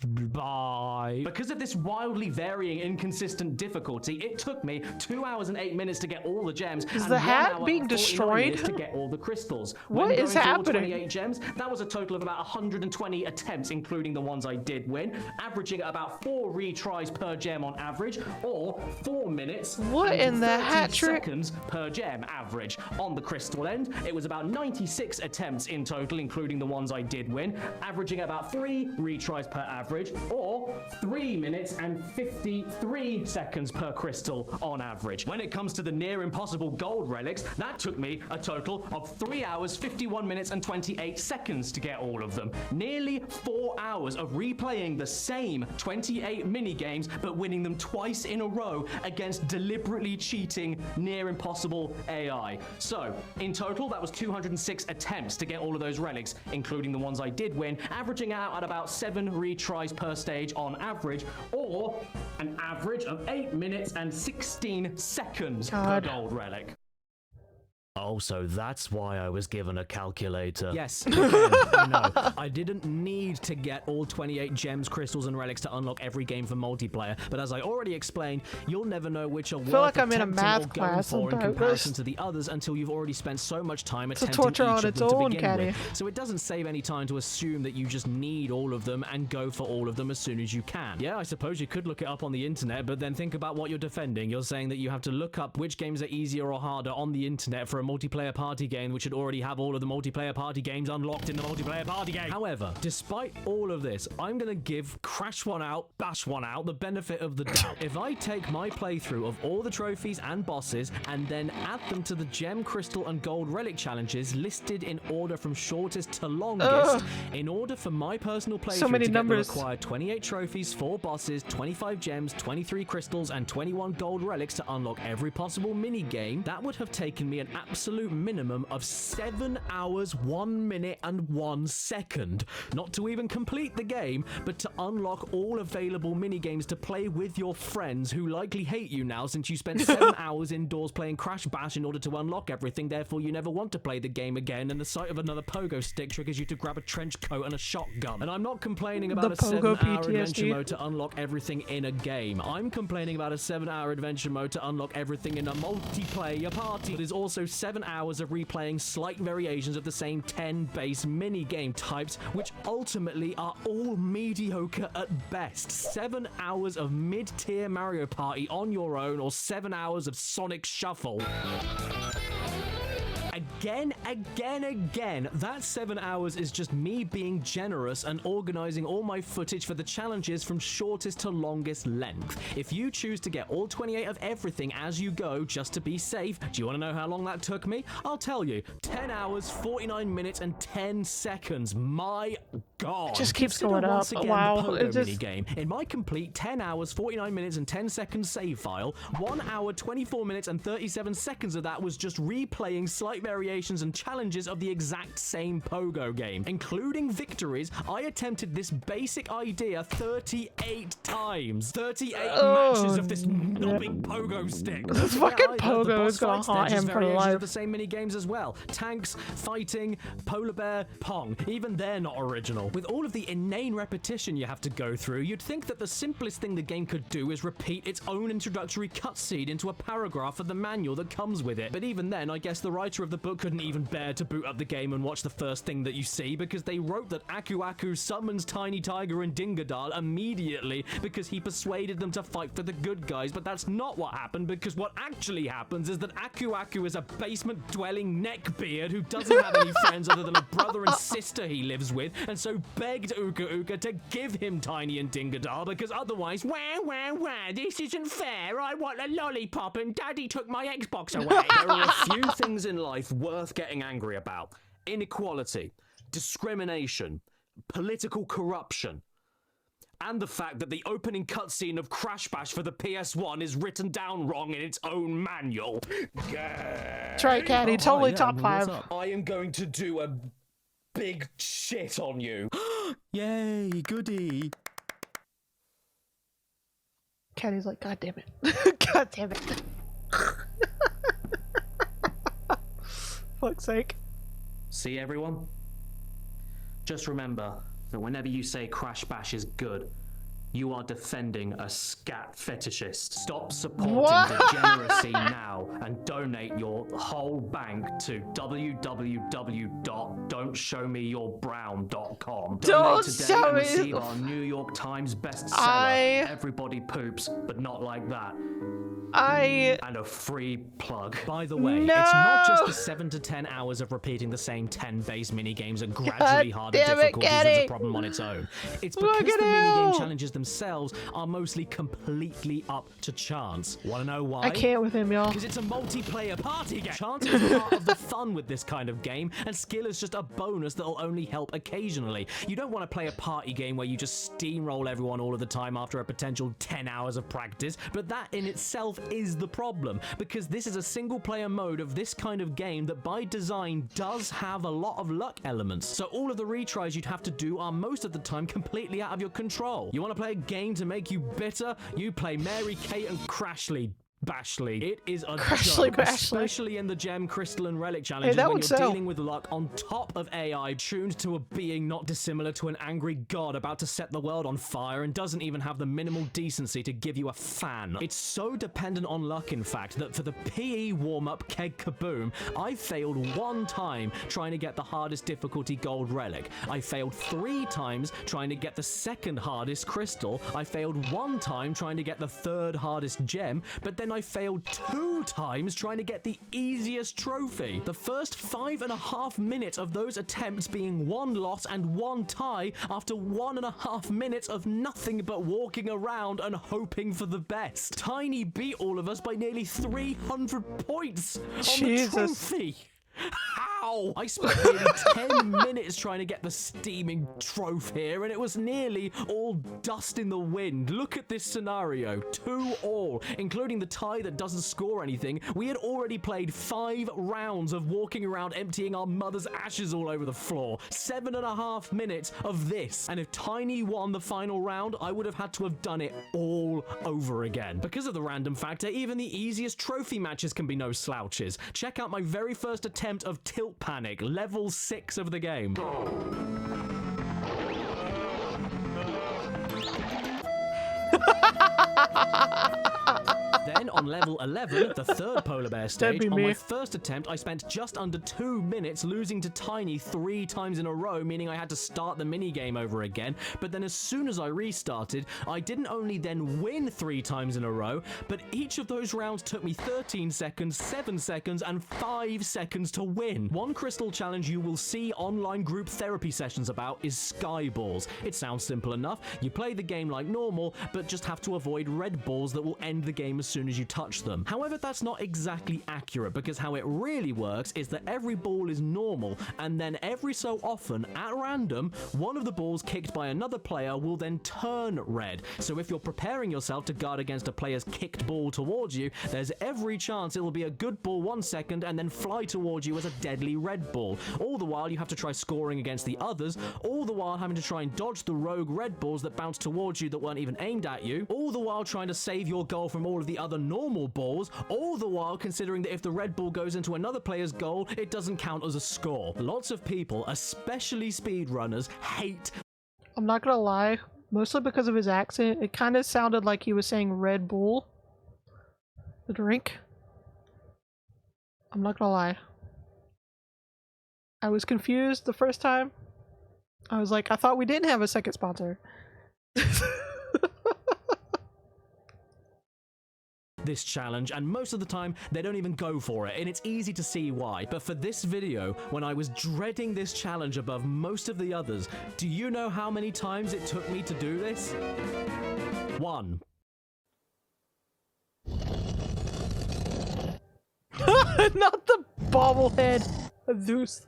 Bye. Because of this wildly varying, inconsistent difficulty, it took me 2 hours and 8 minutes to get all the gems. Is and the 1 hat hour being and 49 destroyed? minutes to get all the crystals. What When is going through all happening? 28 gems, that was a total of about 120 attempts, including the ones I did win, averaging at about 4 retries per gem on average, or 4 minutes. What and in the 30 hat trick? seconds per gem average. On the crystal end, it was about 96 attempts in total, including the ones I did win, averaging about 3 retries per average, or 3 minutes and 53 seconds per crystal on average. When it comes to the near impossible gold relics, that took me a total of 3 hours, 51 minutes and 28 seconds to get all of them. Nearly 4 hours of replaying the same 28 minigames, but winning them twice in a row against deliberately cheating near impossible AI. So, in total, that was 206 attempts to get all of those relics, including the ones I did win, averaging out at about 7 retries per stage on average, or an average of 8 minutes and 16 seconds per gold relic. Oh, so that's why I was given a calculator. Yes, again, I know. I didn't need to get all 28 gems, crystals, and relics to unlock every game for multiplayer, but as I already explained, you'll never know which are worth like I'm in a attempting math or going class for in about comparison this. to the others until you've already spent so much time It's a attempting torture each on of its them to own, begin Caddy. with. So it doesn't save any time to assume that you just need all of them and go for all of them as soon as you can. Yeah, I suppose you could look it up on the internet, but then think about what you're defending. You're saying that you have to look up which games are easier or harder on the internet for a multiplayer party game, which should already have all of the multiplayer party games unlocked in the multiplayer party game. However, despite all of this, I'm gonna give Crash One Out, Bash One Out the benefit of the doubt. If I take my playthrough of all the trophies and bosses and then add them to the gem, crystal, and gold relic challenges listed in order from shortest to longest, in order for my personal playthrough So many to numbers. get the required 28 trophies, 4 bosses, 25 gems, 23 crystals, and 21 gold relics to unlock every possible mini game, that would have taken me an absolute minimum of 7 hours, 1 minute, and 1 second. Not to even complete the game, but to unlock all available mini games to play with your friends who likely hate you now since you spent 7 hours indoors playing Crash Bash in order to unlock everything, therefore you never want to play the game again, and the sight of another pogo stick triggers you to grab a trench coat and a shotgun. And I'm not complaining about The a pogo 7-hour PTSD. adventure mode to unlock everything in a game. I'm complaining about a 7-hour adventure mode to unlock everything in a multiplayer party that is also 7 hours of replaying slight variations of the same 10 base mini-game types, which ultimately are all mediocre at best. 7 hours of mid-tier Mario Party on your own, or 7 hours of Sonic Shuffle. Again, that 7 hours is just me being generous and organizing all my footage for the challenges from shortest to longest length. If you choose to get all 28 of everything as you go just to be safe, do you want to know how long that took me? I'll tell you. 10 hours, 49 minutes, and 10 seconds. My God. It just keeps Consider going up. once again Wow, the it Pogo just- minigame. In my complete 10 hours, 49 minutes, and 10 seconds save file, 1 hour, 24 minutes, and 37 seconds of that was just replaying slight variations and challenges of the exact same Pogo game. Including victories, I attempted this basic idea 38 times. 38 matches of this knobbing Pogo stick. This fucking the Pogo boss is gonna fights, they're haunt just him for variations life. of the same mini games as well. Tanks, fighting, polar bear, Pong. Even they're not original. With all of the inane repetition you have to go through, you'd think that the simplest thing the game could do is repeat its own introductory cutscene into a paragraph of the manual that comes with it. But even then, I guess the writer of the book couldn't even bear to boot up the game and watch the first thing that you see, because they wrote that Aku Aku summons Tiny Tiger and Dingadal immediately because he persuaded them to fight for the good guys. But that's not what happened, because what actually happens is that Aku Aku is a basement-dwelling neckbeard who doesn't have any friends other than a brother and sister he lives with, and so begged Uka Uka to give him Tiny and Dingadal, because otherwise, wah, this isn't fair. I want a lollipop and Daddy took my Xbox away. There are a few things in life worth getting angry about. Inequality, discrimination, political corruption, and the fact that the opening cutscene of Crash Bash for the PS1 is written down wrong in its own manual. That's right, Caddy. Totally top 5. I am going to do a big shit on you. Yay, goody. Caddy's like, God damn it. God damn it. Fuck's sake. See, everyone? Just remember that whenever you say Crash Bash is good, you are defending a scat fetishist. Stop supporting degeneracy now and donate your whole bank to www.don'tshowmeyourbrown.com. Don't Donate today show and me- receive our New York Times bestseller, Everybody Poops, but not like that. And a free plug. By the way, it's not just the 7 to 10 hours of repeating the same 10 base minigames at gradually harder difficulties that's a problem on its own. It's because the minigame challenges themselves are mostly completely up to chance. Wanna know why? I can't with him, y'all. Because it's a multiplayer party game. Chance is part of the fun with this kind of game, and skill is just a bonus that'll only help occasionally. You don't want to play a party game where you just steamroll everyone all of the time after a potential 10 hours of practice, but that in itself is the problem, because this is a single player mode of this kind of game that by design does have a lot of luck elements. So all of the retries you'd have to do are most of the time completely out of your control. You want to play a game to make you bitter? You play Mary, Kate, and Crashly. Bashley. It is a joke, especially in the Gem, Crystal, and Relic challenges when you're dealing with luck on top of AI tuned to a being not dissimilar to an angry god about to set the world on fire and doesn't even have the minimal decency to give you a fan. It's so dependent on luck, in fact, that for the PE warm-up Keg Kaboom, I failed 1 time trying to get the hardest difficulty Gold Relic. I failed 3 times trying to get the 2nd hardest Crystal. I failed 1 time trying to get the 3rd hardest Gem, but then I failed 2 times trying to get the easiest trophy. The first 5.5 minutes of those attempts being 1 loss and 1 tie after 1.5 minutes of nothing but walking around and hoping for the best. Tiny beat all of us by nearly 300 points on the trophy. How? I spent nearly 10 minutes trying to get the steaming trophy here, and it was nearly all dust in the wind. Look at this scenario. 2-all, including the tie that doesn't score anything. We had already played 5 rounds of walking around emptying our mother's ashes all over the floor. 7.5 minutes of this. And if Tiny won the final round, I would have had to have done it all over again. Because of the random factor, even the easiest trophy matches can be no slouches. Check out my very first attempt of Tilt Panic, level 6 of the game. Then on level 11, the 3rd polar bear stage, on my first attempt, I spent just under 2 minutes losing to Tiny 3 times in a row, meaning I had to start the minigame over again. But then as soon as I restarted, I didn't only then win 3 times in a row, but each of those rounds took me 13 seconds, 7 seconds, and 5 seconds to win. One crystal challenge you will see online group therapy sessions about is Skyballs. It sounds simple enough. You play the game like normal, but just have to avoid red balls that will end the game as soon as you touch them. However, that's not exactly accurate, because how it really works is that every ball is normal, and then every so often, at random, one of the balls kicked by another player will then turn red. So if you're preparing yourself to guard against a player's kicked ball towards you, there's every chance it will be a good ball 1 second and then fly towards you as a deadly red ball. All the while you have to try scoring against the others, all the while having to try and dodge the rogue red balls that bounce towards you that weren't even aimed at you, all the while trying to save your goal from all of the other normal balls, all the while considering that if the red ball goes into another player's goal, it doesn't count as a score. Lots of people, especially speedrunners, hate... I'm not gonna lie, mostly because of his accent, it kind of sounded like he was saying Red Bull. The drink. I'm not gonna lie. I was confused the first time. I was like, I thought we didn't have a second sponsor. This challenge, and most of the time they don't even go for it, and it's easy to see why. But for this video, when I was dreading this challenge above most of the others, do you know how many times it took me to do this? 1. Not the bobblehead. Zeus.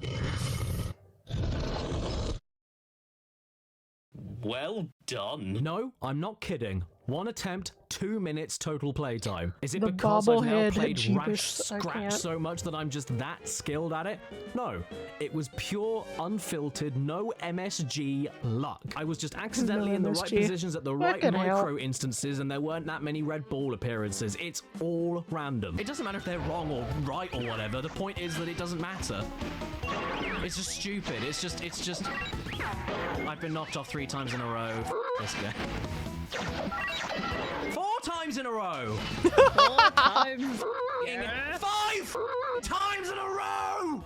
Well done. No, I'm not kidding. 1 attempt, 2 minutes total playtime. Is it because I've now played Rash Scratch so much that I'm just that skilled at it? No, it was pure, unfiltered, no MSG luck. I was just accidentally in the right positions at the right micro instances, and there weren't that many red ball appearances. It's all random. It doesn't matter if they're wrong or right or whatever. The point is that it doesn't matter. It's just stupid. It's just... I've been knocked off 3 times in a row. This guy. 4 times in a row! 4 times? 5 times in a row!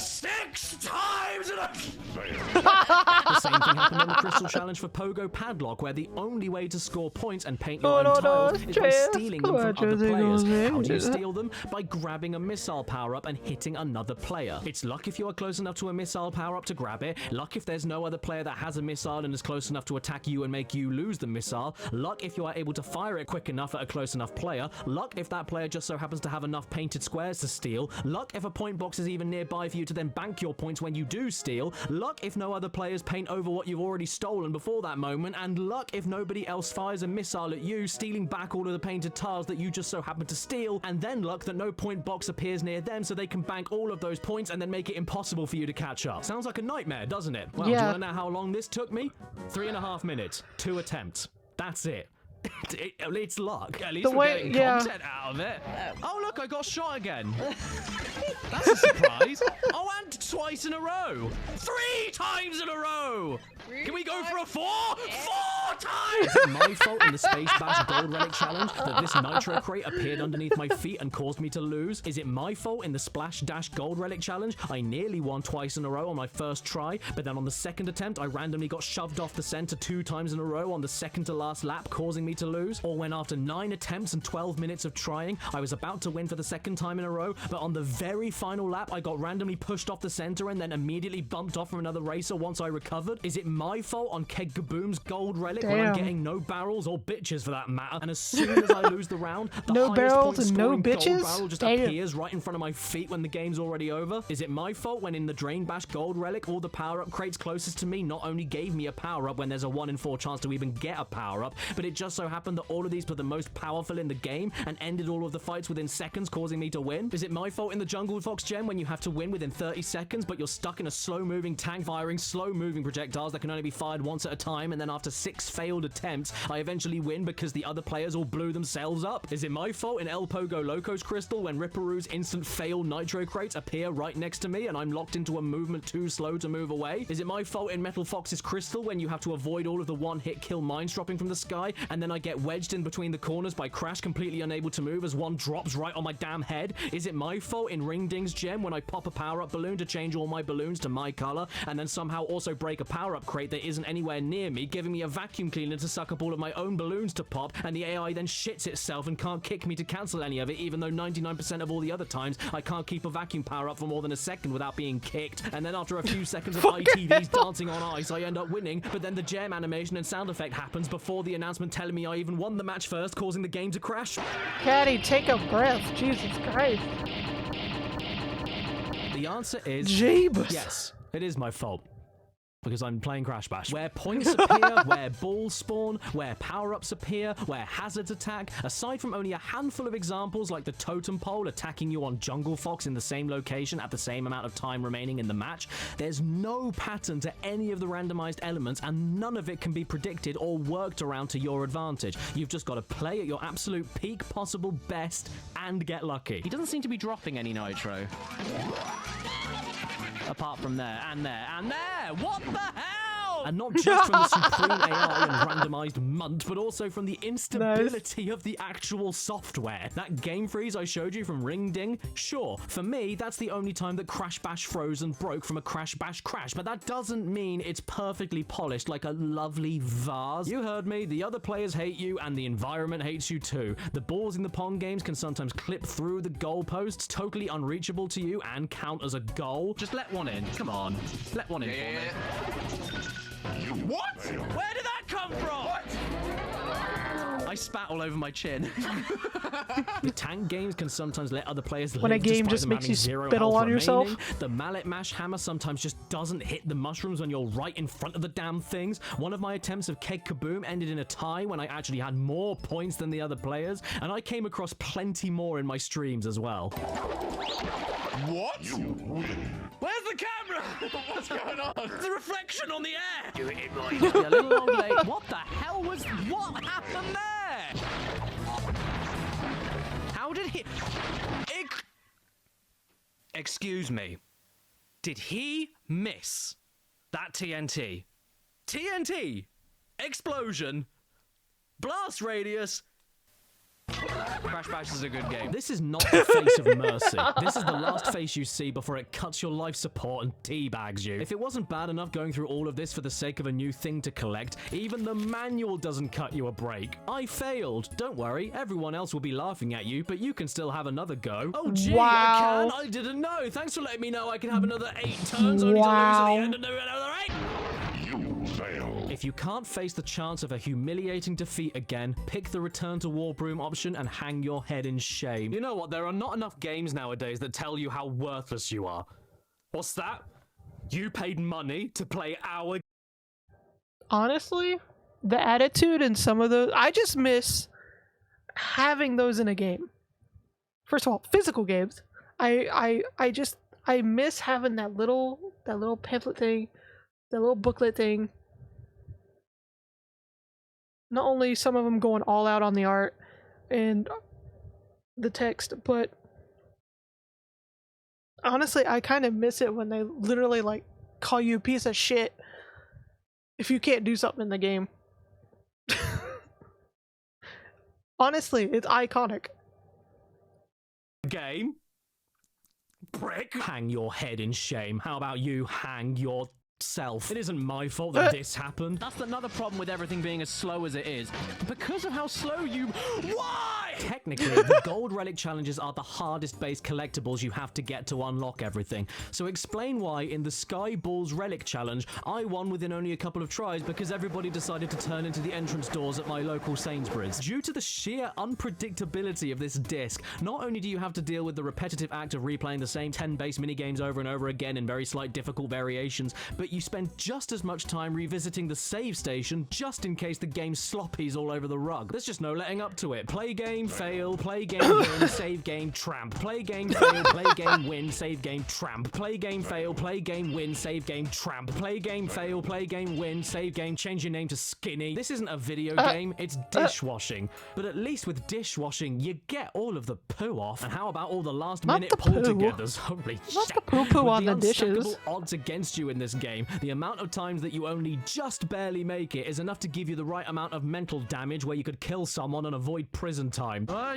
6 times in a... The same thing happened on the Crystal Challenge for Pogo Padlock, where the only way to score points and paint your own tiles is by stealing them from other players. How do you steal them? By grabbing a missile power-up and hitting another player. It's luck if you are close enough to a missile power-up to grab it, luck if there's no other player that has a missile and is close enough to attack you and make you lose the missile, luck if you are able to fire it quick enough at a close enough player, luck if that player just so happens to have enough painted squares to steal, luck if a point box is even nearby for you to then bank your points when you do steal, luck if no other players paint over what you've already stolen before that moment, and luck if nobody else fires a missile at you, stealing back all of the painted tiles that you just so happen to steal, and then luck that no point box appears near them so they can bank all of those points and then make it impossible for you to catch up. Sounds like a nightmare, doesn't it? Well, do you want to know how long this took me? 3.5 minutes. 2 attempts. That's it. It's luck. At least we're getting content out of it. Oh, look, I got shot again. That's a surprise. Oh, and twice in a row. 3 times in a row. Can we go for a 4? 4 times! Is it my fault in the Space Bash Gold Relic Challenge that this Nitro crate appeared underneath my feet and caused me to lose? Is it my fault in the Splash Dash Gold Relic Challenge I nearly won twice in a row on my first try, but then on the second attempt I randomly got shoved off the center 2 times in a row on the second to last lap, causing me to lose? Or when after 9 attempts and 12 minutes of trying, I was about to win for the second time in a row, but on the very final lap I got randomly pushed off the center and then immediately bumped off from another racer once I recovered? Is it my fault on Keg Kaboom's Gold Relic when I'm getting no barrels or bitches for that matter, and as soon as I lose the round, the no barrels highest and no point scoring bitches? gold barrel just appears right in front of my feet when the game's already over? Is it my fault when in the Drain Bash Gold Relic all the power-up crates closest to me not only gave me a power-up when there's a 1 in 4 chance to even get a power-up, but it just so happened that all of these were the most powerful in the game and ended all of the fights within seconds, causing me to win? Is it my fault in the Jungle Fox gem when you have to win within 30 seconds but you're stuck in a slow-moving tank firing slow-moving projectiles that can only be fired once at a time, and then after 6 failed attempts I eventually win because the other players all blew themselves up? Is it my fault in El Pogo Loco's Crystal when Ripperoo's instant fail nitro crates appear right next to me and I'm locked into a movement too slow to move away? Is it my fault in Metal Fox's Crystal when you have to avoid all of the one-hit kill mines dropping from the sky and then I get wedged in between the corners by Crash, completely unable to move as one drops right on my damn head? Is it my fault in Ring Ding's gem when I pop a power-up balloon to change all my balloons to my color and then somehow also break a power-up crate that isn't anywhere near me, giving me a vacuum cleaner to suck up all of my own balloons to pop, and the AI then shits itself and can't kick me to cancel any of it, even though 99% of all the other times I can't keep a vacuum power up for more than a second without being kicked, and then after a few seconds of ITVs dancing on ice I end up winning, but then the gem animation and sound effect happens before the announcement telling me I even won the match first, causing the game to crash. Caddy, take a breath. Jesus Christ. The answer is Jeebus. yes, it is my fault. Because I'm playing Crash Bash. Where points appear, where balls spawn, where power-ups appear, where hazards attack, aside from only a handful of examples like the totem pole attacking you on Jungle Fox in the same location at the same amount of time remaining in the match, there's no pattern to any of the randomized elements and none of it can be predicted or worked around to your advantage. You've just got to play at your absolute peak possible best and get lucky. He doesn't seem to be dropping any nitro. Apart from there, and there, and there! What the hell? And not just from the supreme AI and randomized munt, but also from the instability of the actual software. That game freeze I showed you from Ring Ding, sure, for me, that's the only time that Crash Bash froze and broke from a Crash Bash crash, but that doesn't mean it's perfectly polished like a lovely vase. You heard me, the other players hate you, and the environment hates you too. The balls in the Pong games can sometimes clip through the goalposts, totally unreachable to you, and count as a goal. Just let one in, come on. Let one in for me. What? Where did that come from? What? I spat all over my chin. The tank games can sometimes let other players when live a game despite just them makes having you zero spittle health on yourself. remaining. The mallet mash hammer sometimes just doesn't hit the mushrooms when you're right in front of the damn things. One of my attempts of Keg Kaboom ended in a tie when I actually had more points than the other players, and I came across plenty more in my streams as well. What? Where's the camera? What's going on? The reflection on the air. Do it in mine. Yeah, a little long late. What the hell was? What happened there? How did he? Excuse me. Did he miss that TNT? TNT. Explosion. Blast radius. Crash Bash is a good game. This is not the face of mercy. This is the last face you see before it cuts your life support and teabags you. If it wasn't bad enough going through all of this for the sake of a new thing to collect, even the manual doesn't cut you a break. I failed. Don't worry, everyone else will be laughing at you, but you can still have another go. Oh gee, Wow. I can? I didn't know. Thanks for letting me know I can have another 8 turns only to lose at the end and do another 8. If you can't face the chance of a humiliating defeat again, pick the return to Warbroom option and hang your head in shame. You know what? There are not enough games nowadays that tell you how worthless you are. What's that? You paid money to play our... Honestly, the attitude in some of those, I just miss having those in a game. First of all, physical games. I miss having that little pamphlet thing, that little booklet thing. Not only some of them going all out on the art and the text, but honestly, I kind of miss it when they literally like call you a piece of shit if you can't do something in the game. Honestly, it's iconic. Game? Prick. Hang your head in shame. How about you hang your... self. It isn't my fault that this happened. That's another problem with everything being as slow as it is. Because of how slow you... Why? Technically, the gold relic challenges are the hardest base collectibles you have to get to unlock everything. So explain why in the Sky Balls relic challenge, I won within only a couple of tries because everybody decided to turn into the entrance doors at my local Sainsbury's. Due to the sheer unpredictability of this disc, not only do you have to deal with the repetitive act of replaying the same 10 base minigames over and over again in very slight difficult variations, but you spend just as much time revisiting the save station just in case the game sloppies all over the rug. There's just no letting up to it. Play game, fail, play game, win, save game, tramp. Play game, fail, play game, win, save game, tramp. Play game, fail, play game, win, save game, tramp. Play game, fail, play game, win, save game, change your name to Skinny. This isn't a video game, it's dishwashing. But at least with dishwashing, you get all of the poo off. And how about all the last minute pull-togethers? Holy Not shit. the poo-poo on the With dishes. unstackable odds against you in this game, the amount of times that you only just barely make it is enough to give you the right amount of mental damage where you could kill someone and avoid prison time. No way!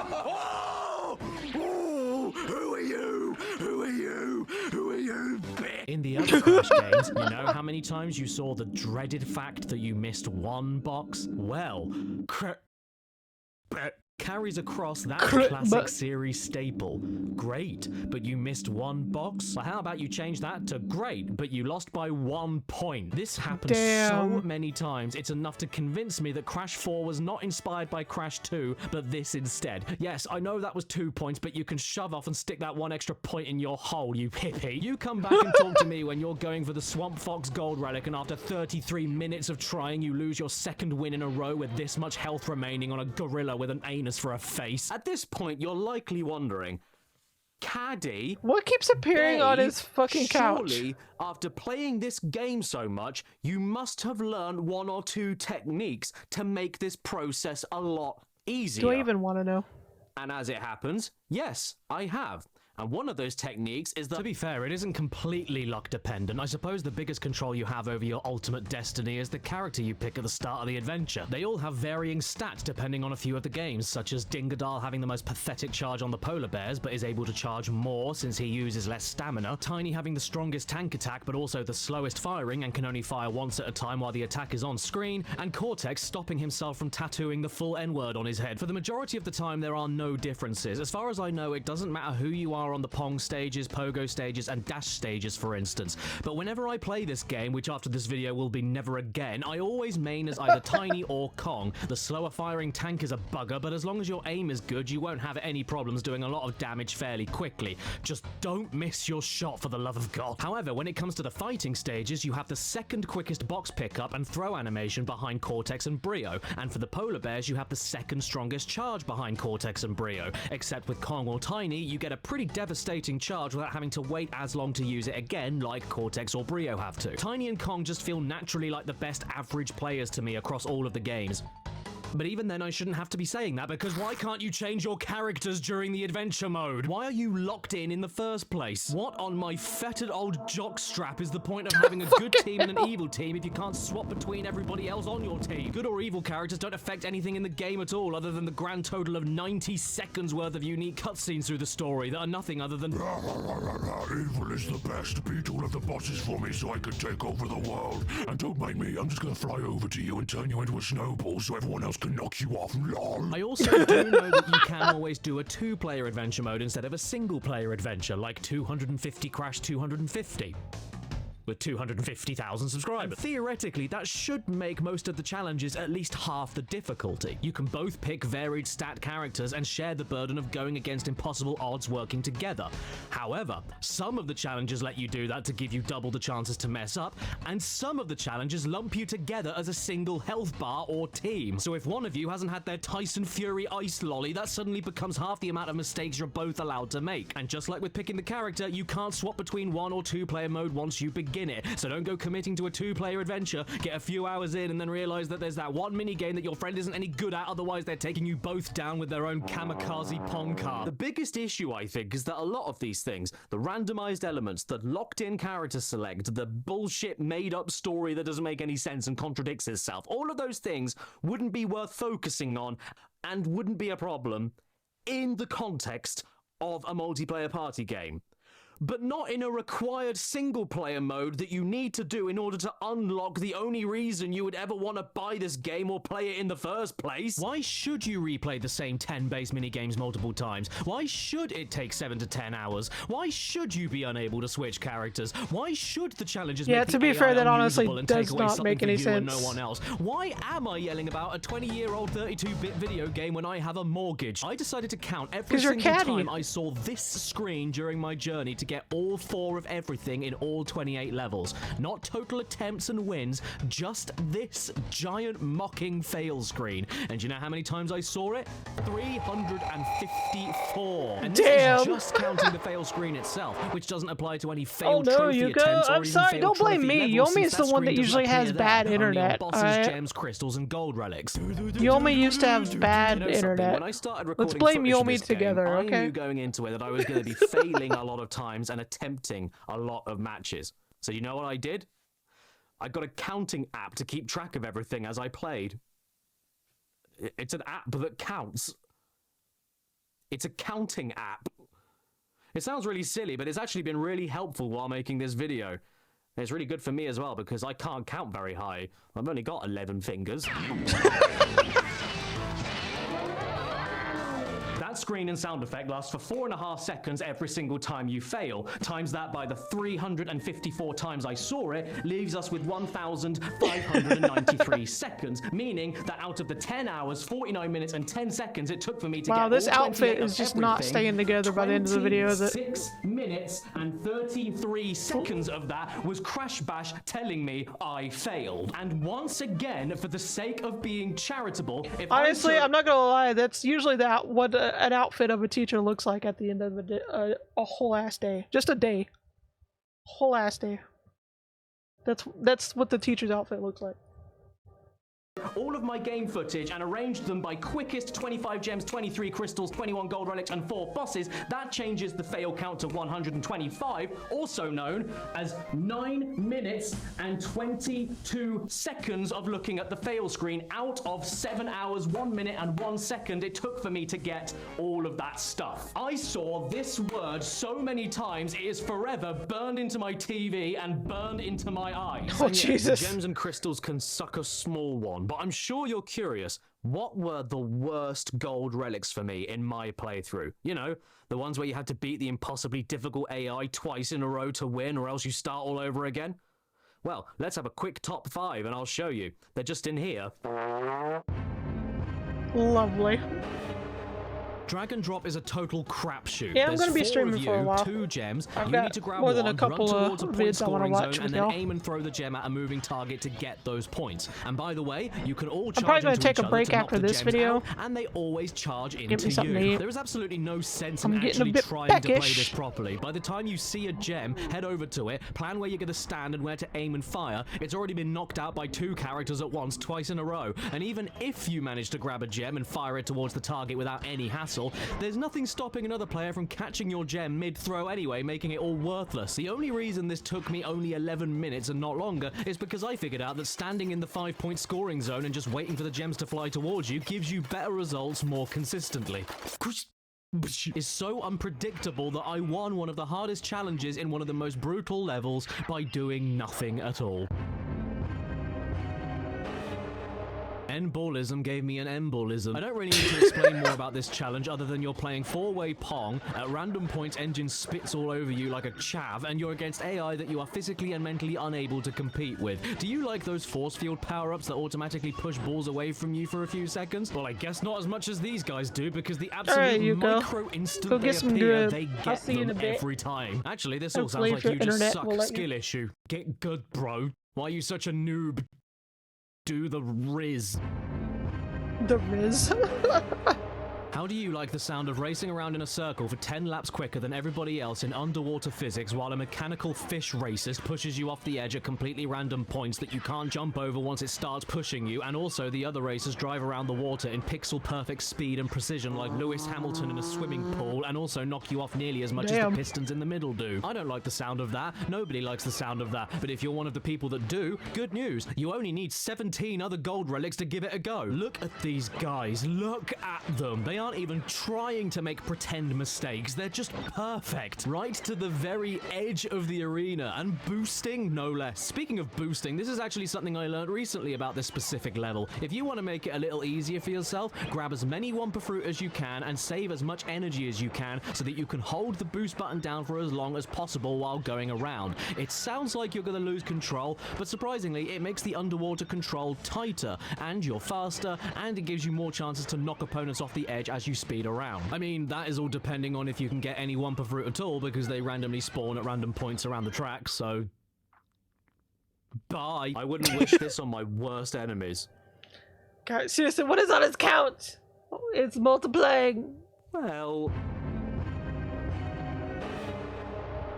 Oh! Ooh, who are you? Who are you? Who are you, bitch? In the other Crash games, you know how many times you saw the dreaded fact that you missed one box? Well, carries across that classic series staple. Great, but you missed one box? Well, how about you change that to great, but you lost by 1 point? This happens so many times, it's enough to convince me that Crash 4 was not inspired by Crash 2, but this instead. Yes, I know that was 2 points, but you can shove off and stick that 1 extra point in your hole, you hippie. You come back and talk to me when you're going for the Swamp Fox Gold Relic, and after 33 minutes of trying, you lose your second win in a row with this much health remaining on a gorilla with an anus for a face. At this point, you're likely wondering, Caddy, what keeps appearing on his fucking couch? Surely, after playing this game so much, you must have learned 1 or 2 techniques to make this process a lot easier. Do I even want to know? And as it happens, yes, I have. And one of those techniques is that... To be fair, it isn't completely luck dependent. I suppose the biggest control you have over your ultimate destiny is the character you pick at the start of the adventure. They all have varying stats depending on a few of the games, such as Dingadal having the most pathetic charge on the polar bears, but is able to charge more since he uses less stamina. Tiny having the strongest tank attack, but also the slowest firing and can only fire once at a time while the attack is on screen. And Cortex stopping himself from tattooing the full N-word on his head. For the majority of the time, there are no differences. As far as I know, it doesn't matter who you are on the Pong stages, Pogo stages, and Dash stages, for instance. But whenever I play this game, which after this video will be never again, I always main as either Tiny or Kong. The slower firing tank is a bugger, but as long as your aim is good, you won't have any problems doing a lot of damage fairly quickly. Just don't miss your shot, for the love of God. However, when it comes to the fighting stages, you have the second quickest box pickup and throw animation behind Cortex and Brio, and for the polar bears, you have the second strongest charge behind Cortex and Brio. Except with Kong or Tiny, you get a pretty devastating charge without having to wait as long to use it again like Cortex or Brio have to. Tiny and Kong just feel naturally like the best average players to me across all of the games. But even then, I shouldn't have to be saying that, because why can't you change your characters during the adventure mode? Why are you locked in the first place? What on my fettered old jockstrap is the point of having a good team and an evil team if you can't swap between everybody else on your team? Good or evil characters don't affect anything in the game at all, other than the grand total of 90 seconds worth of unique cutscenes through the story that are nothing other than... Evil is the best. Beat all of the bosses for me so I can take over the world. And don't mind me, I'm just gonna fly over to you and turn you into a snowball so everyone else can knock you off, lol. I also do know that you can always do a 2-player adventure mode instead of a single-player adventure, like 250 Crash 250. With 250,000 subscribers. And theoretically, that should make most of the challenges at least half the difficulty. You can both pick varied stat characters and share the burden of going against impossible odds working together. However, some of the challenges let you do that to give you double the chances to mess up, and some of the challenges lump you together as a single health bar or team. So if one of you hasn't had their Tyson Fury ice lolly, that suddenly becomes half the amount of mistakes you're both allowed to make. And just like with picking the character, you can't swap between 1 or 2-player mode once you begin it. So don't go committing to a 2-player adventure, get a few hours in, and then realize that there's that one minigame that your friend isn't any good at, otherwise they're taking you both down with their own kamikaze pong car. The biggest issue, I think, is that a lot of these things, the randomized elements, the locked-in character select, the bullshit made-up story that doesn't make any sense and contradicts itself, all of those things wouldn't be worth focusing on and wouldn't be a problem in the context of a multiplayer party game. But not in a required single-player mode that you need to do in order to unlock the only reason you would ever want to buy this game or play it in the first place. Why should you replay the same 10 base minigames multiple times? Why should it take 7 to 10 hours? Why should you be unable to switch characters? Why should the challenges make to the be fair, AI that honestly unusable and does take away not something make for any you sense. and no one else? Why am I yelling about a 20-year-old 32-bit video game when I have a mortgage? I decided to count every single time I saw this screen during my journey to get all 4 of everything in all 28 levels. Not total attempts and wins, just this giant mocking fail screen. And do you know how many times I saw it? 354. And this is just counting the fail screen itself, which doesn't apply to any failed trophy attempts or I'm even sorry, failed don't blame trophy me. levels, Yomi is since the one that screen usually doesn't has appear bad there, only on internet. bosses, gems, crystals, and gold relics. Yomi used to have bad internet. When I started Let's recording blame footage for Yomi this game, together, I okay? knew going into it that I was going to be failing a lot of times and attempting a lot of matches. So you know what I did? I got a counting app to keep track of everything as I played. It's an app that counts. It's a counting app. It sounds really silly, but it's actually been really helpful while making this video. And it's really good for me as well, because I can't count very high. I've only got 11 fingers. That screen and sound effect lasts for 4.5 seconds every single time you fail. Times that by the 354 times I saw it leaves us with 1,593 seconds, meaning that out of the 10 hours, 49 minutes, and 10 seconds it took for me to get this all outfit 28 is of just not everything, staying together by the end of the video, is it? 6 minutes and 33 seconds of that was Crash Bash telling me I failed. And once again, for the sake of being charitable, if Honestly, I'm not gonna lie. That's usually what an outfit of a teacher looks like at the end of a whole ass day. Just a day, whole ass day. That's what the teacher's outfit looks like. all of my game footage and arranged them by quickest 25 gems, 23 crystals, 21 gold relics, and 4 bosses, that changes the fail count to 125, also known as 9 minutes and 22 seconds of looking at the fail screen out of 7 hours, 1 minute, and 1 second it took for me to get all of that stuff. I saw this word so many times, it is forever burned into my TV and burned into my eyes. Oh, And yes, Jesus. Gems and crystals can suck a small one, but I'm sure you're curious. What were the worst gold relics for me in my playthrough? You know, the ones where you had to beat the impossibly difficult AI twice in a row to win, or else you start all over again? Well, let's have a quick top 5 and I'll show you. They're just in here. Lovely. Drag and drop is a total crapshoot. Yeah, I'm There's gonna be 4 streaming of you, for a while. 2 gems. I've You got need to grab more one, than a couple run of towards a point vids I wanna scoring watch zone, with and then y'all. aim and throw the gem at a moving target to get those points. And by the way, you can all I'm charge probably gonna into take each a other break to knock after the this gems video. out, and they always charge me into something to you. eat. There is absolutely no sense I'm in getting a actually bit trying to play peckish. this properly. By the time you see a gem, head over to it, plan where you're going to stand and where to aim and fire. It's already been knocked out by 2 characters at once, twice in a row. And even if you manage to grab a gem and fire it towards the target without any hassle, there's nothing stopping another player from catching your gem mid-throw anyway, making it all worthless. The only reason this took me only 11 minutes and not longer is because I figured out that standing in the 5-point scoring zone and just waiting for the gems to fly towards you gives you better results more consistently. Is so unpredictable that I won one of the hardest challenges in one of the most brutal levels by doing nothing at all. Endballism gave me an embolism. I don't really need to explain more about this challenge other than you're playing 4-way Pong. At random points, engine spits all over you like a chav, and you're against AI that you are physically and mentally unable to compete with. Do you like those force field power-ups that automatically push balls away from you for a few seconds? Well, I guess not as much as these guys do, because the absolute micro-instant Go they get some appear, good. they I'll get see you in them a bit. every time. Actually, this all Hopefully sounds if like your you just internet suck. will let you. Skill issue. Get good, bro. Why are you such a noob? Do the Riz. The Riz. How do you like the sound of racing around in a circle for 10 laps quicker than everybody else in underwater physics while a mechanical fish racist pushes you off the edge at completely random points that you can't jump over once it starts pushing you, and also the other racers drive around the water in pixel-perfect speed and precision like Lewis Hamilton in a swimming pool and also knock you off nearly as much as the pistons in the middle do? I don't like the sound of that. Nobody likes the sound of that. But if you're one of the people that do, good news. You only need 17 other gold relics to give it a go. Look at these guys. Look at them. They aren't even trying to make pretend mistakes. They're just perfect. Right to the very edge of the arena and boosting, no less. Speaking of boosting, this is actually something I learned recently about this specific level. If you want to make it a little easier for yourself, grab as many Wumpa Fruit as you can and save as much energy as you can so that you can hold the boost button down for as long as possible while going around. It sounds like you're going to lose control, but surprisingly, it makes the underwater control tighter, and you're faster, and it gives you more chances to knock opponents off the edge as you speed around. I mean, that is all depending on if you can get any Wumpa Fruit at all, because they randomly spawn at random points around the track, so... Bye. I wouldn't wish this on my worst enemies. God, seriously, what is on his couch? It's multiplying. Well...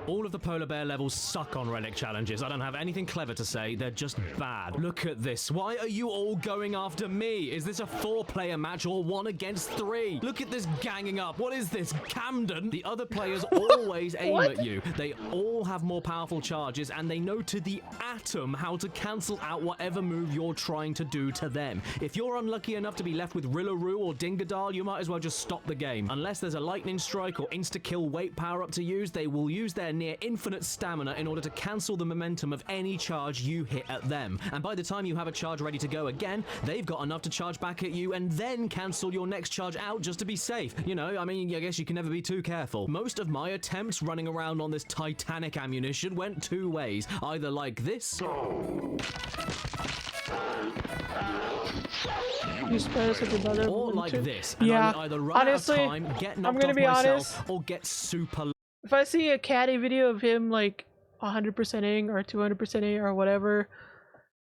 All of the polar bear levels suck on relic challenges. I don't have anything clever to say. They're just bad. Look at this. Why are you all going after me? Is this a 4-player match or 1 against 3? Look at this ganging up. What is this? Camden? The other players always aim at you. They all have more powerful charges, and they know to the atom how to cancel out whatever move you're trying to do to them. If you're unlucky enough to be left with Rillaroo or Dingadal, you might as well just stop the game. Unless there's a lightning strike or insta-kill weight power-up to use, they will use their near infinite stamina in order to cancel the momentum of any charge you hit at them. And by the time you have a charge ready to go again, they've got enough to charge back at you and then cancel your next charge out just to be safe. You know, I mean, I guess you can never be too careful. Most of my attempts running around on this Titanic ammunition went 2 ways. Either like this... You suppose with your brother or like too? this. And Yeah, I would either run honestly, out of time, get knocked I'm gonna off be myself, honest. or get super... If I see a Caddy video of him like 100%ing or 200%ing or whatever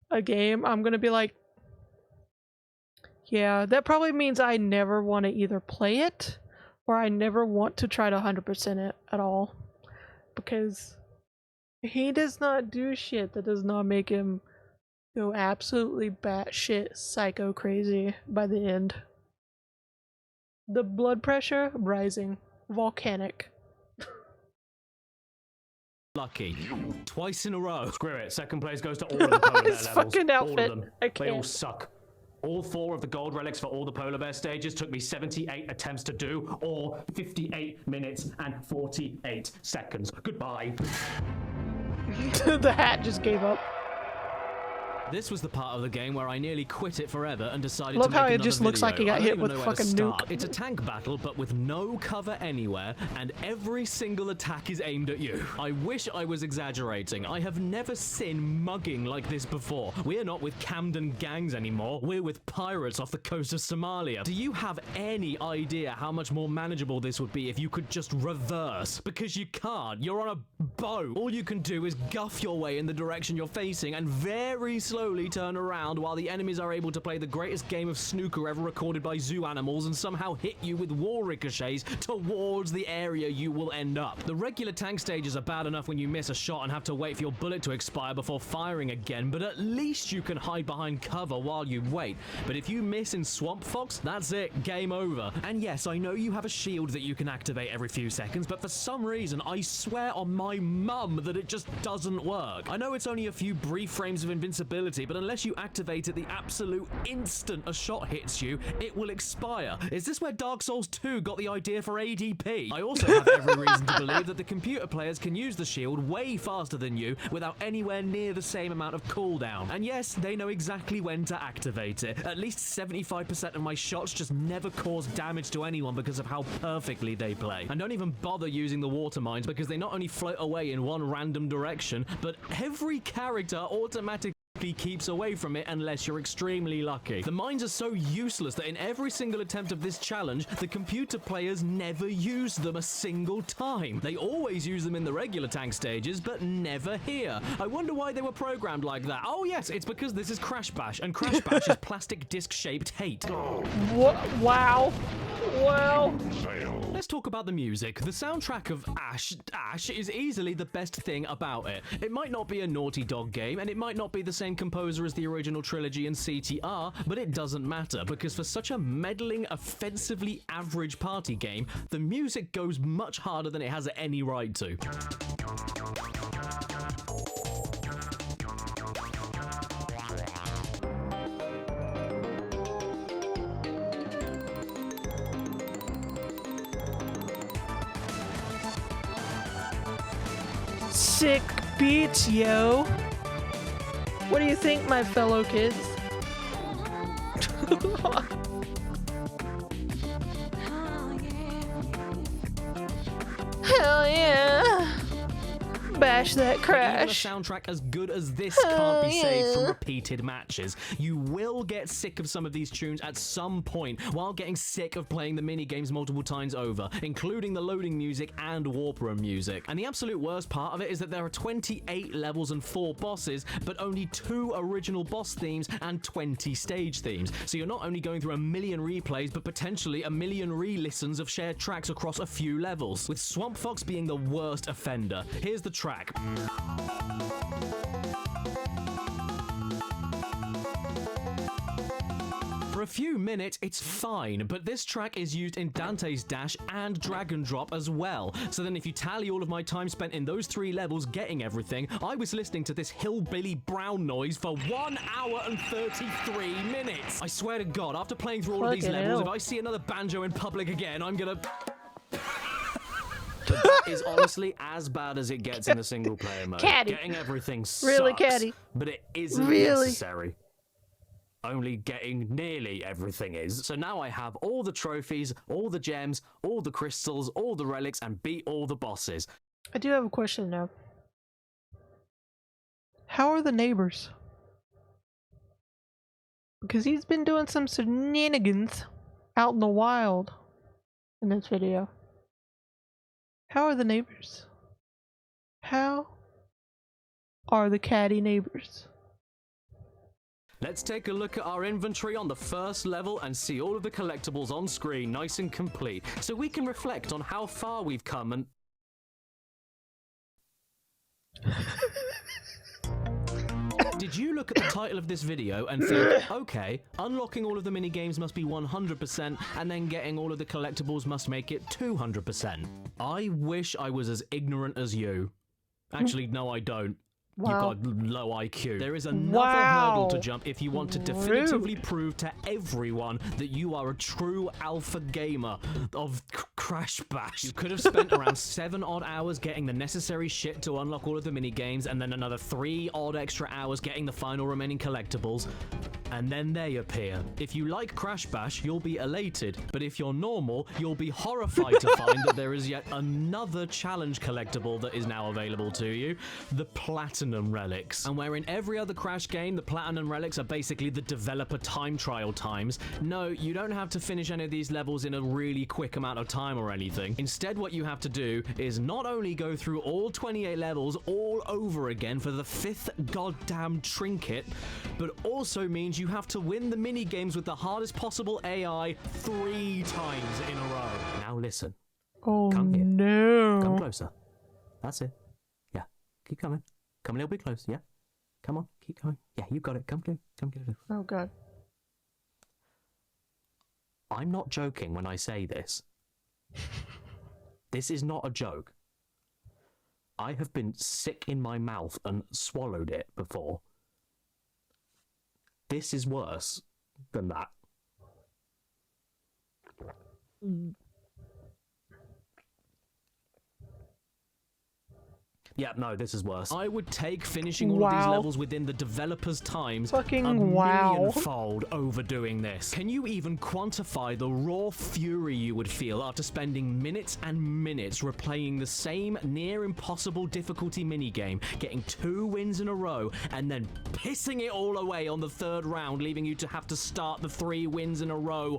a game, I'm gonna be like, yeah, that probably means I never want to either play it or I never want to try to 100% it at all, because he does not do shit that does not make him go absolutely batshit psycho crazy by the end. The blood pressure rising, volcanic. Lucky. Twice in a row. Screw it. Second place goes to all of the polar bear His levels. fucking outfit. All of them. I They all can't. suck. All 4 of the gold relics for all the polar bear stages took me 78 attempts to do, or 58 minutes and 48 seconds. Goodbye. The hat just gave up. This was the part of the game where I nearly quit it forever and decided Love to make how it another just looks like he video. got I hit don't even with know where to fucking start. nuke. It's a tank battle, but with no cover anywhere, and every single attack is aimed at you. I wish I was exaggerating. I have never seen mugging like this before. We're not with Camden gangs anymore. We're with pirates off the coast of Somalia. Do you have any idea how much more manageable this would be if you could just reverse? Because you can't. You're on a boat. All you can do is guff your way in the direction you're facing and very slowly turn around while the enemies are able to play the greatest game of snooker ever recorded by zoo animals and somehow hit you with wall ricochets towards the area you will end up. The regular tank stages are bad enough when you miss a shot and have to wait for your bullet to expire before firing again, but at least you can hide behind cover while you wait. But if you miss in Swamp Fox, that's it, game over. And yes, I know you have a shield that you can activate every few seconds, but for some reason, I swear on my mum that it just doesn't work. I know it's only a few brief frames of invincibility, but unless you activate it the absolute instant a shot hits you, it will expire. Is this where Dark Souls 2 got the idea for ADP? I also have every reason to believe that the computer players can use the shield way faster than you without anywhere near the same amount of cooldown. And yes, they know exactly when to activate it. At least 75% of my shots just never cause damage to anyone because of how perfectly they play. And don't even bother using the water mines because they not only float away in one random direction, but every character automatically keeps away from it unless you're extremely lucky. The mines are so useless that in every single attempt of this challenge, the computer players never use them a single time. They always use them in the regular tank stages, but never here. I wonder why they were programmed like that. Oh yes, it's because this is Crash Bash, and Crash Bash is plastic disc-shaped hate. What? Wow. Well. Let's talk about the music. The soundtrack of Ash is easily the best thing about it. It might not be a Naughty Dog game, and it might not be the same composer as the original trilogy and CTR, but it doesn't matter, because for such a meddling, offensively average party game, the music goes much harder than it has any right to. Sick beats, yo. What do you think, my fellow kids? Hell yeah! Bash that crash. Even a soundtrack as good as this can't be saved from repeated matches. You will get sick of some of these tunes at some point while getting sick of playing the mini games multiple times over, including the loading music and warp room music. And the absolute worst part of it is that there are 28 levels and 4 bosses, but only 2 original boss themes and 20 stage themes. So you're not only going through a million replays, but potentially a million re-listens of shared tracks across a few levels, with Swamp Fox being the worst offender. Here's the track. For a few minutes, it's fine, but this track is used in Dante's Dash and Drag and Drop as well. So then if you tally all of my time spent in those 3 levels getting everything, I was listening to this hillbilly brown noise for 1 hour and 33 minutes. I swear to God, after playing through all of these levels, if I see another banjo in public again, I'm gonna... But that is honestly as bad as it gets in the single player mode. Caddy. Getting everything sucks, Really, Caddy? but it isn't Really? necessary. Only getting nearly everything is. So now I have all the trophies, all the gems, all the crystals, all the relics, and beat all the bosses. I do have a question now. How are the neighbors? Because he's been doing some shenanigans out in the wild in this video. How are the neighbors? How are the catty neighbors? Let's take a look at our inventory on the first level and see all of the collectibles on screen nice and complete, so we can reflect on how far we've come and... Did you look at the title of this video and think, okay, unlocking all of the minigames must be 100%, and then getting all of the collectibles must make it 200%? I wish I was as ignorant as you. Actually, no, I don't. Wow. You've got low IQ. There is another hurdle to jump if you want to definitively prove to everyone that you are a true alpha gamer of Crash Bash. You could have spent around 7 odd hours getting the necessary shit to unlock all of the mini games, and then another 3 odd extra hours getting the final remaining collectibles. And then they appear. If you like Crash Bash, you'll be elated. But if you're normal, you'll be horrified to find that there is yet another challenge collectible that is now available to you. The Platinum Relics. And where in every other Crash game, the Platinum Relics are basically the developer time trial times, no, you don't have to finish any of these levels in a really quick amount of time or anything. Instead, what you have to do is not only go through all 28 levels all over again for the 5th goddamn trinket, but also means you have to win the mini games with the hardest possible AI 3 times in a row. Now listen. Oh, come here. no. Come closer. That's it. Yeah. Keep coming. Come a little bit closer, yeah? Come on. Keep going. Yeah, you got it. Come get it. Oh, God. I'm not joking when I say this. This is not a joke. I have been sick in my mouth and swallowed it before. This is worse than that. Yeah, no, this is worse. I would take finishing all of these levels within the developer's times a millionfold over doing this. Can you even quantify the raw fury you would feel after spending minutes and minutes replaying the same near impossible difficulty minigame, getting 2 wins in a row, and then pissing it all away on the 3rd round, leaving you to have to start the 3 wins in a row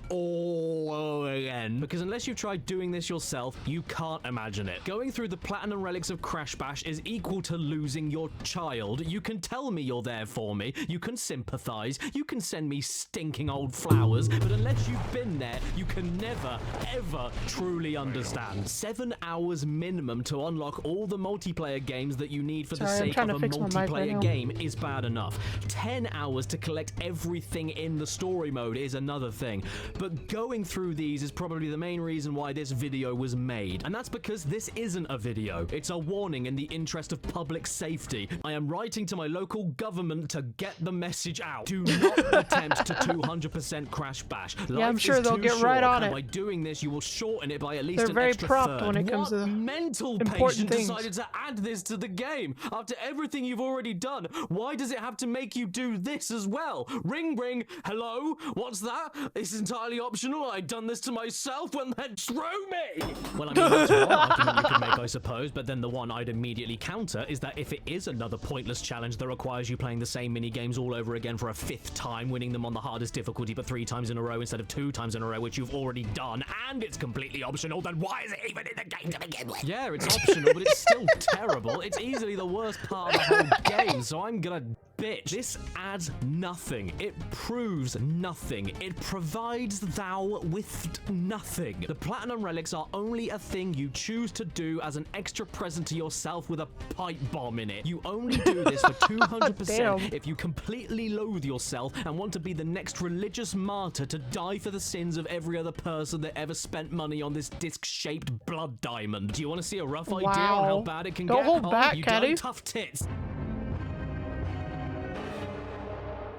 all over again? Because unless you've tried doing this yourself, you can't imagine it. Going through the Platinum Relics of Crash Bash is equal to losing your child. You can tell me you're there for me, you can sympathize, you can send me stinking old flowers, but unless you've been there, you can never, ever truly understand. 7 hours minimum to unlock all the multiplayer games that you need for the sake of a multiplayer game is bad enough. 10 hours to collect everything in the story mode is another thing. But going through these is probably the main reason why this video was made. And that's because this isn't a video. It's a warning in the interest of public safety. I am writing to my local government to get the message out. Do not attempt to 200% Crash Bash. Yeah, I'm sure they'll get right on it. By doing this, you will shorten it by at least They're an very extra prompt third. when it comes to mental important patient things. decided to add this to the game after everything you've already done? Why does it have to make you do this as well? Ring, ring. Hello? What's that? It's entirely optional. I've done this to myself. Well, then throw me. Well, I mean, that's one argument you could make, I suppose, but then the one I'd immediately counter is that if it is another pointless challenge that requires you playing the same mini games all over again for a 5th time, winning them on the hardest difficulty but 3 times in a row instead of 2 times in a row, which you've already done, and it's completely optional, then why is it even in the game to begin with? Yeah, it's optional, but it's still terrible. It's easily the worst part of the whole game, so I'm gonna bitch. This adds nothing. It proves nothing. It provides thou with nothing. The Platinum Relics are only a thing you choose to do as an extra present to yourself with a pipe bomb in it. You only do this for 200% if you completely loathe yourself and want to be the next religious martyr to die for the sins of every other person that ever spent money on this disc-shaped blood diamond. Do you want to see a rough idea on how bad it can get? Don't hold back, you Caddy. done tough tits.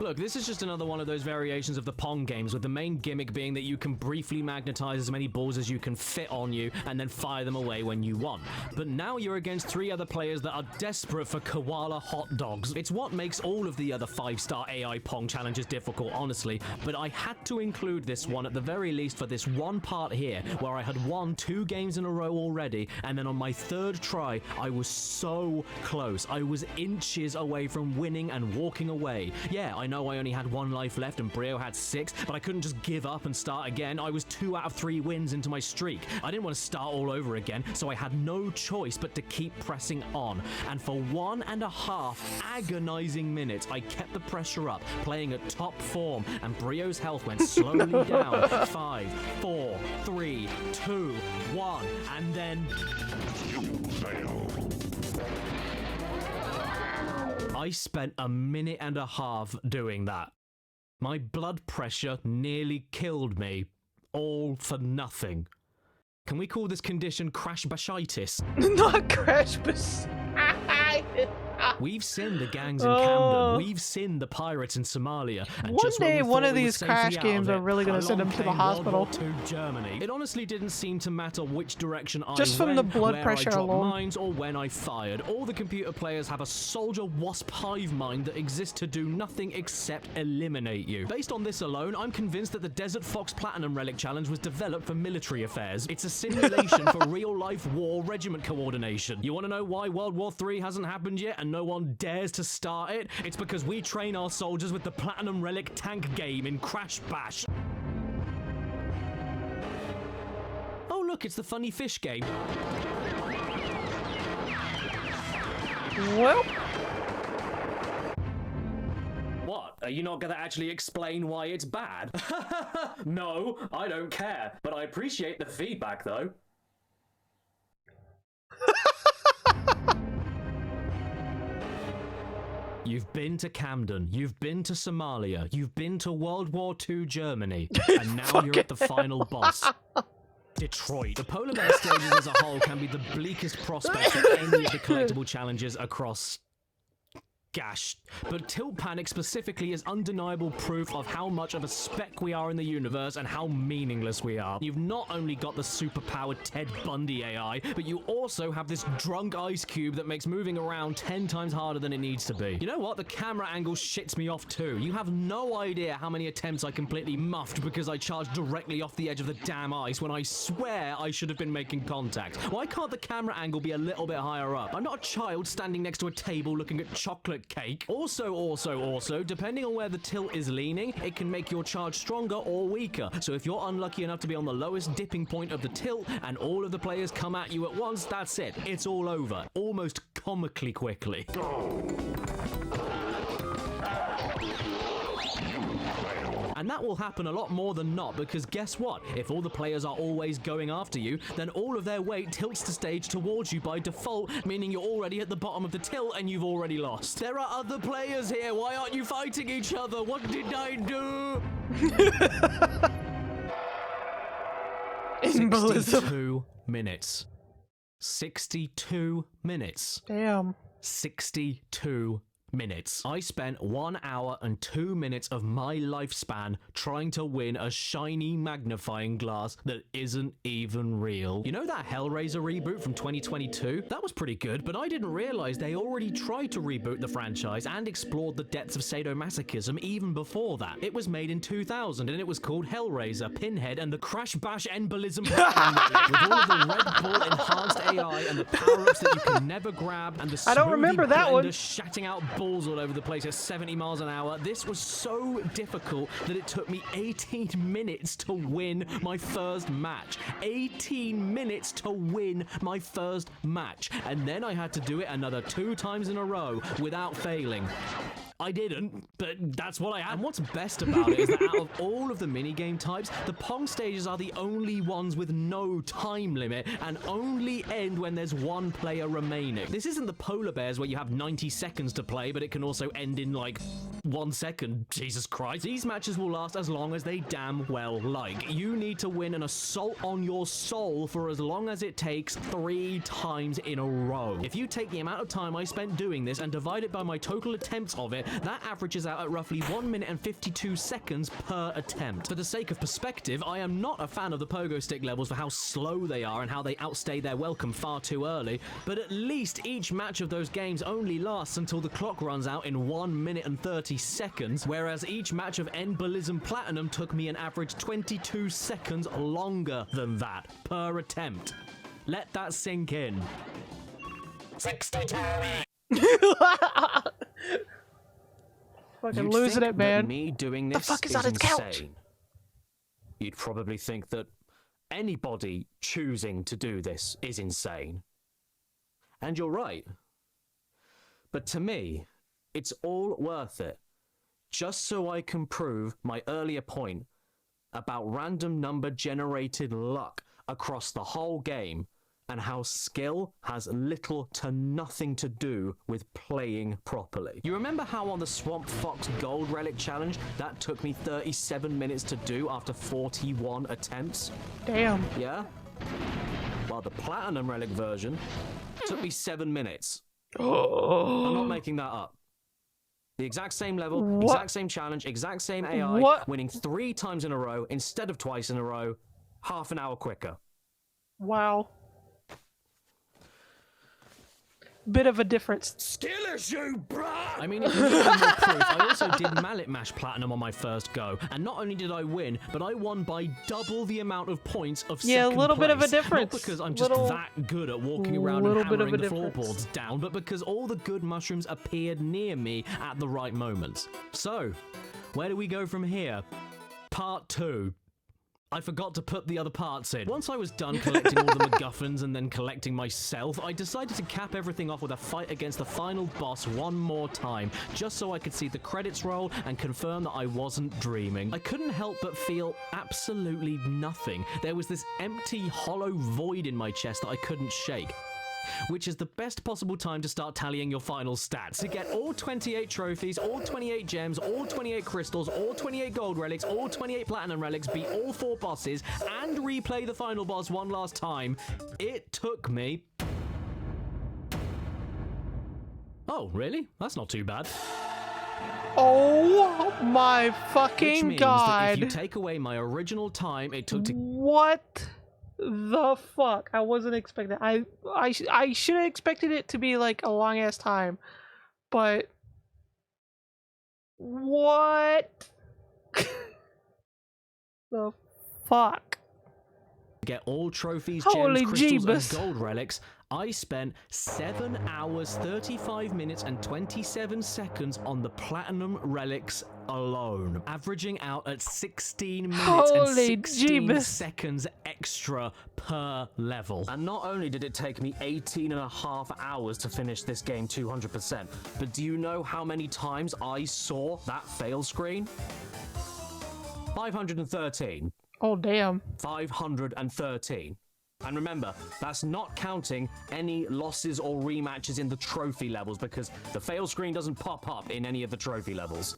Look, this is just another one of those variations of the Pong games, with the main gimmick being that you can briefly magnetize as many balls as you can fit on you and then fire them away when you want. But now you're against 3 other players that are desperate for koala hot dogs. It's what makes all of the other 5-star AI Pong challenges difficult, honestly, but I had to include this one at the very least for this one part here, where I had won 2 games in a row already, and then on my 3rd try, I was so close. I was inches away from winning and walking away. Yeah, I know I only had 1 life left and Brio had 6, but I couldn't just give up and start again. I was 2 out of 3 wins into my streak. I didn't want to start all over again, so I had no choice but to keep pressing on. And for 1.5 agonizing minutes, I kept the pressure up, playing at top form, and Brio's health went slowly down. 5, 4, 3, 2, 1, and then... I spent 1.5 minutes doing that. My blood pressure nearly killed me. All for nothing. Can we call this condition crash bashitis? Not crash bashitis. We've seen the gangs in Camden. We've seen the pirates in Somalia. And One just when day, we one thought of we were these safely crash out games of are really going to send along him to the came hospital. World War II Germany. It honestly didn't seem to matter which direction Just I from went, the blood where pressure I dropped alone. mines, or when I fired. All the computer players have a soldier wasp hive mind that exists to do nothing except eliminate you. Based on this alone, I'm convinced that the Desert Fox Platinum Relic Challenge was developed for military affairs. It's a simulation for real-life war regiment coordination. You want to know why World War III hasn't happened yet and no one dares to start it? It's because we train our soldiers with the Platinum Relic tank game in Crash Bash. Oh look, it's the funny fish game. Well... What? Are you not going to actually explain why it's bad? No, I don't care. But I appreciate the feedback, though. You've been to Camden, you've been to Somalia, you've been to World War II Germany, and now you're at the final boss. Detroit. The polar bear stages as a whole can be the bleakest prospect of any of the collectible challenges across... Gash. But Tilt Panic specifically is undeniable proof of how much of a speck we are in the universe and how meaningless we are. You've not only got the superpowered Ted Bundy AI, but you also have this drunk ice cube that makes moving around 10 times harder than it needs to be. You know what? The camera angle shits me off too. You have no idea how many attempts I completely muffed because I charged directly off the edge of the damn ice when I swear I should have been making contact. Why can't the camera angle be a little bit higher up? I'm not a child standing next to a table looking at chocolate cake. Also, depending on where the tilt is leaning, it can make your charge stronger or weaker. So if you're unlucky enough to be on the lowest dipping point of the tilt and all of the players come at you at once, that's it. It's all over. Almost comically quickly. And that will happen a lot more than not, because guess what? If all the players are always going after you, then all of their weight tilts the stage towards you by default, meaning you're already at the bottom of the tilt and you've already lost. There are other players here. Why aren't you fighting each other? What did I do? 62 minutes. 62 minutes. Damn. 62 minutes. I spent 1 hour and 2 minutes of my lifespan trying to win a shiny magnifying glass that isn't even real. You know that Hellraiser reboot from 2022? That was pretty good, but I didn't realize they already tried to reboot the franchise and explored the depths of sadomasochism even before that. It was made in 2000 and it was called Hellraiser, Pinhead, and the Crash Bash Embolism Platinum Relic, with all of the Red Bull enhanced AI and the power-ups that you can never grab, and the I don't remember that one. shatting out balls all over the place at 70 miles an hour. This was so difficult that it took me 18 minutes to win my first match. 18 minutes to win my first match. And then I had to do it another 2 times in a row without failing. I didn't, but that's what I had. And what's best about it is that out of all of the minigame types, the Pong stages are the only ones with no time limit and only end when there's 1 player remaining. This isn't the polar bears where you have 90 seconds to play, but it can also end in like 1 second. Jesus Christ. These matches will last as long as they damn well like. You need to win an assault on your soul for as long as it takes 3 times in a row. If you take the amount of time I spent doing this and divide it by my total attempts of it, that averages out at roughly 1 minute and 52 seconds per attempt. For the sake of perspective, I am not a fan of the pogo stick levels for how slow they are and how they outstay their welcome far too early, but at least each match of those games only lasts until the clock runs out in 1 minute and 30 seconds, whereas each match of Embolism Platinum took me an average 22 seconds longer than that per attempt. Let that sink in. 62. Fucking losing it, man. Me doing this the fuck is on its couch? Insane. You'd probably think that anybody choosing to do this is insane. And you're right. But to me, it's all worth it. Just so I can prove my earlier point about random number generated luck across the whole game and how skill has little to nothing to do with playing properly. You remember how on the Swamp Fox Gold Relic Challenge, that took me 37 minutes to do after 41 attempts? Damn. Yeah? Well, the Platinum Relic version took me 7 minutes. I'm not making that up. The exact same level, What? exact same challenge, exact same AI, What? winning 3 times in a row instead of twice in a row, half an hour quicker. Wow. Bit of a difference. Skill issue, bruh! I mean, if you need more proof, I also did Mallet Mash Platinum on my first go, and not only did I win, but I won by double the amount of points of Yeah, a second little bit of a place. difference. Not because I'm just Little- that good at walking around and little bit of hammering a the difference. floorboards down, but because all the good mushrooms appeared near me at the right moments. So, where do we go from here? Part 2. I forgot to put the other parts in. Once I was done collecting all the MacGuffins and then collecting myself, I decided to cap everything off with a fight against the final boss one more time, just so I could see the credits roll and confirm that I wasn't dreaming. I couldn't help but feel absolutely nothing. There was this empty, hollow void in my chest that I couldn't shake. Which is the best possible time to start tallying your final stats. To get all 28 trophies, all 28 gems, all 28 crystals, all 28 gold relics, all 28 platinum relics, beat all 4 bosses, and replay the final boss one last time, it took me... Oh, really? That's not too bad. Oh my Which fucking means god. that if you take away my original time it took to... What the fuck? I wasn't expecting. I should have expected it to be like a long ass time, but what the fuck? Get all trophies, Holy gems, crystals, Jeebus. and gold relics, I spent 7 hours, 35 minutes, and 27 seconds on the platinum relics alone, averaging out at 16 minutes Holy and 16 Jeebus. seconds extra per level. And not only did it take me 18 and a half hours to finish this game 200%, but do you know how many times I saw that fail screen? 513. Oh damn. 513. And remember, that's not counting any losses or rematches in the trophy levels, because the fail screen doesn't pop up in any of the trophy levels.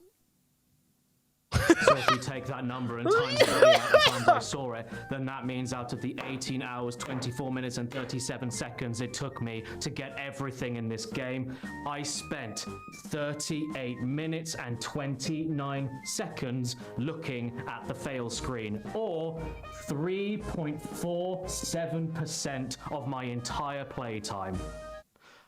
So if we take that number and times it by the times I saw it, then that means out of the 18 hours, 24 minutes and 37 seconds it took me to get everything in this game, I spent 38 minutes and 29 seconds looking at the fail screen, or 3.47% of my entire playtime.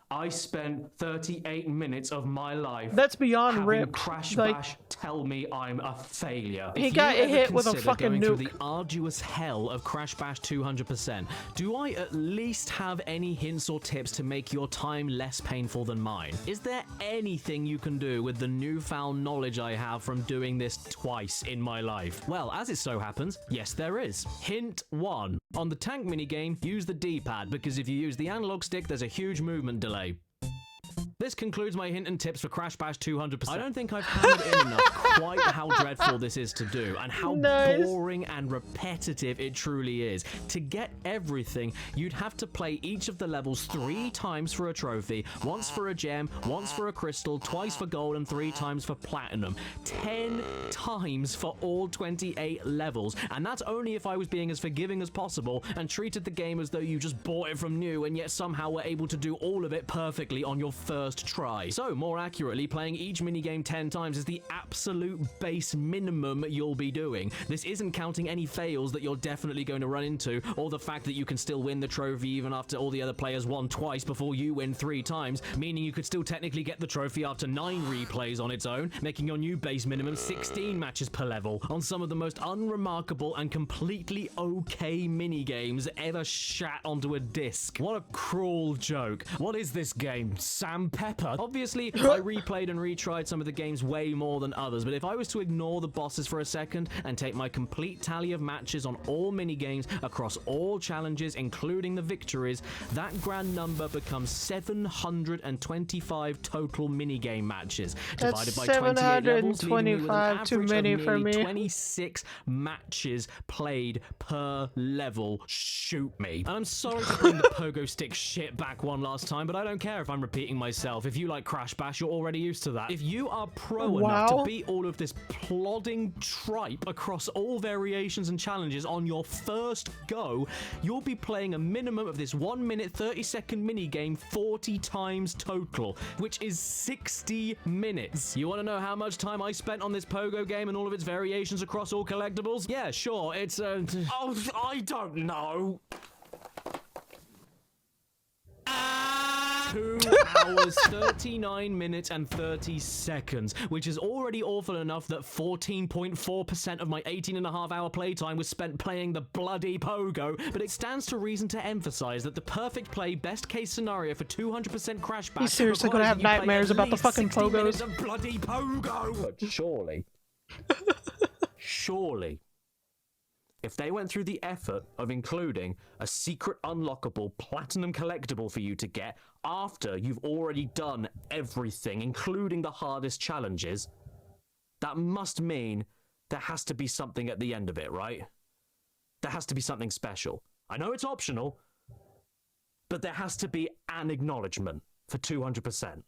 I spent 38 minutes of my life. That's beyond having ripped. Crash Like- Bash tell me I'm a failure. He If got you ever hit with a consider fucking going through nuke. the arduous hell of Crash Bash 200%, do I at least have any hints or tips to make your time less painful than mine? Is there anything you can do with the newfound knowledge I have from doing this twice in my life? Well, as it so happens, yes there is. Hint 1. On the tank minigame, use the D-pad, because if you use the analog stick, there's a huge movement delay. This concludes my hint and tips for Crash Bash 200%. I don't think I've hammered in enough quite how dreadful this is to do, and how Nice. boring and repetitive it truly is. To get everything, you'd have to play each of the levels 3 times for a trophy, once for a gem, once for a crystal, twice for gold, and 3 times for platinum. 10 times for all 28 levels, and that's only if I was being as forgiving as possible and treated the game as though you just bought it from new and yet somehow were able to do all of it perfectly on your first try. So, more accurately, playing each minigame 10 times is the absolute base minimum you'll be doing. This isn't counting any fails that you're definitely going to run into, or the fact that you can still win the trophy even after all the other players won twice before you win 3 times, meaning you could still technically get the trophy after 9 replays on its own, making your new base minimum 16 matches per level on some of the most unremarkable and completely okay minigames ever shat onto a disc. What a cruel joke. What is this game? Sam Pepper? Obviously, I replayed and retried some of the games way more than others, but if I was to ignore the bosses for a second and take my complete tally of matches on all minigames across all challenges, including the victories, that grand number becomes 725 total minigame matches, That's divided by 28 levels, leaving me with an 725 too average many of for nearly me. 26 matches played per level. Shoot me. And I'm sorry to bring the pogo stick shit back one last time, but I don't care if I'm repeating myself. yourself. If you like Crash Bash, you're already used to that. If you are pro enough to beat all of this plodding tripe across all variations and challenges on your first go, you'll be playing a minimum of this 1 minute 30-second minigame 40 times total, which is 60 minutes. You want to know how much time I spent on this Pogo game and all of its variations across all collectibles? Yeah, sure, it's oh, I don't know. 2 hours, 39 minutes, and 30 seconds, which is already awful enough that 14.4% of my 18.5-hour playtime was spent playing the bloody Pogo, but it stands to reason to emphasize that the perfect play, best case scenario for 200% Crash Bash. He's seriously gonna have nightmares about the fucking Pogos. Of bloody Pogo! But surely, if they went through the effort of including a secret unlockable platinum collectible for you to get after you've already done everything, including the hardest challenges, that must mean there has to be something at the end of it, right? There has to be something special. I know it's optional, but there has to be an acknowledgement for 200%.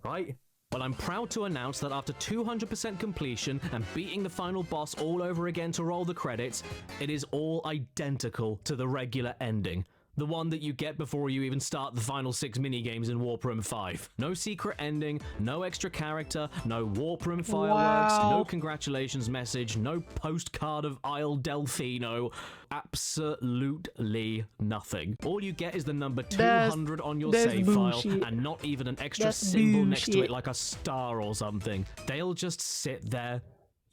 Right? Well, I'm proud to announce that after 200% completion and beating the final boss all over again to roll the credits, it is all identical to the regular ending. The one that you get before you even start the final 6 minigames in Warp Room 5. No secret ending, no extra character, no Warp Room fireworks, no congratulations message, no postcard of Isle Delfino. Absolutely nothing. All you get is the number 200 on your save file, and not even an extra symbol next to it like a star or something. They'll just sit there,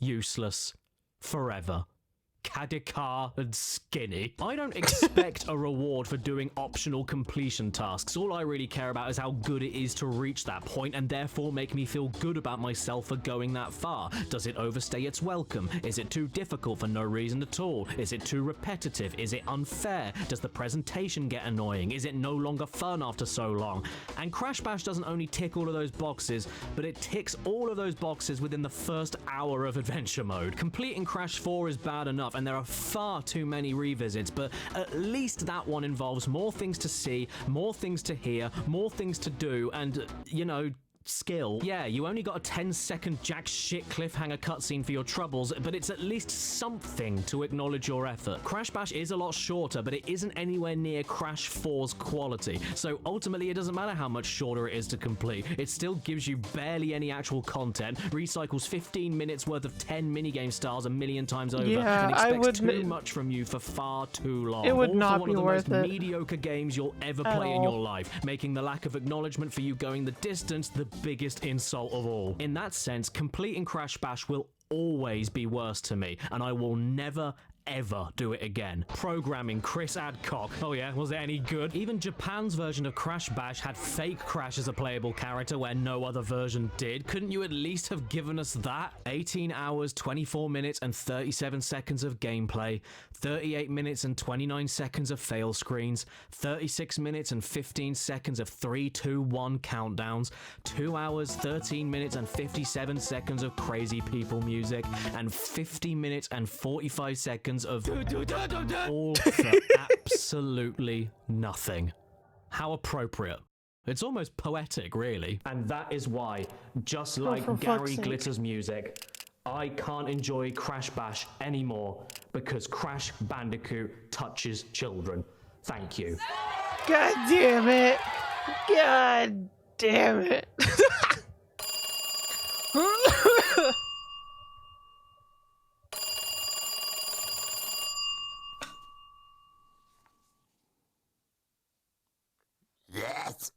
useless, forever. Caddicarus and skinny. I don't expect a reward for doing optional completion tasks. All I really care about is how good it is to reach that point and therefore make me feel good about myself for going that far. Does it overstay its welcome? Is it too difficult for no reason at all? Is it too repetitive? Is it unfair? Does the presentation get annoying? Is it no longer fun after so long? And Crash Bash doesn't only tick all of those boxes, but it ticks all of those boxes within the first hour of adventure mode. Completing Crash 4 is bad enough, and there are far too many revisits, but at least that one involves more things to see, more things to hear, more things to do, and, you know, skill. Yeah, you only got a 10-second jack shit cliffhanger cutscene for your troubles, but it's at least something to acknowledge your effort. Crash Bash is a lot shorter, but it isn't anywhere near Crash 4's quality, so ultimately it doesn't matter how much shorter it is to complete. It still gives you barely any actual content, recycles 15 minutes worth of 10 minigame styles a million times over, and expects too much from you for far too long. It would All not for one be of the worth most it. mediocre games you'll ever At play in all. your life, making the lack of acknowledgement for you going the distance the biggest insult of all. In that sense, completing Crash Bash will always be worse to me, and I will never ever do it again. Programming Chris Adcock. Oh yeah, was it any good? Even Japan's version of Crash Bash had fake Crash as a playable character where no other version did. Couldn't you at least have given us that? 18 hours, 24 minutes, and 37 seconds of gameplay, 38 minutes and 29 seconds of fail screens, 36 minutes and 15 seconds of 3, 2, 1 countdowns, 2 hours, 13 minutes and 57 seconds of crazy people music, and 50 minutes and 45 seconds of all for absolutely nothing. How appropriate. It's almost poetic, really. And that is why, just like for Gary fuck's sake. Glitter's music, I can't enjoy Crash Bash anymore because Crash Bandicoot touches children. Thank you. God damn it. God damn it. Yes.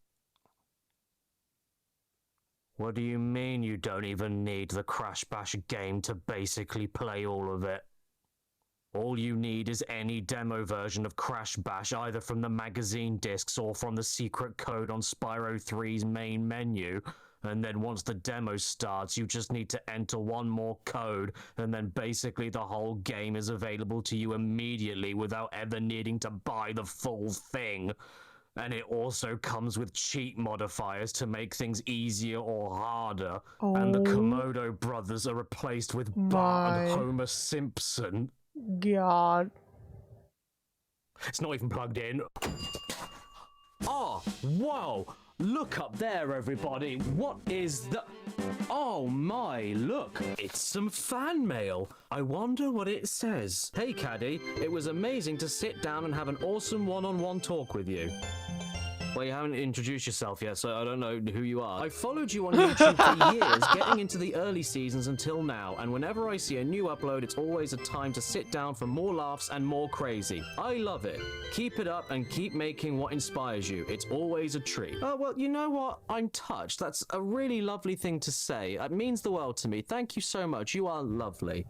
What do you mean you don't even need the Crash Bash game to basically play all of it? All you need is any demo version of Crash Bash, either from the magazine discs or from the secret code on Spyro 3's main menu. And then once the demo starts, you just need to enter one more code, and then basically the whole game is available to you immediately without ever needing to buy the full thing. And it also comes with cheat modifiers to make things easier or harder. And the Komodo brothers are replaced with Bart and My Homer Simpson. God. It's not even plugged in. Oh, whoa! Look up there, everybody. What is the... Oh my, look. It's some fan mail. I wonder what it says. Hey, Caddy. It was amazing to sit down and have an awesome one-on-one talk with you. Well, you haven't introduced yourself yet, so I don't know who you are. I followed you on YouTube for years, getting into the early seasons until now, and whenever I see a new upload, it's always a time to sit down for more laughs and more crazy. I love it. Keep it up and keep making what inspires you. It's always a treat. Oh, well, you know what? I'm touched. That's a really lovely thing to say. It means the world to me. Thank you so much. You are lovely.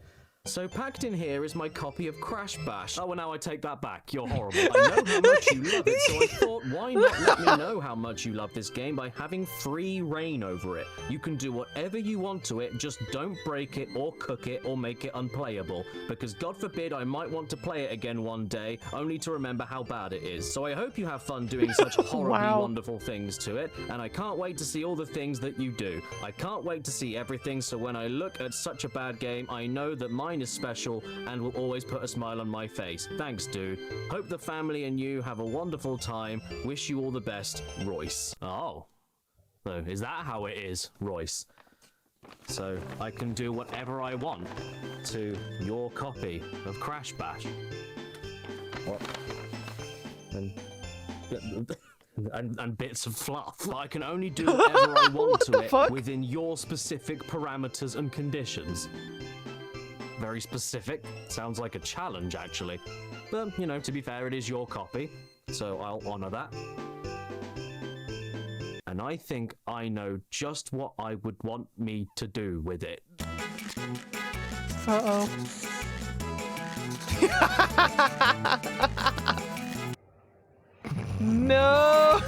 So packed in here is my copy of Crash Bash. Oh, well, now I take that back. You're horrible. I know how much you love it, so I thought, why not let me know how much you love this game by having free reign over it? You can do whatever you want to it, just don't break it or cook it or make it unplayable, because God forbid I might want to play it again one day, only to remember how bad it is. So I hope you have fun doing such horribly wonderful things to it, and I can't wait to see all the things that you do. I can't wait to see everything, so when I look at such a bad game, I know that mine is special and will always put a smile on my face. Thanks, dude. Hope the family and you have a wonderful time. Wish you all the best, Royce. Oh. So is that how it is, Royce? So I can do whatever I want to your copy of Crash Bash. What? And bits of fluff. But I can only do whatever I want to it within your specific parameters and conditions. Very specific. Sounds like a challenge, actually. But, you know, to be fair, it is your copy, so I'll honor that. And I think I know just what I would want me to do with it. Uh-oh. No!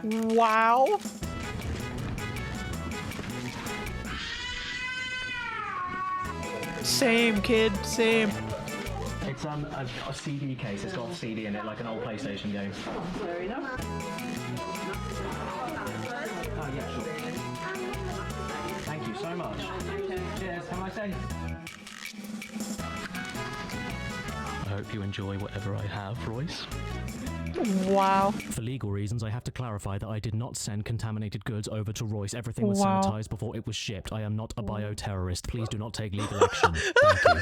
Wow. Same, kid, same. It's a CD case. It's got a CD in it, like an old PlayStation game. Fair enough. Oh, yeah, sure. Thank you so much. Cheers. Have a nice day. I hope you enjoy whatever I have, Royce. Wow. For legal reasons, I have to clarify that I did not send contaminated goods over to Royce. Everything was sanitized before it was shipped. I am not a bioterrorist. Please do not take legal action. Thank you.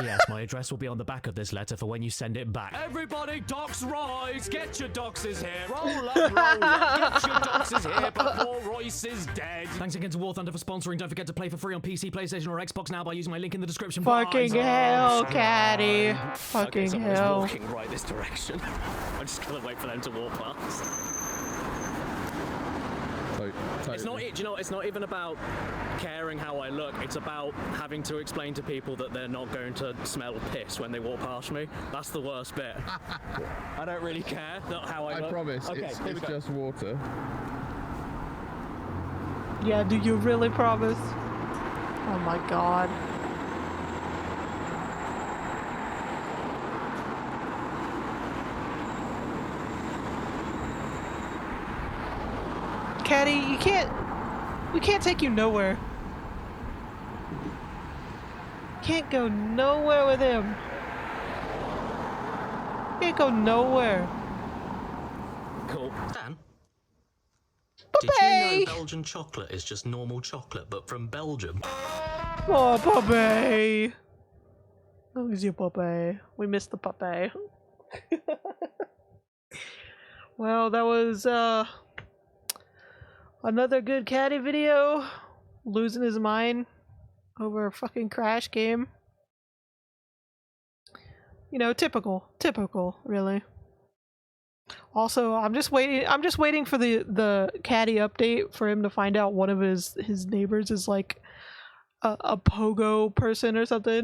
P.S. My address will be on the back of this letter for when you send it back. Everybody, docs rise! Get your doxes here! Roll up, roll up! Get your doxes here before Royce is dead! Thanks again to War Thunder for sponsoring. Don't forget to play for free on PC, PlayStation, or Xbox now by using my link in the description. Fucking hell, Caddy. Fucking okay, hell. Walking right this direction. I'm just gonna wait for them to walk past. It's not, you know, it's not even about caring how I look. It's about having to explain to people that they're not going to smell piss when they walk past me. That's the worst bit. I don't really care how I look. I promise, okay, it's just water. Yeah, do you really promise? Oh my god. Caddy, we can't take you nowhere. Can't go nowhere with him. Can't go nowhere. Cool. Dan? Puppy! Did you know Belgian chocolate is just normal chocolate, but from Belgium? Oh, puppy! Oh, it's your puppy. We missed the puppy. Well, that was, another good Caddy video. Losing his mind over a fucking Crash game. You know, typical, really. Also, I'm just waiting for the Caddy update for him to find out one of his neighbors is like a pogo person or something.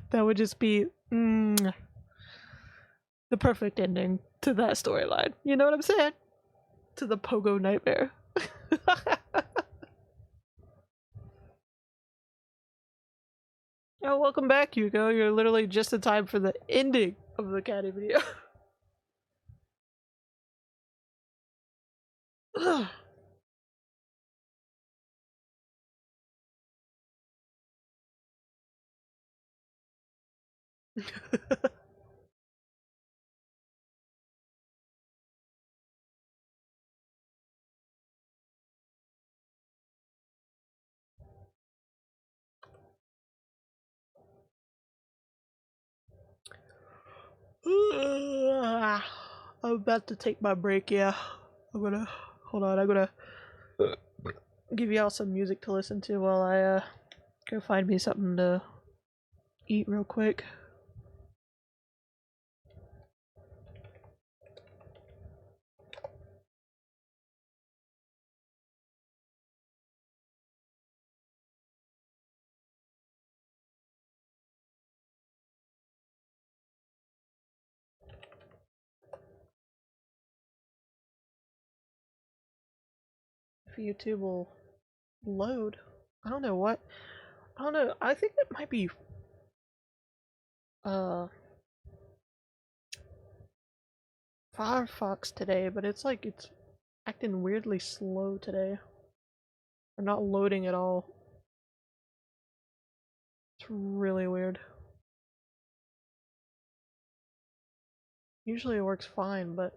That would just be the perfect ending to that storyline. You know what I'm saying? To the pogo nightmare. Oh, welcome back, Hugo. You're literally just in time for the ending of the Caddy video. Ugh. I'm about to take my break, yeah. Hold on, I'm gonna give y'all some music to listen to while I go find me something to eat real quick. If YouTube will load. I don't know what. I don't know. I think it might be Firefox today, but it's like it's acting weirdly slow today. Or not loading at all. It's really weird. Usually it works fine, but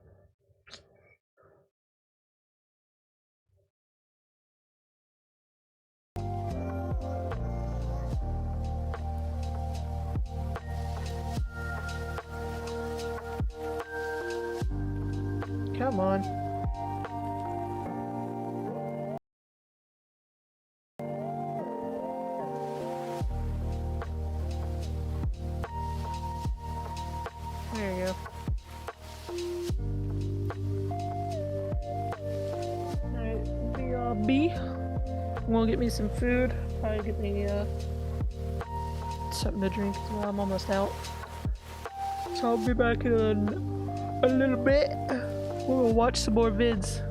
come on. There you go. Alright, BRB. I'm gonna get me some food. Probably get me something to drink as well. I'm almost out. So I'll be back in a little bit. We'll watch some more vids.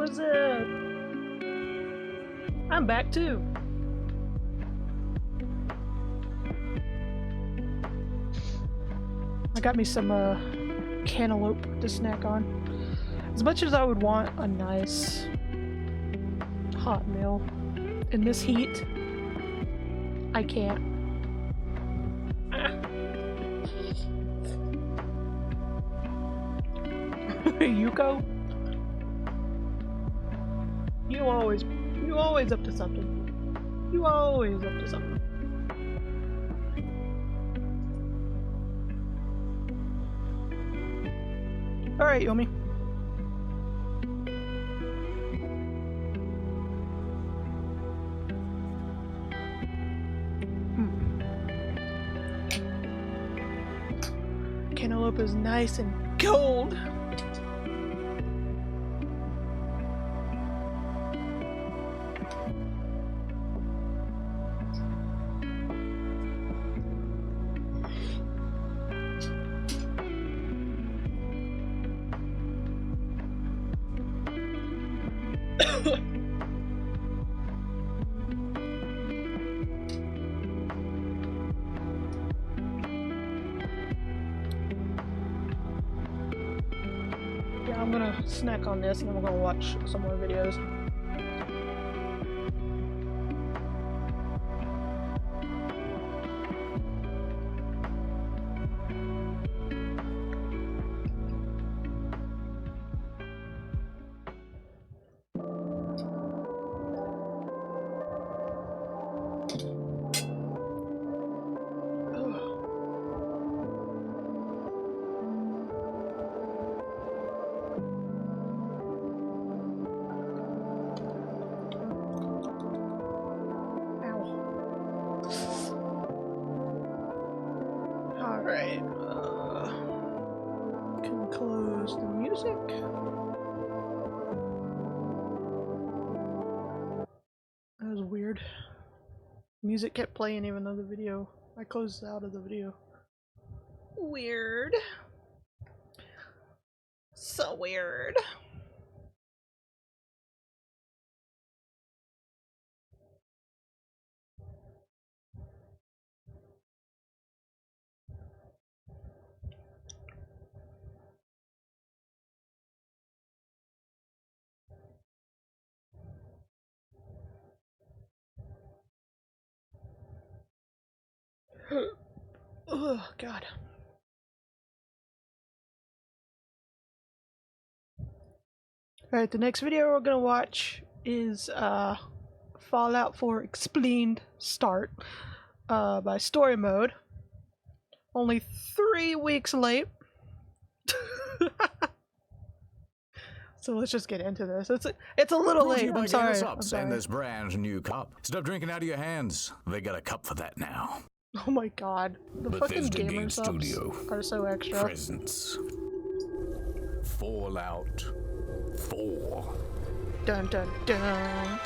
was it? I'm back too. I got me some cantaloupe to snack on. As much as I would want a nice hot meal, in this heat, I can't. Yuko? You always up to something. You always up to something. Alright, Yomi. Cantaloupe is nice and cold. Yeah, I'm gonna snack on this and then we're gonna watch some more videos. Alright, can close the music. That was weird. Music kept playing even though the video, I closed out of the video. Weird. So weird. Oh god. Alright, the next video we're gonna watch is Fallout 4 Explained Start by Story Mode. Only 3 weeks late. So let's just get into this. It's a little late. I'm sorry. I'm sorry. And this brand new cup. Stop drinking out of your hands. They got a cup for that now. Oh my god. The fucking Bethesda gamer Game subs Studio are so extra. presents Fallout 4. Dun dun dun.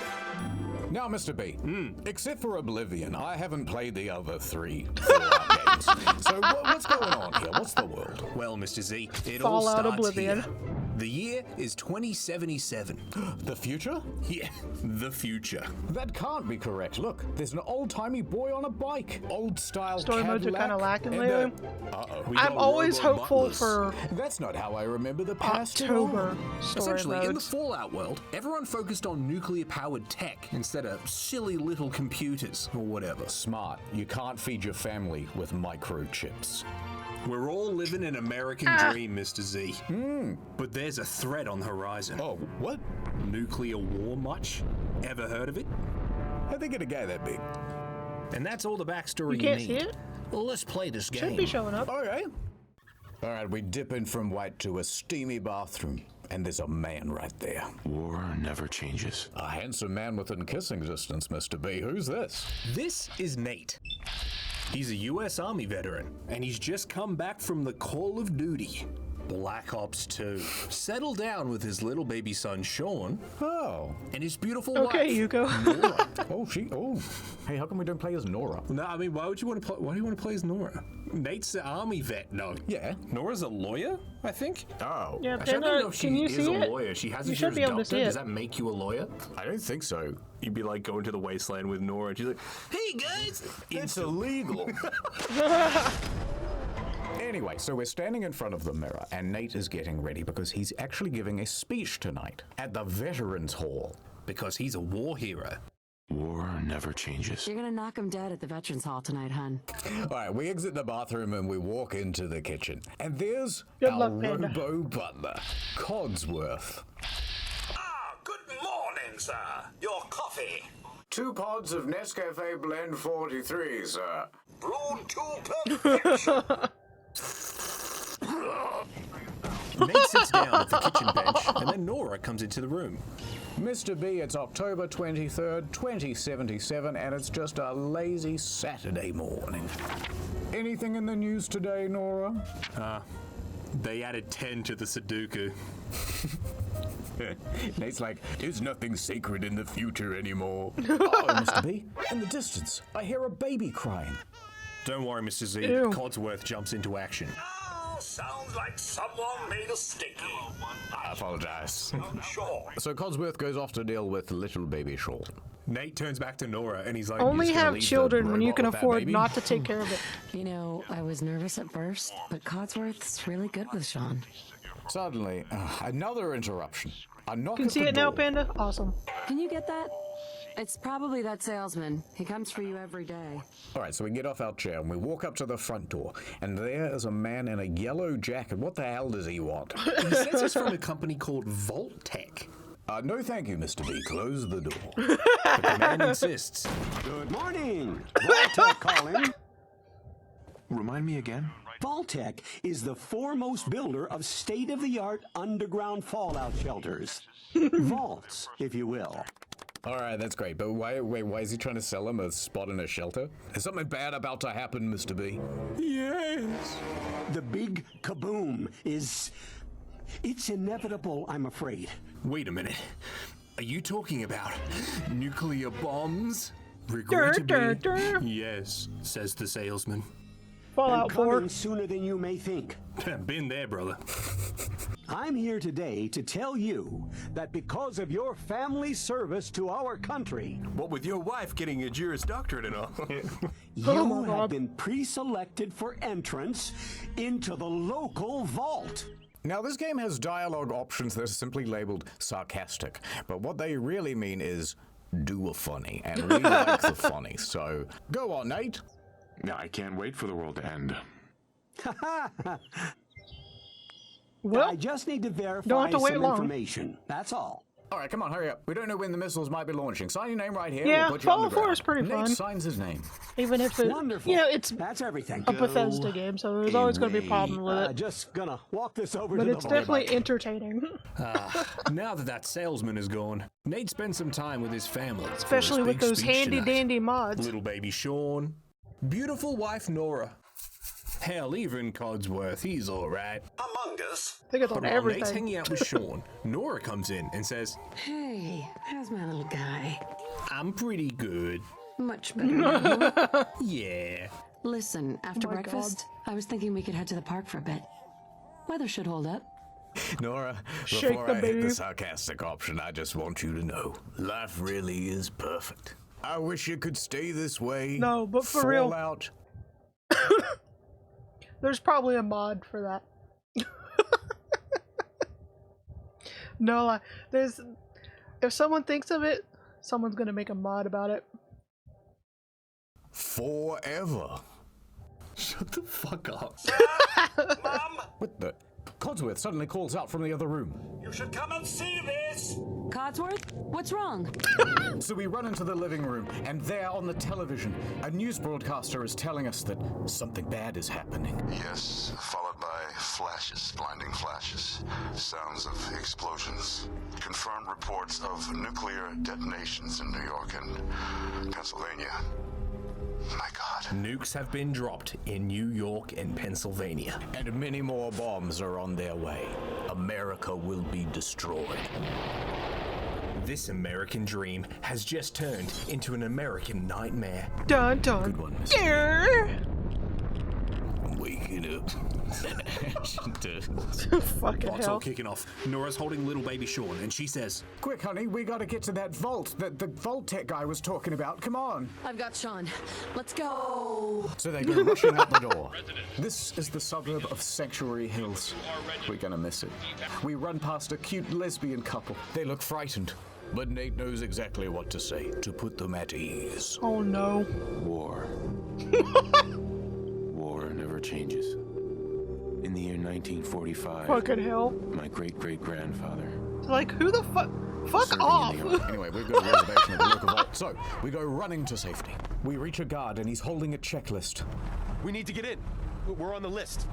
Now, Mr. B, except for Oblivion, I haven't played the other 3 Fallout games. So what's going on here? What's the world? Well, Mr. Z, it Fallout all starts Oblivion. here. The year is 2077. The future? Yeah, the future. That can't be correct. Look, there's an old-timey boy on a bike. Old-style Story modes are kind of lacking lately. Uh-oh. I'm always hopeful for That's not how I remember the past. October story Essentially, in the modes. Fallout world, everyone focused on nuclear-powered tech instead of silly little computers or whatever. Smart. You can't feed your family with microchips. We're all living an American dream, Mr. Z. But there's a threat on the horizon. Oh, what? Nuclear war much? Ever heard of it? I think it'd get that big. And that's all the backstory You can't need. see it? Well, let's play this game. Should be showing up. Okay. All right, we dip in from white to a steamy bathroom, and there's a man right there. War never changes. A handsome man within kissing distance, Mr. B. Who's this? This is Nate. He's a U.S. Army veteran, and he's just come back from the Call of Duty. Black Ops 2. Settle down with his little baby son, Sean. Oh. And his beautiful Okay, wife, Yuko. Oh. Hey, how come we don't play as Nora? No, I mean, why do you want to play as Nora? Nate's the army vet. No. Yeah. Nora's a lawyer, I think. Oh. Yeah, Actually, I don't know if she can you is see a it? lawyer. She has You a should be able to doctor. see Does it. that make you a lawyer? I don't think so. You'd be like going to the wasteland with Nora, and she's like, "Hey guys, It's illegal. Anyway, so we're standing in front of the mirror, and Nate is getting ready because he's actually giving a speech tonight at the Veterans Hall. Because he's a war hero. War never changes. You're gonna knock him dead at the Veterans Hall tonight, hun. All right, we exit the bathroom and we walk into the kitchen. And there's Good our luck, Panda. robo-butler, Codsworth. Good morning, sir. Your coffee. 2 pods of Nescafe Blend 43, sir. Brewed to perfection. Nate sits down at the kitchen bench, and then Nora comes into the room. Mr. B, it's October 23rd, 2077, and it's just a lazy Saturday morning. Anything in the news today, Nora? They added 10 to the Sudoku. Nate's like, there's nothing sacred in the future anymore. Oh, Mr. B, in the distance, I hear a baby crying. Don't worry, Mr. Z. Ew. Codsworth jumps into action. Sounds like someone made a sticky. I apologize. Sure. So Codsworth goes off to deal with little baby Sean. Nate turns back to Nora, and he's like, Only "You're just gonna have leave the children when you robot can with that afford baby?" not to take care of it. You know, I was nervous at first, but Codsworth's really good with Sean. Suddenly, another interruption. A knock Can you at see the it now, door. Panda? Awesome. Can you get that? It's probably that salesman. He comes for you every day. All right, so we get off our chair and we walk up to the front door, and there is a man in a yellow jacket. What the hell does he want? He says he's from a company called Vault-Tec. No thank you, Mr. B. Close the door. But the man insists. Good morning. Vault-Tec calling. Remind me again? Vault-Tec is the foremost builder of state-of-the-art underground fallout shelters. Vaults, if you will. All right, that's great, but why is he trying to sell him a spot in a shelter? Is something bad about to happen, Mr. B? Yes. The big kaboom is... It's inevitable, I'm afraid. Wait a minute. Are you talking about nuclear bombs? Regrettably, yes, says the salesman. Fallout and coming sooner than you may think. Been there, brother. I'm here today to tell you that because of your family service to our country, What with your wife getting a Juris Doctorate and all? you have been pre-selected for entrance into the local vault. Now, this game has dialogue options that are simply labeled sarcastic, but what they really mean is do a funny, and we like the funny, so go on, Nate. I can't wait for the world to end. Well, I just need to verify don't have to wait some long. information. That's all. All right, come on, hurry up. We don't know when the missiles might be launching. Sign your name right here. Yeah, we'll put you on the Fallout 4 ground. is pretty Nate fun. signs his name. Even if it, Wonderful. you know, it's That's everything. a Bethesda game, so there's always going to be a problem with it. Just gonna walk this over But to it's the definitely vault. entertaining, Now that salesman is gone, Nate spends some time with his family. for especially his with big those speech handy tonight. dandy mods. Little baby Sean, beautiful wife Nora. Hell, even Codsworth, he's all right. Among us. They got But on while everything. Nate's hanging out with Sean, Nora comes in and says, Hey, how's my little guy? "I'm pretty good." Much better now. Yeah. Listen, after Oh my breakfast, I was thinking we could head to the park for a bit. Weather should hold up. Nora, Shake before the I hit boob. the sarcastic option, I just want you to know, life really is perfect. I wish it could stay this way. No, but for real. Fallout. There's probably a mod for that. No, there's. If someone thinks of it, someone's gonna make a mod about it. Forever. Shut the fuck up. What the? Codsworth suddenly calls out from the other room. You should come and see this. Codsworth, what's wrong? So we run into the living room, and there on the television, a news broadcaster is telling us that something bad is happening. Yes, followed by flashes, blinding flashes, sounds of explosions, confirmed reports of nuclear detonations in New York and Pennsylvania. My God. Nukes have been dropped in New York and Pennsylvania. And many more bombs are on their way. America will be destroyed. This American dream has just turned into an American nightmare. Dun dun. Good one, Miss. I'm waking up. Fucking Bots hell. all kicking off. Nora's holding little baby Sean, and she says, Quick, honey, we gotta get to that vault that the vault tech guy was talking about. Come on. I've got Sean. Let's go. So they go rushing out the door. This is the suburb of Sanctuary Hills. We're gonna miss it. We run past a cute lesbian couple. They look frightened, but Nate knows exactly what to say to put them at ease. Oh no. War. War never changes. In the year 1945, Fucking hell. my great-great-grandfather. Like, who the fuck? Fuck off. Anyway, we've got a reservation at the local vault, so we go running to safety. We reach a guard, and he's holding a checklist. We need to get in. We're on the list.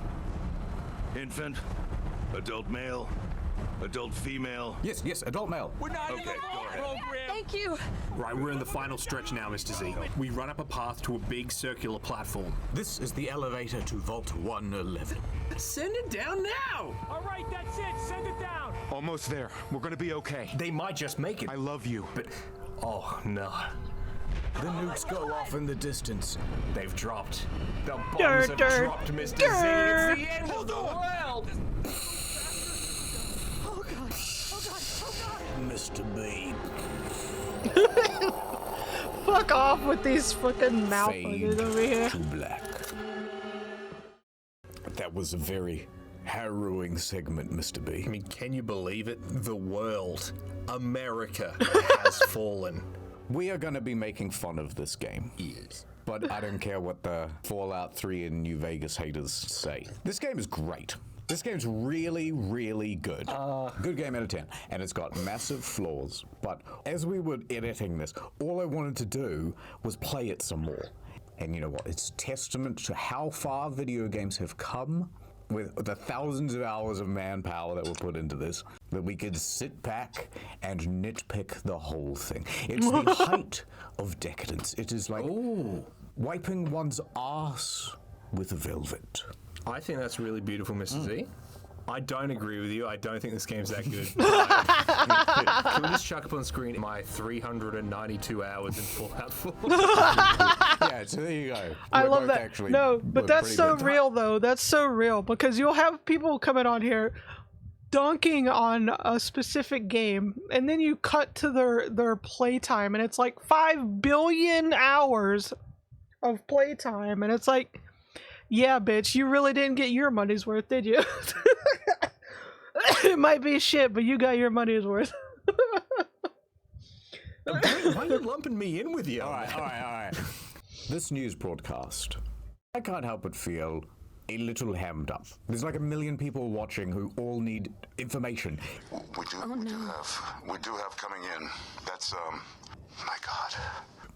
Infant, adult male, adult female. Yes, adult male. We're not in the program. Thank you. Right, we're in the final stretch now, Mr. Z. We run up a path to a big circular platform. This is the elevator to Vault 111. Send it down now! All right, that's it. Send it down. Almost there. We're gonna be okay. They might just make it. I love you. But, oh no. The nukes go off in the distance. They've dropped. The bombs have dropped, Mr. Z. It's the end of the world! Oh god. Oh god. Oh god. Mr. B. Fuck off with these fucking mouth Fade fuckers over here. to black. That was a very harrowing segment, Mr. B. I mean, can you believe it? The world, America, has fallen. We are going to be making fun of this game. Yes. But I don't care what the Fallout 3 and New Vegas haters say. This game is great. This game's really, really good. Good game out of 10. And it's got massive flaws. But as we were editing this, all I wanted to do was play it some more. And you know what? It's testament to how far video games have come with the thousands of hours of manpower that were put into this, that we could sit back and nitpick the whole thing. It's the height of decadence. It is like wiping one's ass with velvet. I think that's really beautiful, Mr. Z. I don't agree with you. I don't think this game's that good. Can we just chuck up on screen my 392 hours in Fallout 4? Yeah, so there you go. I We're love both that. actually No, but that's pretty so good. real though. That's so real because you'll have people coming on here dunking on a specific game and then you cut to their playtime and it's like 5 billion hours of playtime and it's like, yeah, bitch, you really didn't get your money's worth, did you? It might be shit, but you got your money's worth. Why are you lumping me in with you? All right. This news broadcast, I can't help but feel a little hammed up. There's like 1 million people watching who all need information. We do have coming in. That's, my God.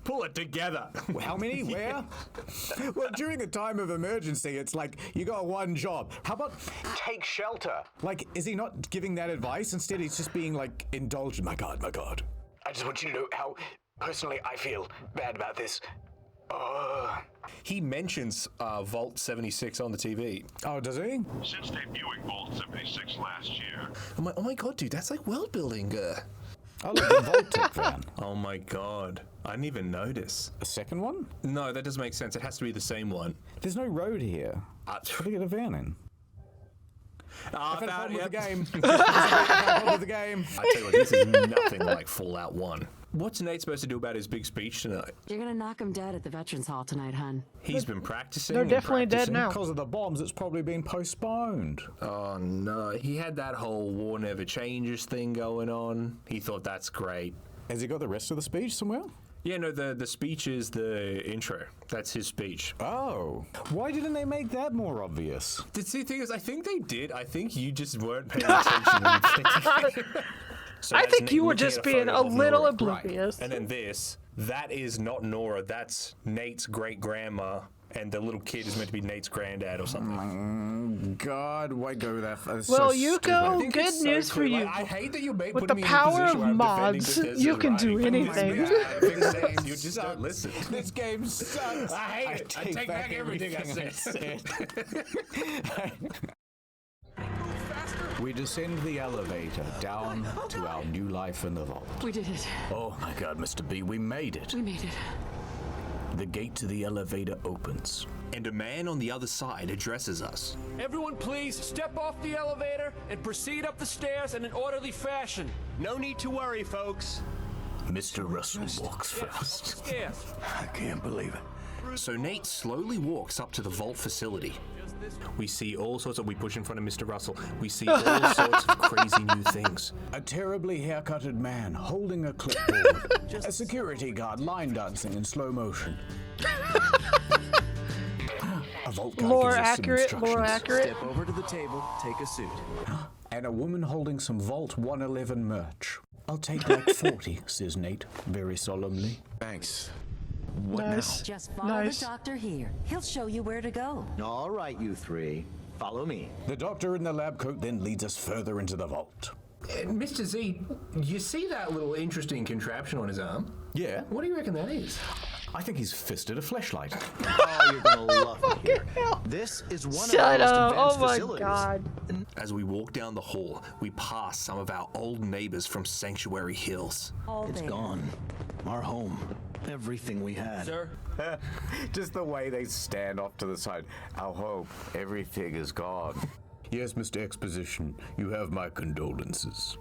Pull it together. How many? Where? Well, during a time of emergency, it's like, you got one job. How about take shelter? Like, is he not giving that advice? Instead, he's just being like indulgent. My God. I just want you to know how personally I feel bad about this. He mentions Vault 76 on the TV. Oh, does he? Since debuting Vault 76 last year. I'm like, oh my God, dude, that's like world building. I like the Vault-Tec van. Oh my God. I didn't even notice. A second one? No, that doesn't make sense. It has to be the same one. There's no road here. How do you get a van in? I've had a problem with the game. With the game. I tell you what, this is nothing like Fallout 1. What's Nate supposed to do about his big speech tonight? You're gonna knock him dead at the Veterans Hall tonight, hun. He's been practicing. They're definitely dead now. Because of the bombs, it's probably been postponed. Oh no, he had that whole war never changes thing going on. He thought that's great. Has he got the rest of the speech somewhere? Yeah, no, the speech is the intro. That's his speech. Oh. Why didn't they make that more obvious? The thing is, I think they did. I think you just weren't paying attention when you played the game. So I that's think Nate you were looking just at being photo a of little Nora. oblivious. And then that is not Nora, that's Nate's great-grandma. and the little kid is meant to be Nate's granddad or something. God, why go there? Well, Yuko, good news for you. I hate that you make With the power of mods, you can do anything. You just don't listen. This game sucks. I hate it. I take back everything I said. We descend the elevator down to our new life in the vault. We did it. Oh my God, Mr. B, we made it. We made it. The gate to the elevator opens. And a man on the other side addresses us. Everyone please step off the elevator and proceed up the stairs in an orderly fashion. No need to worry, folks. Mr. Russell walks first. Stairs. I can't believe it. So Nate slowly walks up to the vault facility. We see all sorts of, we push in front of Mr. Russell. We see all sorts of crazy new things. A terribly haircutted man holding a clipboard. A security guard line dancing in slow motion. A vault guy More gives us some accurate, instructions. more accurate. Step over to the table, take a suit. And a woman holding some Vault 111 merch. I'll take like 40, says Nate, very solemnly. Thanks. What Nice. now? Just follow the doctor here. He'll show you where to go. All right, you three. Follow me. The doctor in the lab coat then leads us further into the vault. Mr. Z, you see that little interesting contraption on his arm? Yeah. What do you reckon that is? I think he's fisted a fleshlight. Oh, you're gonna love it here. This is one Shut of up. the most Oh my advanced facilities. god. As we walk down the hall, we pass some of our old neighbors from Sanctuary Hills. It's gone. Our home. Everything we had. Sir? Just the way they stand off to the side. Our home, everything is gone. Yes, Mr. Exposition, you have my condolences.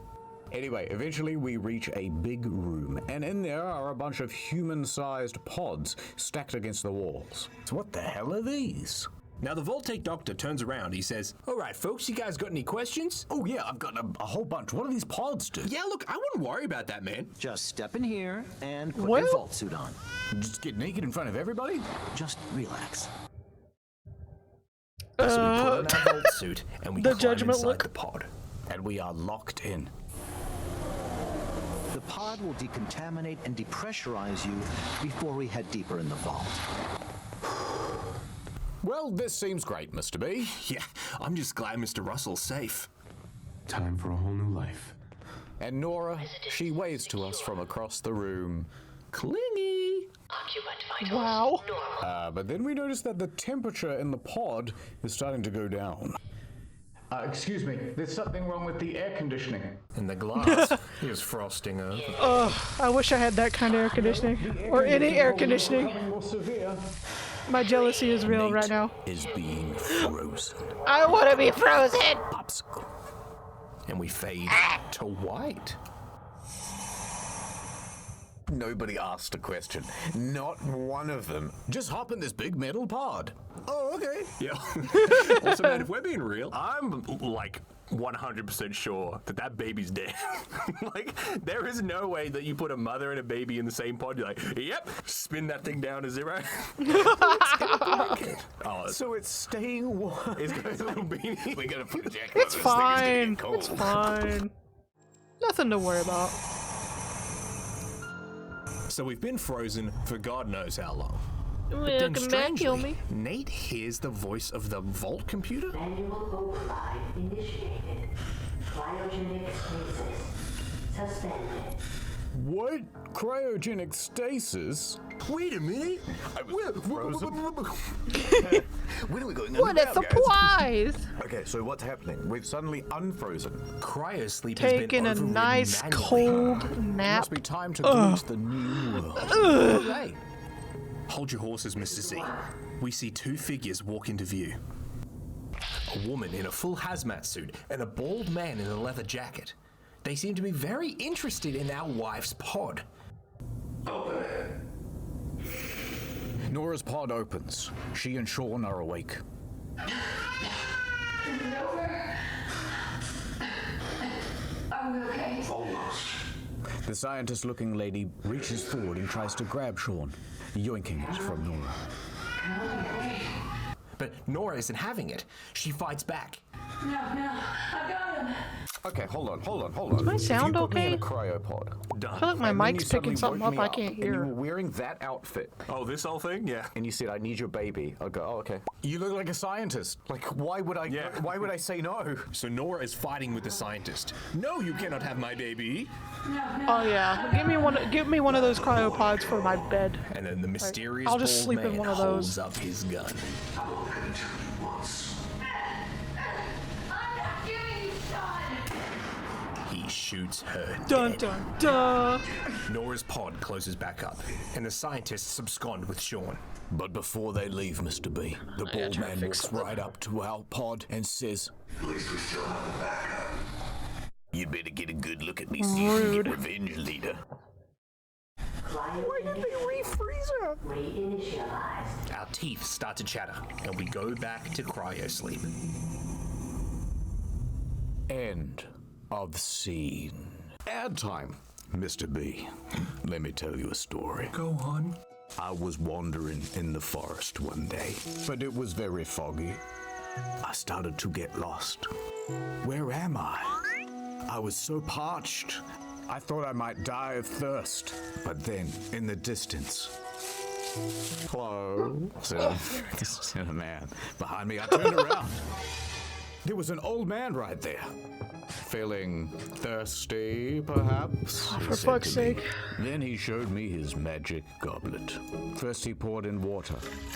Anyway, eventually we reach a big room, and in there are a bunch of human-sized pods stacked against the walls. So what the hell are these? Now the Vault-Tech doctor turns around. He says, "All right, folks, you guys got any questions?" Oh yeah, I've got a whole bunch. What do these pods do? Yeah, look, I wouldn't worry about that, man. Just step in here and put What? your vault suit on. Just get naked in front of everybody? Just relax. So we put on our Vault suit and we The climb judgment inside look. the pod. And we are locked in. The pod will decontaminate and depressurize you before we head deeper in the vault. Well, this seems great, Mr. B. Yeah, I'm just glad Mr. Russell's safe. Time for a whole new life. And Nora, she waves to us from across the room. Clingy! Wow. But then we notice that the temperature in the pod is starting to go down. Excuse me, there's something wrong with the air conditioning. And the glass is frosting over. Ugh, I wish I had that kind of air conditioning. Or any air conditioning. More severe. My jealousy is real right now. Is being frozen. I want to be frozen! Popsicle. And we fade to white. Nobody asked a question. Not one of them. Just hop in this big metal pod. Oh, okay. Yeah. Also, man, if we're being real, I'm like 100% sure that that baby's dead. Like, there is no way that you put a mother and a baby in the same pod. You're like, yep, spin that thing down to 0. So it's staying warm. It's got a little beanie. We gotta put a jacket It's on. fine. It's fine. Nothing to worry about. So we've been frozen for God knows how long. Well, But then come back, kill strangely, me. Nate hears the voice of the Vault computer. Manual override initiated. Cryogenic stasis suspended. What? Cryogenic stasis? Wait a minute. When are we going What a underground, guys? surprise! Okay, so what's happening? We've suddenly unfrozen. Cryosleep has been Taking a overridden nice manually. cold nap. Must be time to greet the new world. Hey, hold your horses, Mr. Z. We see two figures walk into view. A woman in a full hazmat suit and a bald man in a leather jacket. They seem to be very interested in our wife's pod. Open it. Nora's pod opens. She and Sean are awake. Are we okay? Almost. The scientist-looking lady reaches forward and tries to grab Sean, yoinking it from Nora. but Nora isn't having it. She fights back. No, I've got him. Okay, hold on. Is my sound you put me in okay? a cryopod. Done. I feel like my And then mic's you suddenly picking something woke up me I can't And you hear. were wearing that outfit. Oh, this whole thing? Yeah. And you said, I need your baby. I go, oh, okay. You look like a scientist. Like, why would I say no? So Nora is fighting with the scientist. No, you cannot have my baby. Oh yeah, give me one of those cryopods for my bed. And then the mysterious I'll just bald sleep in man one of holds those. up his gun. He shoots her Dun dead. dun dun. Nora's pod closes back up, and the scientists abscond with Sean. But before they leave, Mr. B, the bald man walks right up to our pod and says, At least we still have a backup. "You'd better get a good look at me so you can Rude. get revenge, leader." Why did they refreeze her? Reinitialize. Our teeth start to chatter, and we go back to cryosleep. End of scene. Ad time, Mr. B. Let me tell you a story. Go on. I was wandering in the forest one day, but it was very foggy. I started to get lost. Where am I? I was so parched, I thought I might die of thirst. But then, in the distance, hello, said a man behind me. I turned around. There was an old man right there. Feeling thirsty, perhaps? Oh, he for said fuck's to me. sake. Then he showed me his magic goblet. First he poured in water,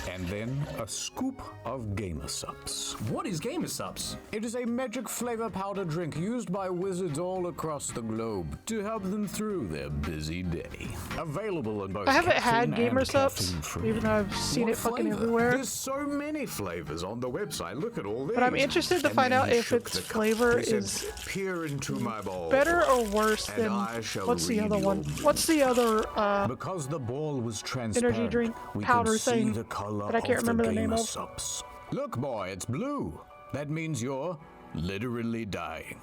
and then a scoop of gamer subs. What is gamer subs? It is a magic flavor powder drink used by wizards all across the globe to help them through their busy day. Available in both I haven't caffeine had gamer and subs, caffeine-free. even though I've seen What it fucking flavor? everywhere. There's so many flavors on the website. Look at all these. But I'm interested to And find then out he if shook its the cup. flavor He said, is "Peer into my ball. better or worse and than I shall what's the read other one? your What's the other Because the ball was transparent, energy drink we powder could see thing the color that I can't of remember the name gamer of? subs. Look, boy, it's blue. That means you're literally dying.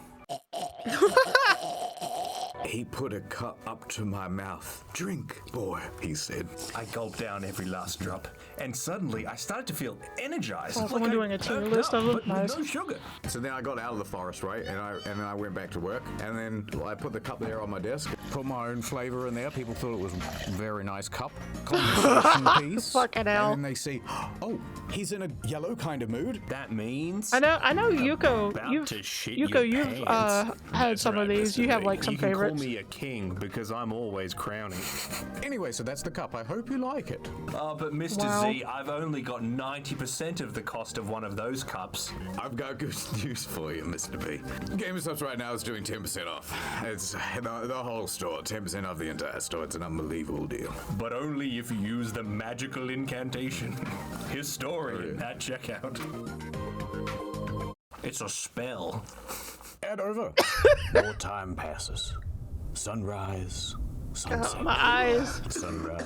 He put a cup up to my mouth. "Drink, boy," he said. I gulped down every last drop, and suddenly I started to feel energized. Oh, someone doing a tier list of them? but Nice. with no sugar. So then I got out of the forest, right? And then I went back to work. And then I put the cup there on my desk. Put my own flavor in there. People thought it was a very nice cup. Conversation piece. Fucking hell. And then they see, oh, he's in a yellow kind of mood. That means I know Yuko. about You've to shit Yuko, your you've pants. had some of these. You have like some you can favorites. call me a king because I'm always crowning. Anyway, so that's the cup. I hope you like it. Oh, but Mr. Wow. Z, I've only got 90% of the cost of one of those cups. I've got good news for you, Mr. B. GameStop right now is doing 10% off. It's the whole store, 10% off the entire store. It's an unbelievable deal. But only if you use the magical incantation. Historian at checkout. It's a spell. And over. More time passes. Sunrise. Sunset. My eyes. Sunrise.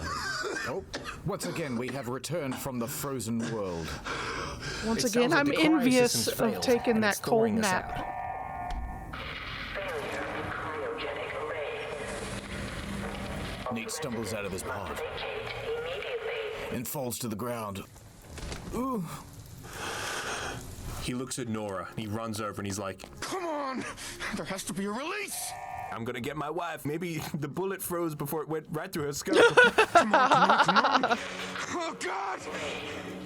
Oh, once again, we have returned from the frozen world. Once It again, sounds like I'm the cryo envious system's of failed, taking and that it's cold throwing us nap. out. Nate stumbles out of his pod and falls to the ground. Ooh. He looks at Nora, and he runs over, and he's like, Come on! There has to be a release! I'm gonna get my wife. Maybe the bullet froze before it went right through her skull. Come on! Oh, God!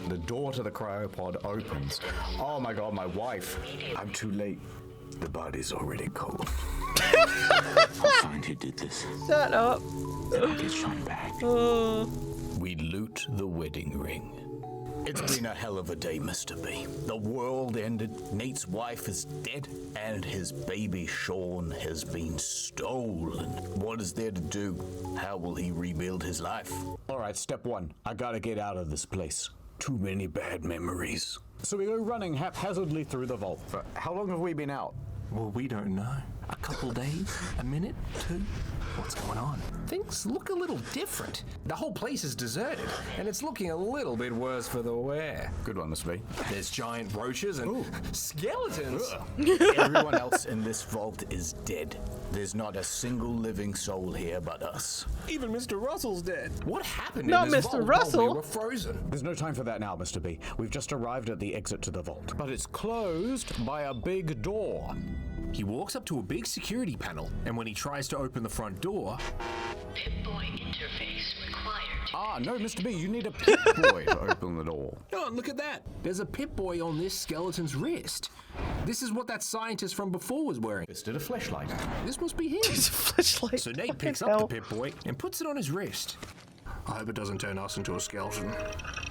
The door to the cryopod opens. Oh my god, my wife. I'm too late. The body's already cold. I'll find who did this. Shut up. And I'll get Sean back. Oh. We loot the wedding ring. It's been a hell of a day, Mr. B. The world ended, Nate's wife is dead, and his baby Sean has been stolen. What is there to do? How will he rebuild his life? Alright, step one. I gotta get out of this place. Too many bad memories. So we go running haphazardly through the vault. How long have we been out? Well, we don't know. A couple days? A minute? 2? What's going on? Things look a little different. The whole place is deserted, and it's looking a little bit worse for the wear. Good one, Mr. B. There's giant roaches and skeletons. Everyone else in this vault is dead. There's not a single living soul here but us. Even Mr. Russell's dead. What happened Not in this Mr. vault Russell. while we were frozen? There's no time for that now, Mr. B. We've just arrived at the exit to the vault. But it's closed by a big door. He walks up to a big security panel, and when he tries to open the front door... Pip-Boy interface required. Ah, no, Mr. B, you need a Pip-Boy to open the door. Oh, look at that. There's a Pip-Boy on this skeleton's wrist. This is what that scientist from before was wearing. Fisted a fleshlight. This must be him. It's a flashlight. So Nate picks up the Pip-Boy and puts it on his wrist. I hope it doesn't turn us into a skeleton.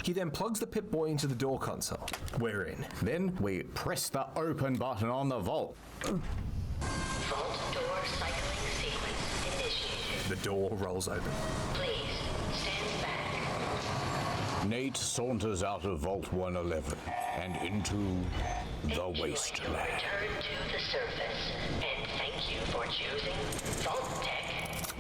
He then plugs the Pip-Boy into the door console. We're in. Then we press the open button on the vault. Vault door cycling sequence initiated. The door rolls open. Please stand back. Nate saunters out of Vault 111 and into the wasteland. Return to the surface, and thank you for choosing Vault Tech.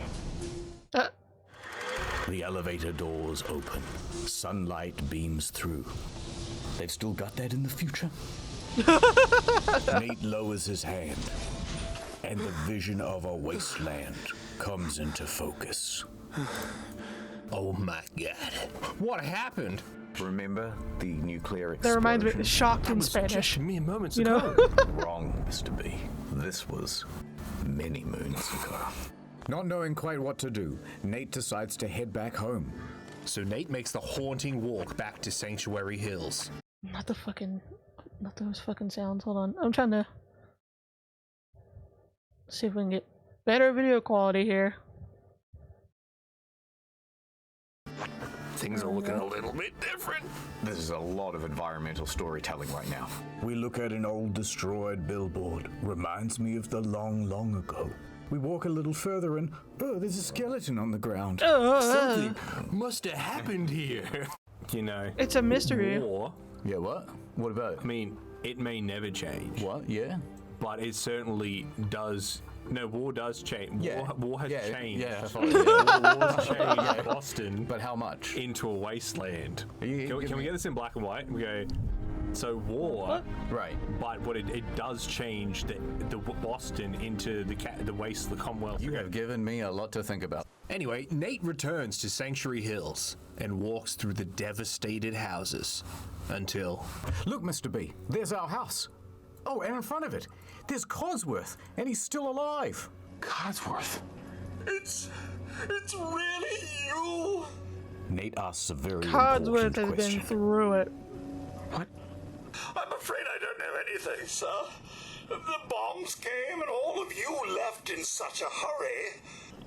The elevator doors open. Sunlight beams through. They've still got that in the future? Nate lowers his hand, and the vision of a wasteland comes into focus. Oh my god. What happened? Remember the nuclear explosion? That reminds me, shocked in Spanish. Just mere moments you ago. know? Wrong, Mr. B. This was many moons ago. Not knowing quite what to do, Nate decides to head back home. So Nate makes the haunting walk back to Sanctuary Hills. Not those fucking sounds. Hold on. I'm trying to see if we can get better video quality here. Things are looking a little bit different. This is a lot of environmental storytelling right now. We look at an old destroyed billboard. Reminds me of the long, long ago. We walk a little further and, oh, there's a skeleton on the ground. Something must have happened here. You know. It's a mystery. War. Yeah, what? What about it? I mean, it may never change. What? Yeah. But it certainly does. No, war does change. Yeah. War has changed. Yeah. War's changed Boston. But how much? Into a wasteland. Can we get this in black and white? We go. So war, right? But what it does change the Boston into the Commonwealth. You have given me a lot to think about. Anyway, Nate returns to Sanctuary Hills and walks through the devastated houses until... Look, Mr. B, there's our house. Oh, and in front of it, there's Codsworth, and he's still alive. Codsworth? It's really you? Nate asks a very Codsworth has important question. been through it. What? I'm afraid I don't know anything, sir. The bombs came and all of you left in such a hurry.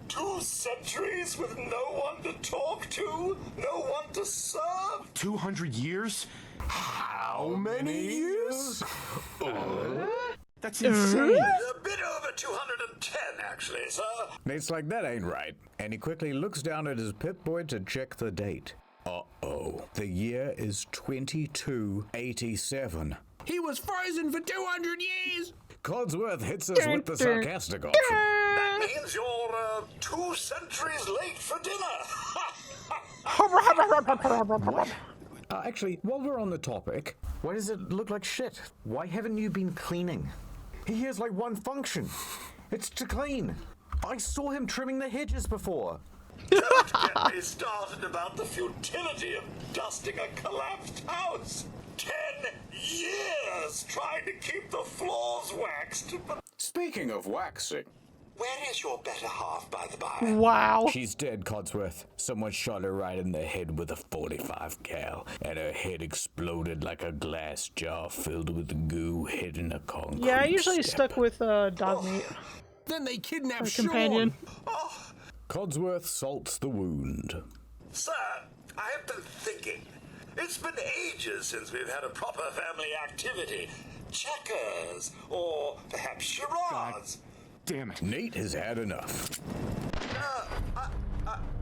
2 centuries with no one to talk to, no one to serve. 200 years? How many years? That's insane. A bit over 210, actually, sir. Nate's like, that ain't right. And he quickly looks down at his Pip-Boy to check the date. Uh-oh. The year is 2287. He was frozen for 200 years! Codsworth hits us with the sarcastic option. That means you're 2 centuries late for dinner. What? Actually, while we're on the topic, why does it look like shit? Why haven't you been cleaning? He has like one function. It's to clean. I saw him trimming the hedges before. Don't get me started about the futility of dusting a collapsed house. 10 years trying to keep the floors waxed. Speaking of waxing. Where is your better half, by the by? Wow. She's dead, Codsworth. Someone shot her right in the head with a 45 cal, and her head exploded like a glass jar filled with goo hidden in a concrete Yeah, I usually step. stuck with dog meat. Then they kidnapped Sean. Companion. Codsworth salts the wound. Sir, I have been thinking. It's been ages since we've had a proper family activity. Checkers, or perhaps charades. Damn it. Nate has had enough.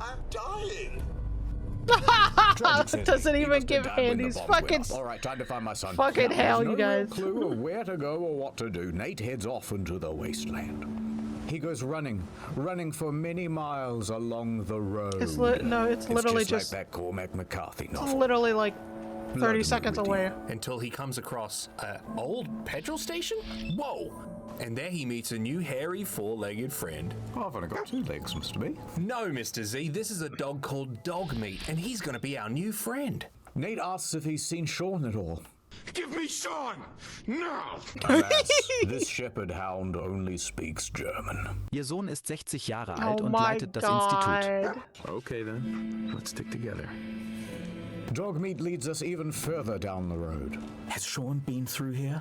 I'm dying. Doesn't even give handies. Fucking. All right, time to find my son. Fucking hell, There's you no real guys. clue of where to go or what to do. Nate heads off into the wasteland. He goes running for many miles along the road. It's literally just like that Cormac McCarthy novel. It's literally like 30 Blood seconds movie. away. Until he comes across an old petrol station? Whoa! And there he meets a new hairy four-legged friend. Oh, I've only got 2 legs, Mr. B. No, Mr. Z, this is a dog called Dogmeat, and he's gonna be our new friend. Nate asks if he's seen Sean at all. Give me Sean! Now! Alas, this shepherd hound only speaks German. Ihr Sohn ist 60 Jahre Oh alt und my leitet das God. Institut. Okay then, let's stick together. Dogmeat leads us even further down the road. Has Sean been through here?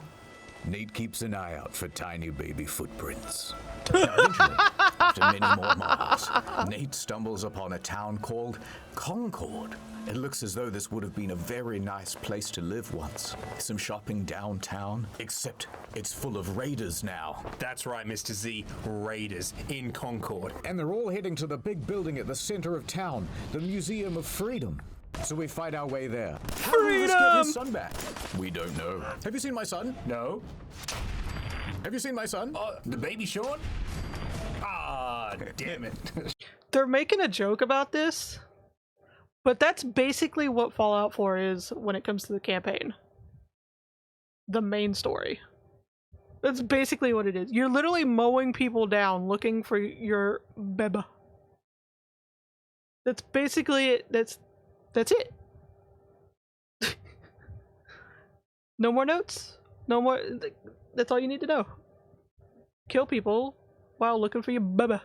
Nate keeps an eye out for tiny baby footprints. Now, eventually, after many more miles, Nate stumbles upon a town called Concord. It looks as though this would have been a very nice place to live once. Some shopping downtown, except it's full of raiders now. That's right, Mr. Z, raiders in Concord. And they're all heading to the big building at the center of town, the Museum of Freedom. So we fight our way there. How will Lewis get his son back? We don't know. Have you seen my son? No. Have you seen my son? The baby Sean? Ah, damn it. They're making a joke about this, but that's basically what Fallout 4 is when it comes to the campaign. The main story. That's basically what it is. You're literally mowing people down looking for your beba. That's basically it. That's it. No more notes. No more. That's all you need to know. Kill people while looking for your beba.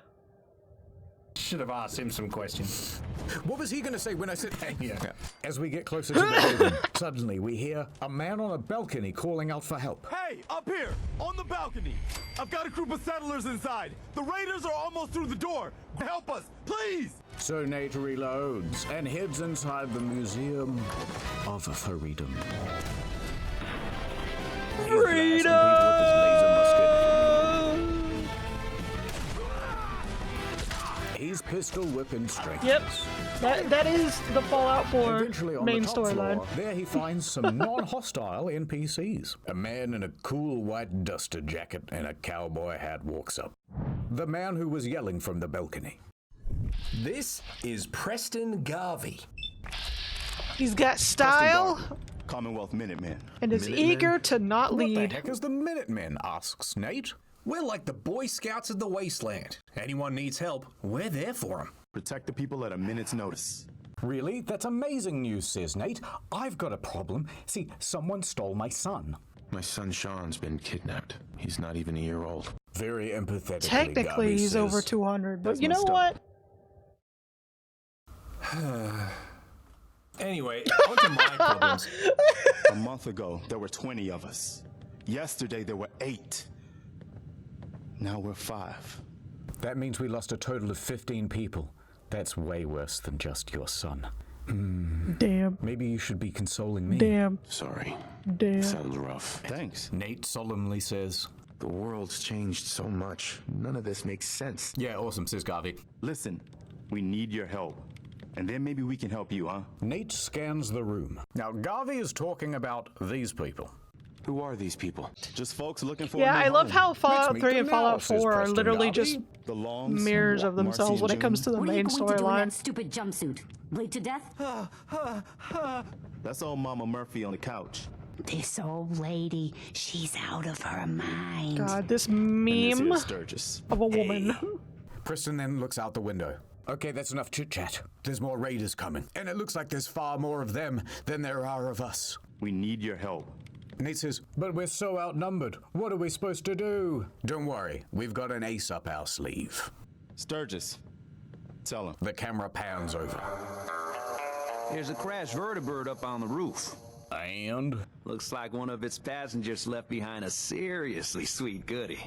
Should have asked him some questions. What was he going to say when I said, yeah. As we get closer to the building, suddenly we hear a man on a balcony calling out for help. Hey, up here, on the balcony. I've got a group of settlers inside. The raiders are almost through the door. Help us, please. So Nate reloads and heads inside the Museum of Freedom. He's pistol whipping strength. Yep, that is the Fallout 4 Eventually on main the top storyline. floor, there he finds some non-hostile NPCs. A man in a cool white duster jacket and a cowboy hat walks up. The man who was yelling from the balcony. This is Preston Garvey. He's got style Commonwealth Minutemen. and is eager to not What lead. the heck is the Minutemen, asks Nate. We're like the Boy Scouts of the Wasteland. Anyone needs help, we're there for them. Protect the people at a minute's notice. Really? That's amazing news, says Nate. I've got a problem. See, someone stole my son. My son Sean's been kidnapped. He's not even a year old. Very empathetically, Technically, Garvey he's says, over 200, but That's you know messed up. what? Anyway, on to my problems. A month ago, there were 20 of us. Yesterday, there were 8. Now we're 5. That means we lost a total of 15 people. That's way worse than just your son. Damn. Maybe you should be consoling me. Damn. Sorry. Damn. Sounds rough. Thanks. Nate solemnly says, The world's changed so much. None of this makes sense. Yeah, awesome, says Garvey. Listen, we need your help. And then maybe we can help you, huh? Nate scans the room. Now, Garvey is talking about these people. Who are these people? Just folks looking for Yeah, a new I love home. how Fallout meet 3 them and now, Fallout says 4 are Preston literally Garvey. just The Longs, mirrors of Marcy themselves when and it comes to the June. main What are you going to do in storyline. that stupid jumpsuit? Bleed to death? That's old Mama Murphy on the couch. This old lady, she's out of her mind. God, this And this meme here's Sturgis. of a woman. Preston then looks out the window. Okay, that's enough chit-chat. There's more raiders coming, and it looks like there's far more of them than there are of us. We need your help. Nate says, but we're so outnumbered. What are we supposed to do? Don't worry, we've got an ace up our sleeve. Sturgis, tell him. The camera pans over. There's a crashed vertibird up on the roof. And? Looks like one of its passengers left behind a seriously sweet goodie.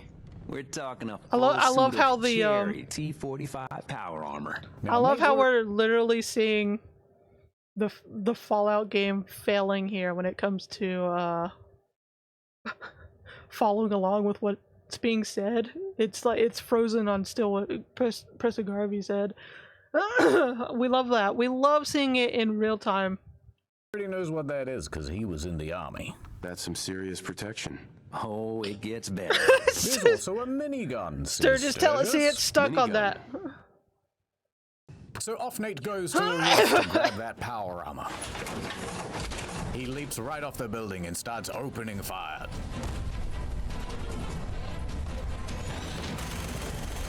We're talking a full I love suit how of the, cherry T-45 power armor. I love how we're literally seeing the Fallout game failing here when it comes to following along with what's being said. It's like it's frozen on still what Preston Garvey said. We love that. We love seeing it in real time. Already knows what that is because he was in the army. That's some serious protection. Oh, it gets better. There's also a minigun. Sturgis, tell us, see, it's stuck on that. So off Nate goes to the roof to grab that power armor. He leaps right off the building and starts opening fire.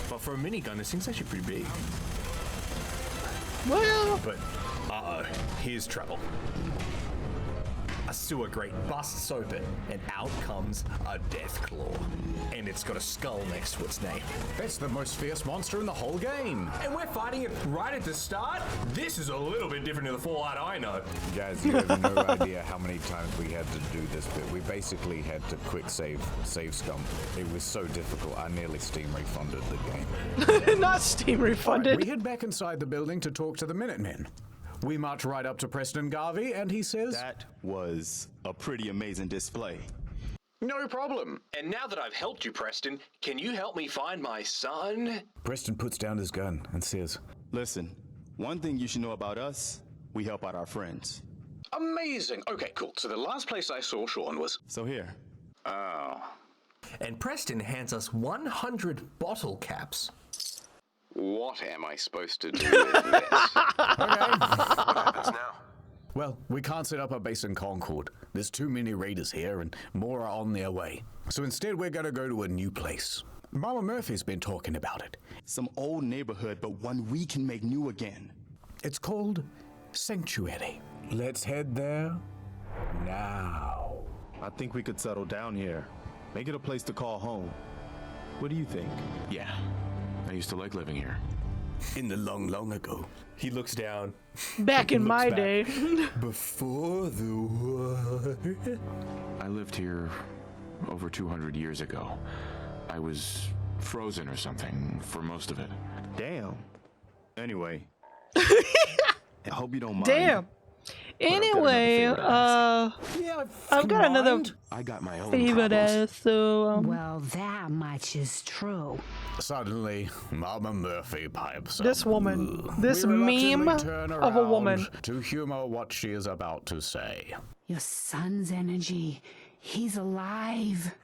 But for a minigun, this thing's actually pretty big. Well, but here's trouble. A sewer grate busts open, and out comes a death claw. And it's got a skull next to its name. That's the most fierce monster in the whole game. And we're fighting it right at the start? This is a little bit different to the Fallout I know. Guys, you have no idea how many times we had to do this bit. We basically had to quick save scum. It was so difficult, I nearly Steam refunded the game. Not Steam refunded. We head back inside the building to talk to the Minutemen. We march right up to Preston Garvey, and he says, "That was a pretty amazing display." "No problem." And now that I've helped you, Preston, can you help me find my son? Preston puts down his gun and says, "Listen, one thing you should know about us, we help out our friends." "Amazing. Okay, cool. So the last place I saw Sean was..." "So here." "Oh." And Preston hands us 100 bottle caps. What am I supposed to do with this? What happens now? Well, we can't set up a base in Concord. There's too many raiders here, and more are on their way. So instead, we're gonna go to a new place. Mama Murphy's been talking about it. Some old neighborhood, but one we can make new again. It's called Sanctuary. Let's head there now. I think we could settle down here. Make it a place to call home. What do you think? Yeah. I used to like living here. In the long, long ago. He looks down. Back in my day. Before the war. I lived here over 200 years ago. I was frozen or something for most of it. Damn. Anyway. I hope you don't mind. Damn. Anyway, I've got another I got my own favor, so well, that much is true. Suddenly, Mama Murphy pipes up. This woman, this We meme reluctantly turn of a woman. around to humor what she is about to say. Your son's energy, he's alive.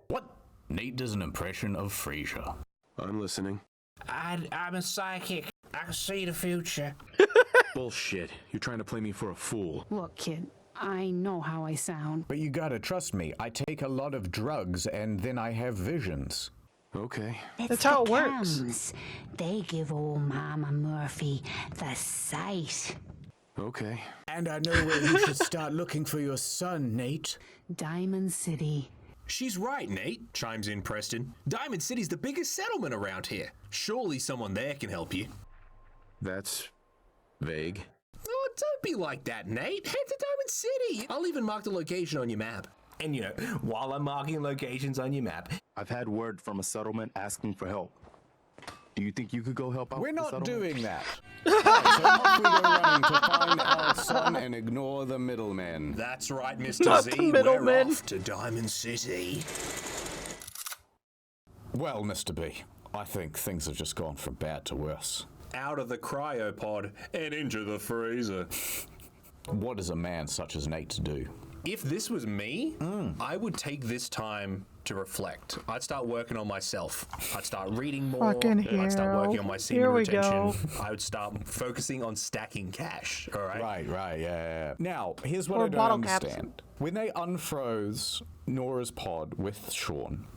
What? Nate does an impression of Frasier. I'm listening. I'm a psychic. I can see the future. Bullshit. You're trying to play me for a fool. Look, kid, I know how I sound. But you gotta trust me, I take a lot of drugs and then I have visions. Okay. That's how it works. Cams. They give old Mama Murphy the sight. Okay. And I know where you should start looking for your son, Nate. Diamond City. She's right, Nate, chimes in Preston. Diamond City's the biggest settlement around here. Surely someone there can help you. That's vague. Oh, don't be like that, Nate. Head to Diamond City. I'll even mark the location on your map. And you know, while I'm marking locations on your map, I've had word from a settlement asking for help. Do you think you could go help out? We're the not settlement? doing that. Right, so off we go running to find our son and ignore the middlemen. That's right, Mr. Not Z. the middlemen. We're off to Diamond City. Well, Mr. B, I think things have just gone from bad to worse. Out of the cryopod and into the freezer. What is a man such as Nate to do? If this was me, I would take this time to reflect. I'd start working on myself. I'd start reading more. Fucking I'd start hero. working on my senior Here we retention. go. I would start focusing on stacking cash. All right. Right, yeah. Now, here's what Or I don't bottle caps. understand. When they unfroze Nora's pod with Sean,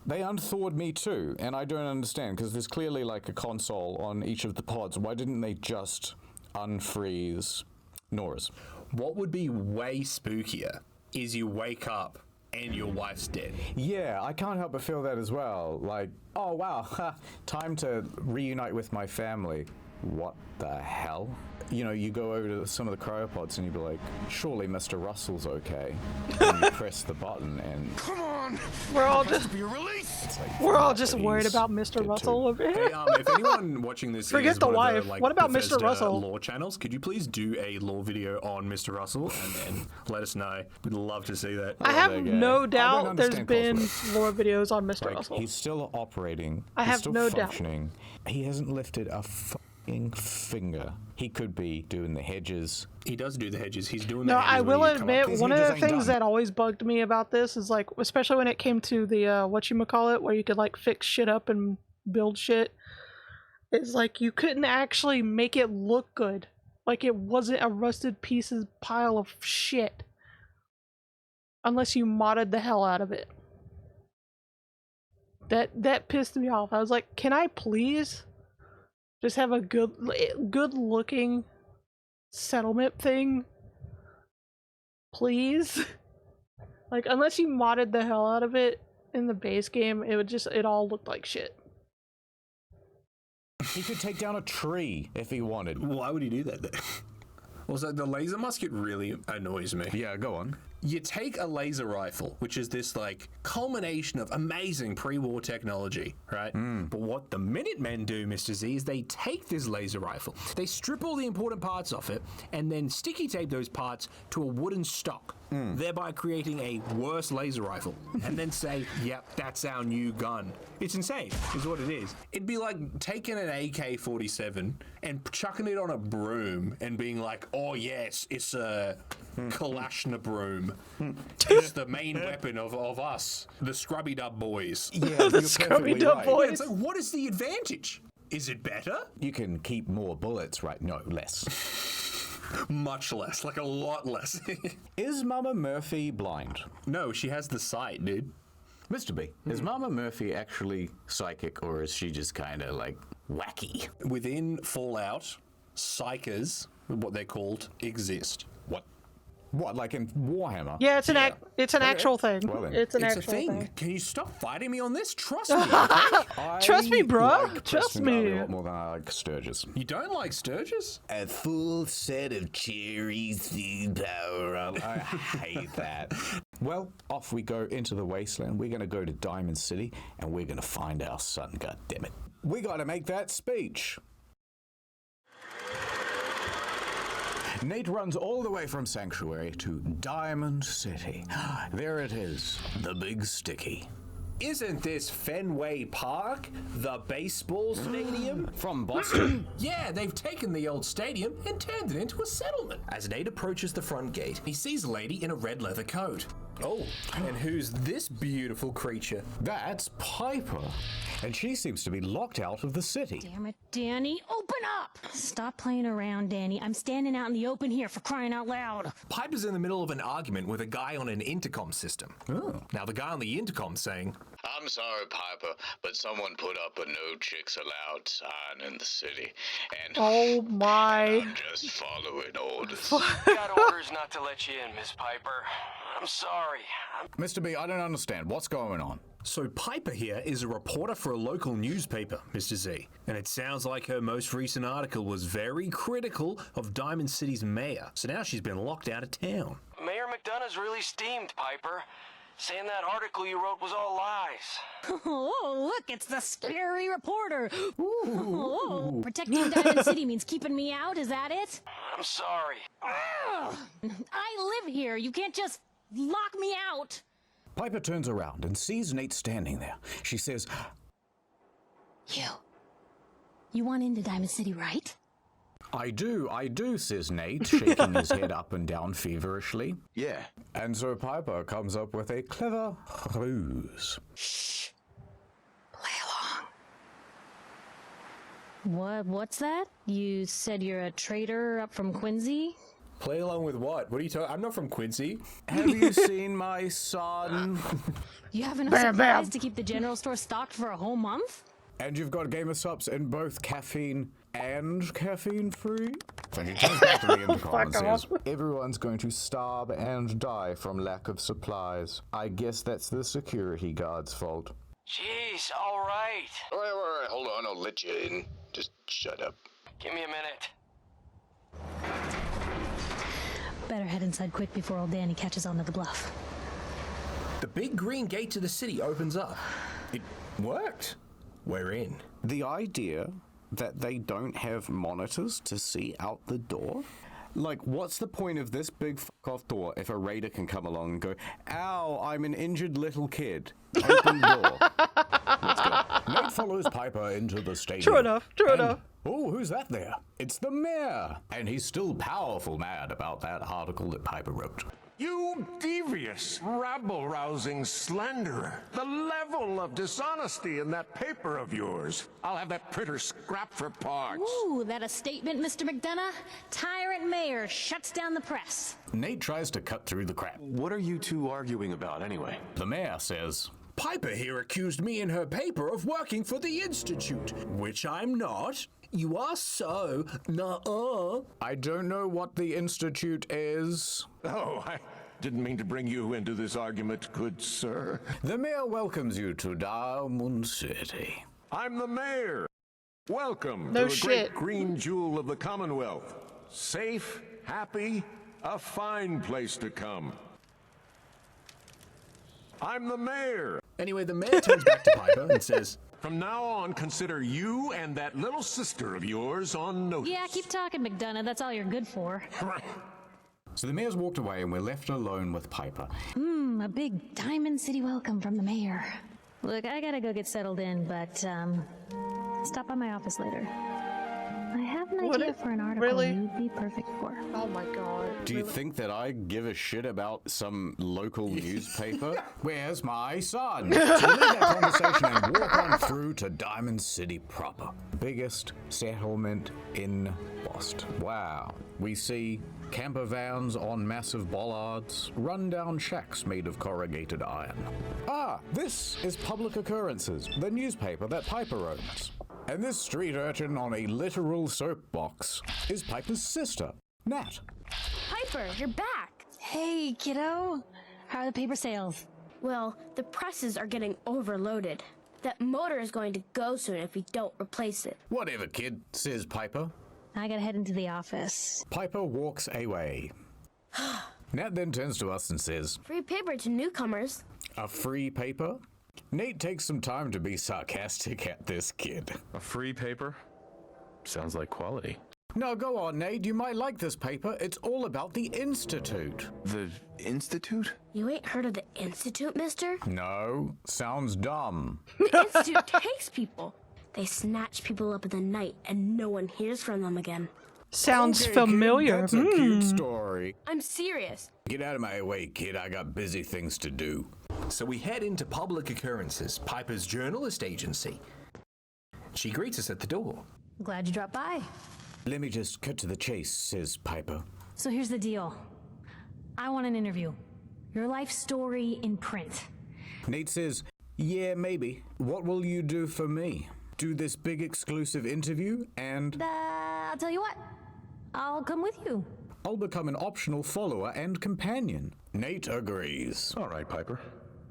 they unthawed me too, and I don't understand, because there's clearly like a console on each of the pods. Why didn't they just unfreeze Nora's? What would be way spookier is you wake up and your wife's dead. Yeah, I can't help but feel that as well. Like, oh wow, time to reunite with my family. What the hell? You know, you go over to some of the cryopods and you'd be like, surely Mr. Russell's okay. And you press the button and... Come on! We're all Has just to be released! we're all just worried about Mr. Russell over here. Hey, if anyone watching this Forget is the one wife. Of the, like, What about Mr. Bethesda Russell? Lore channels, could you please do a lore video on Mr. Russell and then let us know? We'd love to see that. I have no doubt there's understand been Cosmo. lore videos on Mr. Like, Russell. he's still operating. I he's have still no doubt. functioning. He hasn't lifted a finger. He could be doing the hedges. He does do the hedges. He's doing No, the hedges. I will when you come up- admit, one of the things that always bugged me about this is like, especially when it came to the whatchamacallit, where you could like fix shit up and build shit, is like you couldn't actually make it look good. Like it wasn't a rusted pieces pile of shit. Unless you modded the hell out of it. That pissed me off. I was like, can I please just have a good looking settlement thing? Please? Like, unless you modded the hell out of it in the base game, it all looked like shit. He could take down a tree if he wanted. Why would he do that then? Also, the laser musket really annoys me. Yeah, go on. You take a laser rifle, which is this like culmination of amazing pre-war technology, right? But what the Minutemen do, Mr. Z, is they take this laser rifle, they strip all the important parts off it, and then sticky tape those parts to a wooden stock, thereby creating a worse laser rifle, and then say, yep, that's our new gun. It's insane, is what it is. It'd be like taking an AK-47 and chucking it on a broom and being like, oh yes, it's a Kalashna broom. It's the main weapon of us, the Scrubby Dub Boys. Yeah, the Scrubby Dub Boys. It's like, what is the advantage? Is it better? You can keep more bullets, right? No, less. Much less, like a lot less. Is Mama Murphy blind? No, she has the sight, dude. Mr. B, is Mama Murphy actually psychic, or is she just kind of like wacky? Within Fallout, psychers, what they're called, exist. What, like in Warhammer? Yeah, it's an actual thing. Well then. It's an It's actual a thing. thing. Can you stop fighting me on this? Trust me. Okay? Trust me, bro. Like Trust Preston Garvey me. a lot more than I like Sturgis. You don't like Sturgis? A full set of cherries to power up. I hate that. Well, off we go into the wasteland. We're going to go to Diamond City, and we're going to find our son, goddammit. We got to make that speech. Nate runs all the way from Sanctuary to Diamond City. There it is, the big sticky. Isn't this Fenway Park, the baseball stadium? From Boston? Yeah, they've taken the old stadium and turned it into a settlement. As Nate approaches the front gate, he sees a lady in a red leather coat. Oh, and who's this beautiful creature? That's Piper. And she seems to be locked out of the city. Damn it, Danny. Open up! Stop playing around, Danny. I'm standing out in the open here, for crying out loud. Piper's in the middle of an argument with a guy on an intercom system. Oh. Now the guy on the intercom's saying, I'm sorry, Piper, but someone put up a no chicks allowed sign in the city, and Oh my. I'm just following orders. Got orders not to let you in, Miss Piper. I'm sorry. Mr. B, I don't understand. What's going on? So Piper here is a reporter for a local newspaper, Mr. Z, and it sounds like her most recent article was very critical of Diamond City's mayor, so now she's been locked out of town. Mayor McDonough's really steamed, Piper. Saying that article you wrote was all lies. Oh, look, it's the scary reporter. Oh, protecting Diamond City means keeping me out, is that it? I'm sorry. Ugh. I live here. You can't just lock me out. Piper turns around and sees Nate standing there. She says, You want into Diamond City, right? I do, says Nate, shaking his head up and down feverishly. Yeah. And so Piper comes up with a clever ruse. Shh. Play along. What's that? You said you're a traitor up from Quincy? Play along with what? What are you talking? I'm not from Quincy. Have you seen my son? You have enough supplies to keep the general store stocked for a whole month? And you've got Gamer Subs in both caffeine and caffeine-free? And he turns back to the intercom and says, everyone's going to starve and die from lack of supplies. I guess that's the security guard's fault. Jeez, all right. All right, hold on, I'll let you in. Just shut up. Give me a minute. Better head inside quick before old Danny catches on to the bluff. The big green gate to the city opens up. It worked. We're in. The idea that they don't have monitors to see out the door? Like, what's the point of this big fuck-off door if a raider can come along and go, ow, I'm an injured little kid. Open the door. Let's go. Nate follows Piper into the stadium. True enough. True enough. Oh, who's that there? It's the mayor. And he's still powerful mad about that article that Piper wrote. You devious, rabble-rousing slanderer. The level of dishonesty in that paper of yours. I'll have that printer scrapped for parts. Ooh, that a statement, Mr. McDonough? Tyrant mayor shuts down the press. Nate tries to cut through the crap. What are you two arguing about anyway? The mayor says, Piper here accused me in her paper of working for the Institute, which I'm not. You are so nuh-uh. I don't know what the Institute is. Oh, I didn't mean to bring you into this argument, good sir. The mayor welcomes you to Diamond City. I'm the mayor. Welcome No to the shit. great green jewel of the Commonwealth. Safe, happy, a fine place to come. I'm the mayor. Anyway, the mayor turns back to Piper and says, From now on, consider you and that little sister of yours on notice. Yeah, keep talking, McDonough. That's all you're good for. So the mayor's walked away and we're left alone with Piper. A big Diamond City welcome from the mayor. Look, I gotta go get settled in, but, stop by my office later. I have an idea for an article you'd be perfect for. Oh my god. Do you think that I give a shit about some local newspaper? Where's my son? So leave that conversation and walk on through to Diamond City proper. Biggest settlement in Boston. Wow. We see camper vans on massive bollards, rundown shacks made of corrugated iron. Ah, this is Public Occurrences, the newspaper that Piper owns. And this street urchin on a literal soapbox is Piper's sister, Nat. Piper, you're back! Hey, kiddo. How are the paper sales? Well, the presses are getting overloaded. That motor is going to go soon if we don't replace it. Whatever, kid, says Piper. I gotta head into the office. Piper walks away. Nat then turns to us and says, Free paper to newcomers. A free paper? Nate takes some time to be sarcastic at this kid. A free paper? Sounds like quality. No, go on, Nate. You might like this paper. It's all about the Institute. The Institute? You ain't heard of the Institute, mister? No, sounds dumb. The Institute takes people. They snatch people up in the night and no one hears from them again. Sounds Okay, familiar. Kid, that's a cute story. I'm serious. Get out of my way, kid. I got busy things to do. So we head into Public Occurrences, Piper's journalist agency. She greets us at the door. Glad you dropped by. Let me just cut to the chase, says Piper. So here's the deal. I want an interview. Your life story in print. Nate says, yeah, maybe. What will you do for me? Do this big exclusive interview and... I'll tell you what. I'll come with you. I'll become an optional follower and companion. Nate agrees. All right, Piper.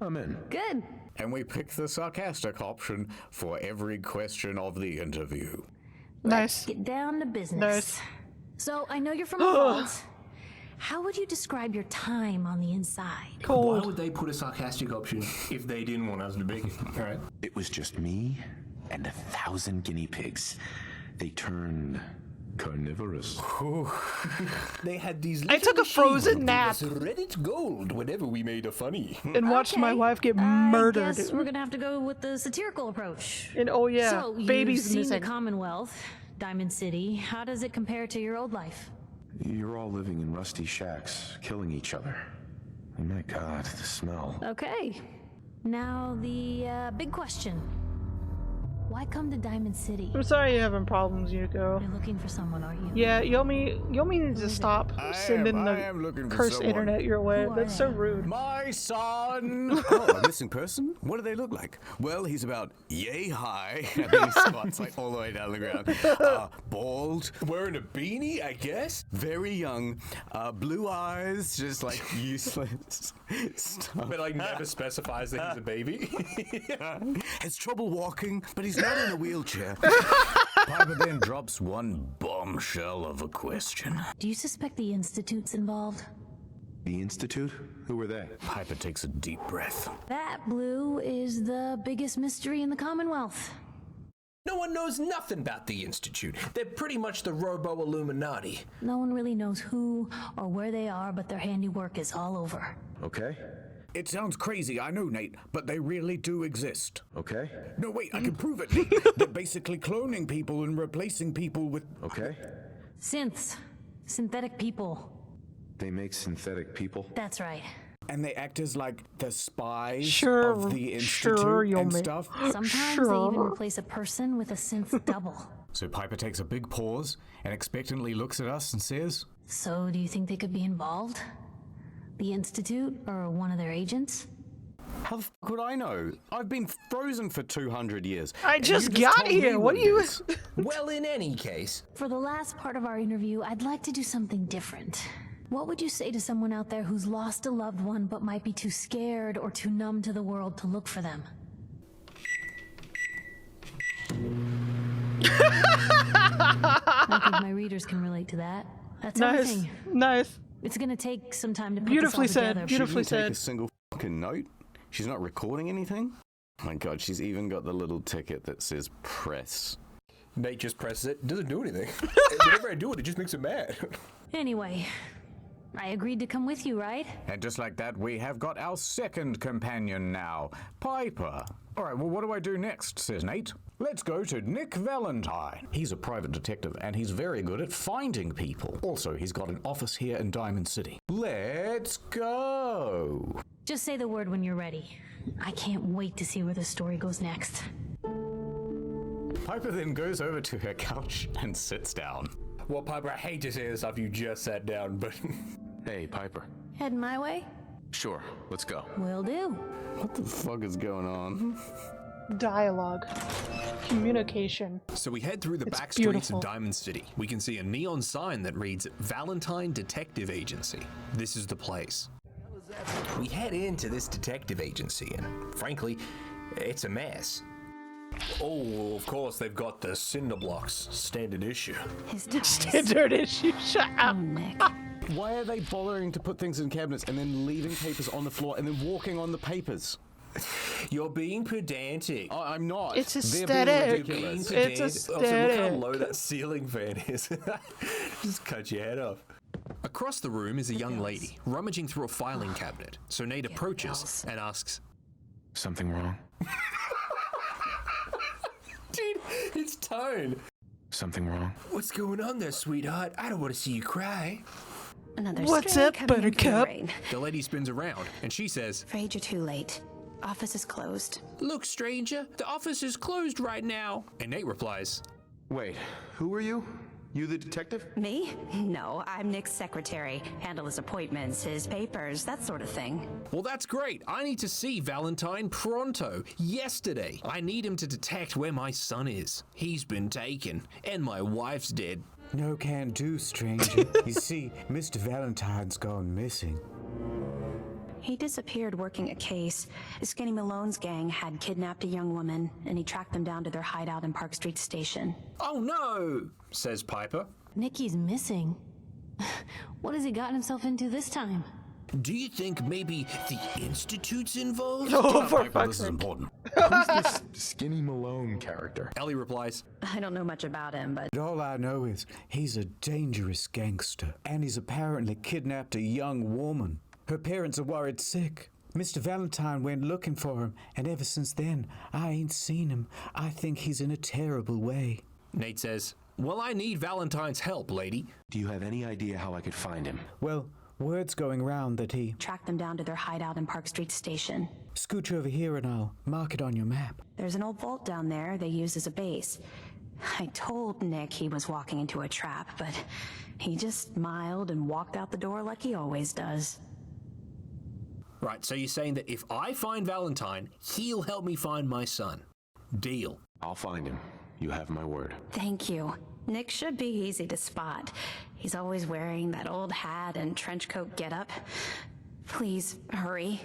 I'm in. Good. And we pick the sarcastic option for every question of the interview. Let's get down to business. Nice. So, I know you're from a vault. How would you describe your time on the inside? Why would they put a sarcastic option if they didn't want us to be? All right. It was just me and 1,000 guinea pigs. They turned carnivorous. They had these. I took a frozen nap Reddit gold whenever we made a funny. and watched my wife get murdered. I guess we're gonna have to go with the satirical approach. And oh yeah, So, babies you've seen missing. the Commonwealth, Diamond City. How does it compare to your old life? You're all living in rusty shacks, killing each other. Oh my god, the smell. Okay. Now the big question. Why come to Diamond City? I'm sorry you're having problems, Yuko. You're looking for someone, are you? Yeah, Yomi needs to stop sending I am the looking for cursed someone. internet your way. Who are That's so they? rude. My son! Oh, a missing person? What do they look like? Well, he's about yay high. And then he squats like all the way down the ground. Bald. Wearing a beanie, I guess. Very young. Blue eyes, just like useless stuff. But like never specifies that he's a baby. Has trouble walking, but he's not in a wheelchair. Piper then drops one bombshell of a question. Do you suspect the Institute's involved? The Institute? Who were they? Piper takes a deep breath. That, Blue, is the biggest mystery in the Commonwealth. No one knows nothing about the Institute. They're pretty much the Robo-Illuminati. No one really knows who or where they are, but their handiwork is all over. Okay. It sounds crazy, I know, Nate, but they really do exist. Okay. No, wait, I can prove it, Nate. They're basically cloning people and replacing people with... Okay. Synths. Synthetic people. They make synthetic people? That's right. And they act as like the spies Sure, of the Institute sure, you'll and make- stuff. Sometimes they even replace a person with a synth double. So Piper takes a big pause and expectantly looks at us and says, So, do you think they could be involved? The Institute or one of their agents? How the fuck would I know? I've been frozen for 200 years. I and just you got told me here. What it do you... is. Well, in any case, For the last part of our interview, I'd like to do something different. What would you say to someone out there who's lost a loved one but might be too scared or too numb to the world to look for them? I think my readers can relate to that. That's Nice. everything. Nice. It's gonna take some time to put Beautifully this all said, together. beautifully She didn't take said. a single fucking note. She's not recording anything. Oh my god, she's even got the little ticket that says press. Nate just presses it. Doesn't do anything. Whenever I do it, it just makes him mad. Anyway, I agreed to come with you, right? and just like that, we have got our second companion now, Piper. All right, well, what do I do next, says Nate. Let's go to Nick Valentine. He's a private detective, and he's very good at finding people. Also, he's got an office here in Diamond City. Let's go. Just say the word when you're ready. I can't wait to see where the story goes next. Piper then goes over to her couch and sits down. Well, Piper, I hate to say this after you just sat down, but... Hey, Piper. Heading my way? Sure, let's go. Will do. What the fuck is going on? Dialogue. Communication. So we head through the It's back streets beautiful. of Diamond City. We can see a neon sign that reads Valentine Detective Agency. This is the place. We head into this detective agency, and frankly, it's a mess. Oh, of course, they've got the cinder blocks, standard issue. His Standard issue. Shut up. Nick. Why are they bothering to put things in cabinets and then leaving papers on the floor and then walking on the papers? You're being pedantic. I'm not. It's They're aesthetic. being ridiculous. It's Also, look how aesthetic. low that ceiling fan is. Just cut your head off. Across the room is a young lady, rummaging through a filing cabinet. So Nate approaches and asks, Something wrong? Dude, it's Tone. Something wrong? What's going on there, sweetheart? I don't want to see you cry. Another What's stray up, coming in for the Buttercup? rain. The lady spins around and she says, Afraid you're too late. Office is closed. Look, stranger, the office is closed right now. And Nate replies, Wait, who are you? You the detective? Me? No, I'm Nick's secretary. Handle his appointments, his papers, that sort of thing. well, that's great. I need to see Valentine pronto. Yesterday. I need him to detect where my son is. He's been taken, and my wife's dead. No can do, stranger. You see, Mr. Valentine's gone missing. He disappeared working a case. Skinny Malone's gang had kidnapped a young woman, and he tracked them down to their hideout in Park Street Station. Oh no, says Piper. Nikki's missing. What has he gotten himself into this time? Do you think maybe the Institute's involved? Oh, for Piper, fuck's this is sake. important. Who's this Skinny Malone character? Ellie replies, I don't know much about him, but All I know is he's a dangerous gangster, and he's apparently kidnapped a young woman. Her parents are worried sick. Mr. Valentine went looking for him, and ever since then, I ain't seen him. I think he's in a terrible way. Nate says, well, I need Valentine's help, lady. Do you have any idea how I could find him? Well, word's going round that he... tracked them down to their hideout in Park Street Station. Scooch over here and I'll mark it on your map. There's an old vault down there they use as a base. I told Nick he was walking into a trap, but he just smiled and walked out the door like he always does. Right, so you're saying that if I find Valentine, he'll help me find my son. Deal. I'll find him. You have my word. Thank you. Nick should be easy to spot. He's always wearing that old hat and trench coat getup. Please, hurry.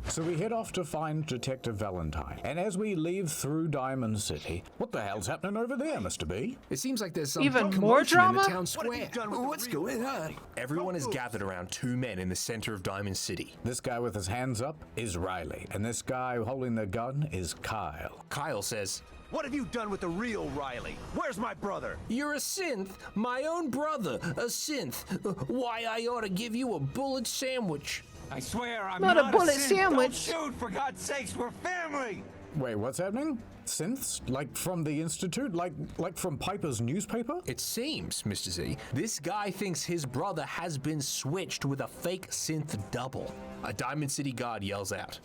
So we head off to find Detective Valentine. And as we leave through Diamond City, what the hell's happening over there, Mr. B? It seems like there's some Even commotion more in drama? the town square. What's going on? Everyone is gathered around two men in the center of Diamond City. This guy with his hands up is Riley, and this guy holding the gun is Kyle. Kyle says, What have you done with the real Riley? Where's my brother? you're a synth, my own brother, a synth. Why, I ought to give you a bullet sandwich. I swear I'm Not a bullet synth. sandwich. Don't shoot, for God's sakes, we're family. Wait, what's happening? Synths? Like from the Institute? Like from Piper's newspaper? It seems, Mr. Z, this guy thinks his brother has been switched with a fake synth double. A Diamond City guard yells out.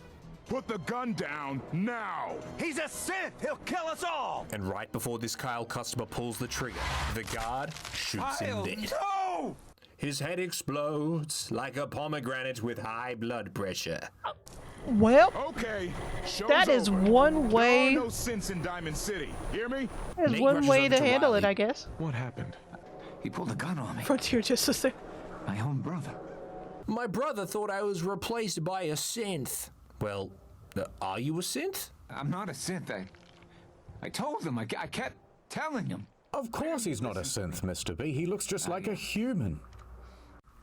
Put the gun down now! He's a synth! He'll kill us all! And right before this Kyle customer pulls the trigger, the guard shoots him dead. No! His head explodes like a pomegranate with high blood pressure. Well, okay, that is one way. There are no synths in Diamond City. Hear me? There's one way to handle it, I guess. What happened? He pulled a gun on me. Frontier Justice. My own brother. My brother thought I was replaced by a synth. Well, are you a synth? I'm not a synth. I told him. I kept telling him. Of course he's not a synth, Mr. B. He looks just like a human.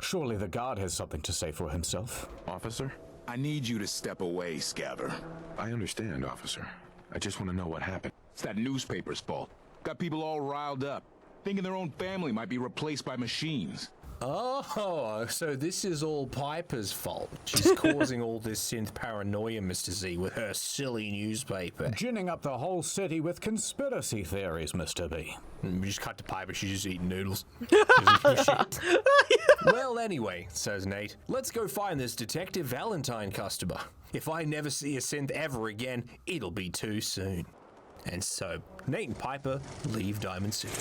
Surely the guard has something to say for himself. Officer? I need you to step away, Scabber. I understand, officer. I just want to know what happened. It's that newspaper's fault. Got people all riled up, thinking their own family might be replaced by machines. Oh, so this is all Piper's fault. She's causing all this synth paranoia, Mr. Z, with her silly newspaper. Ginning up the whole city with conspiracy theories, Mr. B. We just cut to Piper, she's just eating noodles. Well, anyway, says Nate, let's go find this Detective Valentine customer. If I never see a synth ever again, it'll be too soon. And so, Nate and Piper leave Diamond City.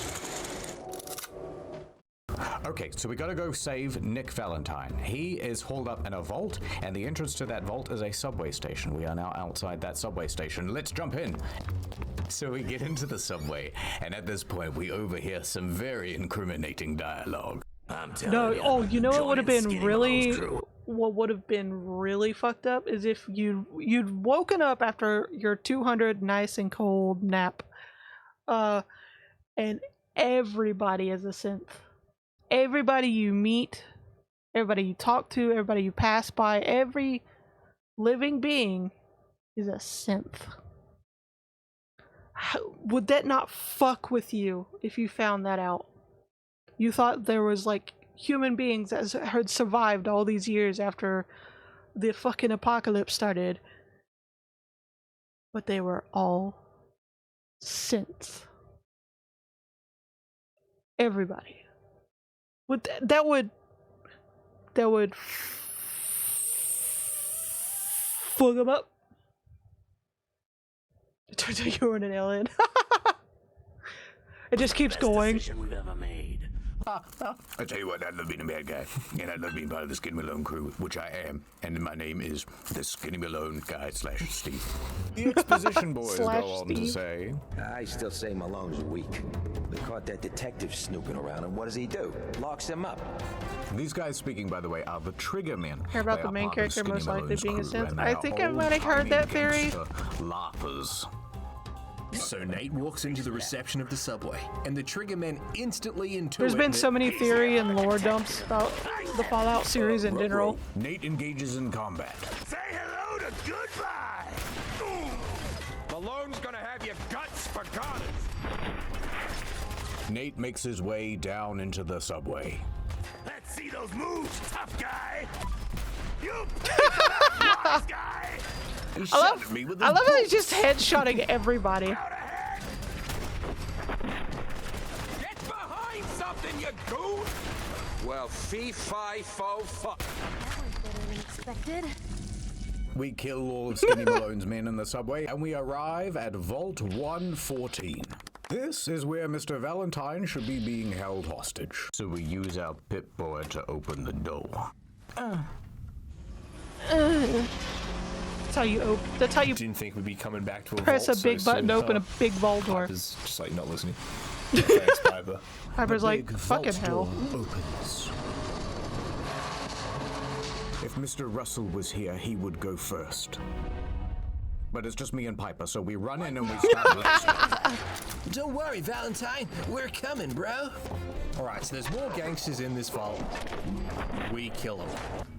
Okay, so we gotta go save Nick Valentine. He is holed up in a vault, and the entrance to that vault is a subway station. We are now outside that subway station. Let's jump in. So we get into the subway, and at this point we overhear some very incriminating dialogue. You know what would have been really, what would have been really fucked up is if you'd woken up after your 200 nice and cold nap, and everybody is a synth. Everybody you meet, everybody you talk to, everybody you pass by, every living being is a synth. Would that not fuck with you if you found that out? You thought there was like human beings that had survived all these years after the fucking apocalypse started, but they were all synths. Everybody. That would fuck them up. It turns out you were an alien. It just keeps going. I tell you what, I love being a bad guy, and I love being part of the Skinny Malone crew, which I am, and my name is the Skinny Malone guy / Steve. The exposition boys go on to say, I still say Malone's weak. We caught that detective snooping around, and what does he do? Locks him up. These guys speaking, by the way, are the Trigger Men. Hear about the main character most likely being a synth? I think I might have heard that theory. Laughers. So Nate walks into the reception of the subway, and the Trigger Men instantly intuit. There's been so many theory and lore dumps about the Fallout series in general. Nate engages in combat. Say hello to goodbye! Malone's gonna have your guts for garners! Nate makes his way down into the subway. Let's see those moves, tough guy! You wise guy! I love how he's just headshotting everybody. Get behind something, you goon! Well, fee-fi-fo-fuck. That was better than expected. We kill all of Skinny Malone's men in the subway, and we arrive at Vault 114. This is where Mr. Valentine should be being held hostage. So we use our Pip-Boy to open the door. That's how you didn't think we'd be coming back to a press vault a big so button to soon. open a big vault door. Piper's just like not listening. Thanks, Piper. Piper's like, fucking hell. Opens. If Mr. Russell was here, he would go first. But it's just me and Piper, so we run in and we start blasting. Don't worry, Valentine. We're coming, bro. Alright, so there's more gangsters in this vault. We kill them.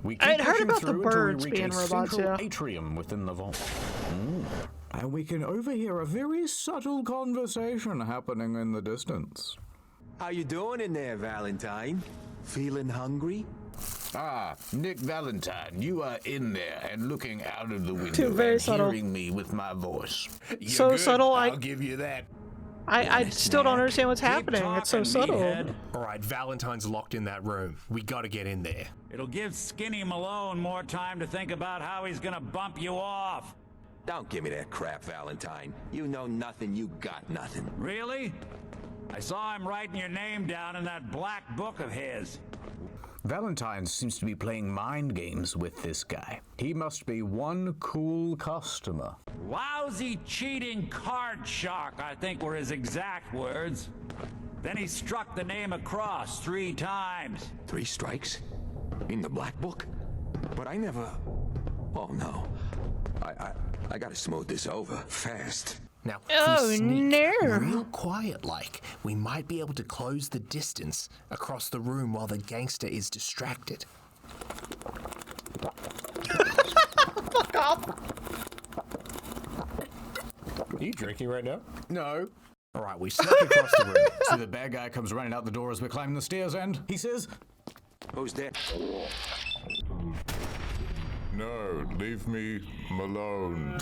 We I keep had heard pushing about the through until we birds reach being a robots, central yeah. atrium within the vault. And we can overhear a very subtle conversation happening in the distance. How you doing in there, Valentine? Feeling hungry? Ah, Nick Valentine, you are in there and looking out of the window very and subtle. hearing me with my voice. You're So good. subtle, I'll give you that. I still don't understand what's happening. It's so subtle. Alright, Valentine's locked in that room. We gotta get in there. It'll give Skinny Malone more time to think about how he's gonna bump you off. Don't give me that crap, Valentine. You know nothing, you got nothing. Really? I saw him writing your name down in that black book of his. Valentine seems to be playing mind games with this guy. He must be one cool customer. Lousy, cheating card shark, I think were his exact words. Then he struck the name across 3 times. 3 strikes? In the black book? But I never... Oh, no. I gotta smooth this over, fast. Now, Oh, if we sneak no. real quiet like, we might be able to close the distance across the room while the gangster is distracted. Fuck off. Are you drinking right now? No. Alright, we snuck across the room. So the bad guy comes running out the door as we're climbing the stairs and he says, Who's that? No, leave me alone.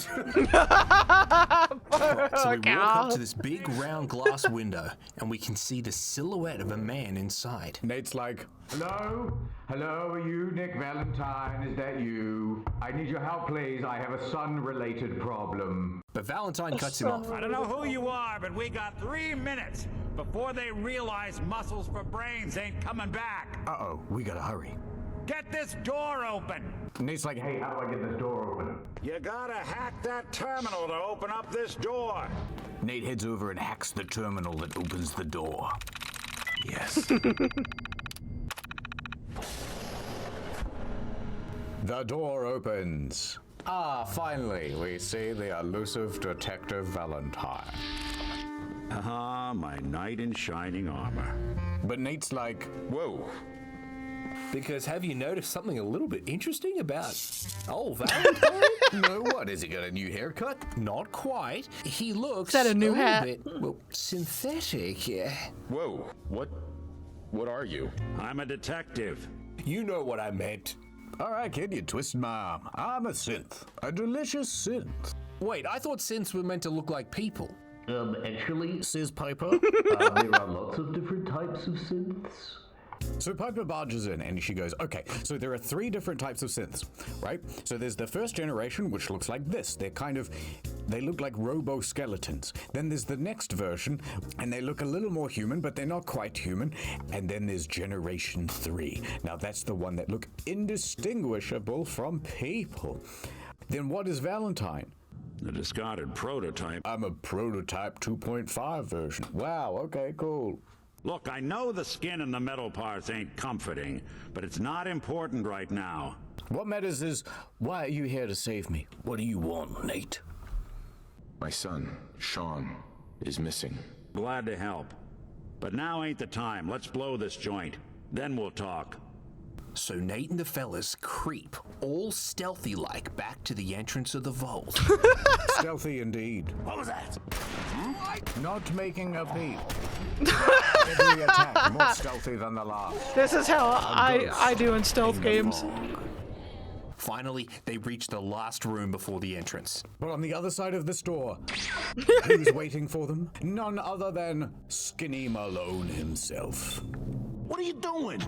Right, so we walk up to this big round glass window and we can see the silhouette of a man inside. Nate's like, hello? Hello, are you Nick Valentine? Is that you? I need your help, please. I have a son-related problem. But Valentine cuts him off. I don't know who you are, but we got 3 minutes before they realize muscles for brains ain't coming back. Uh-oh, we gotta hurry. Get this door open. Nate's like, hey, how do I get this door open? You gotta hack that terminal to open up this door. Nate heads over and hacks the terminal that opens the door. Yes. The door opens. Ah, finally, we see the elusive Detective Valentine. Ah, my knight in shining armor. But Nate's like, whoa. Because have you noticed something a little bit interesting about old Valentine? No, what? Has he got a new haircut? Not quite. He looks Is that a new little hat? bit, well, synthetic, yeah. Whoa, what are you? I'm a detective. You know what I meant. All right, kid, you twisted my arm. I'm a synth. A delicious synth. Wait, I thought synths were meant to look like people. Actually, says Piper, there are lots of different types of synths. So Piper barges in and she goes, okay, so there are 3 different types of synths, right? So there's the first generation, which looks like this. They look like robo-skeletons. Then there's the next version, and they look a little more human, but they're not quite human. And then there's generation 3. Now that's the one that look indistinguishable from people. Then what is Valentine? The discarded prototype. I'm a prototype 2.5 version. Wow, okay, cool. Look, I know the skin and the metal parts ain't comforting, but it's not important right now. What matters is, why are you here to save me? What do you want, Nate? My son, Sean, is missing. Glad to help. But now ain't the time. Let's blow this joint. Then we'll talk. So Nate and the fellas creep, all stealthy-like, back to the entrance of the vault. Stealthy indeed. What was that? Not making a peep. Every attack more stealthy than the last. This is how I do in stealth games. Finally, they reach the last room before the entrance. But on the other side of this door, who's waiting for them? None other than Skinny Malone himself. What are you doing?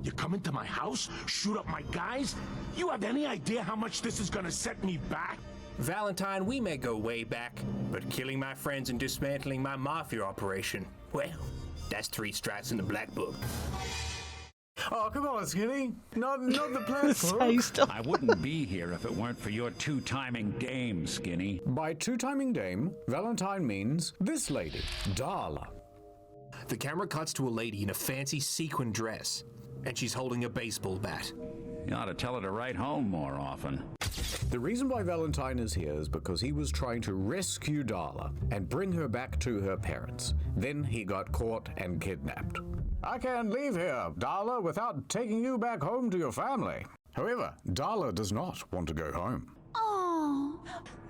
You come into my house, shoot up my guys? You have any idea how much this is gonna set me back? Valentine, we may go way back, but killing my friends and dismantling my mafia operation, well, that's 3 strikes in the black book. Oh, come on, Skinny. Not the black book. I wouldn't be here if it weren't for your 2-timing dame, Skinny. By 2-timing dame, Valentine means this lady, Darla. The camera cuts to a lady in a fancy sequin dress, and she's holding a baseball bat. You ought to tell her to write home more often. The reason why Valentine is here is because he was trying to rescue Darla and bring her back to her parents. Then he got caught and kidnapped. I can't leave here, Darla, without taking you back home to your family. However, Darla does not want to go home. Oh,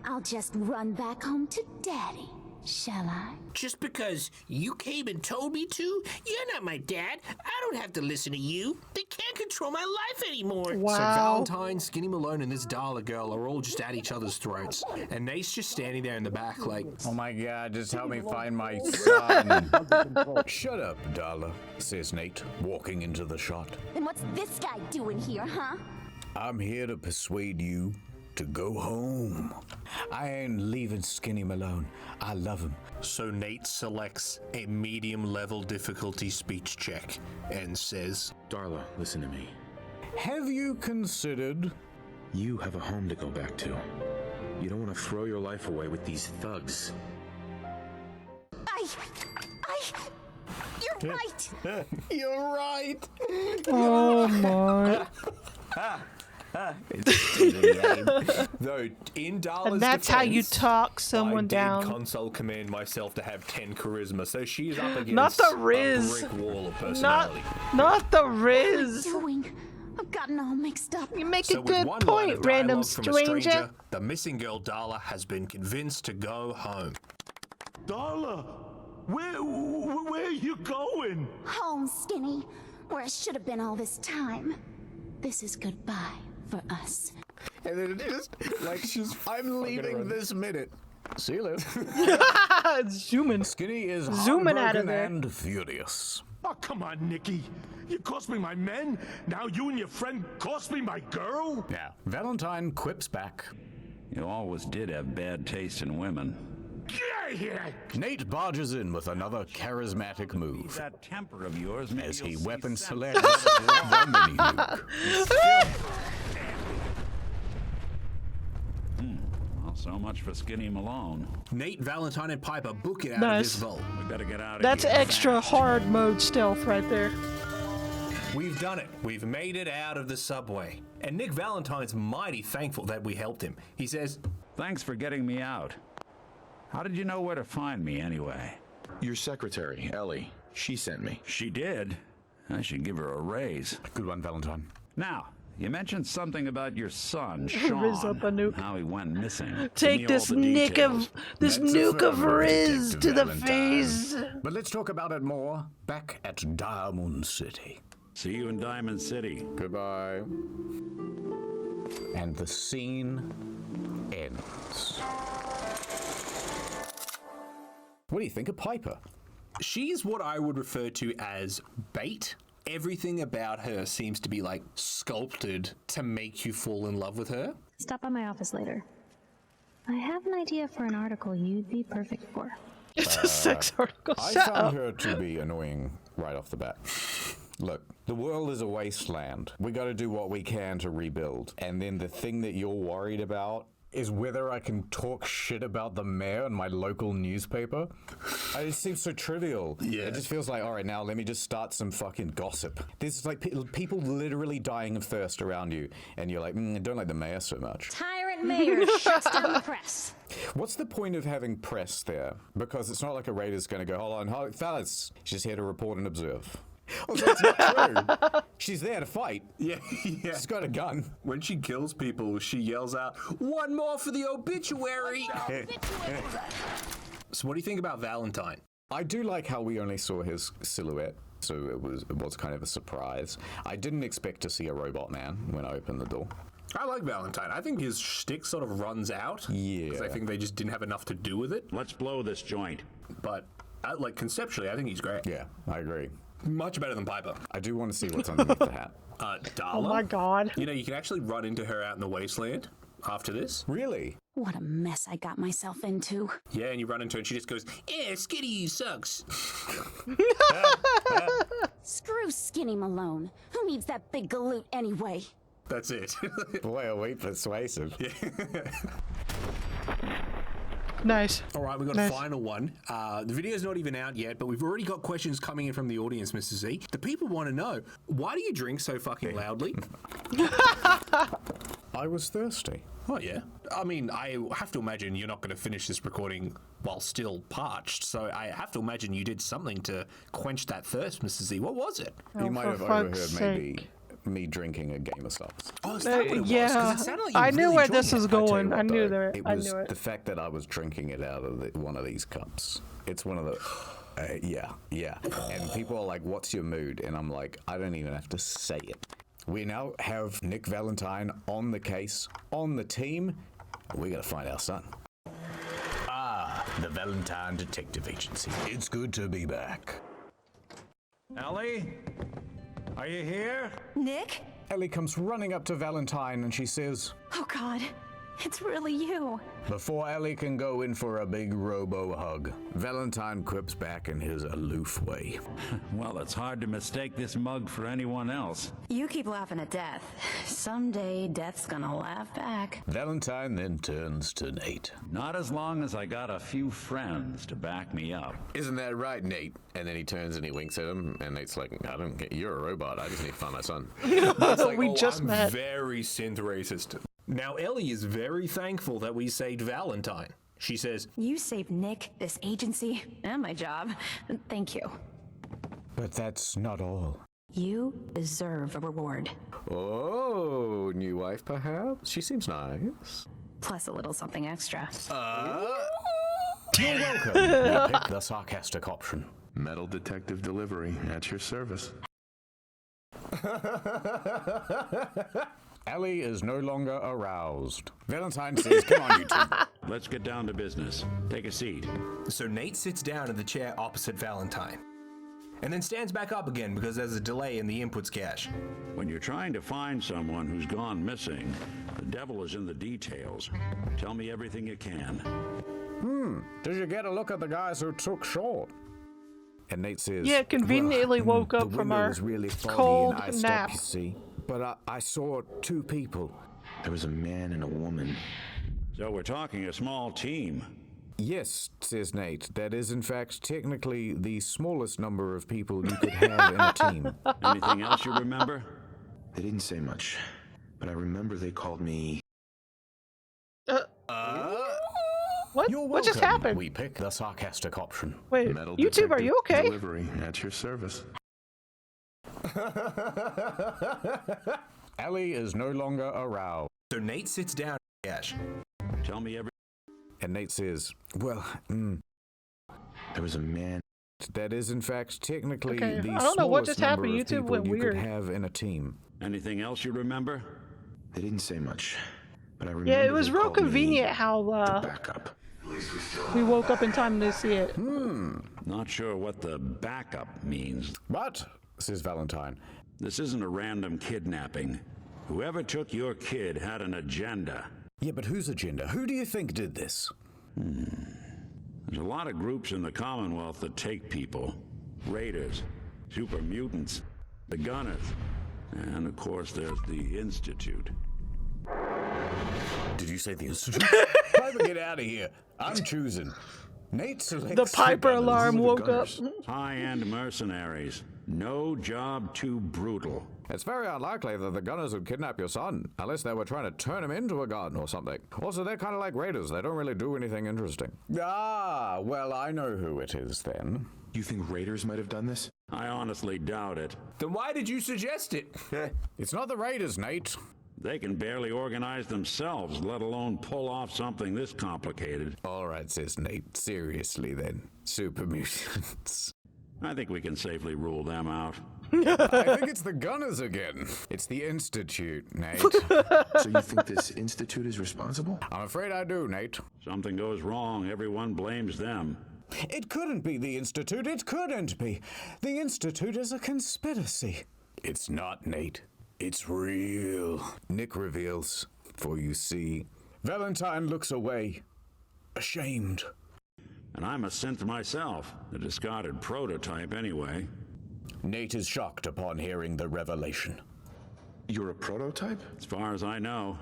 I'll just run back home to Daddy. Shall I? Just because you came and told me to? You're not my dad. I don't have to listen to you. They can't control my life anymore. So Valentine, Skinny Malone, and this Darla girl are all just at each other's throats. And Nate's just standing there in the back like, oh my god, just help me find my son. Shut up, Darla, says Nate, walking into the shot. Then what's this guy doing here, huh? I'm here to persuade you to go home. I ain't leaving Skinny Malone. I love him. So Nate selects a medium-level difficulty speech check and says, Darla, listen to me. Have you considered? You have a home to go back to. You don't want to throw your life away with these thugs. You're right. You're right. Oh my. Though in Darla's And that's how you defense, talk someone I down. did console command myself to have 10 charisma, so she is up against Not the a Riz. brick wall of personality. Not the Riz. What am I doing? I've gotten all mixed up. You make So a with good one line of point, random dialogue from a stranger. the missing girl Darla has been convinced to go home. Darla, where are you going? Home, Skinny, where I should have been all this time. This is goodbye for us. And then it just, like, I'm leaving this minute. See you later. Zooming. Skinny is Zooming out of heartbroken there. and furious. Oh, come on, Nikki. You cost me my men. Now you and your friend cost me my girl? Yeah. Valentine quips back. You always did have bad taste in women. Get out of here! Nate barges in with another charismatic move. That temper of yours, as he weapon selects the mini nuke. Well, so much for Skinny Malone. Nate, Valentine, and Piper book it out of Nice. this vault. We better get out of That's here. extra hard mode stealth right there. We've done it. We've made it out of the subway. And Nick Valentine's mighty thankful that we helped him. He says, Thanks for getting me out. How did you know where to find me anyway? Your secretary, Ellie. She sent me. She did? I should give her a raise. Good one, Valentine. Now, you mentioned something about your son, Riz Sean, up a nuke. and how he went missing. Give me Take all this the nick of details. this That's nuke of affirmative, Riz Detective to the Valentine. face. But let's talk about it more back at Diamond City. See you in Diamond City. Goodbye. And the scene ends. What do you think of Piper? she's what I would refer to as bait. Everything about her seems to be like sculpted to make you fall in love with her. Stop by my office later. I have an idea for an article you'd be perfect for. It's a sex article. I Shut found up. her to be annoying right off the bat. Look, the world is a wasteland. We got to do what we can to rebuild. And then the thing that you're worried about is whether I can talk shit about the mayor in my local newspaper. It seems so trivial. Yeah. It just feels like, all right, now let me just start some fucking gossip. There's like people literally dying of thirst around you, and you're like, I don't like the mayor so much. Tyrant mayor shuts down the press. What's the point of having press there? Because it's not like a raider's going to go, hold on, fellas, she's here to report and observe. Also, it's not true. She's there to fight. Yeah. She's got a gun. When she kills people, she yells out, "One more for the obituary!" So what do you think about Valentine? I do like how we only saw his silhouette, so it was kind of a surprise. I didn't expect to see a robot man when I opened the door. I like Valentine. I think his shtick sort of runs out. Yeah. Because I think they just didn't have enough to do with it. Let's blow this joint. But, like, conceptually, I think he's great. Yeah, I agree. Much better than Piper. I do want to see what's underneath the hat. Darla. Oh my god. You know, you can actually run into her out in the wasteland after this. Really? What a mess I got myself into. Yeah, and you run into her and she just goes, Skinny sucks. Screw Skinny Malone. Who needs that big galoot anyway? That's it. Boy, are we persuasive. Nice. All right, we've got Nice. a final one. The video's not even out yet, but we've already got questions coming in from the audience, Mr. Z. The people want to know, why do you drink so fucking loudly? I was thirsty. Oh, yeah. I mean, I have to imagine you're not going to finish this recording while still parched, so I have to imagine you did something to quench that thirst, Mr. Z. What was it? You might have overheard me drinking a game of subs. Oh, is that what it was? 'Cause Yeah, it sounded like you I really knew where enjoyed this it. was I tell you going. what, I knew though, there. It I was knew it. the fact that I was drinking it out of one of these cups. It's one of the. Yeah. And people are like, "What's your mood?" And I'm like, I don't even have to say it. We now have Nick Valentine on the case, on the team. We gotta find our son. The Valentine Detective Agency. It's good to be back. Ellie? Are you here? Nick? Ellie comes running up to Valentine and she says, Oh God, it's really you. before Ellie can go in for a big robo hug, Valentine quips back in his aloof way. Well, it's hard to mistake this mug for anyone else. You keep laughing at death. Someday death's gonna laugh back. Valentine then turns to Nate. Not as long as I got a few friends to back me up. Isn't that right, Nate? And then he turns and he winks at him, and Nate's like, I don't get, you're a robot. I just need to find my son. It's like, We just I'm met. very synth racist. Now, Ellie is very thankful that we saved Valentine. She says, You saved Nick, this agency, and my job. Thank you. But that's not all. You deserve a reward. Oh, new wife perhaps? She seems nice. Plus a little something extra. You're welcome. We picked the sarcastic option. Metal detective delivery at your service. Ellie is no longer aroused. Valentine says, come on, you two. Let's get down to business. Take a seat. So Nate sits down in the chair opposite Valentine, and then stands back up again because there's a delay in the inputs cache. When you're trying to find someone who's gone missing, the devil is in the details. Tell me everything you can. Did you get a look at the guys who took short? And Nate says, Yeah, conveniently woke the up from window our was really foggy cold and iced nap. up, you see. But I saw two people. There was a man and a woman. So we're talking a small team. Yes, says Nate. That is, in fact, technically the smallest number of people you could have in a team. Anything else you remember? They didn't say much, but I remember they called me... What? You're What just welcome. happened? We pick the sarcastic option. Wait, Metal YouTube, are you okay? Delivery at your service. Ellie is no longer aroused. So Nate sits down in the cache. Tell me every... And Nate says, well, There was a man... that is, in fact, technically Okay, the I don't know what smallest just number happened. of YouTube people went you weird. could have in a team. Anything else you remember? They didn't say much, but I remember Yeah, it was they real called me convenient how backup. we woke up in time to see it. Not sure what the backup means. But, says Valentine, This isn't a random kidnapping. Whoever took your kid had an agenda. yeah, but whose agenda? Who do you think did this? There's a lot of groups in the Commonwealth that take people. Raiders, super mutants, the Gunners, and of course there's the Institute. Did you say the Institute? Piper, get out of here. I'm choosing. Nate selects The Piper Gunners. alarm woke up. High-end mercenaries. No job too brutal. It's very unlikely that the Gunners would kidnap your son, unless they were trying to turn him into a gun or something. Also, they're kind of like raiders. They don't really do anything interesting. Ah, well, I know who it is then. You think raiders might have done this? I honestly doubt it. Then why did you suggest it? It's not the raiders, Nate. They can barely organize themselves, let alone pull off something this complicated. All right, says Nate. Seriously, then. Super mutants. I think we can safely rule them out. I think it's the Gunners again. It's the Institute, Nate. So you think this institute is responsible? I'm afraid I do, Nate. Something goes wrong, everyone blames them. It couldn't be the Institute. It couldn't be. The Institute is a conspiracy. It's not, Nate. It's real. Nick reveals, for you see. Valentine looks away, ashamed. And I'm a synth myself, a discarded prototype anyway. Nate is shocked upon hearing the revelation. You're a prototype? As far as I know.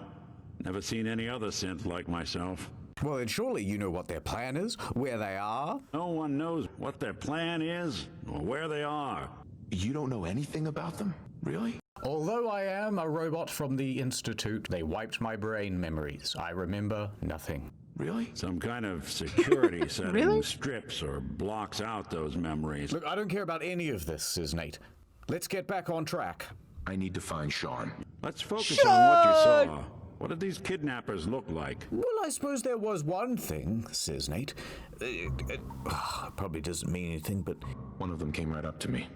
Never seen any other synth like myself. Well, then surely you know what their plan is, where they are. No one knows what their plan is or where they are. You don't know anything about them? Really? Although I am a robot from the Institute, they wiped my brain memories. I remember nothing. Really? Some kind of security setting Really? strips or blocks out those memories. Look, I don't care about any of this, says Nate. Let's get back on track. I need to find Sean. Let's focus on what you saw. What did these kidnappers look like? Well, I suppose there was one thing, says Nate. Probably doesn't mean anything, but one of them came right up to me.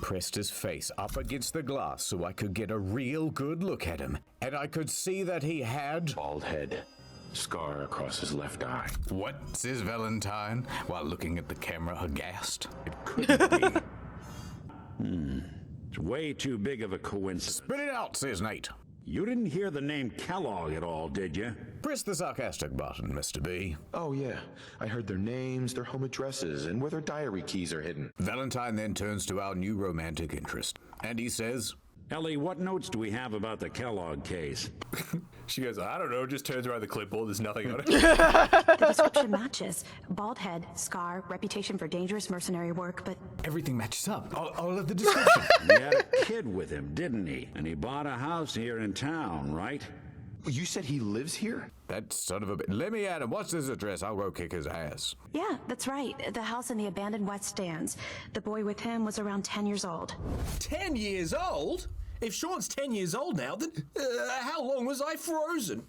Pressed his face up against the glass so I could get a real good look at him. And I could see that he had... bald head. Scar across his left eye. What, says Valentine, while looking at the camera aghast. It couldn't be. It's way too big of a coincidence. Spit it out, says Nate. You didn't hear the name Kellogg at all, did you? Press the sarcastic button, Mr. B. Oh, yeah. I heard their names, their home addresses, and where their diary keys are hidden. Valentine then turns to our new romantic interest, and he says... Ellie, what notes do we have about the Kellogg case? She goes, I don't know, just turns around the clipboard, there's nothing on it. The description matches. Bald head, scar, reputation for dangerous mercenary work, but... Everything matches up. All of the description. He had a kid with him, didn't he? And he bought a house here in town, right? You said he lives here? That son of a bitch. Let me at him. What's his address? I'll go kick his ass. Yeah, that's right. The house in the abandoned West Stands. The boy with him was around 10 years old. 10 years old? If Sean's 10 years old now, then how long was I frozen?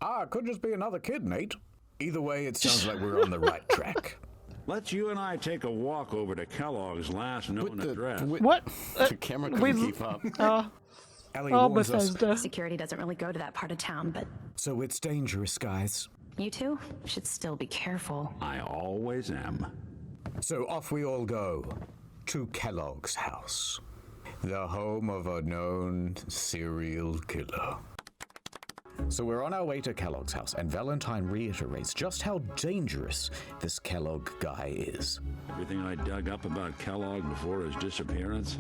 It could just be another kid, Nate. Either way, it sounds like we're on the right track. Let's you and I take a walk over to Kellogg's last known address. What? The camera couldn't keep up. Ellie warns Bethesda. us. Security doesn't really go to that part of town, but... So it's dangerous, guys. You two should still be careful. I always am. So off we all go to Kellogg's house. The home of a known serial killer. So we're on our way to Kellogg's house, and Valentine reiterates just how dangerous this Kellogg guy is. Everything I dug up about Kellogg before his disappearance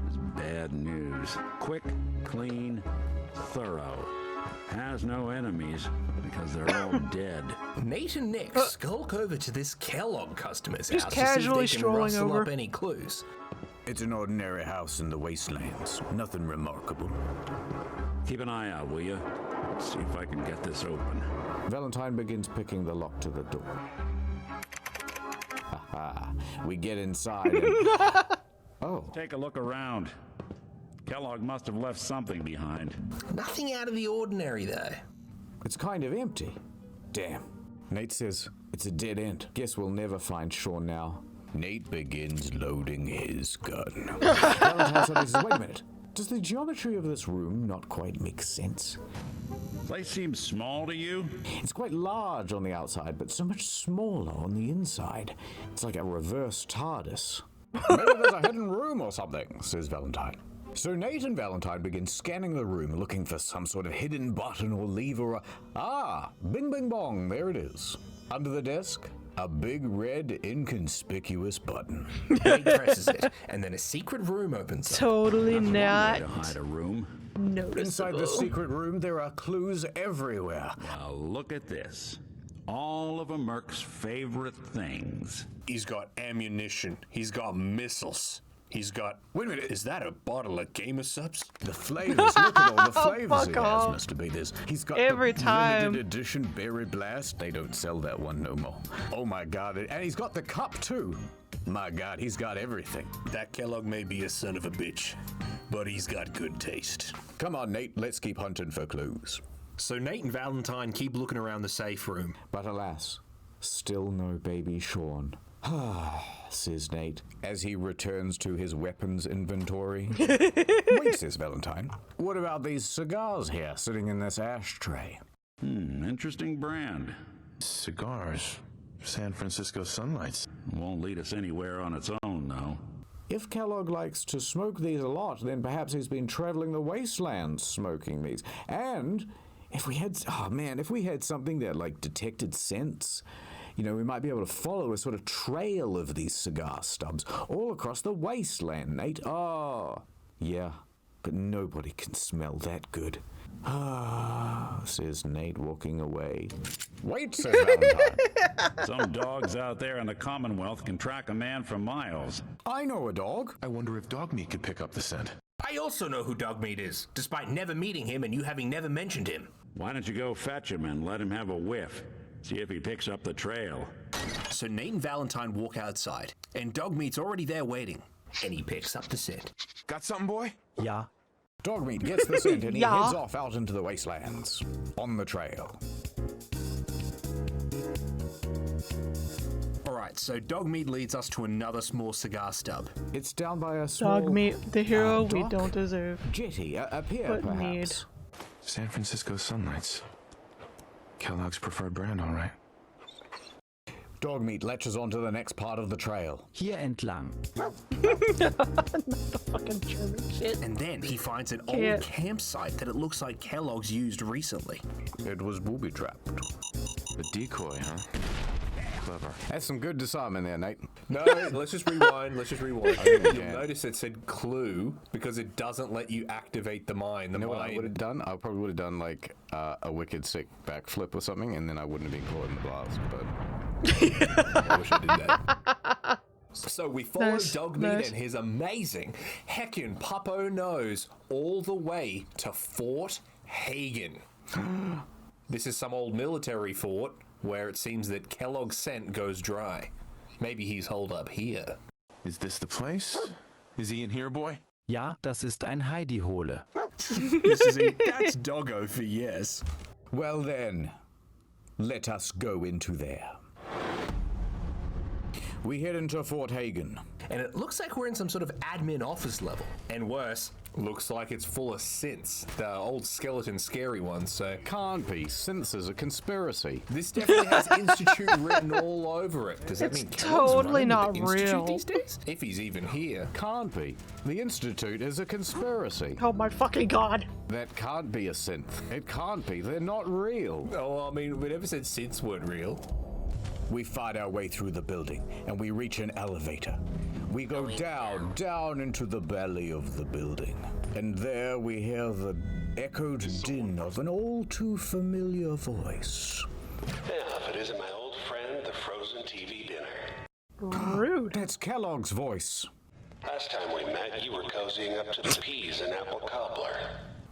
is bad news. Quick, clean, thorough. Has no enemies because they're all dead. Nate and Nick skulk over to this Kellogg customer's Just house casually to see if they can strolling rustle over. up any clues. It's an ordinary house in the wastelands. Nothing remarkable. Keep an eye out, will you? Let's see if I can get this open. Valentine begins picking the lock to the door. Haha. We get inside and... Oh. Take a look around. Kellogg must have left something behind. Nothing out of the ordinary, though. It's kind of empty. Damn. Nate says it's a dead end. Guess we'll never find Sean now. Nate begins loading his gun. Valentine suddenly says, wait a minute. Does the geometry of this room not quite make sense? Place seems small to you? It's quite large on the outside, but so much smaller on the inside. It's like a reverse TARDIS. Maybe there's a hidden room or something, says Valentine. So Nate and Valentine begin scanning the room, looking for some sort of hidden button or lever or... bing bing bong, there it is. Under the desk, a big red inconspicuous button. Nate presses it, and then a secret room opens up. Totally not. To hide a room. Noticeable. Inside the secret room, there are clues everywhere. Now look at this. All of a Merc's favorite things. He's got ammunition. He's got missiles. He's got... Wait a minute, is that a bottle of Gamer Subs? The flavors, look at all the flavors Fuck he off. has, Mr. B. He's got Every the time. limited edition Berry Blast. They don't sell that one no more. Oh my God, and he's got the cup too. My God, he's got everything. That Kellogg may be a son of a bitch, but he's got good taste. Come on, Nate, let's keep hunting for clues. So Nate and Valentine keep looking around the safe room. But alas, still no baby Sean. Says Nate, as he returns to his weapons inventory. Wait, says Valentine. What about these cigars here, sitting in this ashtray? Interesting brand. Cigars. San Francisco Sunlights. Won't lead us anywhere on its own, though. If Kellogg likes to smoke these a lot, then perhaps he's been traveling the wastelands smoking these. And if we had, if we had something that like detected scents, you know, we might be able to follow a sort of trail of these cigar stubs all across the wasteland, Nate. Oh, yeah, but nobody can smell that good. Says Nate, walking away. Wait, says Valentine. Some dogs out there in the Commonwealth can track a man for miles. I know a dog. I wonder if Dogmeat could pick up the scent. I also know who Dogmeat is, despite never meeting him and you having never mentioned him. Why don't you go fetch him and let him have a whiff? See if he picks up the trail. So Nate and Valentine walk outside, and Dogmeat's already there waiting, and he picks up the scent. Got something, boy? Yeah. Dogmeat gets the scent and he Yeah. heads off out into the wastelands. On the trail. Alright, so Dogmeat leads us to another small cigar stub. It's down by a small... Dogmeat, the hero we dock? don't deserve. Jetty, a pier But perhaps. need. San Francisco Sunlights. Kellogg's preferred brand, all right. Dogmeat latches onto the next part of the trail. Hier entlang. Not the fucking German shit. And then he finds an Can't. old campsite that it looks like Kellogg's used recently. It was booby-trapped. A decoy, huh? Clever. That's some good disarming there, Nate. No, let's just rewind. You'll notice it said clue because it doesn't let you activate the mine. You know what I would have done? I probably would have done like a wicked sick backflip or something, and then I wouldn't have been caught in the blast. But I wish I did that. So we follow Nice, Dogmeat nice. and his amazing heckin' Puppo nose all the way to Fort Hagen. This is some old military fort where it seems that Kellogg's scent goes dry. Maybe he's holed up here. Is this the place? Is he in here, boy? Ja, das ist ein Heidi-Hole. That's doggo for yes. Well then, let us go into there. We head into Fort Hagen. And it looks like we're in some sort of admin office level. And worse, looks like it's full of synths. The old skeleton scary ones, so... Can't be. Synths is a conspiracy. This definitely has Institute written all over it. Does that It's mean Kellogg's totally running the not Institute real. these days? If he's even here. Can't be. The Institute is a conspiracy. Oh my fucking god. That can't be a synth. It can't be. They're not real. Oh, I mean, we never said synths weren't real. We fight our way through the building, and we reach an elevator. We go down into the belly of the building. And there we hear the echoed din of an all too familiar voice. Yeah, if it isn't my old friend, the frozen TV dinner. Rude. That's Kellogg's voice. Last time we met, you were cozying up to the peas and apple cobbler.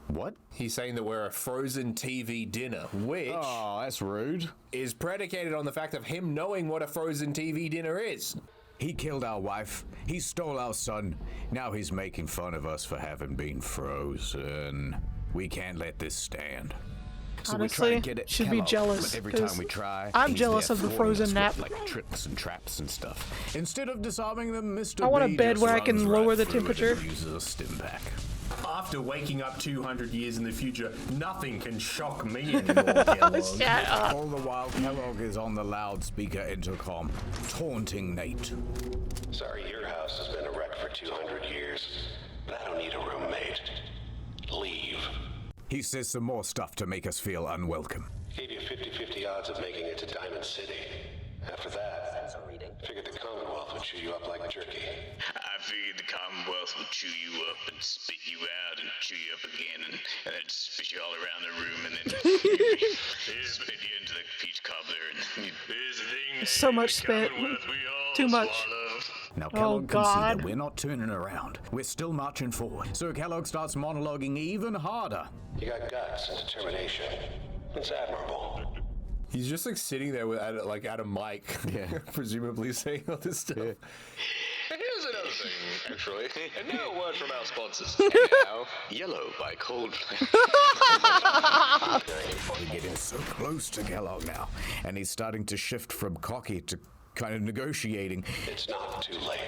What? He's saying that we're a frozen TV dinner, which... Oh, that's rude. ...is predicated on the fact of him knowing what a frozen TV dinner is. He killed our wife. He stole our son. Now he's making fun of us for having been frozen. We can't let this stand. So we try Honestly, to get it should be Kellogg, jealous, but every 'cause time we try, I'm he's jealous there of the thwarting frozen us nap. with, like tricks and traps and stuff. Instead of disarming them, Mr. I want a B bed just where I runs can right lower the through it temperature. and uses a stim pack. After waking up 200 years in the future, nothing can shock me anymore, Kellogg. Shut up. All the while, Kellogg is on the loudspeaker intercom, taunting Nate. Sorry, your house has been a wreck for 200 years, but I don't need a roommate. Leave. He says some more stuff to make us feel unwelcome. Gave you 50-50 odds of making it to Diamond City. After that, figured the Commonwealth would chew you up like jerky. I figured the Commonwealth would chew you up and spit you out and chew you up again and then spit you all around the room and then spit you into the peach cobbler and here's the thing. So much spit. Too much. Now Oh, Kellogg can see God. that we're not turning around. We're still marching forward. So Kellogg starts monologuing even harder. You got guts and determination. It's admirable. He's just like sitting there with, at a mic, presumably saying all this stuff. Here's another thing, actually. And now a word from our sponsors. Anyhow, Yellow by Coldplay. We're getting so close to Kellogg now, and he's starting to shift from cocky to kind of negotiating. It's not too late.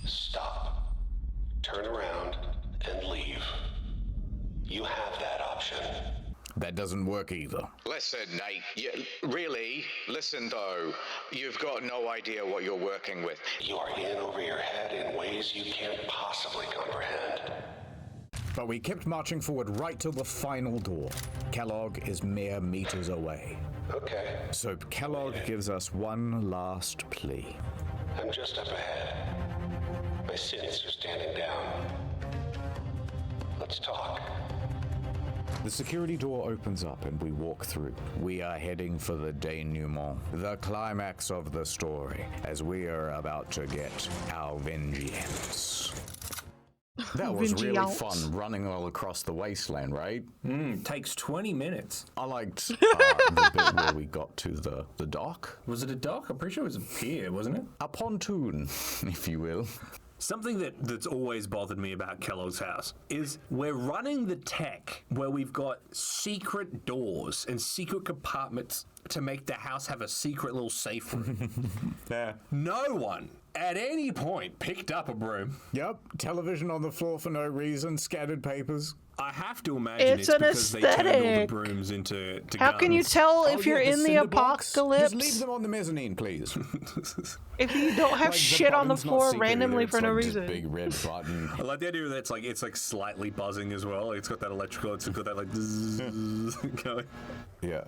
Stop. Turn around and leave. You have that option. That doesn't work either. Listen, Nate, really, listen though. You've got no idea what you're working with. You are in over your head in ways you can't possibly comprehend. But we kept marching forward right till the final door. Kellogg is mere meters away. Okay. So Kellogg gives us one last plea. I'm just up ahead. My sins are standing down. Let's talk. The security door opens up and we walk through. We are heading for the denouement, the climax of the story, as we are about to get our vengeance. That was really fun running all across the wasteland, right? Takes 20 minutes. I liked the bit where we got to the dock. Was it a dock? I'm pretty sure it was a pier, wasn't it? A pontoon, if you will. Something that's always bothered me about Kellogg's house is we're running the tech where we've got secret doors and secret compartments to make the house have a secret little safe room. Yeah. No one at any point picked up a broom. Yep. Television on the floor for no reason, scattered papers. I have to imagine It's it's an because they turned all the aesthetic. brooms into How can you tell if you're yeah, in the cinder blocks. apocalypse? Just leave them on the mezzanine, please. If you don't have Like, the shit on the button's not floor secret randomly either, for it's no like this reason. big red button. I like the idea that it's like slightly buzzing as well. It's got that electrical. It's got that like zzz going. Yeah,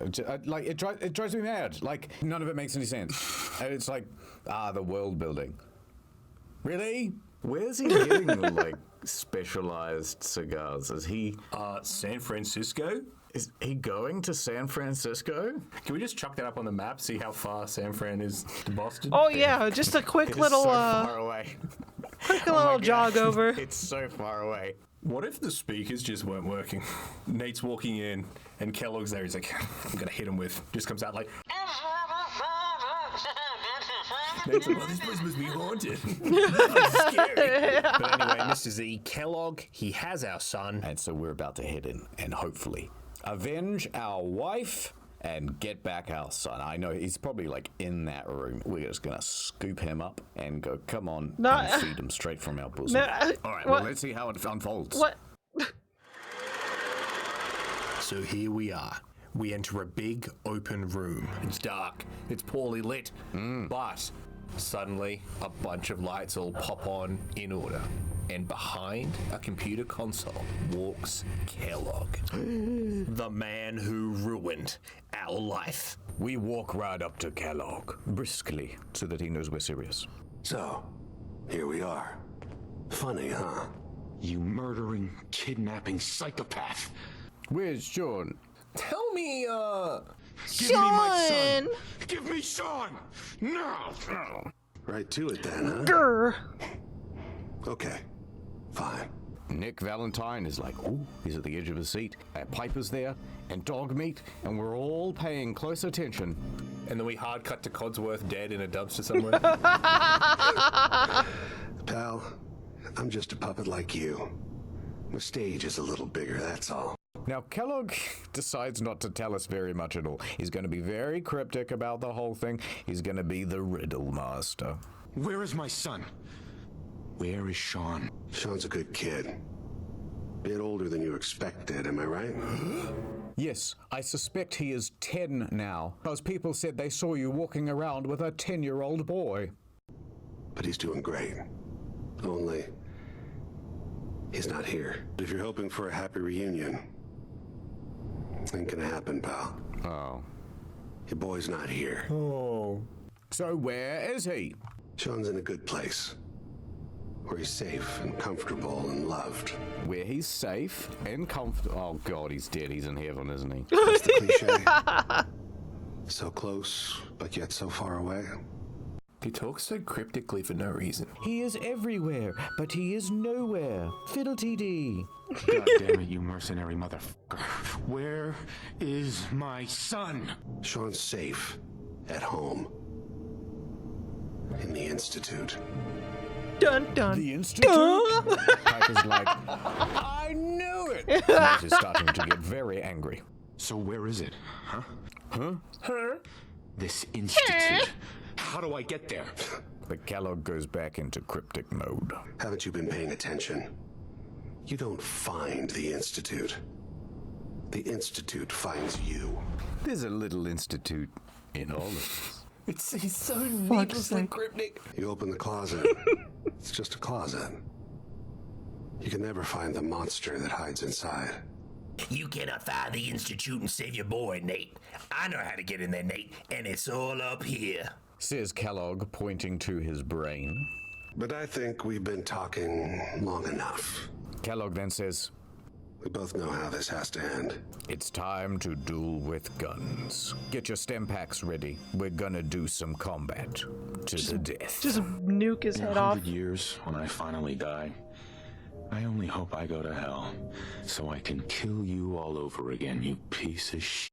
like it drives me mad. Like none of it makes any sense. And it's like, the world building. Really? Where's he getting the like specialized cigars? Is he San Francisco? Is he going to San Francisco? Can we just chuck that up on the map? See how far San Fran is to Boston? Oh yeah, just a quick It is little so far away. quick Oh my little God. jog over. It's so far away. What if the speakers just weren't working? Nate's walking in, and Kellogg's there. He's like, I'm gonna hit him with. Just comes out like. Nate's like, well, this place must be haunted. That's scary. But anyway, Mr. Z, Kellogg, he has our son. And so we're about to head in and hopefully avenge our wife and get back our son. I know he's probably like in that room. We're just gonna scoop him up and go, come on, No, and feed him straight from our bosom. No, All right, what? well, let's see how it unfolds. What? So here we are. We enter a big open room. It's dark. It's poorly lit. But suddenly, a bunch of lights all pop on in order. And behind a computer console walks Kellogg. The man who ruined our life. We walk right up to Kellogg, briskly, so that he knows we're serious. So, here we are. Funny, huh? You murdering, kidnapping psychopath. Where's Sean? Tell me, Give me my son! Sean! Give me Sean! Now! Right to it then, huh? Grr. Okay. Fine. Nick Valentine is like, ooh, he's at the edge of his seat. Piper's there, and dog meat, and we're all paying close attention. And then we hard cut to Codsworth dead in a dumpster somewhere. Pal, I'm just a puppet like you. The stage is a little bigger, that's all. Now, Kellogg decides not to tell us very much at all. He's going to be very cryptic about the whole thing. He's going to be the riddle master. Where is my son? Where is Sean? Sean's a good kid. Bit older than you expected, am I right? Yes, I suspect he is 10 now, because people said they saw you walking around with a 10-year-old boy. But he's doing great. Only, he's not here. If you're hoping for a happy reunion, ain't gonna happen, pal. Oh. Your boy's not here. Oh. So where is he? Sean's in a good place. Where he's safe and comfortable and loved. Where he's safe and comfortable. Oh God, he's dead. He's in heaven, isn't he? That's the cliche. So close, but yet so far away. He talks so cryptically for no reason. He is everywhere, but he is nowhere. Fiddle-dee-dee. God damn it, you mercenary motherfucker. Where is my son? Sean's safe. At home. In the Institute. Dun dun. The Institute? Piper's like, I knew it! Nate is starting to get very angry. So where is it? Huh? Huh? Her? This institute. How do I get there? The Kellogg goes back into cryptic mode. Haven't you been paying attention? You don't find the Institute. The Institute finds you. There's a little institute in all of us. He's so needlessly cryptic. You open the closet. It's just a closet. You can never find the monster that hides inside. You cannot find the Institute and save your boy, Nate. I know how to get in there, Nate, and it's all up here. Says Kellogg, pointing to his brain. But I think we've been talking long enough. Kellogg then says, we both know how this has to end. It's time to duel with guns. Get your stem packs ready. We're gonna do some combat to the death. Just nuke his head off. 100 years, when I finally die, I only hope I go to hell, so I can kill you all over again, you piece of shit.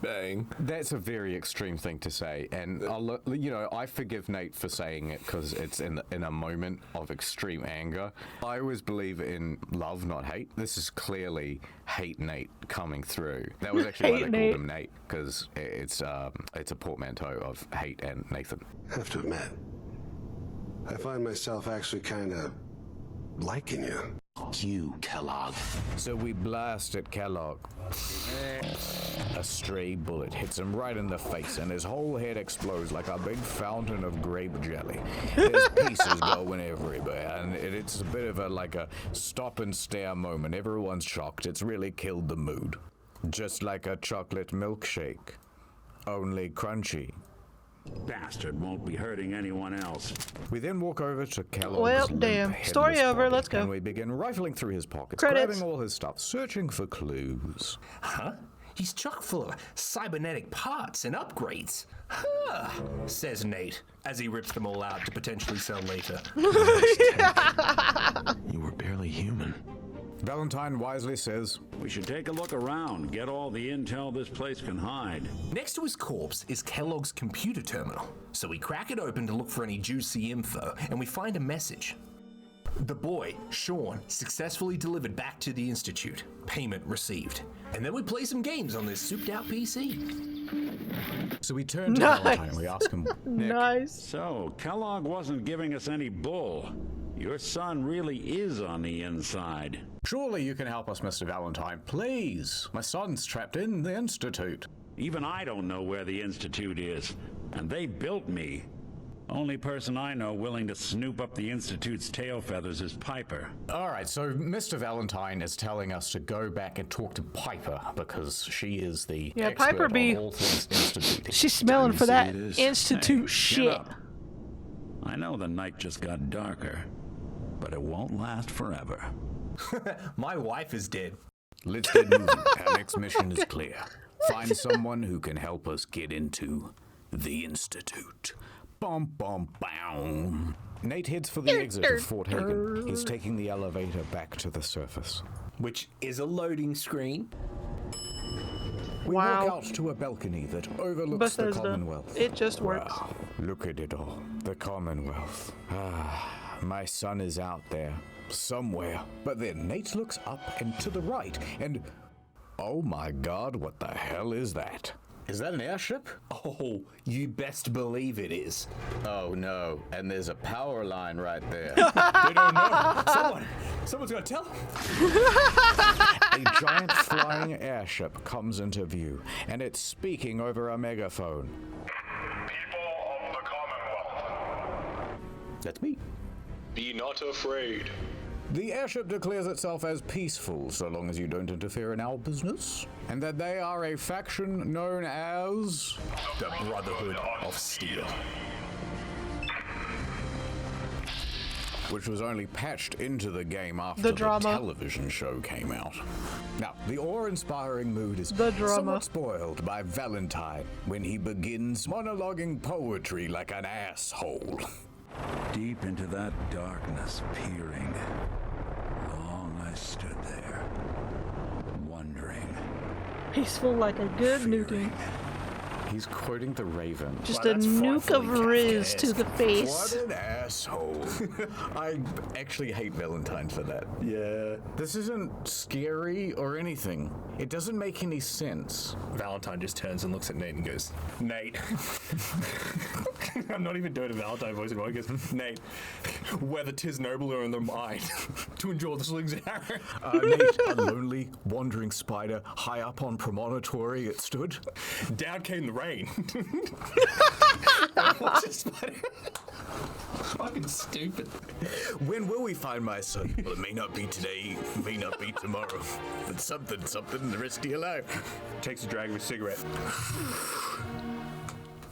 Bang. That's a very extreme thing to say, and I forgive Nate for saying it because it's in a moment of extreme anger. I always believe in love, not hate. This is clearly hate Nate coming through. That was actually why they called him Nate, because it's a portmanteau of hate and Nathan. I have to admit, I find myself actually kind of liking you. You, Kellogg. So we blast at Kellogg. A stray bullet hits him right in the face, and his whole head explodes like a big fountain of grape jelly. There's pieces going everywhere, and it's a bit of a stop and stare moment. Everyone's shocked. It's really killed the mood. Just like a chocolate milkshake, only crunchy. Bastard won't be hurting anyone else. We then walk over to Kellogg's Well, damn. Story over. Let's go. And we begin rifling through his pockets, Credits. grabbing all his stuff, searching for clues. Huh? He's chock full of cybernetic parts and upgrades. Huh, says Nate, as he rips them all out to potentially sell later. You were barely human. Valentine wisely says, We should take a look around, get all the intel this place can hide. Next to his corpse is Kellogg's computer terminal, so we crack it open to look for any juicy info, and we find a message. The boy, Sean, successfully delivered back to the Institute. Payment received. And then we play some games on this souped-out PC. So we turn to Valentine and we ask him, Nick, Nice. So, Kellogg wasn't giving us any bull. Your son really is on the inside. Surely you can help us, Mr. Valentine. Please. My son's trapped in the Institute. Even I don't know where the Institute is. And they built me. Only person I know willing to snoop up the Institute's tail feathers is Piper. All right, so Mr. Valentine is telling us to go back and talk to Piper because she is the expert Piper be on all things Institute. She's smelling for that Institute Hey, shit. get up. I know the night just got darker, but it won't last forever. My wife is dead. Let's get moving. Our next mission is clear. Find someone who can help us get into the Institute. Bum, bum, bum. Nate heads for the exit of Fort Hagen. He's taking the elevator back to the surface. Which is a loading screen. We walk out to a balcony that overlooks the Commonwealth. It just works. Wow, look at it all. The Commonwealth. My son is out there. Somewhere. But then Nate looks up and to the right, and oh my god, what the hell is that? Is that an airship? Oh, you best believe it is. Oh no, and there's a power line right there. They don't know. Someone's gonna tell them. A giant flying airship comes into view, and it's speaking over a megaphone. People of the Commonwealth. That's me. Be not afraid. The airship declares itself as peaceful so long as you don't interfere in our business, and that they are a faction known as the Brotherhood of Steel, which was only patched into the game after the television show came out. Now, the awe-inspiring mood is somewhat spoiled by Valentine when he begins monologuing poetry like an asshole. Deep into that darkness peering, long I stood there, wondering. Peaceful like a good nuking. He's quoting the Raven. Just a nuke of Riz to the face. What an asshole. I actually hate Valentine for that. Yeah. This isn't scary or anything. It doesn't make any sense. Valentine just turns and looks at Nate and goes, Nate. I'm not even doing a Valentine voice anymore. He goes, Nate, whether 'tis nobler in the mind to endure the slings and arrows. Nate, a lonely, wandering spider, high up on promontory it stood. Down came the rain. Fucking stupid. When will we find my son? Well, it may not be today, may not be tomorrow, but something the rest of your life. Takes a drag of a cigarette.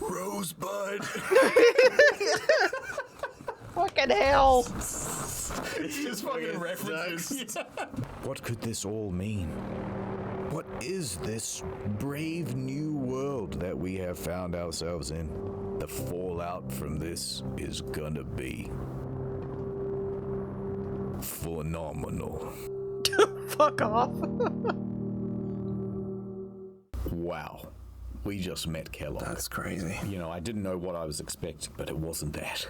Rosebud. Fucking hell. It's just fucking references. What could this all mean? What is this brave new world that we have found ourselves in? The fallout from this is gonna be phenomenal. Fuck off. wow, we just met Kellogg. That's crazy. You know, I didn't know what I was expecting, but it wasn't that.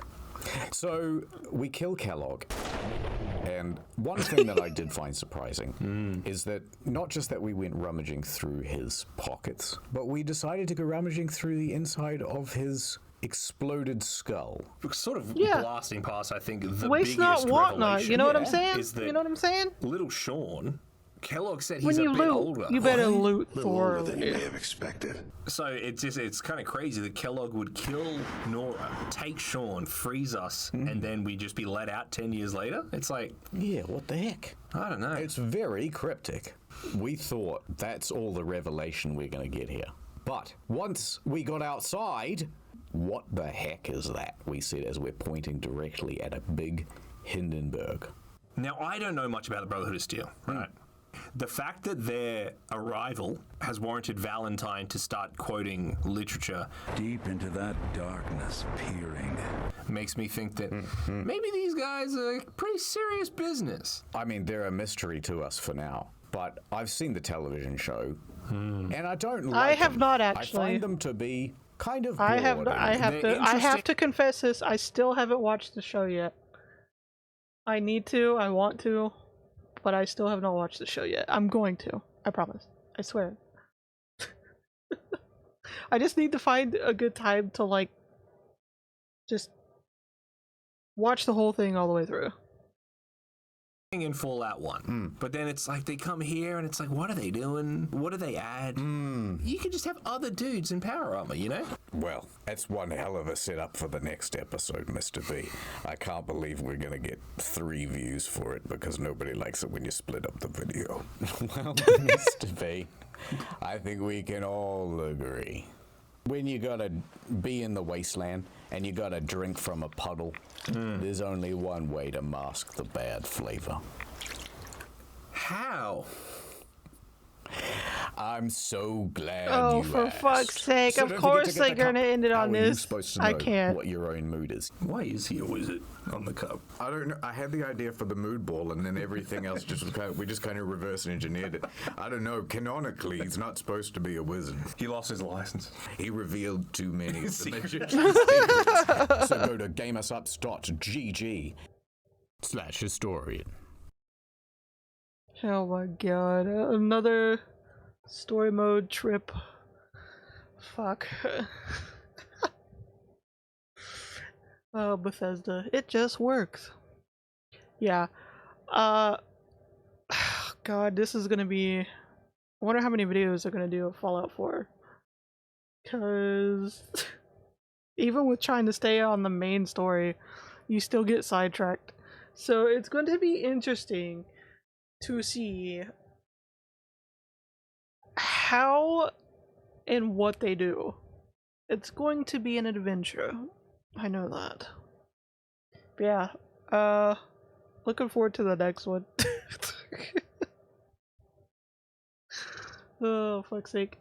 So we kill Kellogg, and one thing that I did find surprising is that not just that we went rummaging through his pockets, but we decided to go rummaging through the inside of his exploded skull. Sort of Yeah. blasting past, I think, the Waste biggest not, want not. revelation You know what I'm saying? is that You know what I'm saying? little Sean, Kellogg said When he's a you bit loot, older. you better Right? loot A little for. older than you may have expected. So it's kind of crazy that Kellogg would kill Nora, take Sean, freeze us, and then we just be let out 10 years later? It's like... Yeah, what the heck? I don't know. It's very cryptic. We thought that's all the revelation we're going to get here. But once we got outside, what the heck is that? We said as we're pointing directly at a big Hindenburg. Now, I don't know much about the Brotherhood of Steel, right? The fact that their arrival has warranted Valentine to start quoting literature Deep into that darkness peering makes me think that maybe these guys are pretty serious business. I mean, they're a mystery to us for now, but I've seen the television show, and I don't like I have them. not I actually. find them to be kind of I have. boring. I have to confess this. I still haven't watched the show yet. I need to. I want to, but I still have not watched the show yet. I'm going to. I promise. I swear. I just need to find a good time to like just watch the whole thing all the way through. In Fallout 1. But then it's like they come here and it's like, what are they doing? What do they add? You could just have other dudes in power armor, you know? Well, that's one hell of a setup for the next episode, Mr. B. I can't believe we're going to get 3 views for it because nobody likes it when you split up the video. Well, Mr. B, I think we can all agree. When you gotta be in the wasteland and you gotta drink from a puddle, there's only one way to mask the bad flavor. How? I'm so glad Oh, you for asked. fuck's sake! So Of don't forget course to get they're the cup. gonna end it How on are you this. supposed to I know can't. what your own mood is? Why is he a wizard on the cup? I don't know. I had the idea for the mood ball, and then everything else we just kind of reverse engineered it. I don't know. Canonically, he's not supposed to be a wizard. He lost his license. He revealed too many of the Secrets. magician's secrets. So go to gamerups.gg/historian. Oh my god, another story mode trip. Fuck. Oh, Bethesda. It just works. Yeah. God, this is gonna be... I wonder how many videos they're gonna do of Fallout 4. Cause... even with trying to stay on the main story, you still get sidetracked. So it's going to be interesting to see how and what they do. It's going to be an adventure. I know that. But yeah, looking forward to the next one. Oh, fuck's sake.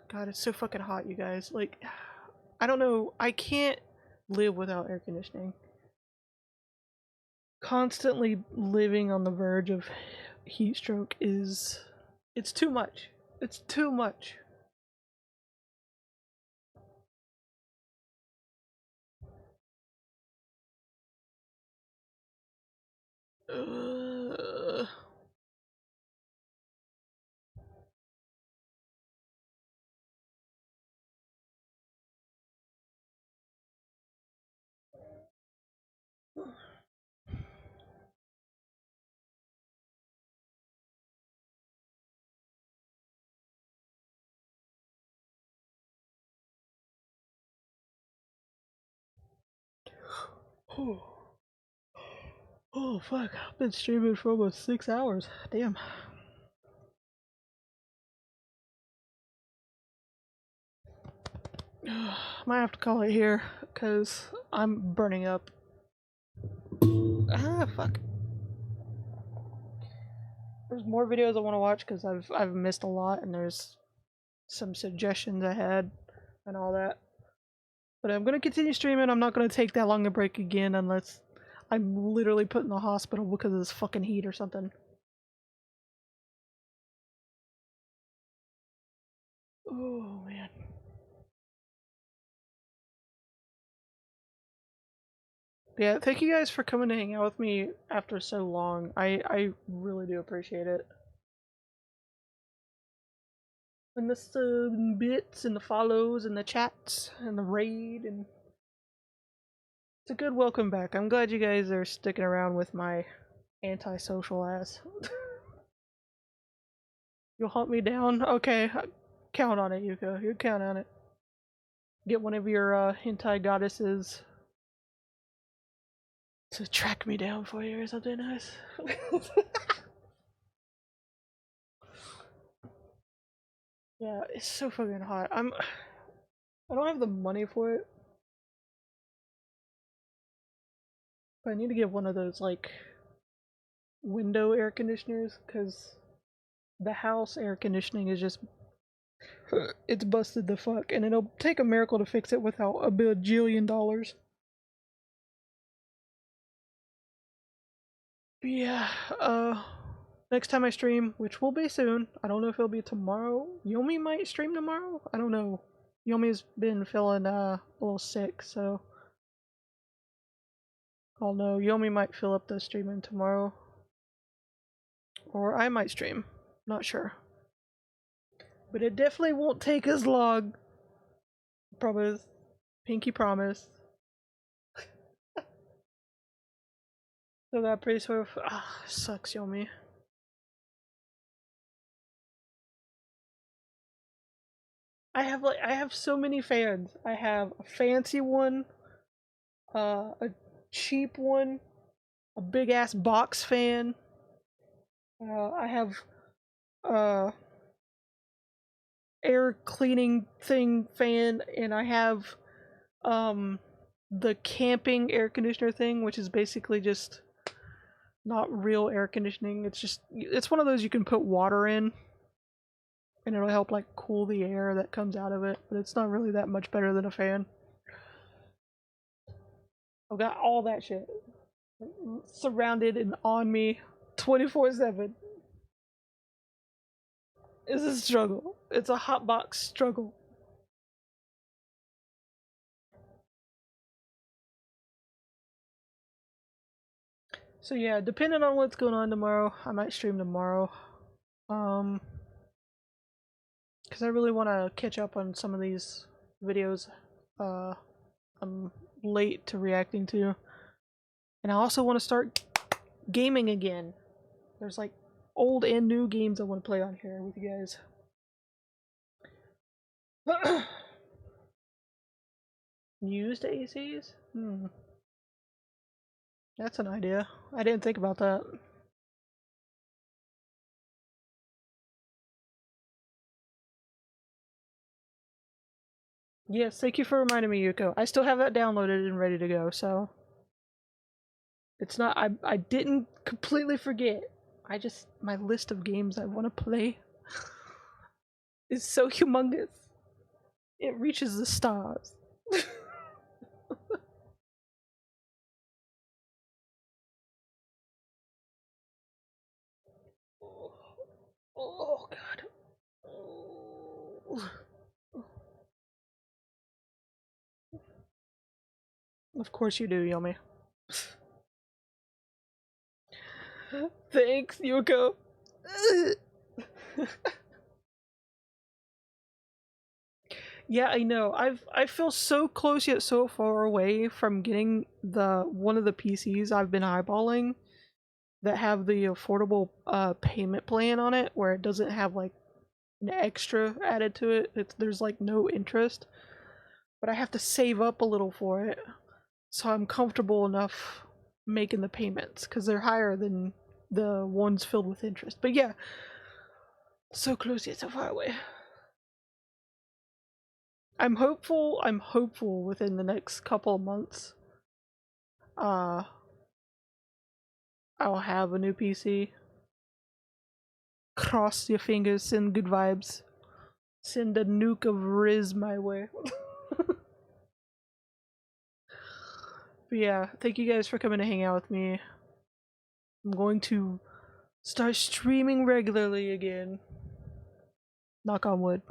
God, it's so fucking hot, you guys. Like, I don't know. I can't live without air conditioning. Constantly living on the verge of heat stroke is... it's too much. It's too much. Oh fuck, I've been streaming for almost 6 hours. Damn. Might have to call it here, because I'm burning up. Ah, fuck. There's more videos I want to watch, because I've missed a lot, and there's some suggestions I had, and all that. But I'm gonna continue streaming. I'm not gonna take that long a break again unless I'm literally put in the hospital because of this fucking heat or something. Oh man. Yeah, thank you guys for coming to hang out with me after so long. I really do appreciate it. And the subs and bits and the follows and the chats and the raid, and it's a good welcome back. I'm glad you guys are sticking around with my antisocial ass. You'll hunt me down? Okay, count on it, Yuko. You count on it. Get one of your hentai goddesses to track me down for you or something nice. Yeah, it's so fucking hot. I don't have the money for it. But I need to get one of those like window air conditioners because the house air conditioning is just it's busted the fuck, and it'll take a miracle to fix it without a bajillion dollars. But yeah, next time I stream, which will be soon, I don't know if it'll be tomorrow. Yomi might stream tomorrow? I don't know. Yomi's been feeling a little sick, so I'll know. Yomi might fill up the streaming tomorrow. Or I might stream. Not sure. But it definitely won't take as long. Promise. Pinky promise. So that pretty sort of sucks, Yomi. I have so many fans. I have a fancy one, a cheap one, a big ass box fan. I have air cleaning thing fan, and I have the camping air conditioner thing, which is basically just not real air conditioning. It's one of those you can put water in and it'll help like cool the air that comes out of it, but it's not really that much better than a fan. I've got all that shit surrounded and on me 24/7. It's a struggle. It's a hotbox struggle. So yeah, depending on what's going on tomorrow, I might stream tomorrow. Because I really want to catch up on some of these videos I'm late to reacting to. And I also want to start gaming again. There's like old and new games I want to play on here with you guys. Used ACs? That's an idea. I didn't think about that. Yes, thank you for reminding me, Yuko. I still have that downloaded and ready to go, so it's not I didn't completely forget. My list of games I want to play is so humongous. It reaches the stars. Oh god. Of course you do, Yomi. Thanks, Yuko. Yeah, I know. I feel so close yet so far away from getting one of the PCs I've been eyeballing that have the affordable payment plan on it, where it doesn't have like an extra added to it. There's like no interest, but I have to save up a little for it, so I'm comfortable enough making the payments because they're higher than the ones filled with interest. But yeah, so close yet so far away. I'm hopeful within the next couple of months I'll have a new PC. Cross your fingers, send good vibes. Send a nuke of Riz my way. But yeah, thank you guys for coming to hang out with me. I'm going to start streaming regularly again. Knock on wood.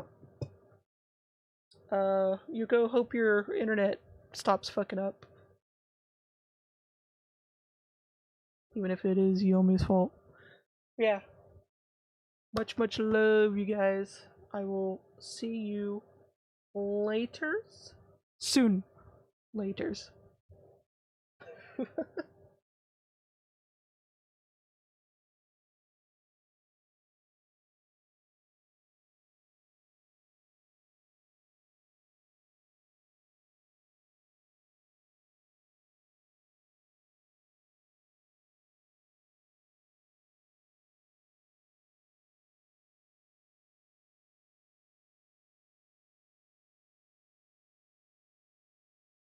Yuko, hope your internet stops fucking up. Even if it is Yomi's fault. Yeah. Much love, you guys. I will see you laters? Soon. Laters.